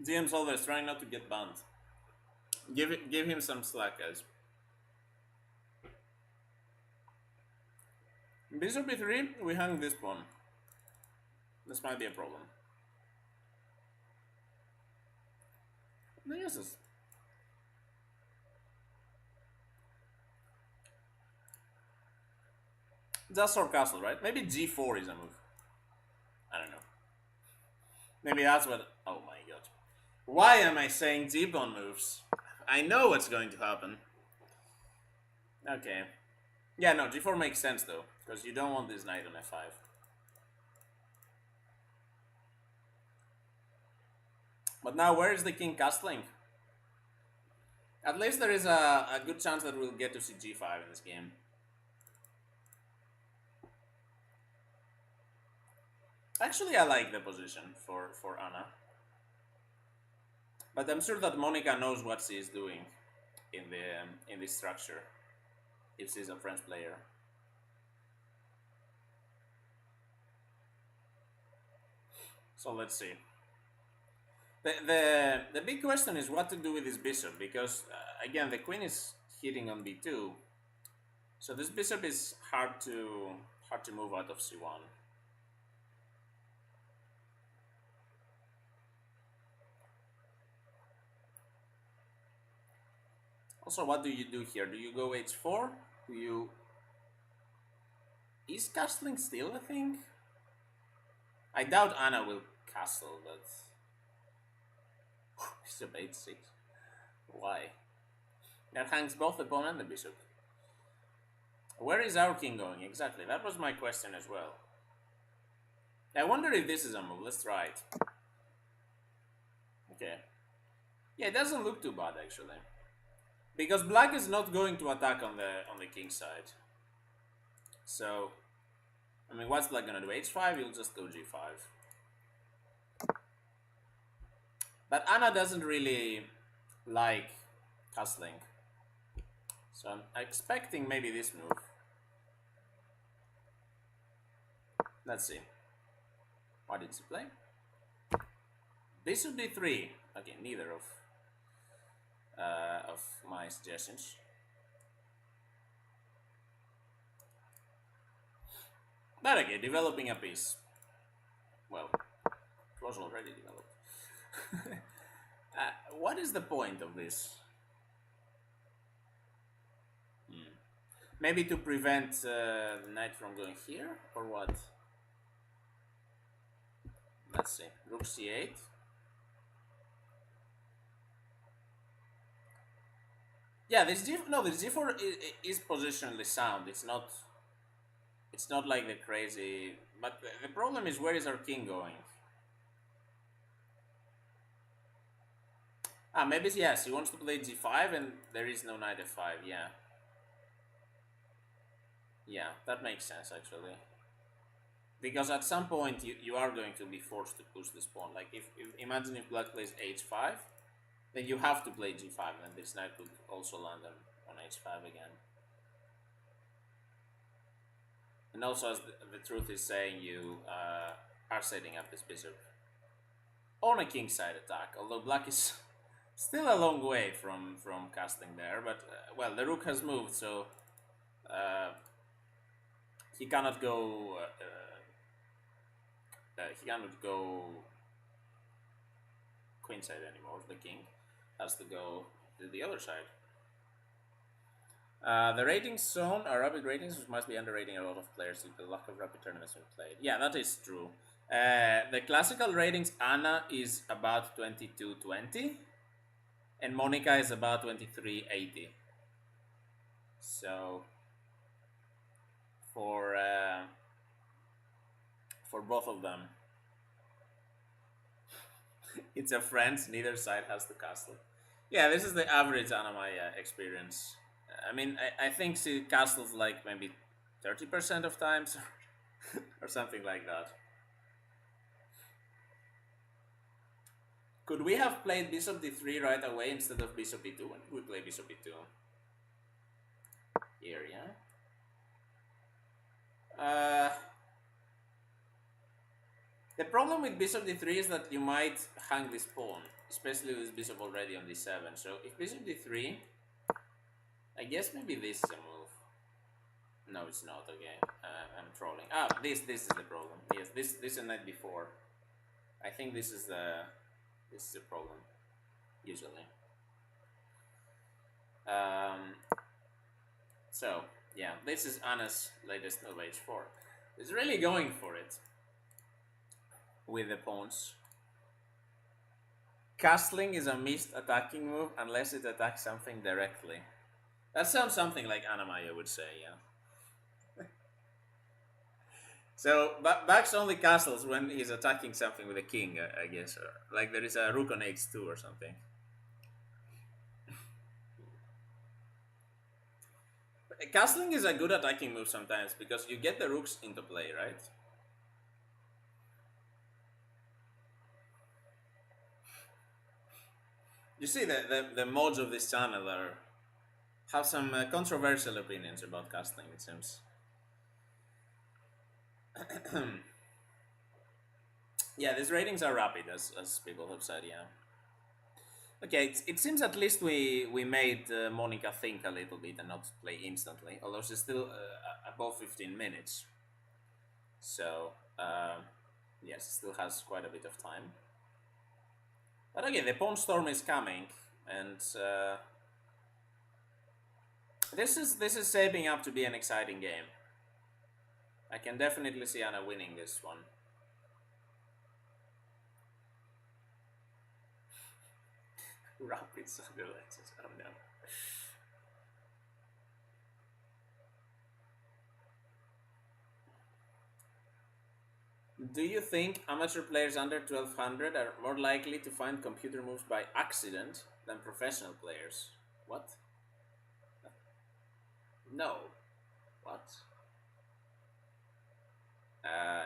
GM Solver is trying not to get banned. Give him some slack, guys. Bishop b3, we hung this pawn. This might be a problem. Yes, it's just our castle, right? Maybe g4 is a move. I don't know. Maybe that's what. Oh my god. Why am I saying g-pawn moves? I know what's going to happen. Okay. Yeah, no, g4 makes sense though, because you don't want this knight on f5. But now, where is the king castling? At least there is a good chance that we'll get to see g5 in this game. Actually, I like the position for Anna. But I'm sure that Monica knows what she is doing in this structure, if she's a French player. So let's see. The big question is what to do with this bishop, because again the queen is hitting on b2, so this bishop is hard to move out of c1. Also, what do you do here? Do you go h4? Do you... Is castling still a thing? I doubt Anna will castle, but... Bishop h6. Why? That hangs both the pawn and the bishop. Where is our king going? Exactly, that was my question as well. I wonder if this is a move. Let's try it. Okay. Yeah, it doesn't look too bad actually. Because black is not going to attack on the king's side. So, I mean, what's black gonna do? h5, he'll just go g5. But Anna doesn't really like castling. So I'm expecting maybe this move. Let's see. What did she play? Bishop d3. Okay, neither of my suggestions. But okay, developing a piece. Well, it was already developed. What is the point of this? Maybe to prevent the knight from going here, or what? Let's see. Rook c8. Yeah, this g4 is positionally sound. It's not like the crazy. But the problem is, where is our king going? Ah, maybe yes. He wants to play g5, and there is no knight f5. Yeah. Yeah, that makes sense actually. Because at some point you are going to be forced to push this pawn. Like if imagine if black plays h5, then you have to play g5, and this knight could also land on h5 again. And also, as the truth is saying, you are setting up this bishop on a king side attack, although black is still a long way from castling there, but well, the rook has moved, so uh, he cannot go queenside anymore. The king has to go to the other side. The ratings zone are rapid ratings, which must be underrating a lot of players due to the lack of rapid tournaments being played. Yeah, that is true. The classical ratings, Anna is about 2220, and Monica is about 2380. So for both of them, it's a friends. Neither side has the castle. Yeah, this is the average Anna-Maja experience. I mean, I think she castles like maybe 30% of times or something like that. Could we have played bishop d3 right away instead of bishop b2? When did we play bishop b2? Here, yeah. The problem with bishop d3 is that you might hang this pawn, especially with bishop already on d7. So if bishop d3, I guess maybe this is a move. No, it's not. Okay, I'm trolling. Ah, this is the problem. Yes, this and knight b4. I think this is the problem usually. So yeah, this is Anna's latest move, h4. It's really going for it with the pawns. Castling is a missed attacking move unless it attacks something directly. That sounds something like Anna-Maja would say, yeah. So Bax only castles when he's attacking something with a king, I guess, or like there is a rook on h2 or something. Castling is a good attacking move sometimes because you get the rooks into play, right? You see, the mods of this channel have some controversial opinions about castling, it seems. Yeah, these ratings are rapid, as people have said, yeah. Okay, it seems at least we made Monica think a little bit and not play instantly, although she's still above 15 minutes. So, yes, still has quite a bit of time. But okay, the pawn storm is coming, and this is shaping up to be an exciting game. I can definitely see Anna winning this one. Rapid sunglasses, oh no. Do you think amateur players under 1200 are more likely to find computer moves by accident than professional players? What? No. What?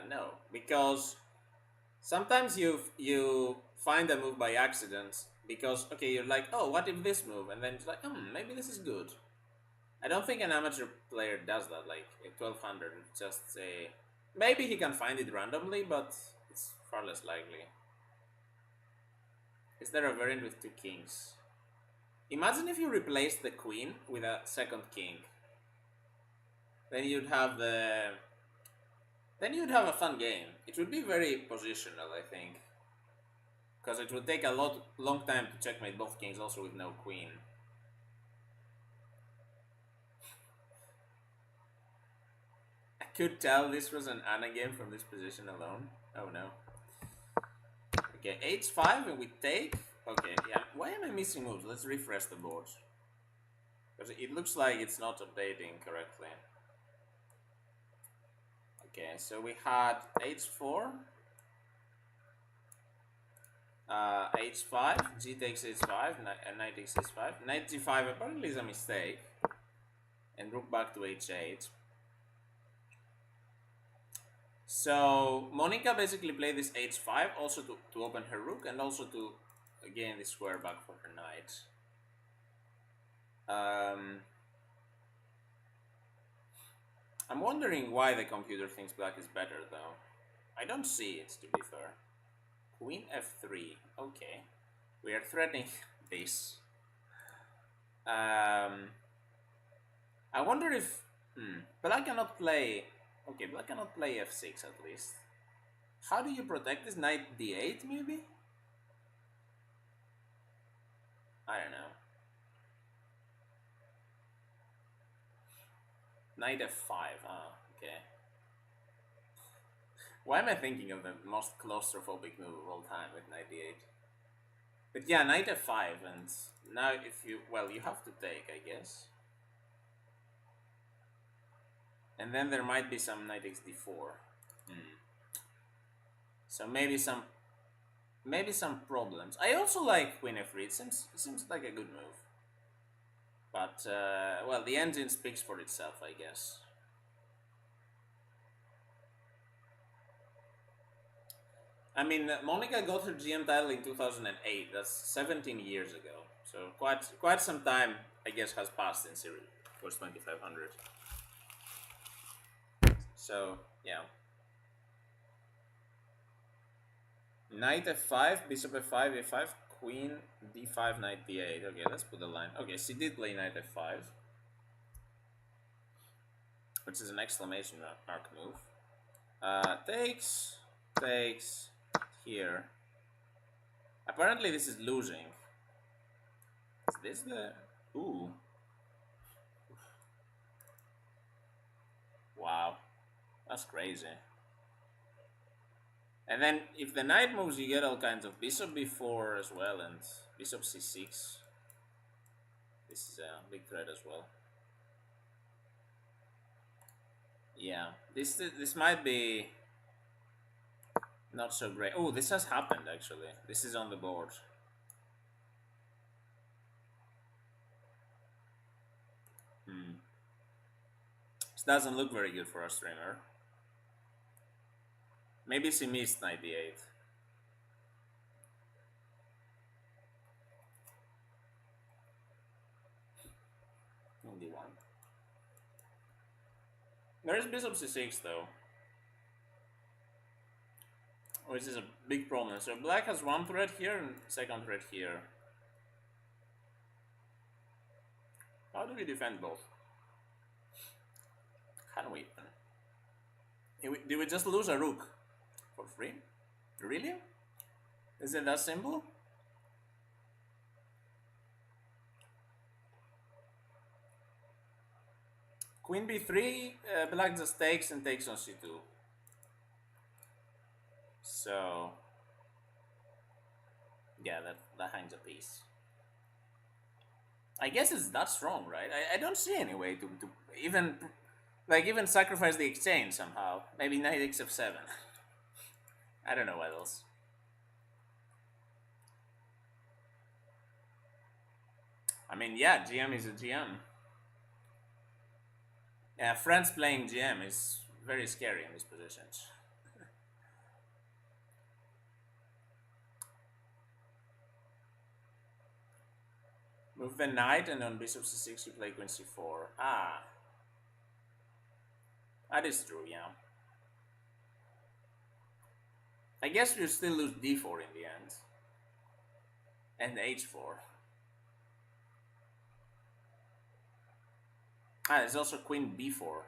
No, because sometimes you find a move by accident because okay, you're like, oh, what if this move, and then it's like, maybe this is good. I don't think an amateur player does that. Like at 1200, just say maybe he can find it randomly, but it's far less likely. Is there a variant with two kings? Imagine if you replaced the queen with a second king. Then you'd have a fun game. It would be very positional, I think, because it would take a long time to checkmate both kings, also with no queen. I could tell this was an Anna game from this position alone. Oh no. Okay, h5 and we take. Okay, yeah. Why am I missing moves? Let's refresh the board, because it looks like it's not updating correctly. Okay, so we had h4, h5, g takes h5, and knight takes h5. Knight g5 apparently is a mistake, and rook back to h8. So Monica basically played this h5 also to open her rook and also to gain the square back for her knight. I'm wondering why the computer thinks black is better, though. I don't see it, to be fair. Queen f3. Okay. We are threatening this. I wonder if... Black cannot play... Okay, black cannot play f6 at least. How do you protect this? Knight d8, maybe? I don't know. Knight f5, okay. Why am I thinking of the most claustrophobic move of all time with knight d8? But yeah, knight f5, and now if you... Well, you have to take, I guess. And then there might be some knight xd4. So maybe some problems. I also like queen f3. It seems like a good move. But well, the engine speaks for itself, I guess. I mean, Monica got her GM title in 2008. That's 17 years ago. So quite some time, I guess, has passed in Series Course 2500. So yeah. Knight f5, bishop f5, a5, queen d5, knight d8. Okay, let's put the line. Okay, she did play knight f5, which is an exclamation mark move. Takes, here. Apparently this is losing. Is this the... Ooh. Wow. That's crazy. And then if the knight moves, you get all kinds of bishop b4 as well, and bishop c6. This is a big threat as well. Yeah, this might be not so great. Oh, this has happened actually. This is on the board. This doesn't look very good for a streamer. Maybe she missed knight d8. d1. There is bishop c6 though, which is a big problem. So black has one threat here and second threat here. How do we defend both? Can we? Did we just lose a rook for free? Really? Is it that simple? Queen b3, black just takes and takes on c2. So yeah, that hangs a piece. I guess it's that strong, right? I don't see any way to even sacrifice the exchange somehow. Maybe knight xf7. I don't know what else. I mean, yeah, GM is a GM. Yeah, France playing GM is very scary in these positions. Move the knight, and on bishop c6 you play queen c4. Ah. That is true, yeah. I guess you still lose d4 in the end. And h4. Ah, there's also queen b4.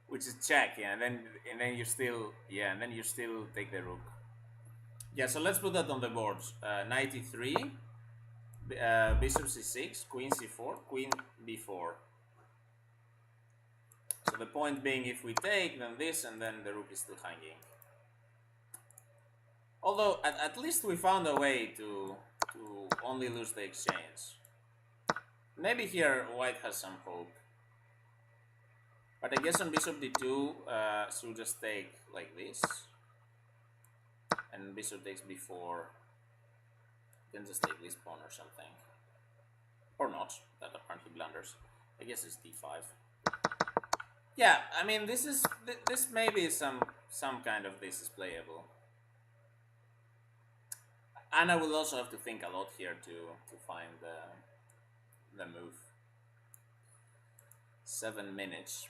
Which is check, yeah, and then you still take the rook. Yeah, so let's put that on the board. Knight e3. Bishop c6, queen c4, queen b4. So the point being, if we take, then this, and then the rook is still hanging. Although, at least we found a way to only lose the exchange. Maybe here white has some hope. But I guess on bishop d2, she'll just take like this. And bishop takes b4. Then just take this pawn or something. Or not. That apparently blunders. I guess it's d5. Yeah, I mean, this may be some kind of this is playable. Anna will also have to think a lot here to find the move. 7 minutes.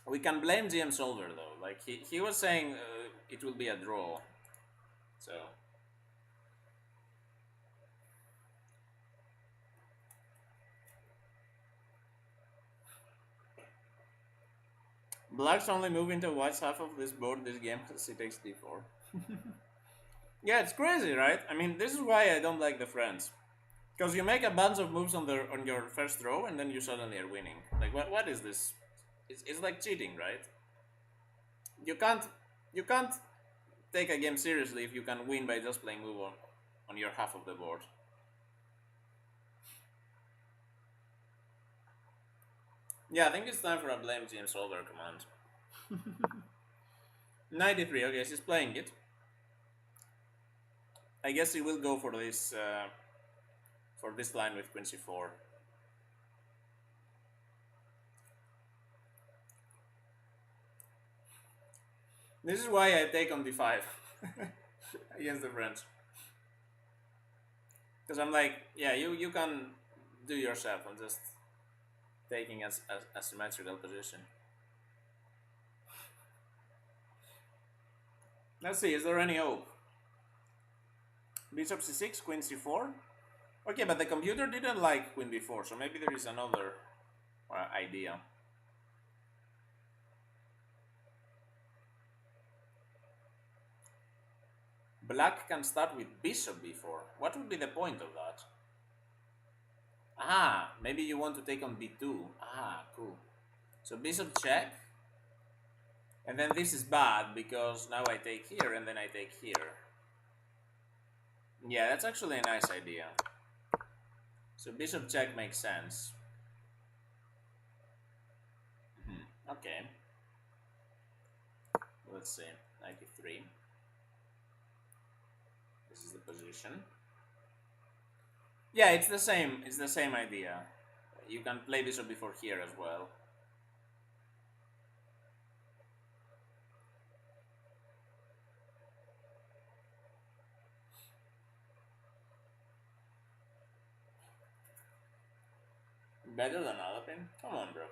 We can blame GM Solver though. Like he was saying it will be a draw. So Black's only move into white's half of this board this game because he takes d4. Yeah, it's crazy, right? I mean, this is why I don't like the friends. Because you make a bunch of moves on your first row and then you suddenly are winning. Like what is this? It's like cheating, right? You can't you can't take a game seriously if you can win by just playing move on your half of the board. Yeah, I think it's time for a blame GM Solver command. 93, okay, she's playing it. I guess he will go for this line with Queen c4. This is why I take on d5 against the French. Because I'm like, yeah, you can do yourself. I'm just taking a symmetrical position. Let's see, is there any hope? Bishop c6, Queen c4. Okay, but the computer didn't like Queen b4, so maybe there is another idea. Black can start with Bishop b4. What would be the point of that? Ah, maybe you want to take on b2. Ah, cool. So Bishop check. And then this is bad because now I take here and then I take here. Yeah, that's actually a nice idea. So Bishop check makes sense. Okay. Let's see. 93. This is the position. Yeah, it's the same. It's the same idea. You can play Bishop before here as well. Better than Alapin? Come on, bro.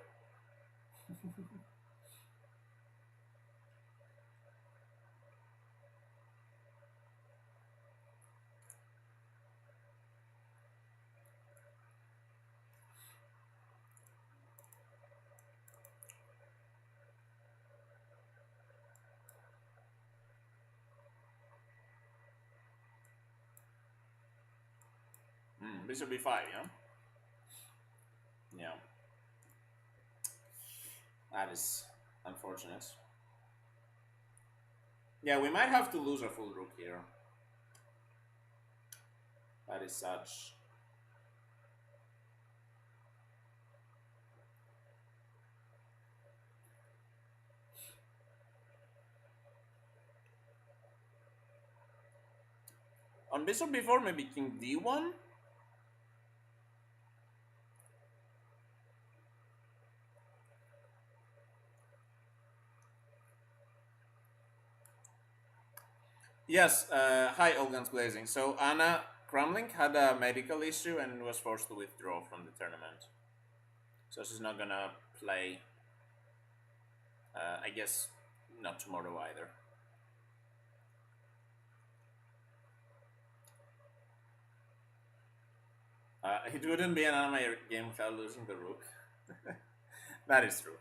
Bishop b5, yeah? Yeah. That is unfortunate. Yeah, we might have to lose a full rook here. That is such. On Bishop b4, maybe King d1? Yes, hi Olgan's Blazing. So Anna Cramling had a medical issue and was forced to withdraw from the tournament. So she's not gonna play, I guess, not tomorrow either. It wouldn't be an Anna-Maja game without losing the rook. That is true.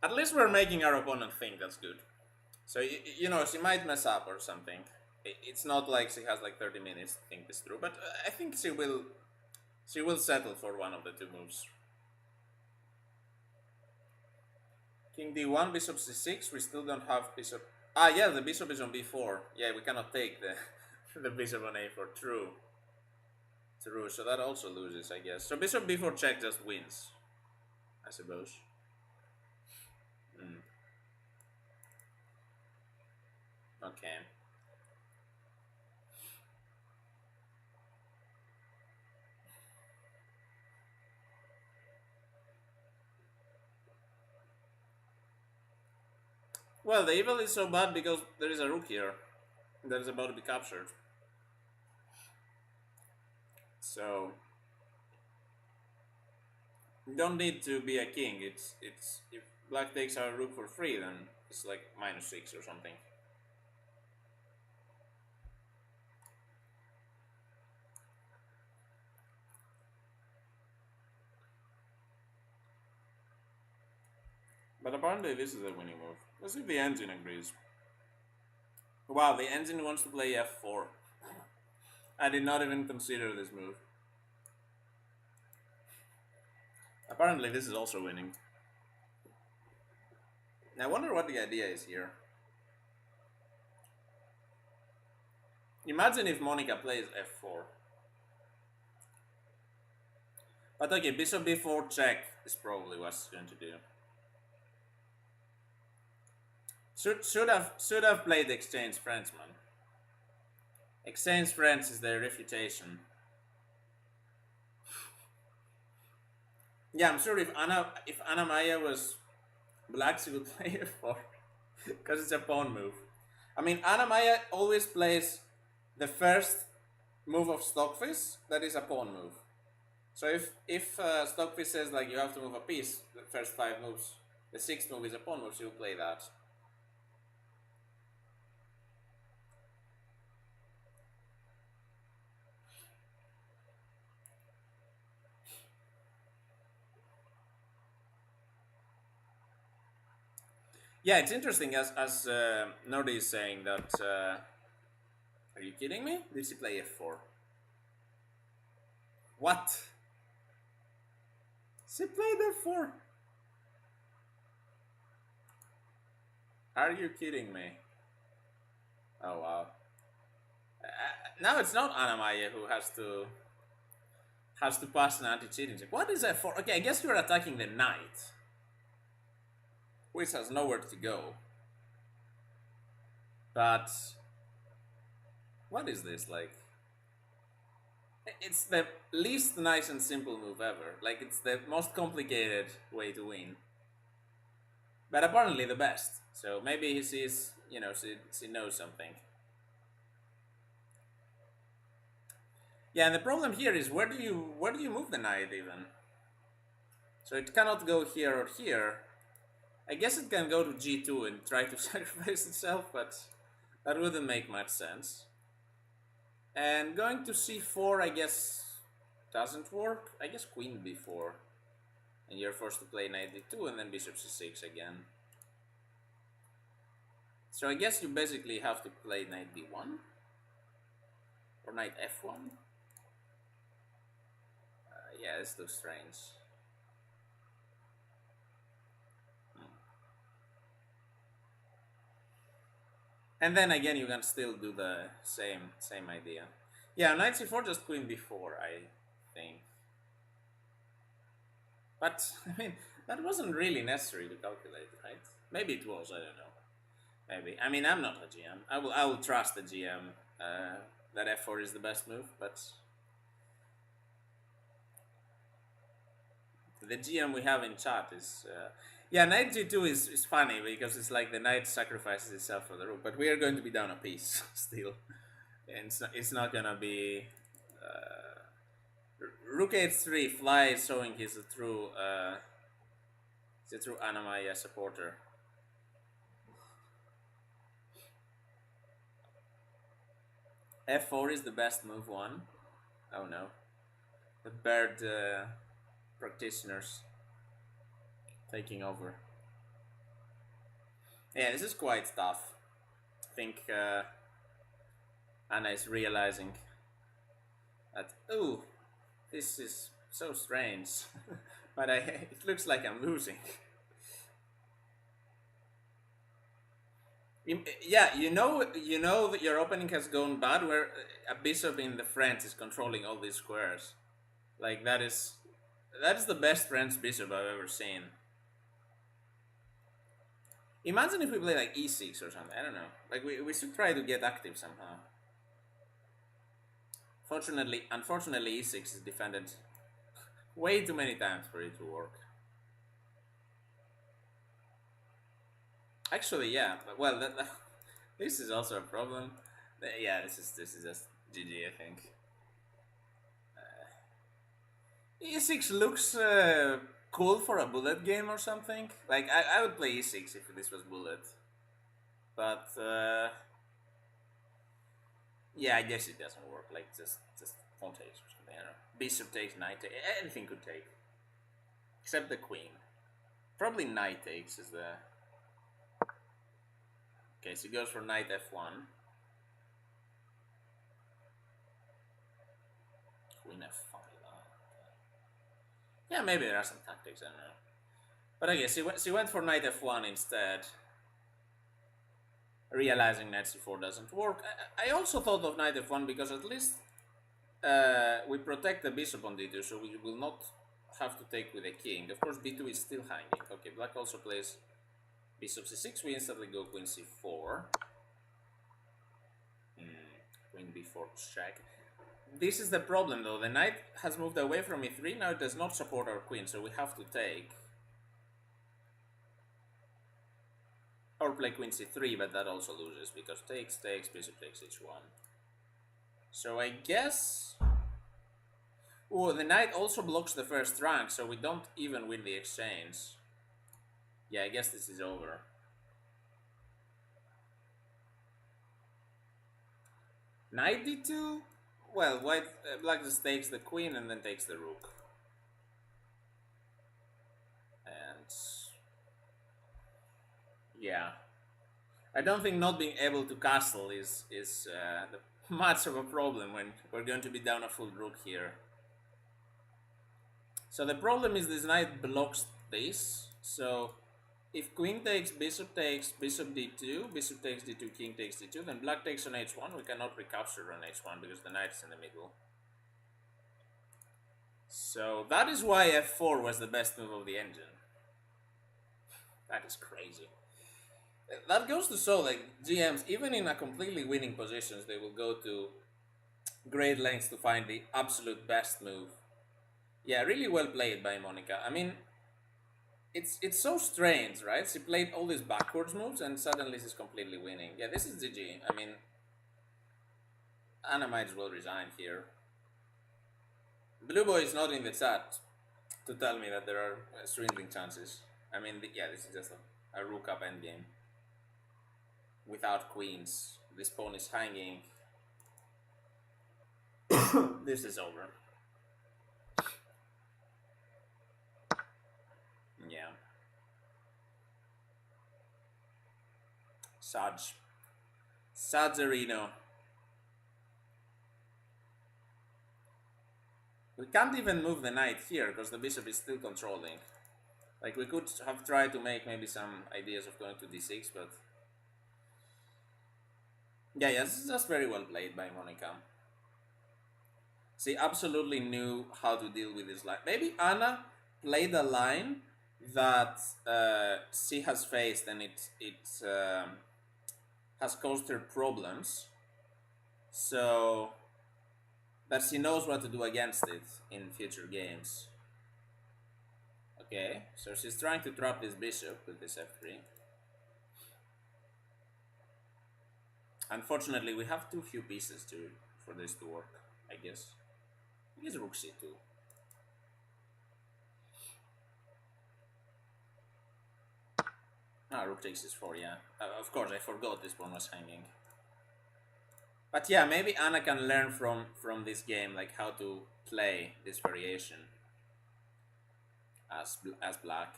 At least we're making our opponent think that's good. So, you know, she might mess up or something. It's not like she has like 30 minutes to think this through, but I think she will settle for one of the two moves. King d1, bishop c6, we still don't have bishop. Ah, yeah, the bishop is on b4. Yeah, we cannot take the, the bishop on a4. True. True, so that also loses, I guess. So bishop b4 check just wins, I suppose. Okay. Well, the evil is so bad because there is a rook here that is about to be captured. So you don't need to be a king. It's if black takes our rook for free, then it's like -6 or something. But apparently this is a winning move. Let's see if the engine agrees. Wow, the engine wants to play f4. I did not even consider this move. Apparently this is also winning. I wonder what the idea is here. Imagine if Monica plays f4. But okay, bishop b4 check is probably what she's going to do. Should have played exchange Frenchman. Exchange French is their refutation. Yeah, I'm sure if Anna-Maja was black, she would play f4 because it's a pawn move. I mean, Anna-Maja always plays the first move of Stockfish. That is a pawn move. So if Stockfish says like you have to move a piece, the first 5 moves, the 6th move is a pawn move, she will play that. Yeah, it's interesting as Nordi is saying that. Are you kidding me? Did she play f4? What? She played f4. Are you kidding me? Oh wow. Now it's not Anna-Maja who has to pass an anti-cheating check. What is f4? Okay, I guess you're attacking the knight, which has nowhere to go. But what is this like? It's the least nice and simple move ever. Like, it's the most complicated way to win. But apparently the best. So maybe he sees, you know, she knows something. Yeah, and the problem here is where do you move the knight even? So it cannot go here or here. I guess it can go to g2 and try to sacrifice itself, but that wouldn't make much sense. And going to c4, I guess, doesn't work. I guess queen b4. And you're forced to play knight d2 and then bishop c6 again. So I guess you basically have to play knight d1. Or knight f1. Yeah, this looks strange. And then again, you can still do the same idea. Yeah, knight c4, just queen b4, I think. But I mean, that wasn't really necessary to calculate, right? Maybe it was. I don't know. Maybe. I mean, I'm not a GM. I will trust the GM that f4 is the best move, but the GM we have in chat is. Yeah, knight g2 is funny because it's like the knight sacrifices itself for the rook, but we are going to be down a piece still. And it's not gonna be. Rook h3, Fly is showing he's a true Anna-Maja supporter. f4 is the best move one. Oh no. The bird practitioners taking over. Yeah, this is quite tough. I think Anna is realizing that, ooh, this is so strange. But it looks like I'm losing. Yeah, you know that your opening has gone bad where a bishop in the French is controlling all these squares. Like, that is the best French bishop I've ever seen. Imagine if we play like e6 or something. I don't know. Like, we should try to get active somehow. Unfortunately, e6 is defended way too many times for it to work. Actually, yeah. Well, this is also a problem. Yeah, this is just GG, I think. E6 looks cool for a bullet game or something. Like, I would play e6 if this was bullet. But, yeah, I guess it doesn't work. Like, just pawn takes or something. I don't know. Bishop takes, knight takes. Anything could take. Except the queen. Probably knight takes is the... Okay, so he goes for knight f1. Queen f5. Yeah, maybe there are some tactics, I don't know. But I guess she went for knight f1 instead. Realizing knight c4 doesn't work. I also thought of knight f1 because at least we protect the bishop on d2, so we will not have to take with the king. Of course, b2 is still hanging. Okay, black also plays bishop c6. We instantly go queen c4. Queen b4 check. This is the problem though. The knight has moved away from e3. Now it does not support our queen, so we have to take. Or play queen c3, but that also loses because takes, bishop takes h1. So I guess... Oh, the knight also blocks the first rank, so we don't even win the exchange. Yeah, I guess this is over. Knight d2? Well, white, black just takes the queen and then takes the rook. And... yeah. I don't think not being able to castle is much of a problem when we're going to be down a full rook here. So the problem is this knight blocks this. So if queen takes, bishop d2, bishop takes d2, king takes d2, then black takes on h1. We cannot recapture on h1 because the knight is in the middle. So that is why f4 was the best move of the engine. That is crazy. That goes to show, like, GMs, even in a completely winning positions, they will go to great lengths to find the absolute best move. Yeah, really well played by Monica. I mean, it's so strange, right? She played all these backwards moves and suddenly she's completely winning. Yeah, this is GG. I mean, Anna might as well resign here. Blue Boy is not in the chat to tell me that there are swindling chances. I mean, yeah, this is just a rook up endgame. Without queens, this pawn is hanging. This is over. Yeah. Sazzarino. We can't even move the knight here because the bishop is still controlling. Like, we could have tried to make maybe some ideas of going to d6, but... yeah, it's just very well played by Monica. She absolutely knew how to deal with this line. Maybe Anna played a line that she has faced and it has caused her problems. So that she knows what to do against it in future games. Okay, so she's trying to trap this bishop with this f3. Unfortunately, we have too few pieces for this to work, I guess. I guess rook c2. Ah, rook takes h4, yeah. Of course, I forgot this pawn was hanging. But yeah, maybe Anna can learn from this game, like how to play this variation as black.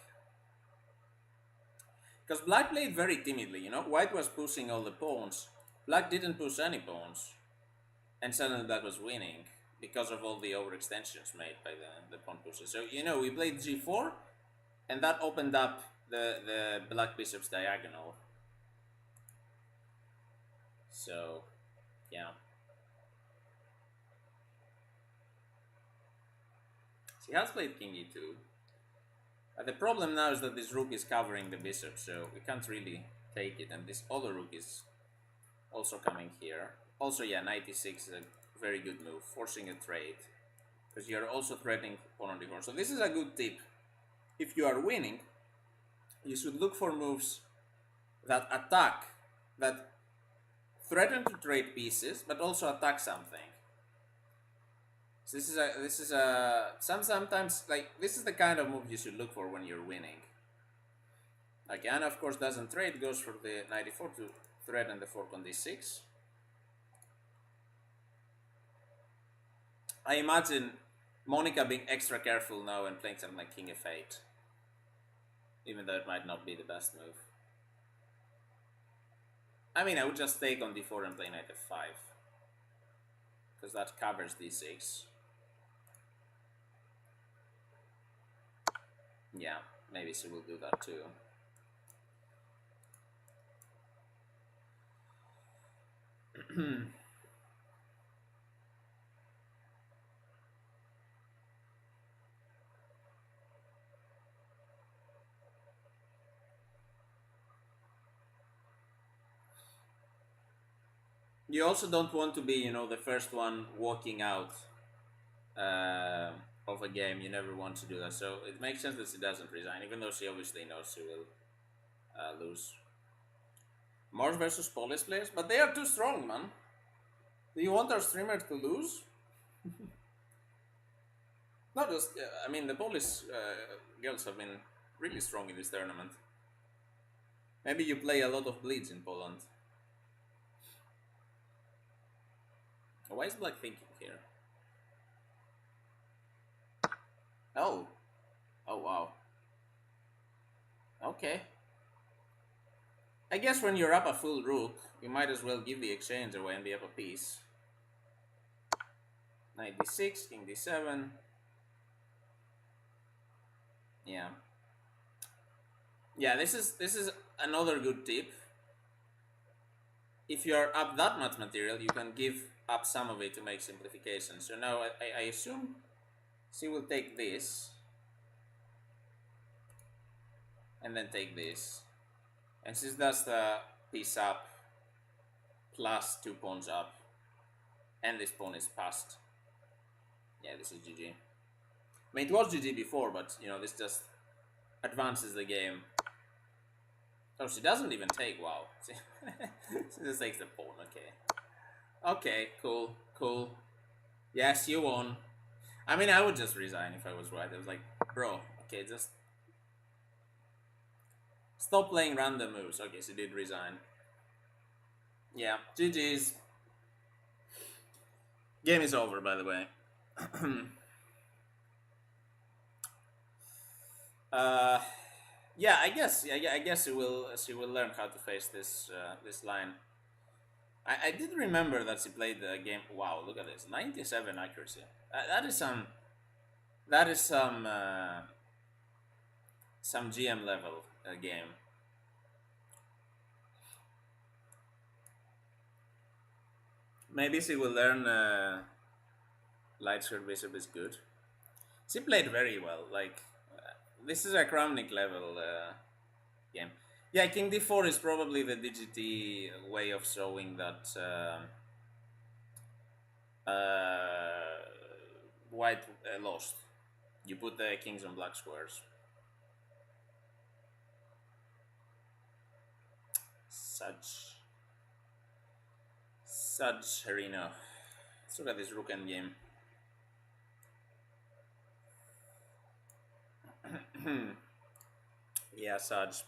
Because black played very timidly, you know? White was pushing all the pawns. Black didn't push any pawns. And suddenly black was winning because of all the overextensions made by the pawn pushes. So, you know, we played g4, and that opened up the black bishop's diagonal. So, yeah. She has played king e2. The problem now is that this rook is covering the bishop, so we can't really take it. And this other rook is also coming here. Also, yeah, knight e6 is a very good move, forcing a trade. Because you're also threatening pawn on d4. So this is a good tip. If you are winning, you should look for moves that attack, that – threaten to trade pieces, but also attack something. So sometimes like this is the kind of move you should look for when you're winning. Like Anna, of course, doesn't trade, goes for the 94 to threaten the fork on d6. I imagine Monica being extra careful now and playing something like King f8, even though it might not be the best move. I mean, I would just take on d4 and play knight f5, because that covers d6. Yeah, maybe she will do that too. You also don't want to be, the first one walking out of a game. You never want to do that. So it makes sense that she doesn't resign, even though she obviously knows she will lose. Mars versus Polish players, but they are too strong, man. Do you want our streamer to lose? Not just, I mean, the Polish girls have been really strong in this tournament. Maybe you play a lot of bleeds in Poland. Why is Black thinking here? Oh. Oh, wow. Okay. I guess when you're up a full rook, you might as well give the exchange away and be up a piece. Knight d6, king d7. Yeah. Yeah, this is another good tip. If you're up that much material, you can give up some of it to make simplification. So now I assume she will take this and then take this. And since that's the piece up plus 2 pawns up, and this pawn is passed, yeah, this is GG. I mean, it was GG before, but this just advances the game. Oh, she doesn't even take. Wow, she just takes the pawn. Okay, cool. Yes, you won. I mean, I would just resign if I was right. I was like, bro, okay, just stop playing random moves. Okay, she did resign. Yeah, GG's. Game is over, by the way. Yeah, I guess she will learn how to face this line. I did remember that she played the game. Wow, look at this, 97 accuracy. That is some GM level game. Maybe she will learn light skirt bishop is good. She played very well. Like this is a Kramling level game. Yeah, king d4 is probably the DGT way of showing that white lost. You put the kings on black squares. Such Harino. Let's look at this rook endgame. Yeah, Saj.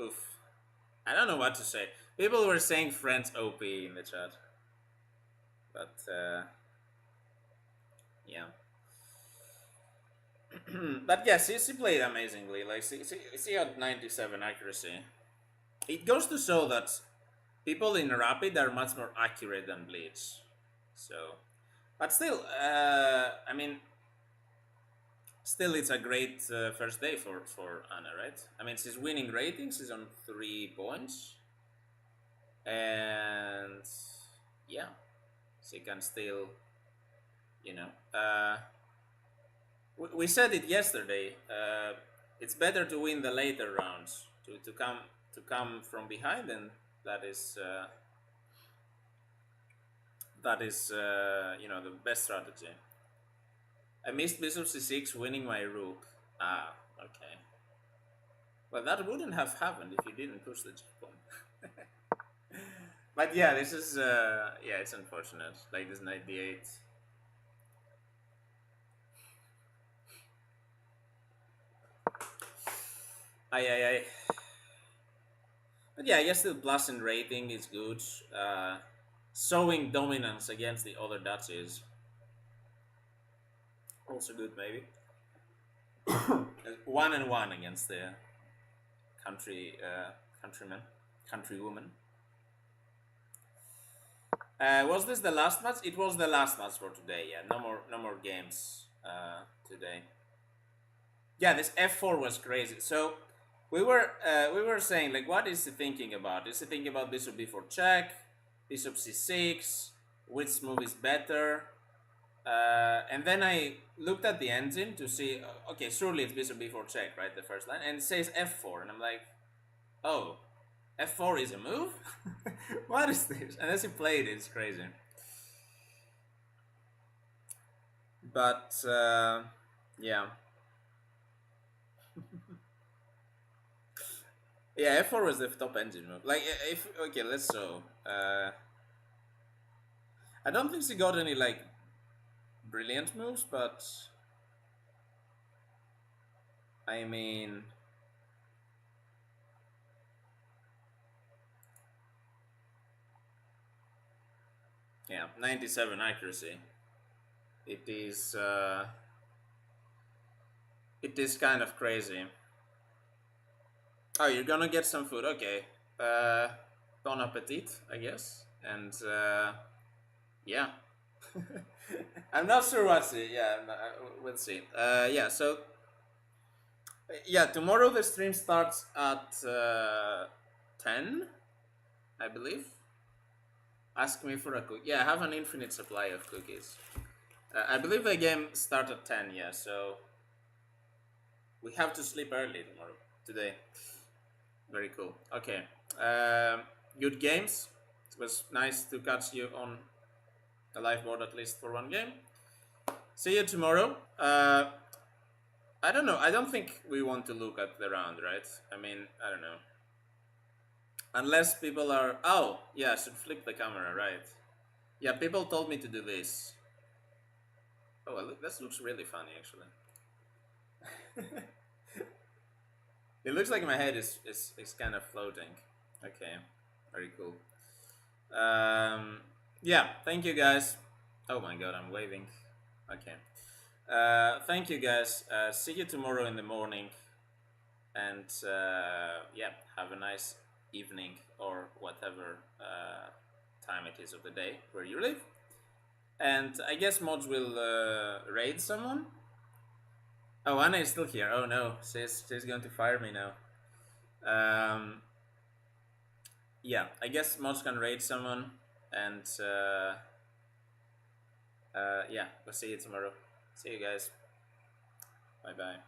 Oof. I don't know what to say. People were saying French OP in the chat. But, yeah. But yeah, she played amazingly. Like, she had 97 accuracy. It goes to show that people in Rapid are much more accurate than Blitz. So, but still, I mean, still, it's a great first day for Anna, right? I mean, she's winning ratings. She's on 3 points. And yeah, she can still, we said it yesterday. It's better to win the later rounds to come from behind, and that is the best strategy. I missed bishop c6, winning my rook. Ah, okay. Well, that wouldn't have happened if you didn't push the checkpoint. But yeah, this is yeah, it's unfortunate. Like this 98. Ay ay ay. But yeah, I guess the plus in rating is good. Uh, Showing dominance against the other Dutchies also good, maybe. 1-1 against the country countryman, countrywoman. Was this the last match? It was the last match for today. Yeah, no more games today. Yeah, this F4 was crazy. So we were saying like, what is he thinking about? Is he thinking about bishop b4 check, bishop c6, which move is better? And then I looked at the engine to see. Okay, surely it's bishop b4 check, right? The first line, and it says f4, and I'm like, oh, f4 is a move. What is this? And as he played, it's crazy. But yeah. Yeah, F4 was the top engine move. Like, if okay, let's so. I don't think she got any like brilliant moves, but I mean, yeah, 97 accuracy. It is. It is kind of crazy. Oh, you're gonna get some food. Okay. Bon appetit, I guess. And yeah. I'm not sure what's it. Yeah, we'll see. Yeah, so yeah, tomorrow the stream starts at 10, I believe. Ask me for a cookie. Yeah, I have an infinite supply of cookies. I believe the game starts at 10, yeah, so we have to sleep early tomorrow, today. Very cool. Okay. Good games. It was nice to catch you on a live board at least for one game. See you tomorrow. I don't know. I don't think we want to look at the round, right? I mean, I don't know. Unless people are. Oh, yeah, I should flip the camera, right? Yeah, people told me to do this. Oh, well, this looks really funny, actually. It looks like my head is kind of floating. Okay, very cool. Yeah, thank you guys. Oh my god, I'm waving. Okay. Thank you guys. See you tomorrow in the morning. And yeah, have a nice evening or whatever time it is of the day where you live. And I guess mods will raid someone. Oh, Anna is still here. Oh no, she's going to fire me now. Yeah, I guess mods can raid someone, and yeah, we'll see you tomorrow. See you guys. Bye bye.